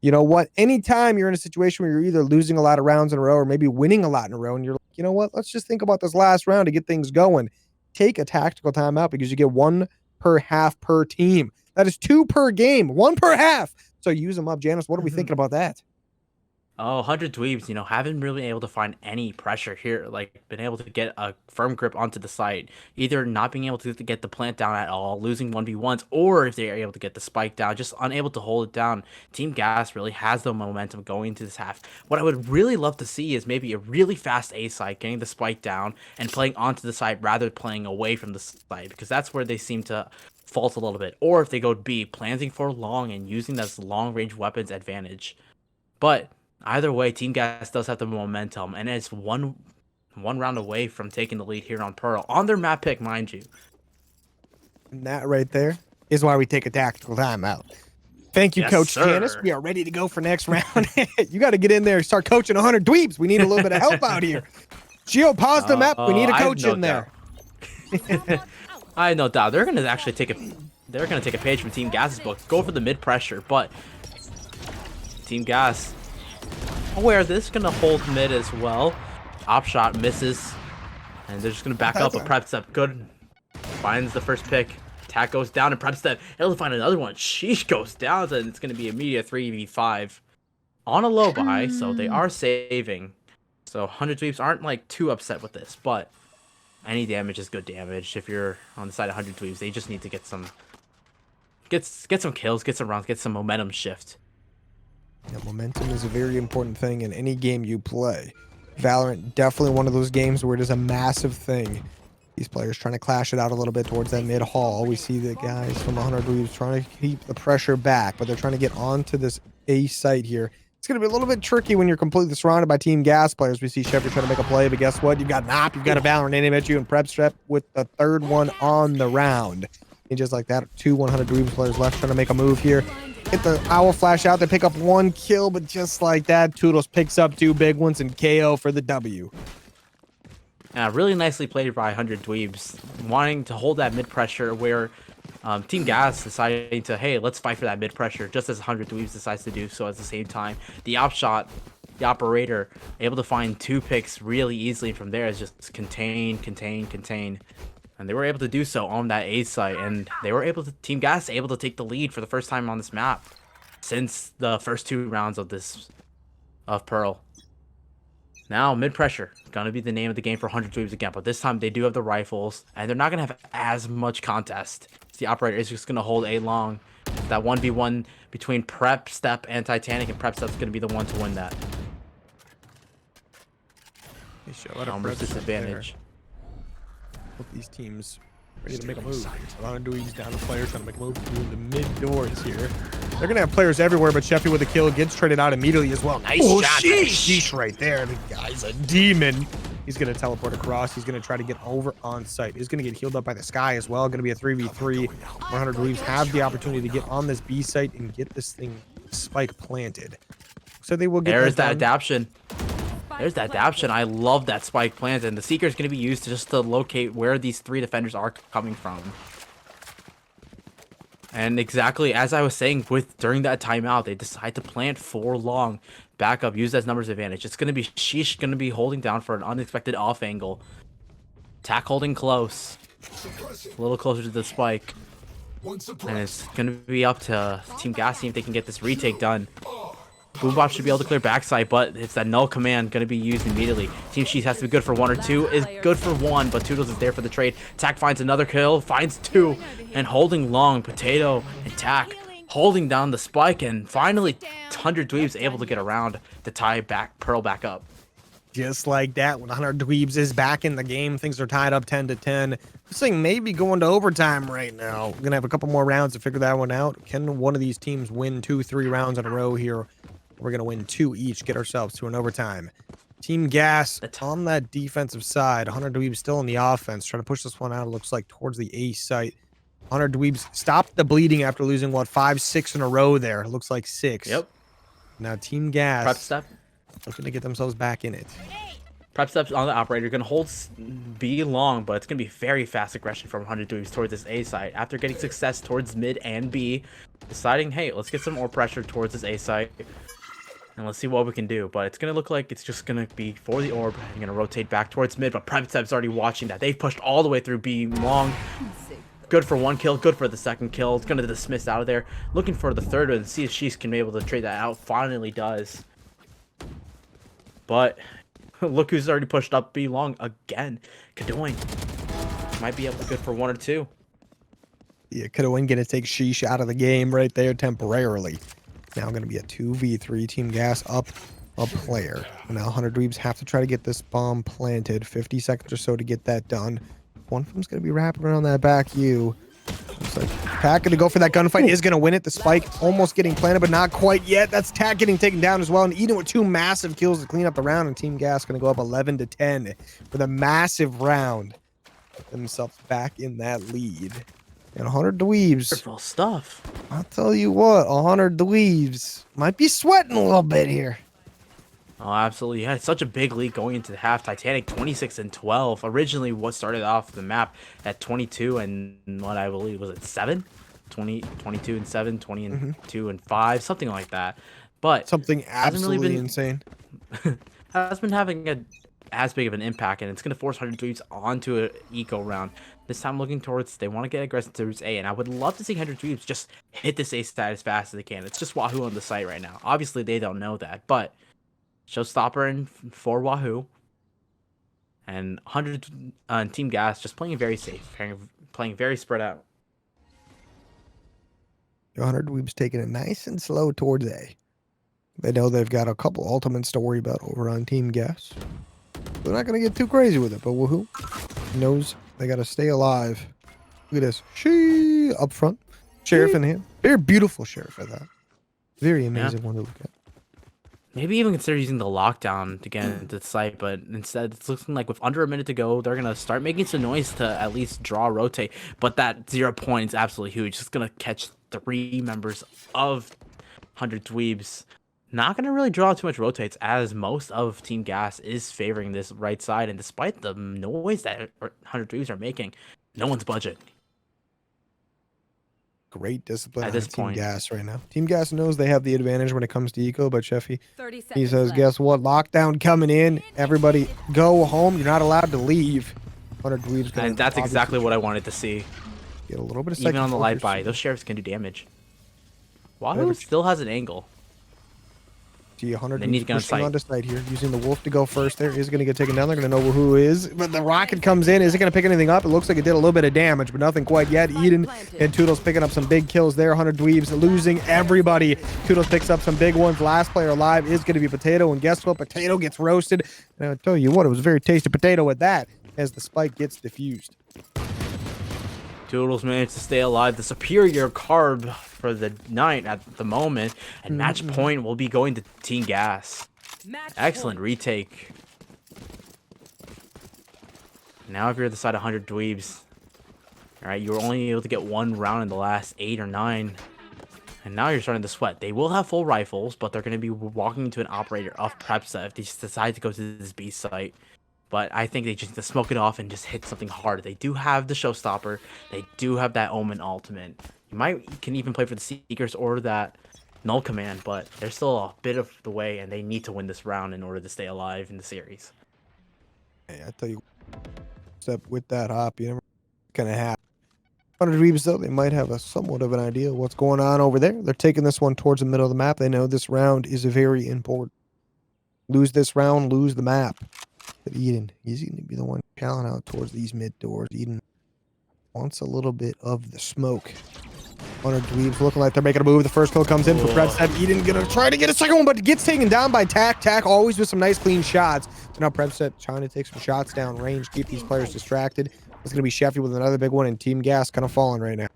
Speaker 1: You know what? Anytime you're in a situation where you're either losing a lot of rounds in a row or maybe winning a lot in a row, and you're like, you know what? Let's just think about this last round to get things going. Take a tactical timeout because you get 1 per half per team. That is 2 per game, 1 per half. So use them up. Janice, what are we thinking about that?
Speaker 4: Oh, 100 Dweebs, you know, haven't really been able to find any pressure here. Like, been able to get a firm grip onto the site. Either not being able to get the plant down at all, losing 1v1s, or if they are able to get the spike down, just unable to hold it down. Team Gas really has the momentum going into this half. What I would really love to see is maybe a really fast A site, getting the spike down and playing onto the site rather than playing away from the site, because that's where they seem to fault a little bit. Or if they go B, planting for long and using those long-range weapons advantage. But either way, Team Gas does have the momentum, and it's one round away from taking the lead here on Pearl. On their map pick, mind you.
Speaker 1: And that right there is why we take a tactical timeout. Thank you,
Speaker 4: Yes,
Speaker 1: Coach
Speaker 4: sir.
Speaker 1: Janice. We are ready to go for next round. You got to get in there and start coaching 100 Dweebs. We need a little bit of help out here. Gio, pause the map. We need a
Speaker 4: I have
Speaker 1: coach
Speaker 4: no
Speaker 1: in there.
Speaker 4: I have no doubt they're gonna actually take a page from Team Gas's book, go for the mid pressure, but Team Gas aware this is gonna hold mid as well. Op shot misses, and they're just gonna back up. A prep step good finds the first pick. Attack goes down, and prep step able to find another one. Sheesh goes down, and it's gonna be immediate 3v5 on a low buy, so they are saving. So 100 Dweebs aren't like too upset with this, but any damage is good damage. If you're on the side of 100 Dweebs, they just need to get some kills, get some rounds, get some momentum shift.
Speaker 1: Yeah, momentum is a very important thing in any game you play. Valorant, definitely one of those games where it is a massive thing. These players trying to clash it out a little bit towards that mid hall. We see the guys from 100 Dweebs trying to keep the pressure back, but they're trying to get onto this A site here. It's going to be a little bit tricky when you're completely surrounded by Team Gas players. We see Shepard trying to make a play, but guess what? You've got an op, you've got a Valorant aiming at you, and Prep Strep with the 3rd one on the round. And just like that, 2 100 Dweebs players left trying to make a move here. Hit the owl flash out. They pick up 1 kill, but just like that, Toodles picks up 2 big ones and KO for the W.
Speaker 4: Yeah, really nicely played by 100 Dweebs, wanting to hold that mid pressure where Team Gas deciding to, hey, let's fight for that mid pressure, just as 100 Dweebs decides to do so at the same time. The op shot, the operator, able to find 2 picks really easily from there is just contain. And they were able to do so on that A site, and they were able to, Team Gas able to take the lead for the first time on this map since the first 2 rounds of Pearl. Now, mid-pressure, gonna be the name of the game for 100 Dweebs again, but this time they do have the rifles, and they're not gonna have as much contest. The operator is just gonna hold A long. That 1v1 between Prep, Step, and Titanic, and Prep Step's gonna be the one to win that.
Speaker 1: They show out a
Speaker 4: Almost
Speaker 1: Prep Step
Speaker 4: disadvantage.
Speaker 1: there. Both these teams ready to make a move. A lot of Dweebs down to players trying to make a move through the mid doors here. They're gonna have players everywhere, but Sheffy with a kill gets traded out immediately as well. Nice shot. Sheesh right there. The guy's a demon. He's gonna teleport across. He's gonna try to get over on site. He's gonna get healed up by the sky as well. Gonna be a 3v3. 100 Dweebs have the opportunity to get on this B site and get this thing spike planted. So they will get
Speaker 4: There's that
Speaker 1: done.
Speaker 4: adaption. There's that adaption. I love that spike plant, and the Seeker is going to be used to just to locate where these 3 defenders are coming from. And exactly as I was saying, during that timeout, they decide to plant 4 long, back up, use that numbers advantage. It's gonna be Sheesh gonna be holding down for an unexpected off angle. Tack holding close, a little closer to the spike, and it's gonna be up to Team Gas Team if they can get this retake done. Boombop should be able to clear backside, but it's that null command going to be used immediately. Team Sheesh has to be good for 1 or 2. Is good for 1, but Toodles is there for the trade. Tack finds another kill, finds 2, and holding long, Potato and Tack holding down the spike, and finally 100 Dweebs able to get around to tie Pearl back up.
Speaker 1: Just like that, 100 Dweebs is back in the game. Things are tied up 10-10. This thing may be going to overtime right now. We're going to have a couple more rounds to figure that one out. Can one of these teams win 2-3 rounds in a row here? We're going to win 2 each, get ourselves to an overtime. Team Gas on that defensive side. 100 Dweebs still in the offense, trying to push this one out, it looks like, towards the A site. 100 Dweebs stopped the bleeding after losing, what, 5-6 in a row there. It looks like 6.
Speaker 4: Yep.
Speaker 1: Now Team Gas
Speaker 4: Prep step.
Speaker 1: looking to get themselves back in it.
Speaker 4: Prep steps on the operator. Going to hold B long, but it's going to be very fast aggression from 100 Dweebs towards this A site. After getting success towards mid and B, deciding, hey, let's get some more pressure towards this A site. And let's see what we can do. But it's going to look like it's just going to be for the orb. I'm going to rotate back towards mid, but Prep step's already watching that. They've pushed all the way through B long. Good for 1 kill, good for the 2nd kill. It's going to dismiss out of there. Looking for the 3rd and see if Sheesh can be able to trade that out. Finally does. But look who's already pushed up B long again. Kadoin might be able to good for 1 or 2.
Speaker 1: Yeah, Kadoin going to take Sheesh out of the game right there temporarily. Now going to be a 2v3. Team Gas up a player. Now 100 Dweebs have to try to get this bomb planted. 50 seconds or so to get that done. One of them's going to be wrapping around that back U. Looks like Tack going to go for that gunfight. Is going to win it. The spike almost getting planted, but not quite yet. That's Tack getting taken down as well. And Eden with 2 massive kills to clean up the round. And Team Gas going to go up 11-10 with a massive round. Put themselves back in that lead. And 100 Dweebs.
Speaker 4: Wonderful stuff.
Speaker 1: I'll tell you what, 100 Dweebs might be sweating a little bit here.
Speaker 4: Oh, absolutely. Yeah, it's such a big lead going into the half. Titanic 26-12. Originally, what started off the map at 22 and what I believe was it 7? 22-7, 20-2-5, something like that. But
Speaker 1: something absolutely insane.
Speaker 4: Has been having as big of an impact, and it's going to force 100 Dweebs onto an eco round. This time looking towards, they want to get aggressive towards A, and I would love to see 100 Dweebs just hit this A stat as fast as they can. It's just Wahoo on the site right now. Obviously, they don't know that, but Showstopper and for Wahoo. And 100 Team Gas just playing very safe, playing very spread out.
Speaker 1: 100 Dweebs taking it nice and slow towards A. They know they've got a couple ultimates to worry about over on Team Gas. They're not going to get too crazy with it, but Wahoo knows they got to stay alive. Look at this. She up front. Sheriff in hand. Very beautiful Sheriff at that. Very amazing one to look at.
Speaker 4: Maybe even consider using the lockdown to get into the site, but instead it's looking like with under a minute to go, they're going to start making some noise to at least draw rotate. But that 0 point is absolutely huge. It's going to catch 3 members of 100 Dweebs. Not going to really draw too much rotates, as most of Team Gas is favoring this right side. And despite the noise that 100 Dweebs are making, no one's budging.
Speaker 1: Great discipline
Speaker 4: at this
Speaker 1: Team
Speaker 4: point.
Speaker 1: Gas right now. Team Gas knows they have the advantage when it comes to eco, but Sheffy,
Speaker 3: 30
Speaker 1: he
Speaker 3: seconds
Speaker 1: says,
Speaker 3: left.
Speaker 1: guess what? Lockdown coming in. Everybody go home. You're not allowed to leave. 100 Dweebs gonna
Speaker 4: And that's exactly what I wanted to see.
Speaker 1: get a little bit of
Speaker 4: Even on the light
Speaker 1: focus.
Speaker 4: buy, those sheriffs can do damage. Wahoo still has an angle.
Speaker 1: See 100
Speaker 4: They need to get on
Speaker 1: pushing
Speaker 4: site.
Speaker 1: onto site here, using the wolf to go first. There is going to get taken down. They're going to know who is, but the rocket comes in. Is it going to pick anything up? It looks like it did a little bit of damage, but nothing quite yet. Eden and Toodles picking up some big kills there. 100 Dweebs losing everybody. Toodles picks up some big ones. Last player alive is going to be Potato, and guess what? Potato gets roasted. And I'll tell you what, it was a very tasty potato at that, as the spike gets diffused.
Speaker 4: Toodles managed to stay alive. The superior carb for the night at the moment, and match point will be going to Team Gas.
Speaker 3: Match
Speaker 4: Excellent
Speaker 3: point.
Speaker 4: retake. Now if you're the side of 100 Dweebs, alright, you were only able to get 1 round in the last 8 or 9. And now you're starting to sweat. They will have full rifles, but they're going to be walking into an operator of Prepsa if they just decide to go to this B site. But I think they just need to smoke it off and just hit something hard. They do have the Showstopper. They do have that Omen ultimate. You can even play for the Seekers or that Null Command, but they're still a bit of the way, and they need to win this round in order to stay alive in the series.
Speaker 1: Hey, I tell you, except with that hop, you never gonna happen. 100 Dweebs, though, they might have a somewhat of an idea of what's going on over there. They're taking this one towards the middle of the map. They know this round is very important. Lose this round, lose the map. But Eden, he's going to be the one calling out towards these mid doors. Eden wants a little bit of the smoke. 100 Dweebs looking like they're making a move. The first kill comes in for Prepstep. Eden gonna try to get a second one, but gets taken down by Tack. Tack always with some nice clean shots. So now Prepstep trying to take some shots down range, keep these players distracted. It's gonna be Sheffy with another big one, and Team Gas kind of falling right now.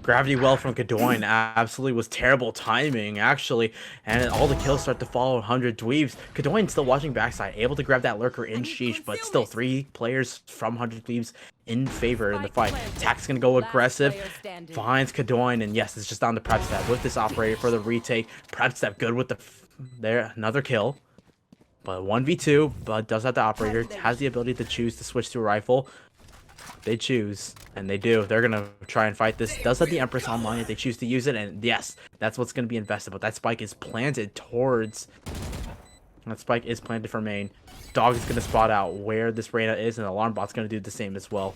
Speaker 4: Gravity well from Kadoin absolutely was terrible timing, actually, and all the kills start to follow 100 Dweebs. Kadoin still watching backside, able to grab that lurker in Sheesh, but still 3 players from 100 Dweebs in favor in the fight. Tack's gonna go aggressive, finds Kadoin, and yes, it's just down to Prepstep with this operator for the retake. Prepstep good with the another kill, but 1v2, but does have the operator, has the ability to choose to switch to a rifle. They choose, and they do. They're gonna try and fight this. Does have the Empress online if they choose to use it, and yes, that's what's gonna be invested. But that spike is planted towards. That spike is planted for main. Dog is gonna spot out where this Reyna is, and Alarm Bot's gonna do the same as well.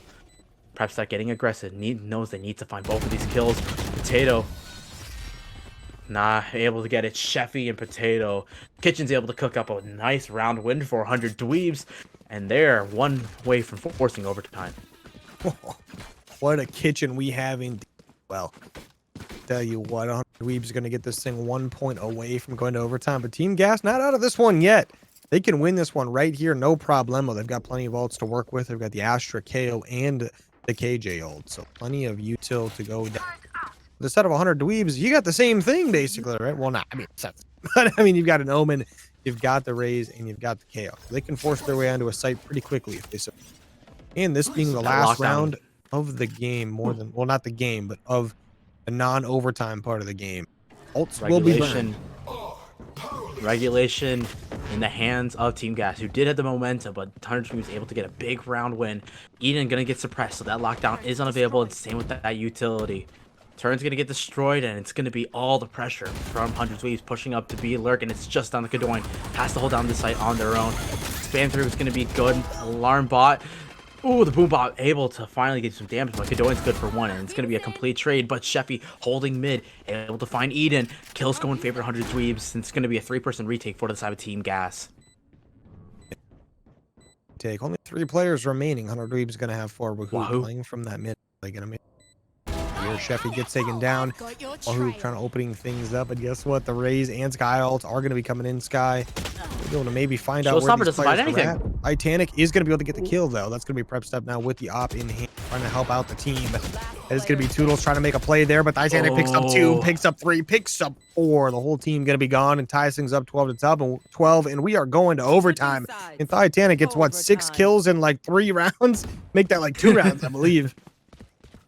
Speaker 4: Perhaps start getting aggressive. Knows they need to find both of these kills. Potato. Nah, able to get it. Sheffy and Potato. Kitchen's able to cook up a nice round win for 100 Dweebs, and they're one way from forcing overtime.
Speaker 1: What a kitchen we have in. Well, tell you what, 100 Dweebs going to get this thing 1 point away from going to overtime, but Team Gas not out of this one yet. They can win this one right here, no problemo. They've got plenty of ults to work with. They've got the Astra KO and the KJ ult, so plenty of util to go down. The set of 100 Dweebs, you got the same thing basically, right? Well, not, I mean, but I mean, you've got an Omen, you've got the Raze, and you've got the KO. They can force their way onto a site pretty quickly if they so. And this being the last round of the game, more than, well, not the game, but of the non-overtime part of the game. Ults will be burned.
Speaker 4: Regulation in the hands of Team Gas, who did have the momentum, but 100 Dweebs was able to get a big round win. Eden gonna get suppressed, so that lockdown is unavailable, and same with that utility. Turn's gonna get destroyed, and it's gonna be all the pressure from 100 Dweebs pushing up to be Lurk, and it's just on the Kadoin. Has to hold down this site on their own. Spam through is gonna be good. Alarm Bot. Ooh, the Boom Bot able to finally get some damage, but Kadoin's good for one, and it's going to be a complete trade. But Sheffy holding mid, able to find Eden. Kills go in favor of 100 Dweebs, and it's going to be a 3-person retake for the side of Team Gas.
Speaker 1: Take only 3 players remaining. 100 Dweebs going to have 4.
Speaker 4: Wahoo
Speaker 1: playing from that mid. They're going to make. Here, Sheffy gets taken down. Wahoo trying to opening things up, but guess what? The Raze and Sky ults are going to be coming in. Sky. We're going to maybe find out where these players are at. Titanic is going to be able to get the kill, though. That's going to be Prepstep now with the op in hand, trying to help out the team. That is going to be Toodles trying to make a play there, but Titanic picks up 2, picks up 3, picks up 4. The whole team going to be gone and ties things up 12, and we are going to overtime. And Titanic gets, what, 6 kills in like 3 rounds? Make that like 2 rounds, I believe.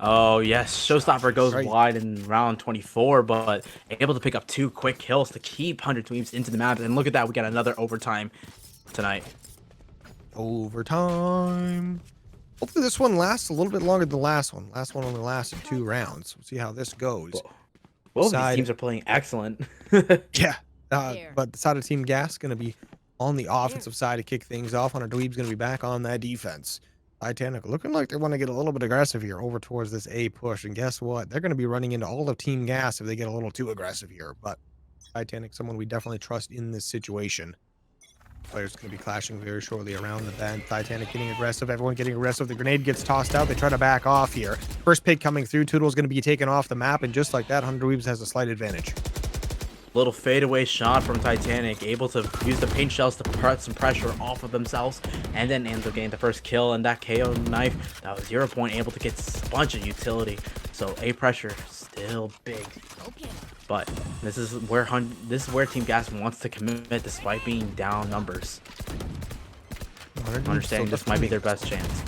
Speaker 4: Oh, yes. Showstopper goes wide in round 24, but able to pick up 2 quick kills to keep 100 Dweebs into the map. And look at that. We got another overtime tonight.
Speaker 1: Overtime. Hopefully this one lasts a little bit longer than the last one. Last one only lasted 2 rounds. We'll see how this goes.
Speaker 4: Both these teams are playing excellent.
Speaker 1: Yeah. But the side of Team Gas going to be on the offensive side to kick things off. 100 Dweebs going to be back on that defense. Titanic looking like they want to get a little bit aggressive here over towards this A push. And guess what? They're going to be running into all of Team Gas if they get a little too aggressive here. But Titanic, someone we definitely trust in this situation. Players going to be clashing very shortly around the bend. Titanic getting aggressive. Everyone getting aggressive. The grenade gets tossed out. They try to back off here. First pick coming through. Toodle's going to be taken off the map. And just like that, 100 Dweebs has a slight advantage.
Speaker 4: Little fadeaway shot from Titanic, able to use the paint shells to put some pressure off of themselves, and then ends up getting the first kill. And that KO knife, that was 0 point, able to get a bunch of utility. So A pressure still big, but this is where Team Gas wants to commit despite being down numbers. Understanding this might be their best chance.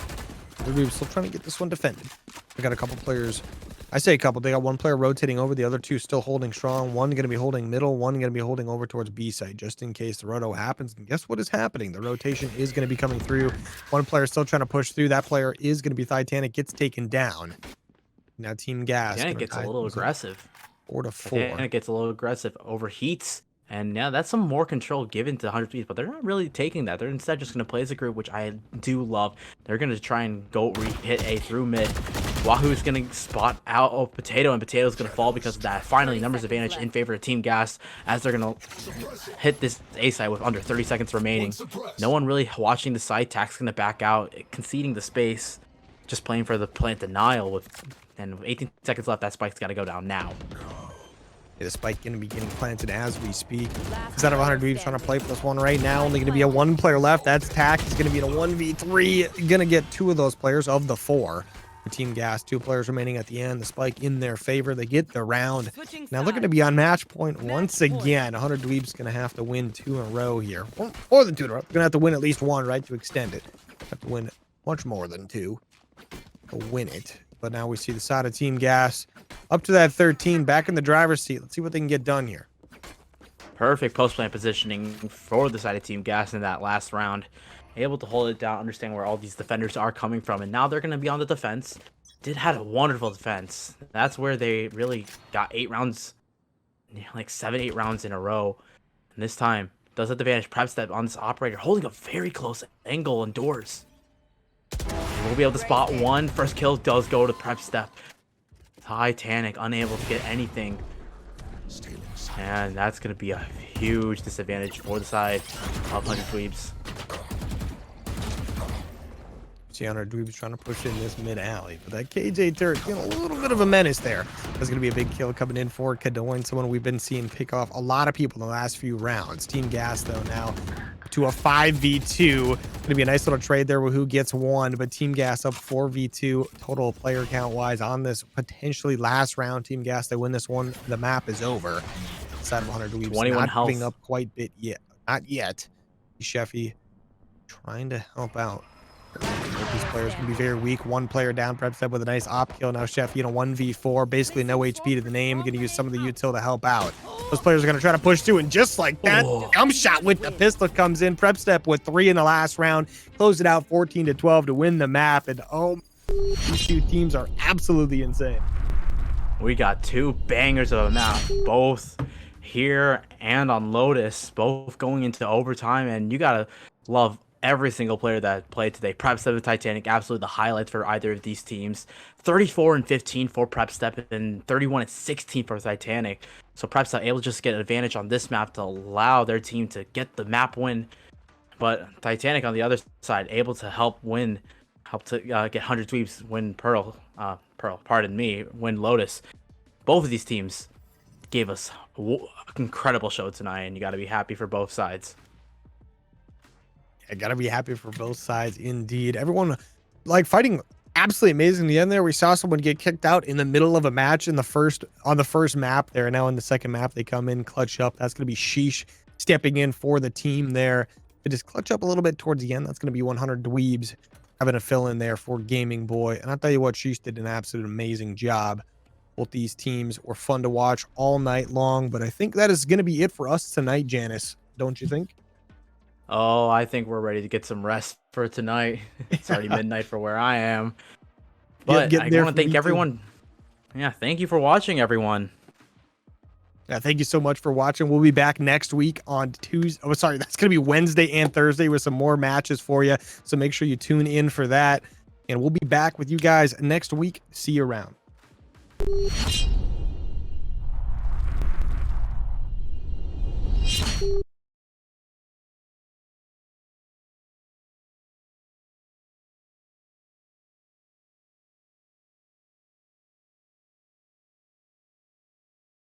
Speaker 1: We're still trying to get this one defended. We got a couple players. I say a couple. They got 1 player rotating over, the other 2 still holding strong. 1 going to be holding middle, 1 going to be holding over towards B site, just in case the roto happens. And guess what is happening? The rotation is going to be coming through. 1 player still trying to push through. That player is going to be Titanic, gets taken down. Now Team Gas.
Speaker 4: Titanic
Speaker 1: gonna
Speaker 4: gets a
Speaker 1: tie
Speaker 4: little
Speaker 1: things up
Speaker 4: aggressive.
Speaker 1: 4-4.
Speaker 4: Titanic gets a little aggressive, overheats, and yeah, that's some more control given to 100 Thieves, but they're not really taking that. They're instead just going to play as a group, which I do love. They're going to try and go hit A through mid. Wahoo's going to spot out of Potato, and Potato's going to fall because of that. Finally, numbers advantage in favor of Team Gas as they're going to hit this A side with under 30 seconds remaining. No one really watching the side. Tack's going to back out, conceding the space, just playing for the plant denial with. And with 18 seconds left, that spike's got to go down now.
Speaker 1: Yeah, the spike going to be getting planted as we speak. Instead of 100 Dweebs trying to play for this one right now, only going to be a 1 player left. That's Tack. He's going to be in a 1v3. Going to get 2 of those players of the 4. For Team Gas, 2 players remaining at the end. The spike in their favor. They get the round. Now looking to be on match point once again. 100 Dweebs going to have to win 2 in a row here. More than 2 in a row. Going to have to win at least 1, right, to extend it. Have to win much more than 2 to win it. But now we see the side of Team Gas up to that 13, back in the driver's seat. Let's see what they can get done here.
Speaker 4: Perfect post-plant positioning for the side of Team Gas in that last round. Able to hold it down, understand where all these defenders are coming from, and now they're going to be on the defense. Did had a wonderful defense. That's where they really got 8 rounds, like 7-8 rounds in a row. And this time, does have the advantage. Prep step on this operator, holding a very close angle and doors. We'll be able to spot one. First kill does go to Prep Step. Titanic unable to get anything. And that's going to be a huge disadvantage for the side of 100 Dweebs.
Speaker 1: See 100 Dweebs trying to push in this mid alley. But that KJ turret, a little bit of a menace there. That's going to be a big kill coming in for Kadoin, someone we've been seeing pick off a lot of people in the last few rounds. Team Gas, though, now to a 5v2. Going to be a nice little trade there with who gets 1, but Team Gas up 4v2 total player count wise on this potentially last round. Team Gas, they win this one, the map is over. Side of 100 Dweebs
Speaker 4: 21
Speaker 1: not
Speaker 4: health.
Speaker 1: putting up quite bit yet. Not yet. Sheffy trying to help out. These players can be very weak. 1 player down, Prep Step with a nice op kill. Now Sheffy in a 1v4, basically no HP to the name. Going to use some of the util to help out. Those players are going to try to push through, and just like that, jump shot with the pistol comes in. Prep Step with 3 in the last round, close it out 14-12 to win the map. And oh, these 2 teams are absolutely insane.
Speaker 4: We got 2 bangers of a map, both here and on Lotus, both going into overtime, and you gotta love every single player that played today. Prep Step and Titanic, absolutely the highlights for either of these teams. 34-15 for Prep Step and 31-16 for Titanic. So Prep Step able to just get an advantage on this map to allow their team to get the map win. But Titanic on the other side able to help to get 100 Dweebs win win Lotus. Both of these teams gave us an incredible show tonight, and you got to be happy for both sides.
Speaker 1: I gotta be happy for both sides indeed. Everyone like fighting absolutely amazing in the end there. We saw someone get kicked out in the middle of a match on the first map there. Now in the second map they come in, clutch up. That's gonna be Sheesh stepping in for the team there to just clutch up a little bit towards the end. That's gonna be 100 Dweebs having a fill in there for Gaming Boy. And I'll tell you what, Sheesh did an absolute amazing job. Both these teams were fun to watch all night long, but I think that is gonna be it for us tonight, Janice. Don't you think?
Speaker 4: Oh, I think we're ready to get some rest for tonight. It's already midnight for where I am. But I want to thank everyone. Yeah, thank you for watching, everyone.
Speaker 1: Yeah, thank you so much for watching. We'll be back next week on Tuesday. Oh, sorry, that's going to be Wednesday and Thursday with some more matches for you. So make sure you tune in for that. And we'll be back with you guys next week. See you around.